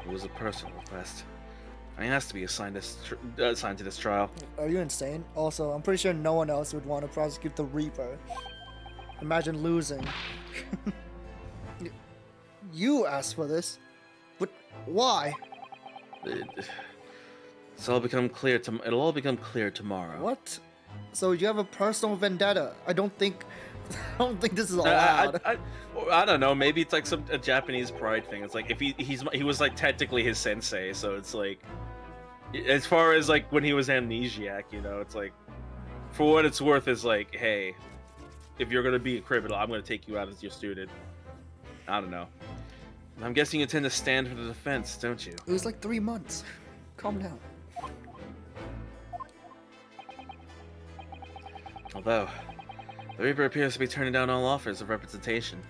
Speaker 1: It was a personal request. I asked to be assigned to this trial.
Speaker 2: Are you insane? Also, I'm pretty sure no one else would want to prosecute the Reaper. Imagine losing. You asked for this, but why?
Speaker 1: It'll all become clear tomorrow.
Speaker 2: What? So you have a personal vendetta? I don't think this is allowed.
Speaker 1: I don't know. Maybe it's like a Japanese pride thing. It's like if he was like technically his sensei, so it's like as far as like when he was amnesiac, you know, it's like for what it's worth is like, hey, if you're gonna be a criminal, I'm gonna take you out as your student. I don't know. I'm guessing you tend to stand for the defense, don't you?
Speaker 2: It was like 3 months. Calm down.
Speaker 1: Although, the Reaper appears to be turning down all offers of representation.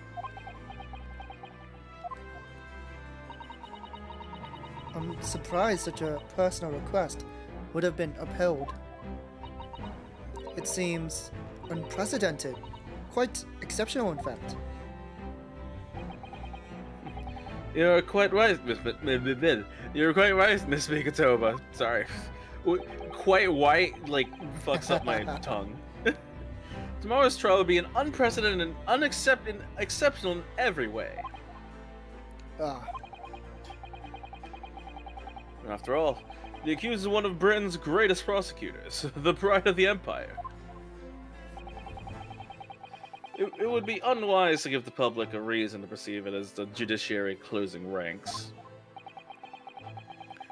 Speaker 2: I'm surprised such a personal request would have been upheld. It seems unprecedented. Quite exceptional, in fact.
Speaker 1: You're quite right, Miss Mikatoba. Sorry. Quite white, like, fucks up my tongue. Tomorrow's trial will be an unprecedented and exceptional in every way. After all, the accused is one of Britain's greatest prosecutors, the pride of the empire. It would be unwise to give the public a reason to perceive it as the judiciary closing ranks.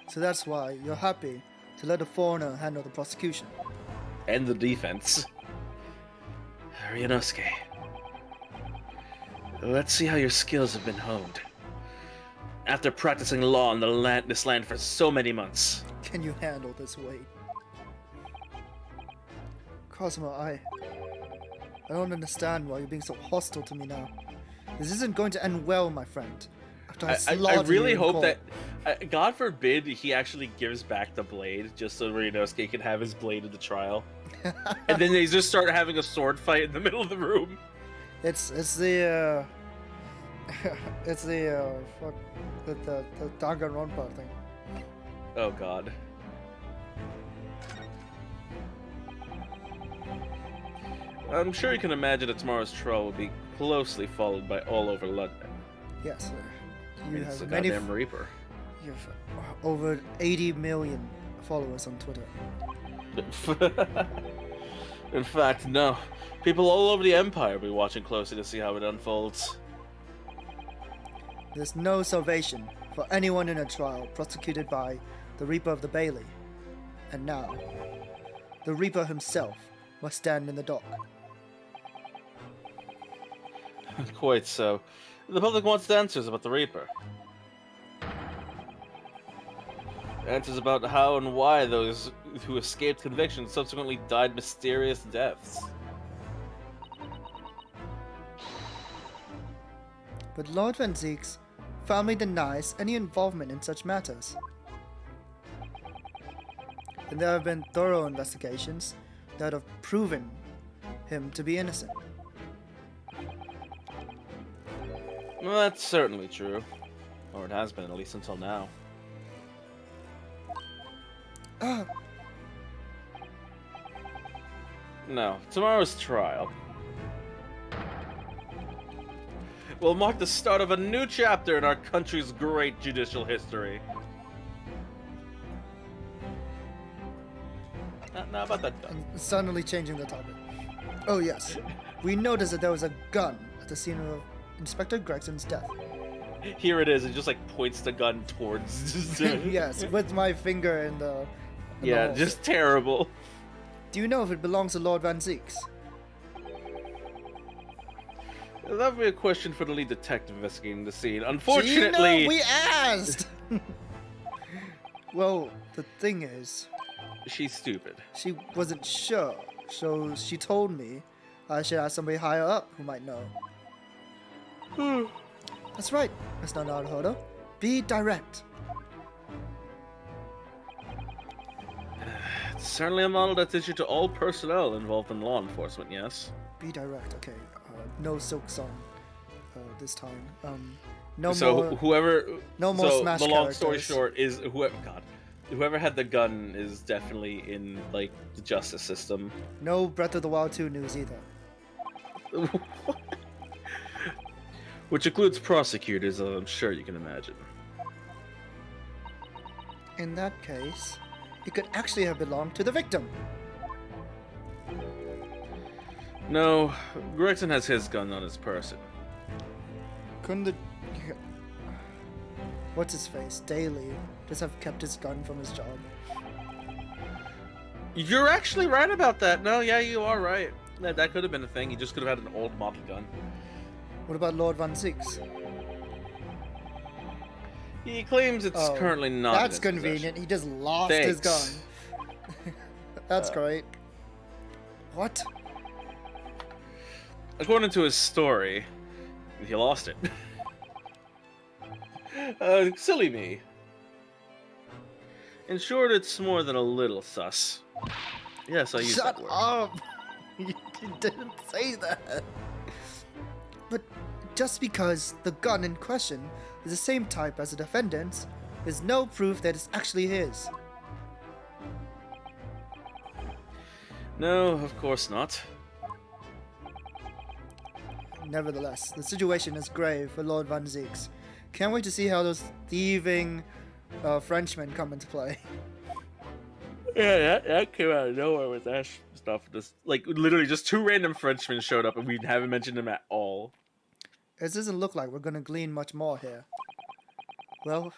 Speaker 2: So that's why you're happy to let a foreigner handle the prosecution.
Speaker 1: And the defense. Ryunosuke, let's see how your skills have been honed. After practicing law on this land for so many months.
Speaker 2: Can you handle this weight? Cosmo, I don't understand why you're being so hostile to me now. This isn't going to end well, my friend.
Speaker 1: I really hope that, God forbid, he actually gives back the blade just so Ryunosuke can have his blade in the trial. And then they just start having a sword fight in the middle of the room.
Speaker 2: It's the Danganronpa thing.
Speaker 1: Oh God. I'm sure you can imagine that tomorrow's trial will be closely followed by all over London.
Speaker 2: Yes, sir.
Speaker 1: It's the goddamn Reaper.
Speaker 2: You have over 80 million followers on Twitter.
Speaker 1: In fact, no. People all over the Empire will be watching closely to see how it unfolds.
Speaker 2: There's no salvation for anyone in a trial prosecuted by the Reaper of the Bailey. And now, the Reaper himself must stand in the dock.
Speaker 1: Quite so. The public wants answers about the Reaper. Answers about how and why those who escaped conviction subsequently died mysterious deaths.
Speaker 2: But Lord Van Zeek's family denies any involvement in such matters. And there have been thorough investigations that have proven him to be innocent.
Speaker 1: Well, that's certainly true. Or it has been, at least until now. No, tomorrow's trial will mark the start of a new chapter in our country's great judicial history. Now about that gun.
Speaker 2: And suddenly changing the topic. Oh yes, we noticed that there was a gun at the scene of Inspector Gregson's death.
Speaker 1: here it is, and just like points the gun towards.
Speaker 2: Yes, with my finger in the.
Speaker 1: Yeah,
Speaker 2: hole.
Speaker 1: just terrible.
Speaker 2: Do you know if it belongs to Lord Van Zeeks?
Speaker 1: That would be a question for the lead detective investigating the scene.
Speaker 2: Do
Speaker 1: Unfortunately,
Speaker 2: you know we asked. Well, the thing is,
Speaker 1: she's stupid.
Speaker 2: she wasn't sure, so she told me I should ask somebody higher up who might know. That's right, Mr. Naruhodo. Be direct.
Speaker 1: It's certainly a model that's issued to all personnel involved in law enforcement. Yes.
Speaker 2: Be direct. Okay. No silk song. This time. No
Speaker 1: So
Speaker 2: more.
Speaker 1: whoever.
Speaker 2: No more
Speaker 1: so
Speaker 2: Smash
Speaker 1: the long story
Speaker 2: characters.
Speaker 1: short is whoever had the gun is definitely in like the justice system.
Speaker 2: No Breath of the Wild 2 news either.
Speaker 1: Which includes prosecutors, I'm sure you can imagine.
Speaker 2: In that case, it could actually have belonged to the victim.
Speaker 1: No, Gregson has his gun on his person.
Speaker 2: Couldn't the. What's his face? Daly just have kept his gun from his job.
Speaker 1: You're actually right about that. No, yeah, you are right. That could have been a thing. He just could have had an old model gun.
Speaker 2: What about Lord Van Zeeks?
Speaker 1: He claims it's currently not.
Speaker 2: That's
Speaker 1: in his
Speaker 2: convenient.
Speaker 1: possession.
Speaker 2: He just lost his gun.
Speaker 1: Thanks.
Speaker 2: That's great. What?
Speaker 1: According to his story, he lost it. Silly me. In short, it's more than a little sus. Yes, I used
Speaker 2: Shut
Speaker 1: that word.
Speaker 2: up! You didn't say that. But just because the gun in question is the same type as the defendant's, is no proof that it's actually his.
Speaker 1: No, of course not.
Speaker 2: Nevertheless, the situation is grave for Lord Van Zeeks. Can't wait to see how those thieving Frenchmen come into play.
Speaker 1: Yeah, that came out of nowhere with that stuff. Just like literally, just two random Frenchmen showed up, and we haven't mentioned them at all.
Speaker 2: It doesn't look like we're gonna glean much more here. Well,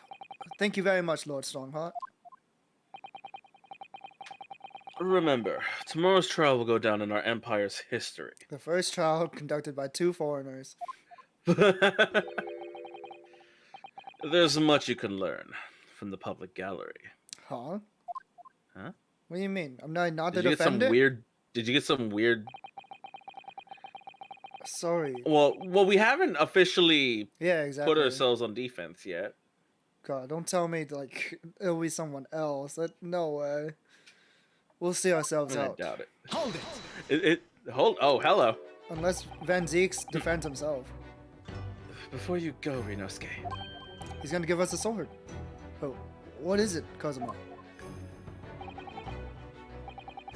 Speaker 2: thank you very much, Lord Strongheart.
Speaker 1: Remember, tomorrow's trial will go down in our empire's history.
Speaker 2: The first trial conducted by two foreigners.
Speaker 1: There's much you can learn from the public gallery.
Speaker 2: Huh?
Speaker 1: Huh?
Speaker 2: What do you mean? I'm not the
Speaker 1: Did you get some
Speaker 2: defendant?
Speaker 1: weird? Did you get some weird?
Speaker 2: Sorry.
Speaker 1: Well, we haven't officially
Speaker 2: Yeah, exactly.
Speaker 1: put ourselves on defense yet.
Speaker 2: God, don't tell me like it'll be someone else. No way. We'll see ourselves
Speaker 1: I
Speaker 2: out.
Speaker 1: doubt it.
Speaker 3: Hold it!
Speaker 1: Hold. Oh, hello.
Speaker 2: Unless Van Zeeks defends himself.
Speaker 1: Before you go, Rinosuke.
Speaker 2: He's gonna give us a sword. Oh, what is it, Kazuma?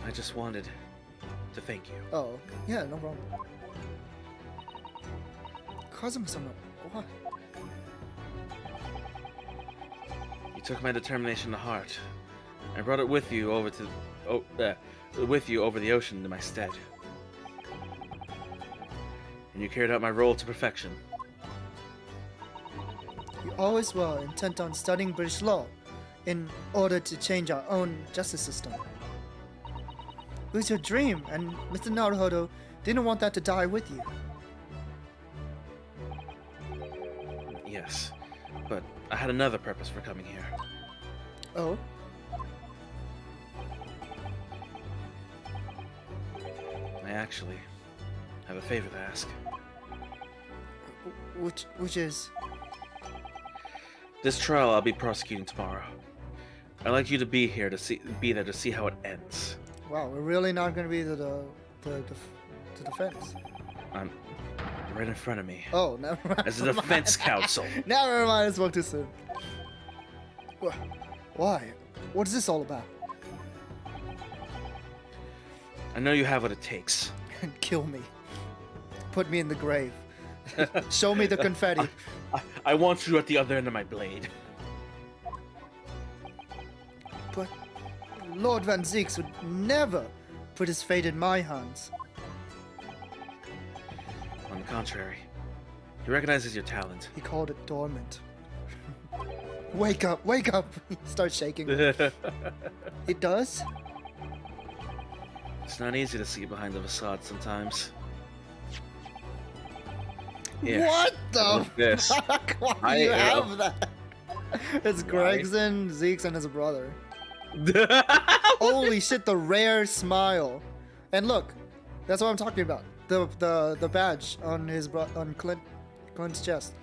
Speaker 1: I just wanted to thank you.
Speaker 2: Oh, yeah, no problem. Kazuma-sama, what?
Speaker 1: You took my determination to heart. I brought it with you over the ocean to my stead. And you carried out my role to perfection.
Speaker 2: You always were intent on studying British law in order to change our own justice system. It was your dream, and Mr. Naruhodo didn't want that to die with you.
Speaker 1: Yes, but I had another purpose for coming here.
Speaker 2: Oh?
Speaker 1: I actually have a favor to ask.
Speaker 2: Which is?
Speaker 1: This trial I'll be prosecuting tomorrow. I'd like you to be there to see how it ends.
Speaker 2: Wow, we're really not going to be the defense.
Speaker 1: I'm right in front of me.
Speaker 2: Oh, never mind.
Speaker 1: As a defense counsel.
Speaker 2: Never mind, I spoke too soon. Why? What is this all about?
Speaker 1: I know you have what it takes.
Speaker 2: Kill me. Put me in the grave. Show me the confetti.
Speaker 1: I want you at the other end of my blade.
Speaker 2: But Lord Van Zeeks would never put his fate in my hands.
Speaker 1: On the contrary, He recognizes your talent.
Speaker 2: He called it dormant. Wake up, wake up! He starts shaking. It does?
Speaker 1: It's not easy to see behind the facade sometimes. Yeah.
Speaker 2: What the
Speaker 1: This.
Speaker 2: fuck? Why do you have that? It's Gregson, Zeke's, and his brother. Holy shit, the rare smile. And look, that's what I'm talking about. The badge on on Clint's chest.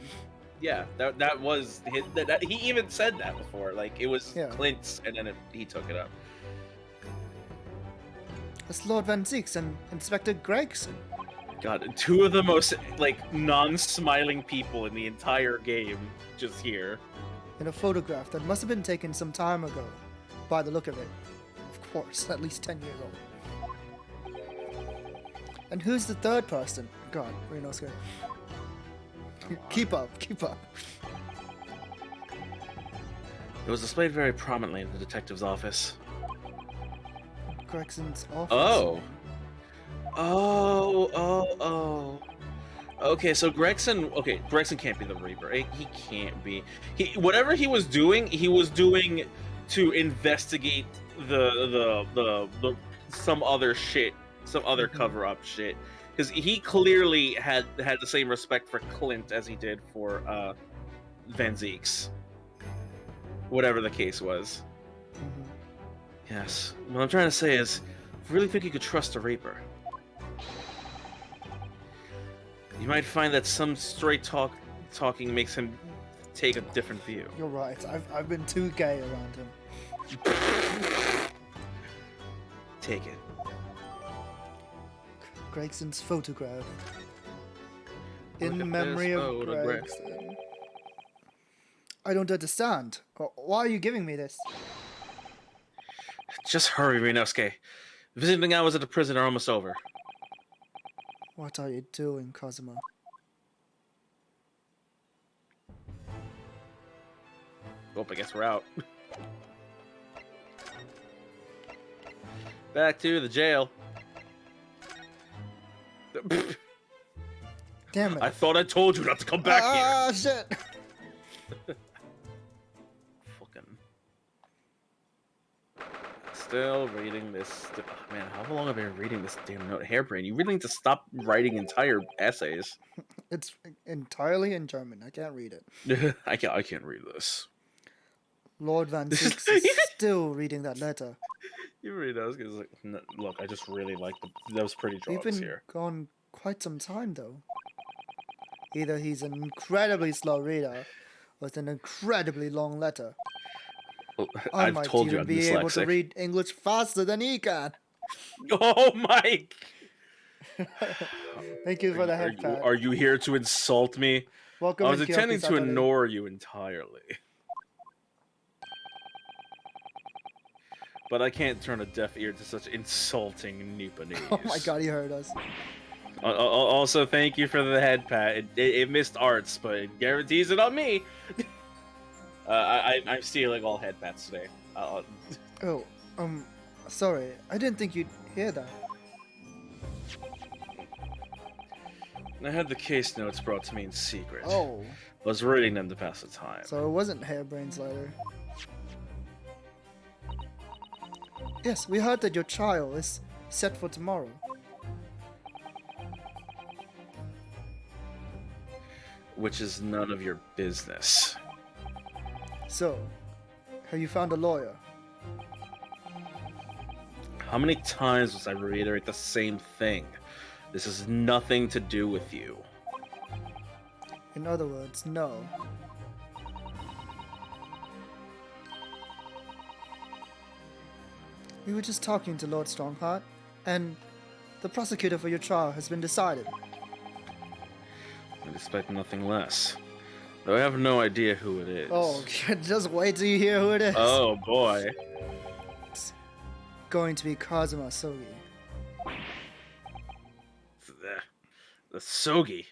Speaker 1: Yeah, that was his, that he even said that before. Like it was
Speaker 2: Yeah.
Speaker 1: Clint's, and then he took it up.
Speaker 2: It's Lord Van Zeeks and Inspector Gregson.
Speaker 1: God, two of the most like non-smiling people in the entire game just here.
Speaker 2: In a photograph that must have been taken some time ago, by the look of it. Of course, at least 10 years old. And who's the third person? God, Renosuke. Keep up, keep up.
Speaker 1: It was displayed very prominently in the detective's office.
Speaker 2: Gregson's office.
Speaker 1: Oh. Okay, so Gregson can't be the Reaper. He can't be. Whatever he was doing to investigate the some other shit, some other cover-up shit. Because he clearly had the same respect for Clint as he did for Van Zeeks. Whatever the case was. Yes. What I'm trying to say is, I really think you could trust a Reaper. You might find that some straight talking makes him take a different view.
Speaker 2: You're right. I've been too gay around him.
Speaker 1: Take it.
Speaker 2: Gregson's photograph.
Speaker 1: Look
Speaker 2: In
Speaker 1: at
Speaker 2: memory
Speaker 1: this
Speaker 2: of
Speaker 1: photograph.
Speaker 2: Gregson. I don't understand. Why are you giving me this?
Speaker 1: Just hurry, Renosuke. Visiting hours at the prison are almost over.
Speaker 2: What are you doing, Kazuma?
Speaker 1: Oh, I guess we're out. Back to the jail.
Speaker 2: Damn it.
Speaker 1: I thought I told you not to come back here.
Speaker 2: Ah, shit.
Speaker 1: Fucking. Still reading this. Oh, man, how long have I been reading this damn note? Hairbrain, you really need to stop writing entire essays.
Speaker 2: It's entirely in German. I can't read it.
Speaker 1: I can't read this.
Speaker 2: Lord Van Zeeks is still reading that letter.
Speaker 1: You read those because, like, no, look, I just really like those pretty
Speaker 2: We've
Speaker 1: drawings
Speaker 2: been
Speaker 1: here.
Speaker 2: gone quite some time, though. Either he's an incredibly slow reader, or it's an incredibly long letter.
Speaker 1: Well,
Speaker 2: I
Speaker 1: I've
Speaker 2: might
Speaker 1: told you
Speaker 2: even
Speaker 1: I'm
Speaker 2: be able to
Speaker 1: dyslexic.
Speaker 2: read English faster than he can.
Speaker 1: Oh my!
Speaker 2: Thank you for the head pat.
Speaker 1: Are you here to insult me?
Speaker 2: Welcome
Speaker 1: I was
Speaker 2: in,
Speaker 1: intending
Speaker 2: Kyoki
Speaker 1: to
Speaker 2: Saturday.
Speaker 1: ignore you entirely. But I can't turn a deaf ear to such insulting Nipponese.
Speaker 2: Oh my god, he heard us.
Speaker 1: Also, thank you for the head pat. It missed arts, but it guarantees it on me. I'm stealing all head pats today.
Speaker 2: Oh, sorry. I didn't think you'd hear that.
Speaker 1: I had the case notes brought to me in secret.
Speaker 2: Oh,
Speaker 1: I was reading them to pass the time.
Speaker 2: so it wasn't Hairbrain's letter. Yes, we heard that your trial is set for tomorrow.
Speaker 1: Which is none of your business.
Speaker 2: So, have you found a lawyer?
Speaker 1: How many times must I reiterate the same thing? This has nothing to do with you.
Speaker 2: In other words, no. We were just talking to Lord Strongheart, and the prosecutor for your trial has been decided.
Speaker 1: I'd expect nothing less. Though I have no idea who it is.
Speaker 2: Oh, just wait till you hear who it is.
Speaker 1: Oh boy.
Speaker 2: It's going to be Kazuma Sogi.
Speaker 1: The Sogi.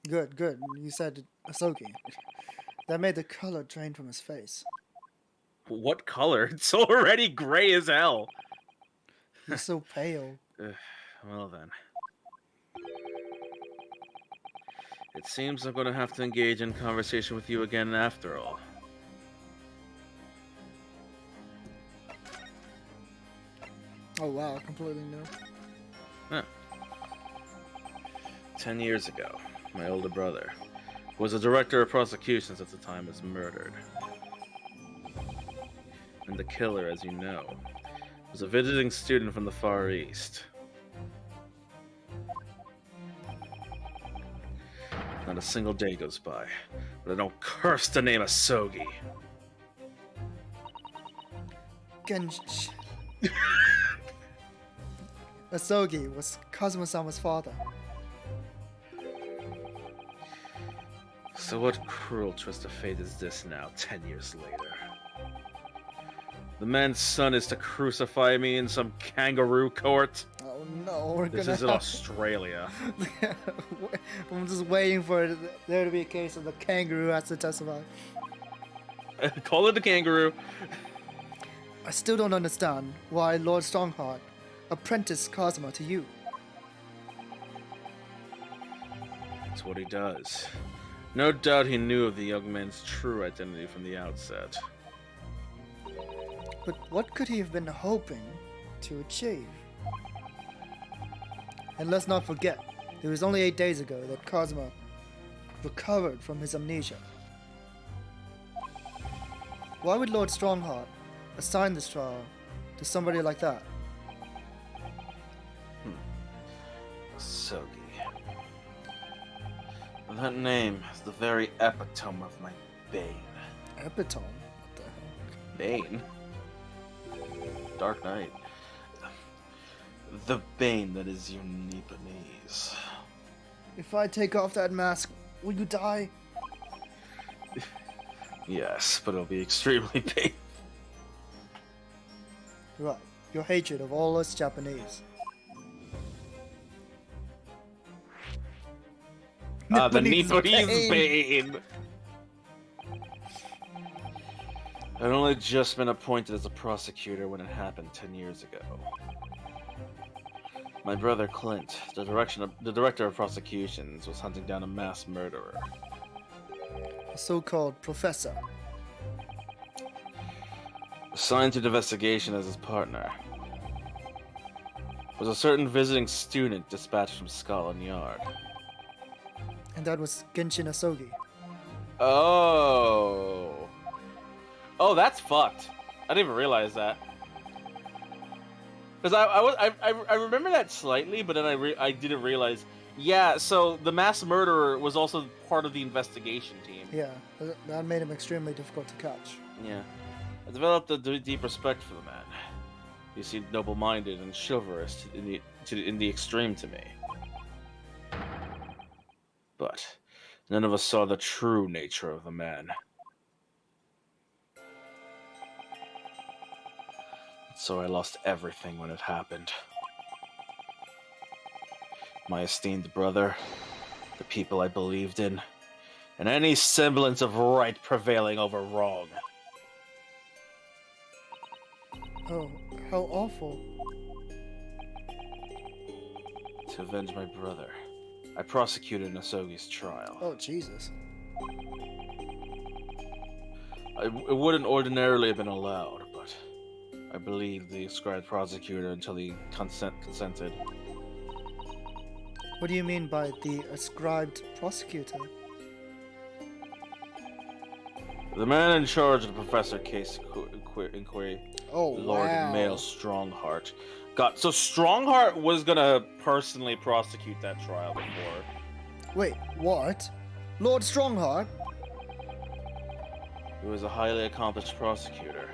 Speaker 2: Good, good. You said Asogi. That made the color drain from his face.
Speaker 1: What color? It's already gray as hell.
Speaker 2: He's so pale.
Speaker 1: Well then. It seems I'm going to have to engage in conversation with you again after all.
Speaker 2: Oh wow, completely new.
Speaker 1: Huh. 10 years ago, my older brother, who was a director of prosecutions at the time, was murdered. And the killer, as you know, was a visiting student from the Far East. Not a single day goes by, but I don't curse the name Asogi.
Speaker 2: Gensh. Asogi was Kazuma-sama's father.
Speaker 1: So what cruel twist of fate is this now, 10 years later? The man's son is to crucify me in some kangaroo court?
Speaker 2: Oh no, we're
Speaker 1: This
Speaker 2: gonna
Speaker 1: is in Australia.
Speaker 2: I'm just waiting for there to be a case of the kangaroo has to testify.
Speaker 1: Call it the kangaroo.
Speaker 2: I still don't understand why Lord Strongheart apprenticed Kazuma to you.
Speaker 1: That's what he does. No doubt he knew of the young man's true identity from the outset.
Speaker 2: But what could he have been hoping to achieve? And let's not forget, it was only 8 days ago that Kazuma recovered from his amnesia. Why would Lord Strongheart assign this trial to somebody like that?
Speaker 1: Asogi. That name is the very epitome of my bane.
Speaker 2: Epitome? What the hell?
Speaker 1: Bane? Dark Knight. The bane that is your Nipponese.
Speaker 2: If I take off that mask, will you die?
Speaker 1: Yes, but it'll be extremely painful.
Speaker 2: Right, your hatred of all us Japanese.
Speaker 1: The Nipponese bane! I'd only just been appointed as a prosecutor when it happened 10 years ago. My brother Clint, the director of prosecutions, was hunting down a mass murderer.
Speaker 2: A so-called professor.
Speaker 1: Assigned to the investigation as his partner was a certain visiting student dispatched from Scotland Yard.
Speaker 2: And that was Genshin Asogi.
Speaker 1: Oh. Oh, that's fucked. I didn't even realize that. Because I remember that slightly, but then I didn't realize. Yeah, so the mass murderer was also part of the investigation team.
Speaker 2: Yeah, that made him extremely difficult to catch.
Speaker 1: Yeah. I developed a deep respect for the man. He seemed noble-minded and chivalrous in the extreme to me. But none of us saw the true nature of the man. So I lost everything when it happened. My esteemed brother, the people I believed in, and any semblance of right prevailing over wrong.
Speaker 2: Oh, how awful.
Speaker 1: To avenge my brother, I prosecuted Asogi's trial.
Speaker 2: Oh, Jesus.
Speaker 1: It wouldn't ordinarily have been allowed, but I believed the ascribed prosecutor until he consented.
Speaker 2: What do you mean by the ascribed prosecutor?
Speaker 1: The man in charge of the professor case inquiry,
Speaker 2: Oh,
Speaker 1: Lord
Speaker 2: wow.
Speaker 1: Male Strongheart, so Strongheart was gonna personally prosecute that trial before.
Speaker 2: Wait, what? Lord Strongheart?
Speaker 1: He was a highly accomplished prosecutor,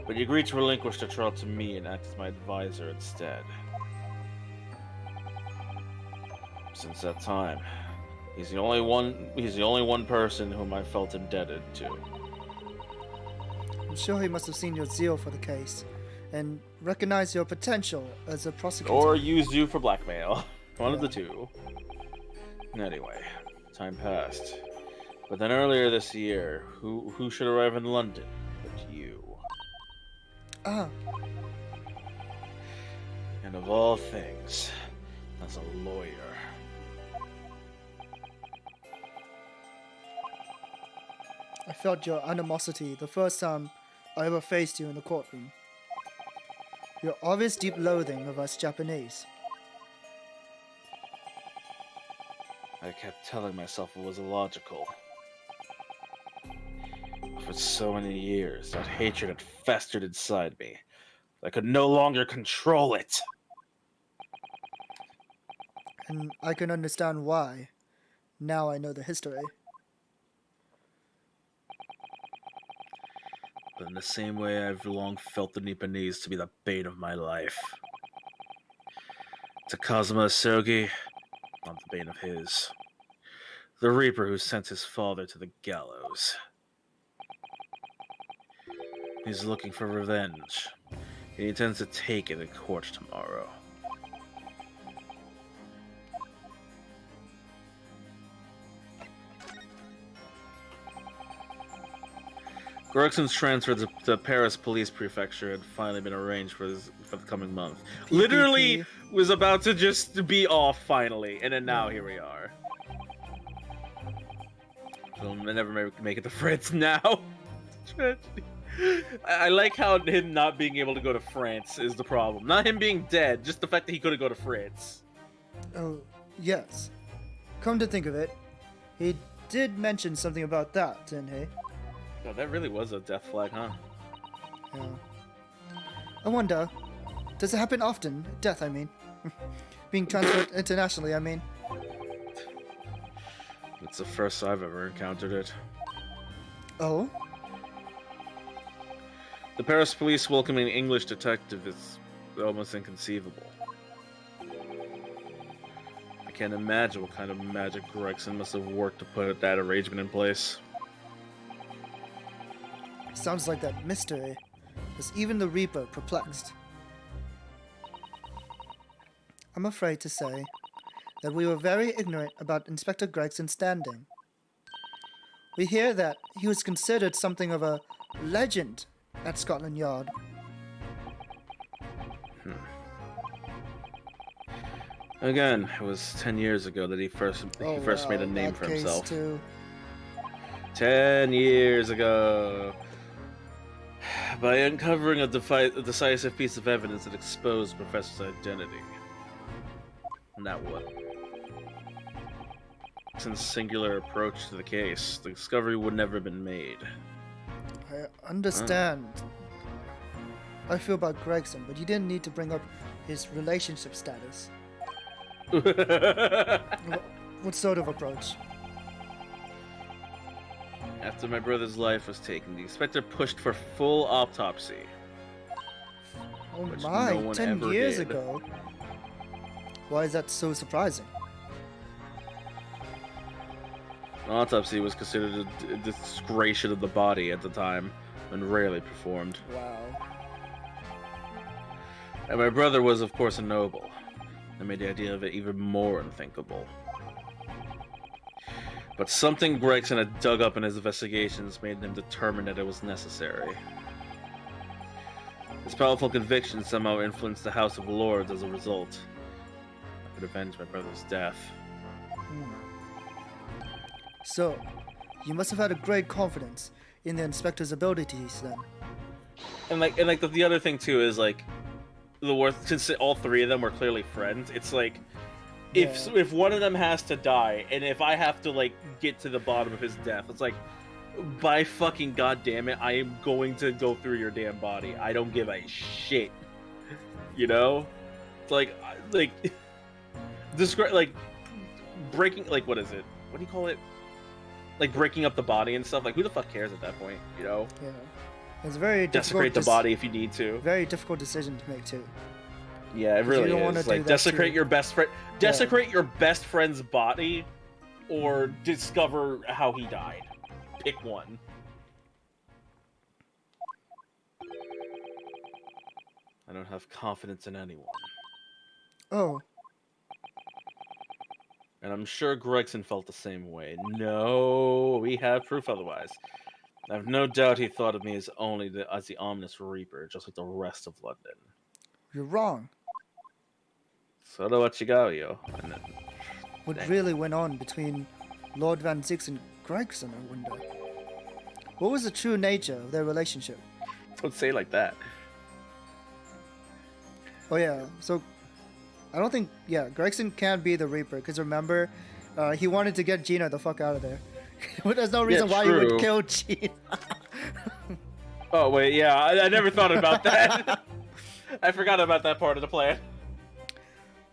Speaker 1: but he agreed to relinquish the trial to me and act as my advisor instead. Since that time, he's the only one person whom I felt indebted to.
Speaker 2: I'm sure he must have seen your zeal for the case and recognized your potential as a prosecutor.
Speaker 1: Or used you for blackmail. One of the two. Anyway, time passed. But then earlier this year, who should arrive in London but you?
Speaker 2: Ah,
Speaker 1: And of all things, as a lawyer.
Speaker 2: felt your animosity the first time I ever faced you in the courtroom. Your obvious deep loathing of us Japanese.
Speaker 1: I kept telling myself it was illogical. For so many years, that hatred had festered inside me. I could no longer control it.
Speaker 2: And I can understand why. Now I know the history.
Speaker 1: But in the same way, I've long felt the Nipponese to be the bane of my life. To Kazuma Asogi, not the bane of his. The Reaper who sent his father to the gallows. He's looking for revenge. He intends to take it in court tomorrow. Gregson's transfer to the Paris Police Prefecture had finally been arranged for the coming month.
Speaker 2: PPP.
Speaker 1: Literally was about to just be off finally, and then now here we are. He'll never make it to France now. Tragedy. I like how him not being able to go to France is the problem. Not him being dead, just the fact that he couldn't go to France.
Speaker 2: Oh, yes. Come to think of it, he did mention something about that, didn't he?
Speaker 1: Oh, that really was a death flag, huh?
Speaker 2: Yeah. I wonder, does it happen often? Death, I mean. Being transferred internationally, I mean.
Speaker 1: It's the first I've ever encountered it.
Speaker 2: Oh?
Speaker 1: The Paris police welcoming an English detective is almost inconceivable. I can't imagine what kind of magic Gregson must have worked to put that arrangement in place.
Speaker 2: Sounds like that mystery has even the Reaper perplexed. I'm afraid to say that we were very ignorant about Inspector Gregson's standing. We hear that he was considered something of a legend at Scotland Yard.
Speaker 1: Again, it was 10 years ago that he first made a name for himself.
Speaker 2: Too.
Speaker 1: 10 years ago. By uncovering a decisive piece of evidence that exposed the professor's identity. Now what? Since singular approach to the case, the discovery would never have been made.
Speaker 2: I understand. I feel about Gregson, but you didn't need to bring up his relationship status. What sort of approach?
Speaker 1: After my brother's life was taken, the inspector pushed for full autopsy.
Speaker 2: Oh
Speaker 1: which
Speaker 2: my,
Speaker 1: no one
Speaker 2: 10
Speaker 1: ever
Speaker 2: years
Speaker 1: did.
Speaker 2: ago? Why is that so surprising?
Speaker 1: An autopsy was considered a disgration of the body at the time, and rarely performed.
Speaker 2: Wow.
Speaker 1: And my brother was, of course, a noble. That made the idea of it even more unthinkable. But something Gregson had dug up in his investigations made him determined that it was necessary. His powerful conviction somehow influenced the House of Lords as a result. I could avenge my brother's death.
Speaker 2: So, you must have had a great confidence in the inspector's abilities then.
Speaker 1: And the other thing too is like, since all three of them were clearly friends, it's like, if one of them has to die, and if I have to like get to the bottom of his death, it's like, by fucking goddamn it, I am going to go through your damn body. I don't give a shit. You know, it's like breaking, like, what is it? What do you call it? Like breaking up the body and stuff. Like, who the fuck cares at that point? You know?
Speaker 2: Yeah. It's very
Speaker 1: desecrate the body if you need to.
Speaker 2: Very difficult decision to make too.
Speaker 1: Yeah, it really is. Like, desecrate your best friend. Desecrate your best friend's body, or discover how he died. Pick one. I don't have confidence in anyone.
Speaker 2: Oh.
Speaker 1: And I'm sure Gregson felt the same way. No, we have proof otherwise. I have no doubt he thought of me as only as the ominous Reaper, just like the rest of London.
Speaker 2: You're wrong.
Speaker 1: So do what you got, yo.
Speaker 2: What really went on between Lord Van Zix and Gregson, I wonder? What was the true nature of their relationship?
Speaker 1: Don't say it like that.
Speaker 2: Oh yeah, so I don't think Gregson can't be the Reaper because remember, he wanted to get Gina the fuck out of there. There's no reason why he would kill Gina.
Speaker 1: Oh wait, yeah, I never thought about that. I forgot about that part of the plan.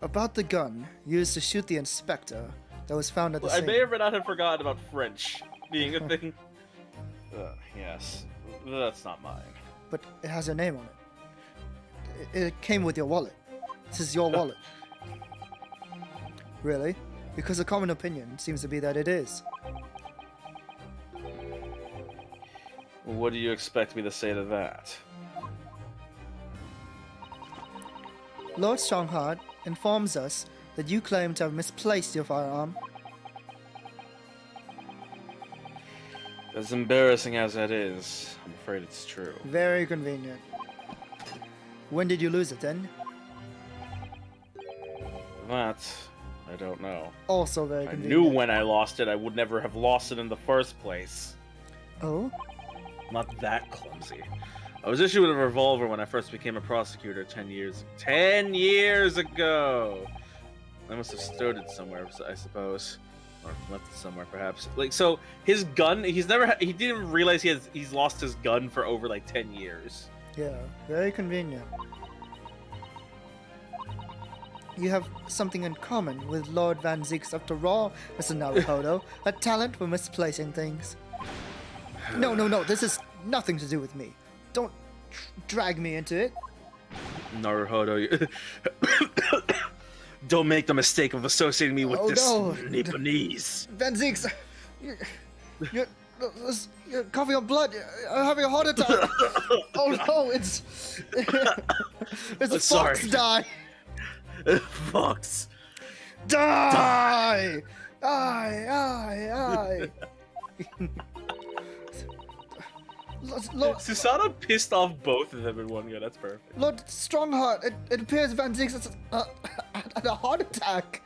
Speaker 2: About the gun used to shoot the inspector that was found at the scene.
Speaker 1: I may or may not have forgotten about French being a thing. Yes, that's not mine.
Speaker 2: But it has your name on it. It came with your wallet. This is your wallet. Really? Because the common opinion seems to be that it is.
Speaker 1: What do you expect me to say to that?
Speaker 2: Lord Strongheart informs us that you claim to have misplaced your firearm.
Speaker 1: As embarrassing as that is, I'm afraid it's true.
Speaker 2: Very convenient. When did you lose it then?
Speaker 1: That, I don't know.
Speaker 2: Also very
Speaker 1: I
Speaker 2: convenient.
Speaker 1: knew when I lost it, I would never have lost it in the first place.
Speaker 2: Oh?
Speaker 1: Not that clumsy. I was issued a revolver when I first became a prosecutor 10 years ago! I must have stored it somewhere, I suppose. Or left it somewhere, perhaps. Like, so, his gun, he didn't realize he's lost his gun for over, like, 10 years.
Speaker 2: Yeah, very convenient. You have something in common with Lord Van Zeeks after all, Mr. Naruhodo. A talent for misplacing things. No, this has nothing to do with me. Don't drag me into it.
Speaker 1: Naruhodo, don't make the mistake of associating me with Nipponese.
Speaker 2: Van Zeeks, you're coughing up blood. You're having a heart attack. Oh no, it's a fox die.
Speaker 1: Fox.
Speaker 2: Die! Aye. Lord,
Speaker 1: Susanna pissed off both of them in one go. That's perfect.
Speaker 2: Lord Strongheart, it appears Van Zeeks had a heart attack.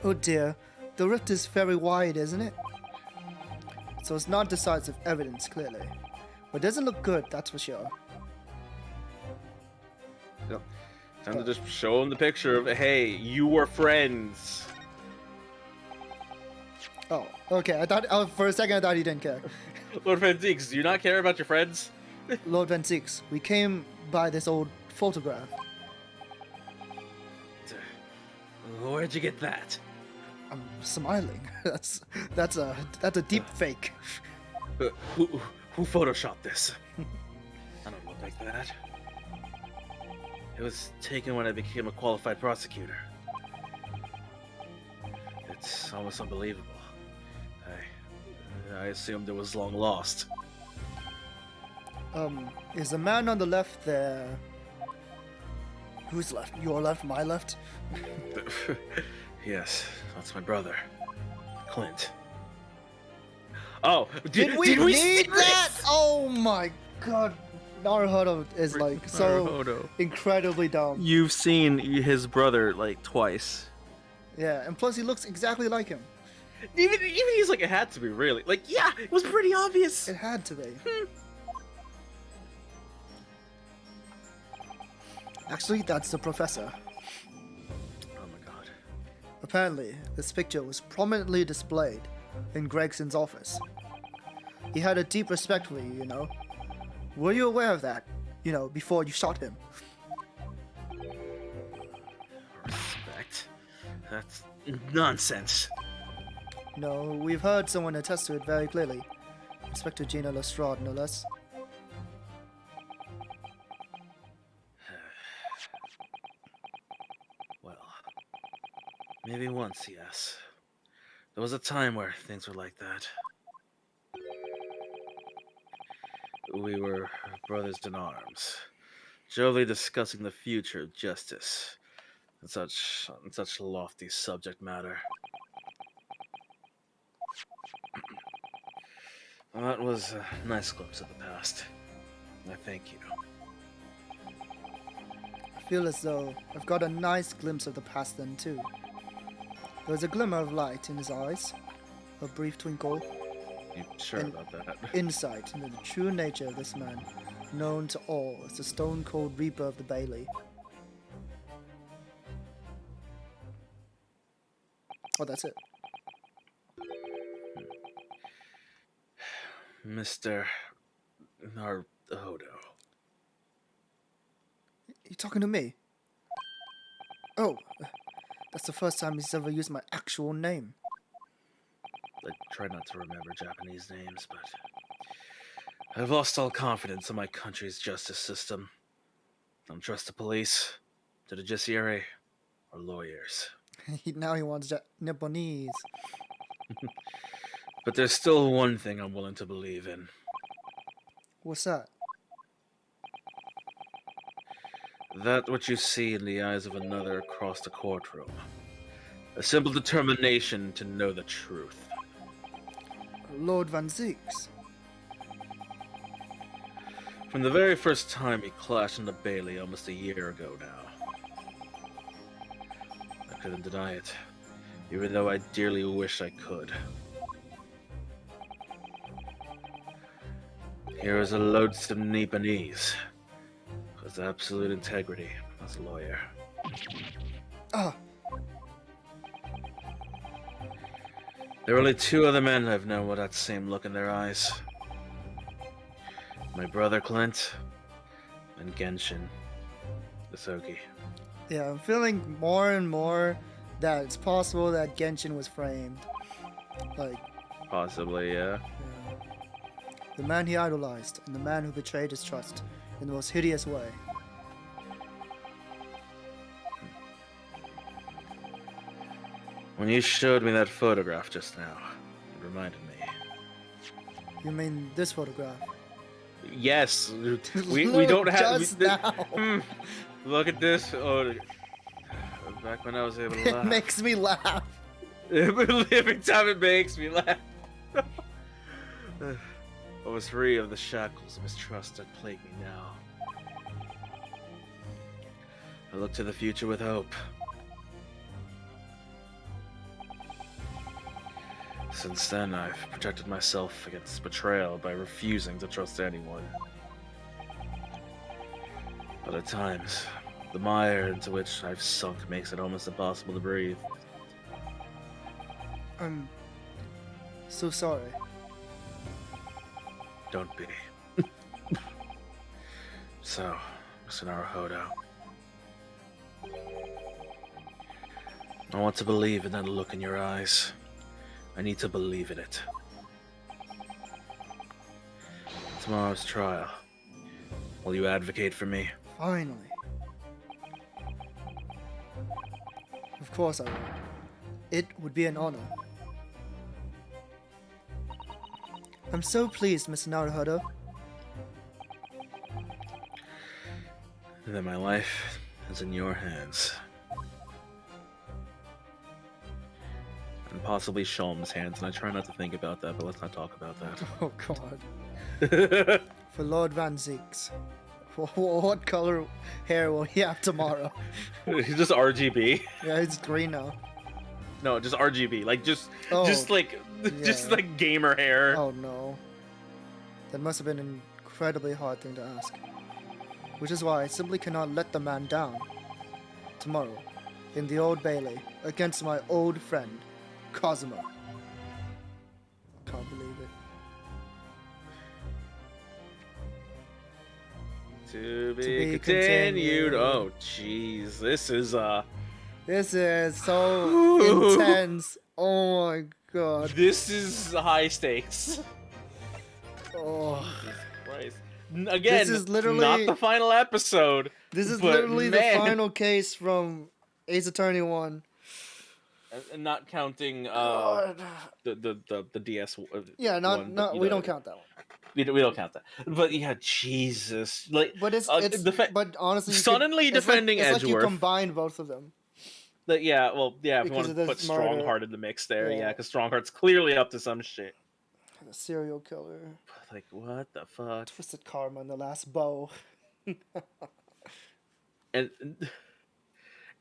Speaker 2: Oh dear, the rift is very wide, isn't it? So it's not decisive evidence, clearly. But it doesn't look good, that's for sure.
Speaker 1: Yep. Time to just show him the picture of, hey, you were friends.
Speaker 2: Oh, okay. For a second I thought he didn't care.
Speaker 1: Lord Van Zeeks, do you not care about your friends?
Speaker 2: Lord Van Zeeks, we came by this old photograph.
Speaker 1: Where'd you get that?
Speaker 2: I'm smiling. That's a deep fake.
Speaker 1: Who photoshopped this? I don't look like that. It was taken when I became a qualified prosecutor. It's almost unbelievable. I assumed it was long lost.
Speaker 2: Is the man on the left there? Who's left? Your left? My left?
Speaker 1: Yes, that's my brother, Clint. Oh,
Speaker 2: did we need that? Oh my god. Naruhodo is like so incredibly dumb.
Speaker 1: You've seen his brother like twice.
Speaker 2: Yeah, and plus he looks exactly like him.
Speaker 1: Even he's like, it had to be really. Like, yeah, it was pretty obvious.
Speaker 2: It had to be. Actually, that's the professor.
Speaker 1: Oh my god.
Speaker 2: Apparently, this picture was prominently displayed in Gregson's office. He had a deep respect for you, you know. Were you aware of that, you know, before you shot him?
Speaker 1: Respect? That's nonsense.
Speaker 2: No, we've heard someone attest to it very clearly. Inspector Gina Lestrade, no less.
Speaker 1: Well, maybe once, yes. There was a time where things were like that. We were brothers in arms, jovially discussing the future of justice and such lofty subject matter. Well, that was a nice glimpse of the past. I thank you.
Speaker 2: I feel as though I've got a nice glimpse of the past then too. There was a glimmer of light in his eyes, a brief twinkle.
Speaker 1: You sure
Speaker 2: and
Speaker 1: about that?
Speaker 2: insight into the true nature of this man, known to all as the Stone Cold Reaper of the Bailey. Oh, that's it.
Speaker 1: Mr. Naruhodo.
Speaker 2: You talking to me? Oh, that's the first time he's ever used my actual name.
Speaker 1: I try not to remember Japanese names, but I've lost all confidence in my country's justice system. I don't trust the police, the judiciary, or lawyers.
Speaker 2: Now he wants Nipponese.
Speaker 1: But there's still one thing I'm willing to believe in.
Speaker 2: What's that?
Speaker 1: That which you see in the eyes of another across the courtroom. A simple determination to know the truth.
Speaker 2: Lord Van Zeeks.
Speaker 1: From the very first time he clashed in the Bailey almost a year ago now. I couldn't deny it, even though I dearly wish I could. Here is a loathsome Nipponese, with absolute integrity as a lawyer.
Speaker 2: Ah,
Speaker 1: There are only two other men I've known with that same look in their eyes. My brother Clint, and Genshin Isogi.
Speaker 2: yeah, I'm feeling more and more that it's possible that Genshin was framed. Like,
Speaker 1: Possibly, yeah.
Speaker 2: yeah. The man he idolized, and the man who betrayed his trust in the most hideous way.
Speaker 1: When you showed me that photograph just now, it reminded me.
Speaker 2: You mean this photograph?
Speaker 1: Yes, we don't have.
Speaker 2: Just now.
Speaker 1: Look at this. Oh, back when I was able to laugh.
Speaker 2: It makes me laugh.
Speaker 1: Every time it makes me laugh. I was free of the shackles of mistrust that plague me now. I look to the future with hope. Since then, I've protected myself against betrayal by refusing to trust anyone. But at times, the mire into which I've sunk makes it almost impossible to breathe.
Speaker 2: I'm so sorry.
Speaker 1: Don't be. So, Mr. Naruhodo, I want to believe in that look in your eyes. I need to believe in it. Tomorrow's trial. Will you advocate for me?
Speaker 2: Finally. Of course I will. It would be an honor. I'm so pleased, Mr. Naruhodo.
Speaker 1: Then my life is in your hands. And possibly Shalm's hands, and I try not to think about that, but let's not talk about that.
Speaker 2: Oh god. For Lord Van Zeeks. What color hair will he have tomorrow?
Speaker 1: He's just RGB.
Speaker 2: Yeah, it's green now.
Speaker 1: No, just RGB. Like just
Speaker 2: yeah.
Speaker 1: like gamer hair.
Speaker 2: Oh no. That must have been an incredibly hard thing to ask. Which is why I simply cannot let the man down. Tomorrow, in the Old Bailey, against my old friend, Cosmo. Can't believe it.
Speaker 1: To be continued. Oh, jeez. This is
Speaker 2: so intense. Oh my god.
Speaker 1: This is high stakes.
Speaker 2: Oh.
Speaker 1: Jesus Christ. Again,
Speaker 2: This is literally
Speaker 1: not the final episode.
Speaker 2: This is
Speaker 1: but
Speaker 2: literally the
Speaker 1: man,
Speaker 2: final case from Ace Attorney 1.
Speaker 1: and not counting
Speaker 2: God.
Speaker 1: the DS.
Speaker 2: Yeah,
Speaker 1: one,
Speaker 2: we don't count that one.
Speaker 1: We don't count that. But yeah, Jesus. Like,
Speaker 2: But but honestly,
Speaker 1: suddenly defending
Speaker 2: it's like you
Speaker 1: Edgeworth.
Speaker 2: combined both of them.
Speaker 1: Yeah, well, yeah. If you
Speaker 2: Because
Speaker 1: want
Speaker 2: of
Speaker 1: to
Speaker 2: the
Speaker 1: put
Speaker 2: smarter-
Speaker 1: Strongheart in the mix there,
Speaker 2: Yeah.
Speaker 1: yeah, because Strongheart's clearly up to some shit.
Speaker 2: The serial killer.
Speaker 1: Like, what the fuck?
Speaker 2: Twisted Karma in the last bow.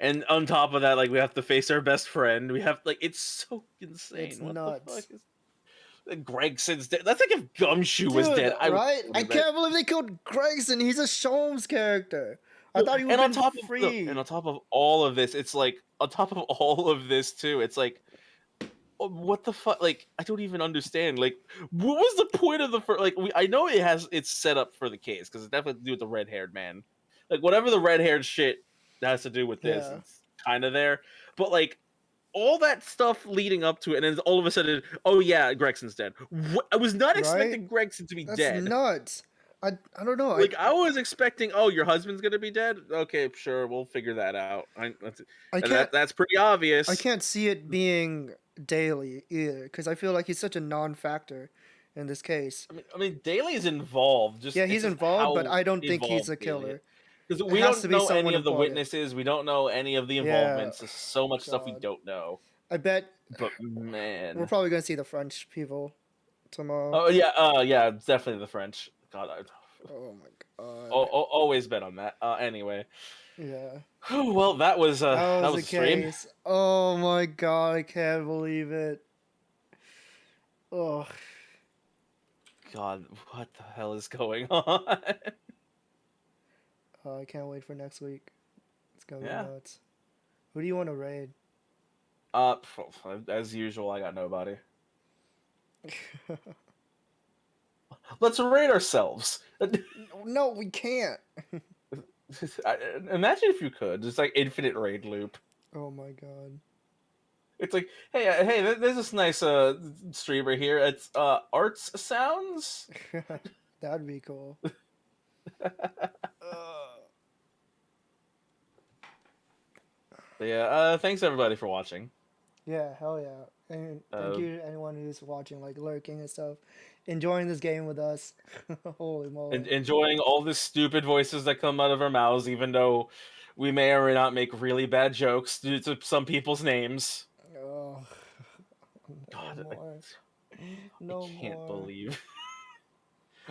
Speaker 1: And on top of that, like, we have to face our best friend. We have, like, it's so insane.
Speaker 2: It's
Speaker 1: what
Speaker 2: nuts.
Speaker 1: the fuck is? Gregson's dead. That's like if Gumshoe was dead.
Speaker 2: Right? I can't believe they killed Gregson. He's a Sholmes character. I thought he would have been free.
Speaker 1: And on top of all of this, it's like on top of all of this too. It's like, what the fuck? Like, I don't even understand. Like, what was the point of the first? Like, I know it's set up for the case because it's definitely to do with the red-haired man. Like, whatever the red-haired shit has to do with this, it's kind of there. But like, all that stuff leading up to it, and then all of a sudden, oh yeah, Gregson's dead. I was not expecting Gregson to be dead.
Speaker 2: That's nuts. I don't know.
Speaker 1: Like, I was expecting, oh, your husband's gonna be dead. Okay, sure, we'll figure that out. That's pretty obvious.
Speaker 2: I can't see it being Daly either, because I feel like he's such a non-factor in this case.
Speaker 1: I mean, Daly's involved.
Speaker 2: He's involved, but I don't think he's a killer.
Speaker 1: Because we don't know any of the witnesses. We don't know any of the involvements. There's so much stuff we don't know.
Speaker 2: I bet.
Speaker 1: But man,
Speaker 2: we're probably gonna see the French people tomorrow.
Speaker 1: Oh yeah, yeah, definitely the French. God,
Speaker 2: oh my god.
Speaker 1: Always bet on that. Anyway.
Speaker 2: Yeah.
Speaker 1: Well, that was the stream.
Speaker 2: Case. Oh my god, I can't believe it. Oh.
Speaker 1: God, what the hell is going on?
Speaker 2: I can't wait for next week. It's gonna be nuts. Who do you want to raid?
Speaker 1: As usual, I got nobody. Let's raid ourselves.
Speaker 2: No, we can't.
Speaker 1: Imagine if you could. It's like infinite raid loop.
Speaker 2: Oh my god.
Speaker 1: It's like, hey, there's this nice streamer here. It's Arts Sounds.
Speaker 2: That'd be cool.
Speaker 1: Yeah. Thanks everybody for watching.
Speaker 2: Yeah, hell yeah. And thank you to anyone who's watching, like lurking and stuff, enjoying this game with us. Holy moly!
Speaker 1: Enjoying all the stupid voices that come out of our mouths, even though we may or may not make really bad jokes due to some people's names.
Speaker 2: Oh,
Speaker 1: God,
Speaker 2: I
Speaker 1: can't believe.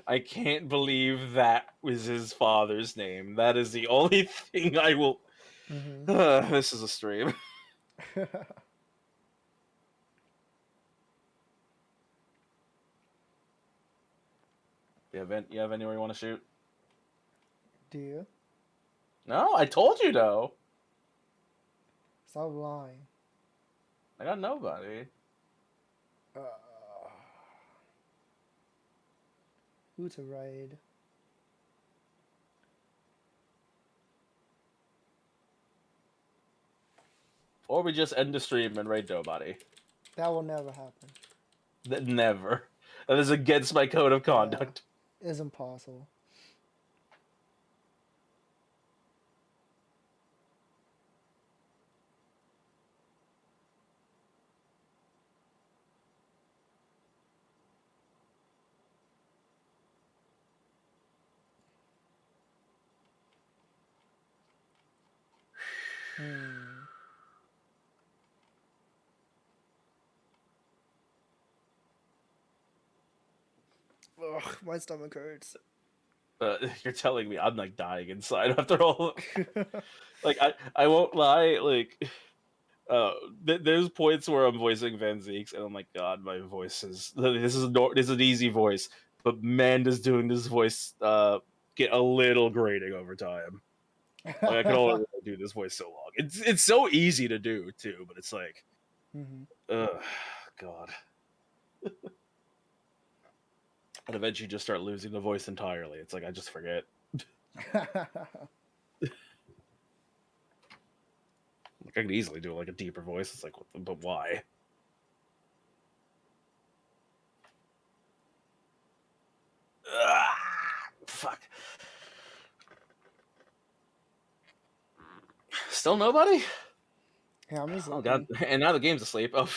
Speaker 1: I can't believe that was his father's name. That is the only thing I will. This is a stream. You have anywhere you want to shoot?
Speaker 2: Do you?
Speaker 1: No, I told you though.
Speaker 2: Stop lying.
Speaker 1: I got nobody.
Speaker 2: Who to raid?
Speaker 1: Or we just end the stream and raid nobody.
Speaker 2: That will never happen.
Speaker 1: Never. That is against my code of conduct.
Speaker 2: Yeah, it's impossible. Ugh, my stomach hurts.
Speaker 1: You're telling me I'm like dying inside after all. Like I won't lie. Like there's points where I'm voicing Van Zeeks and I'm like, God, my voice is this is an easy voice, but man, does doing this voice get a little grating over time. Like, I can only do this voice so long. It's so easy to do too, but it's like, God. I'd eventually just start losing the voice entirely. It's like I just forget. Like, I could easily do like a deeper voice. It's like, but why? Fuck. Still nobody?
Speaker 2: Yeah, I'm just
Speaker 1: looking.
Speaker 2: Oh
Speaker 1: God! And now the game's asleep. Oh,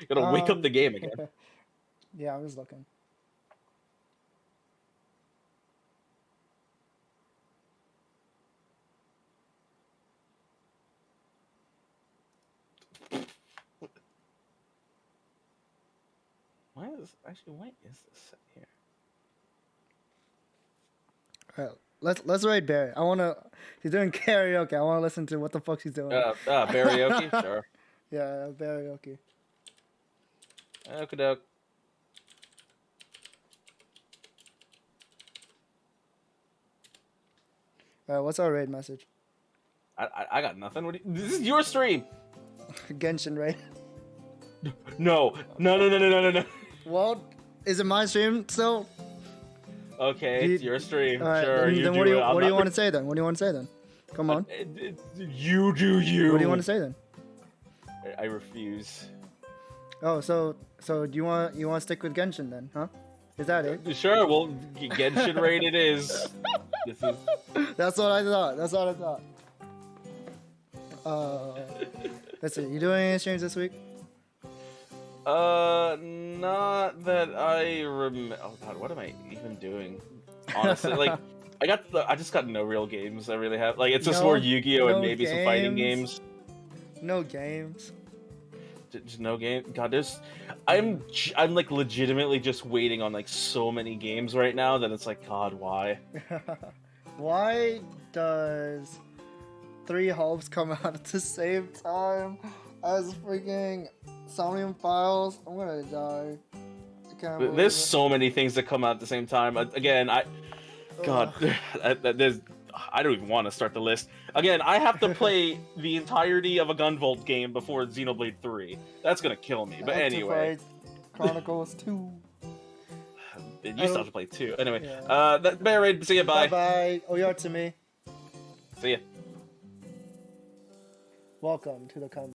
Speaker 1: gotta wake up the game again.
Speaker 2: Yeah, I'm just looking.
Speaker 1: Why is this set here?
Speaker 2: All right, let's raid Barry. I wanna. He's doing karaoke. I wanna listen to what the fuck he's doing.
Speaker 1: Karaoke, sure.
Speaker 2: Yeah, karaoke.
Speaker 1: Okie doke.
Speaker 2: What's our raid message?
Speaker 1: I got nothing. This is your stream.
Speaker 2: Genshin raid.
Speaker 1: No.
Speaker 2: Well, is it my stream still?
Speaker 1: Okay, it's your stream.
Speaker 2: All right,
Speaker 1: Sure,
Speaker 2: then what do you want to say then? What do you want to say then? Come on.
Speaker 1: You do you.
Speaker 2: What do you want to say then?
Speaker 1: I refuse.
Speaker 2: Oh, so do you want to stick with Genshin then, huh? Is that it?
Speaker 1: Sure, well, Genshin raid it is. This is.
Speaker 2: That's what I thought. Let's see. You doing any streams this week?
Speaker 1: Not that I remember. Oh god, what am I even doing? Honestly, like, I just got no real games. I really have. Like, it's just more Yu-Gi-Oh and maybe some fighting games.
Speaker 2: No games.
Speaker 1: Just no game. God, I'm like legitimately just waiting on like so many games right now that it's like, God, why?
Speaker 2: Why does 3 Hopes come out at the same time as freaking Sonium Files? I'm gonna die.
Speaker 1: There's so many things that come out at the same time. Again, I don't even want to start the list. Again, I have to play the entirety of a Gunvolt game before Xenoblade 3. That's gonna kill me. But anyway.
Speaker 2: Chronicles 2.
Speaker 1: You still have to play 2. Anyway,
Speaker 2: yeah.
Speaker 1: Bear Raid, see ya, bye.
Speaker 2: Bye-bye. Oyatsume.
Speaker 1: See ya.
Speaker 2: Welcome to the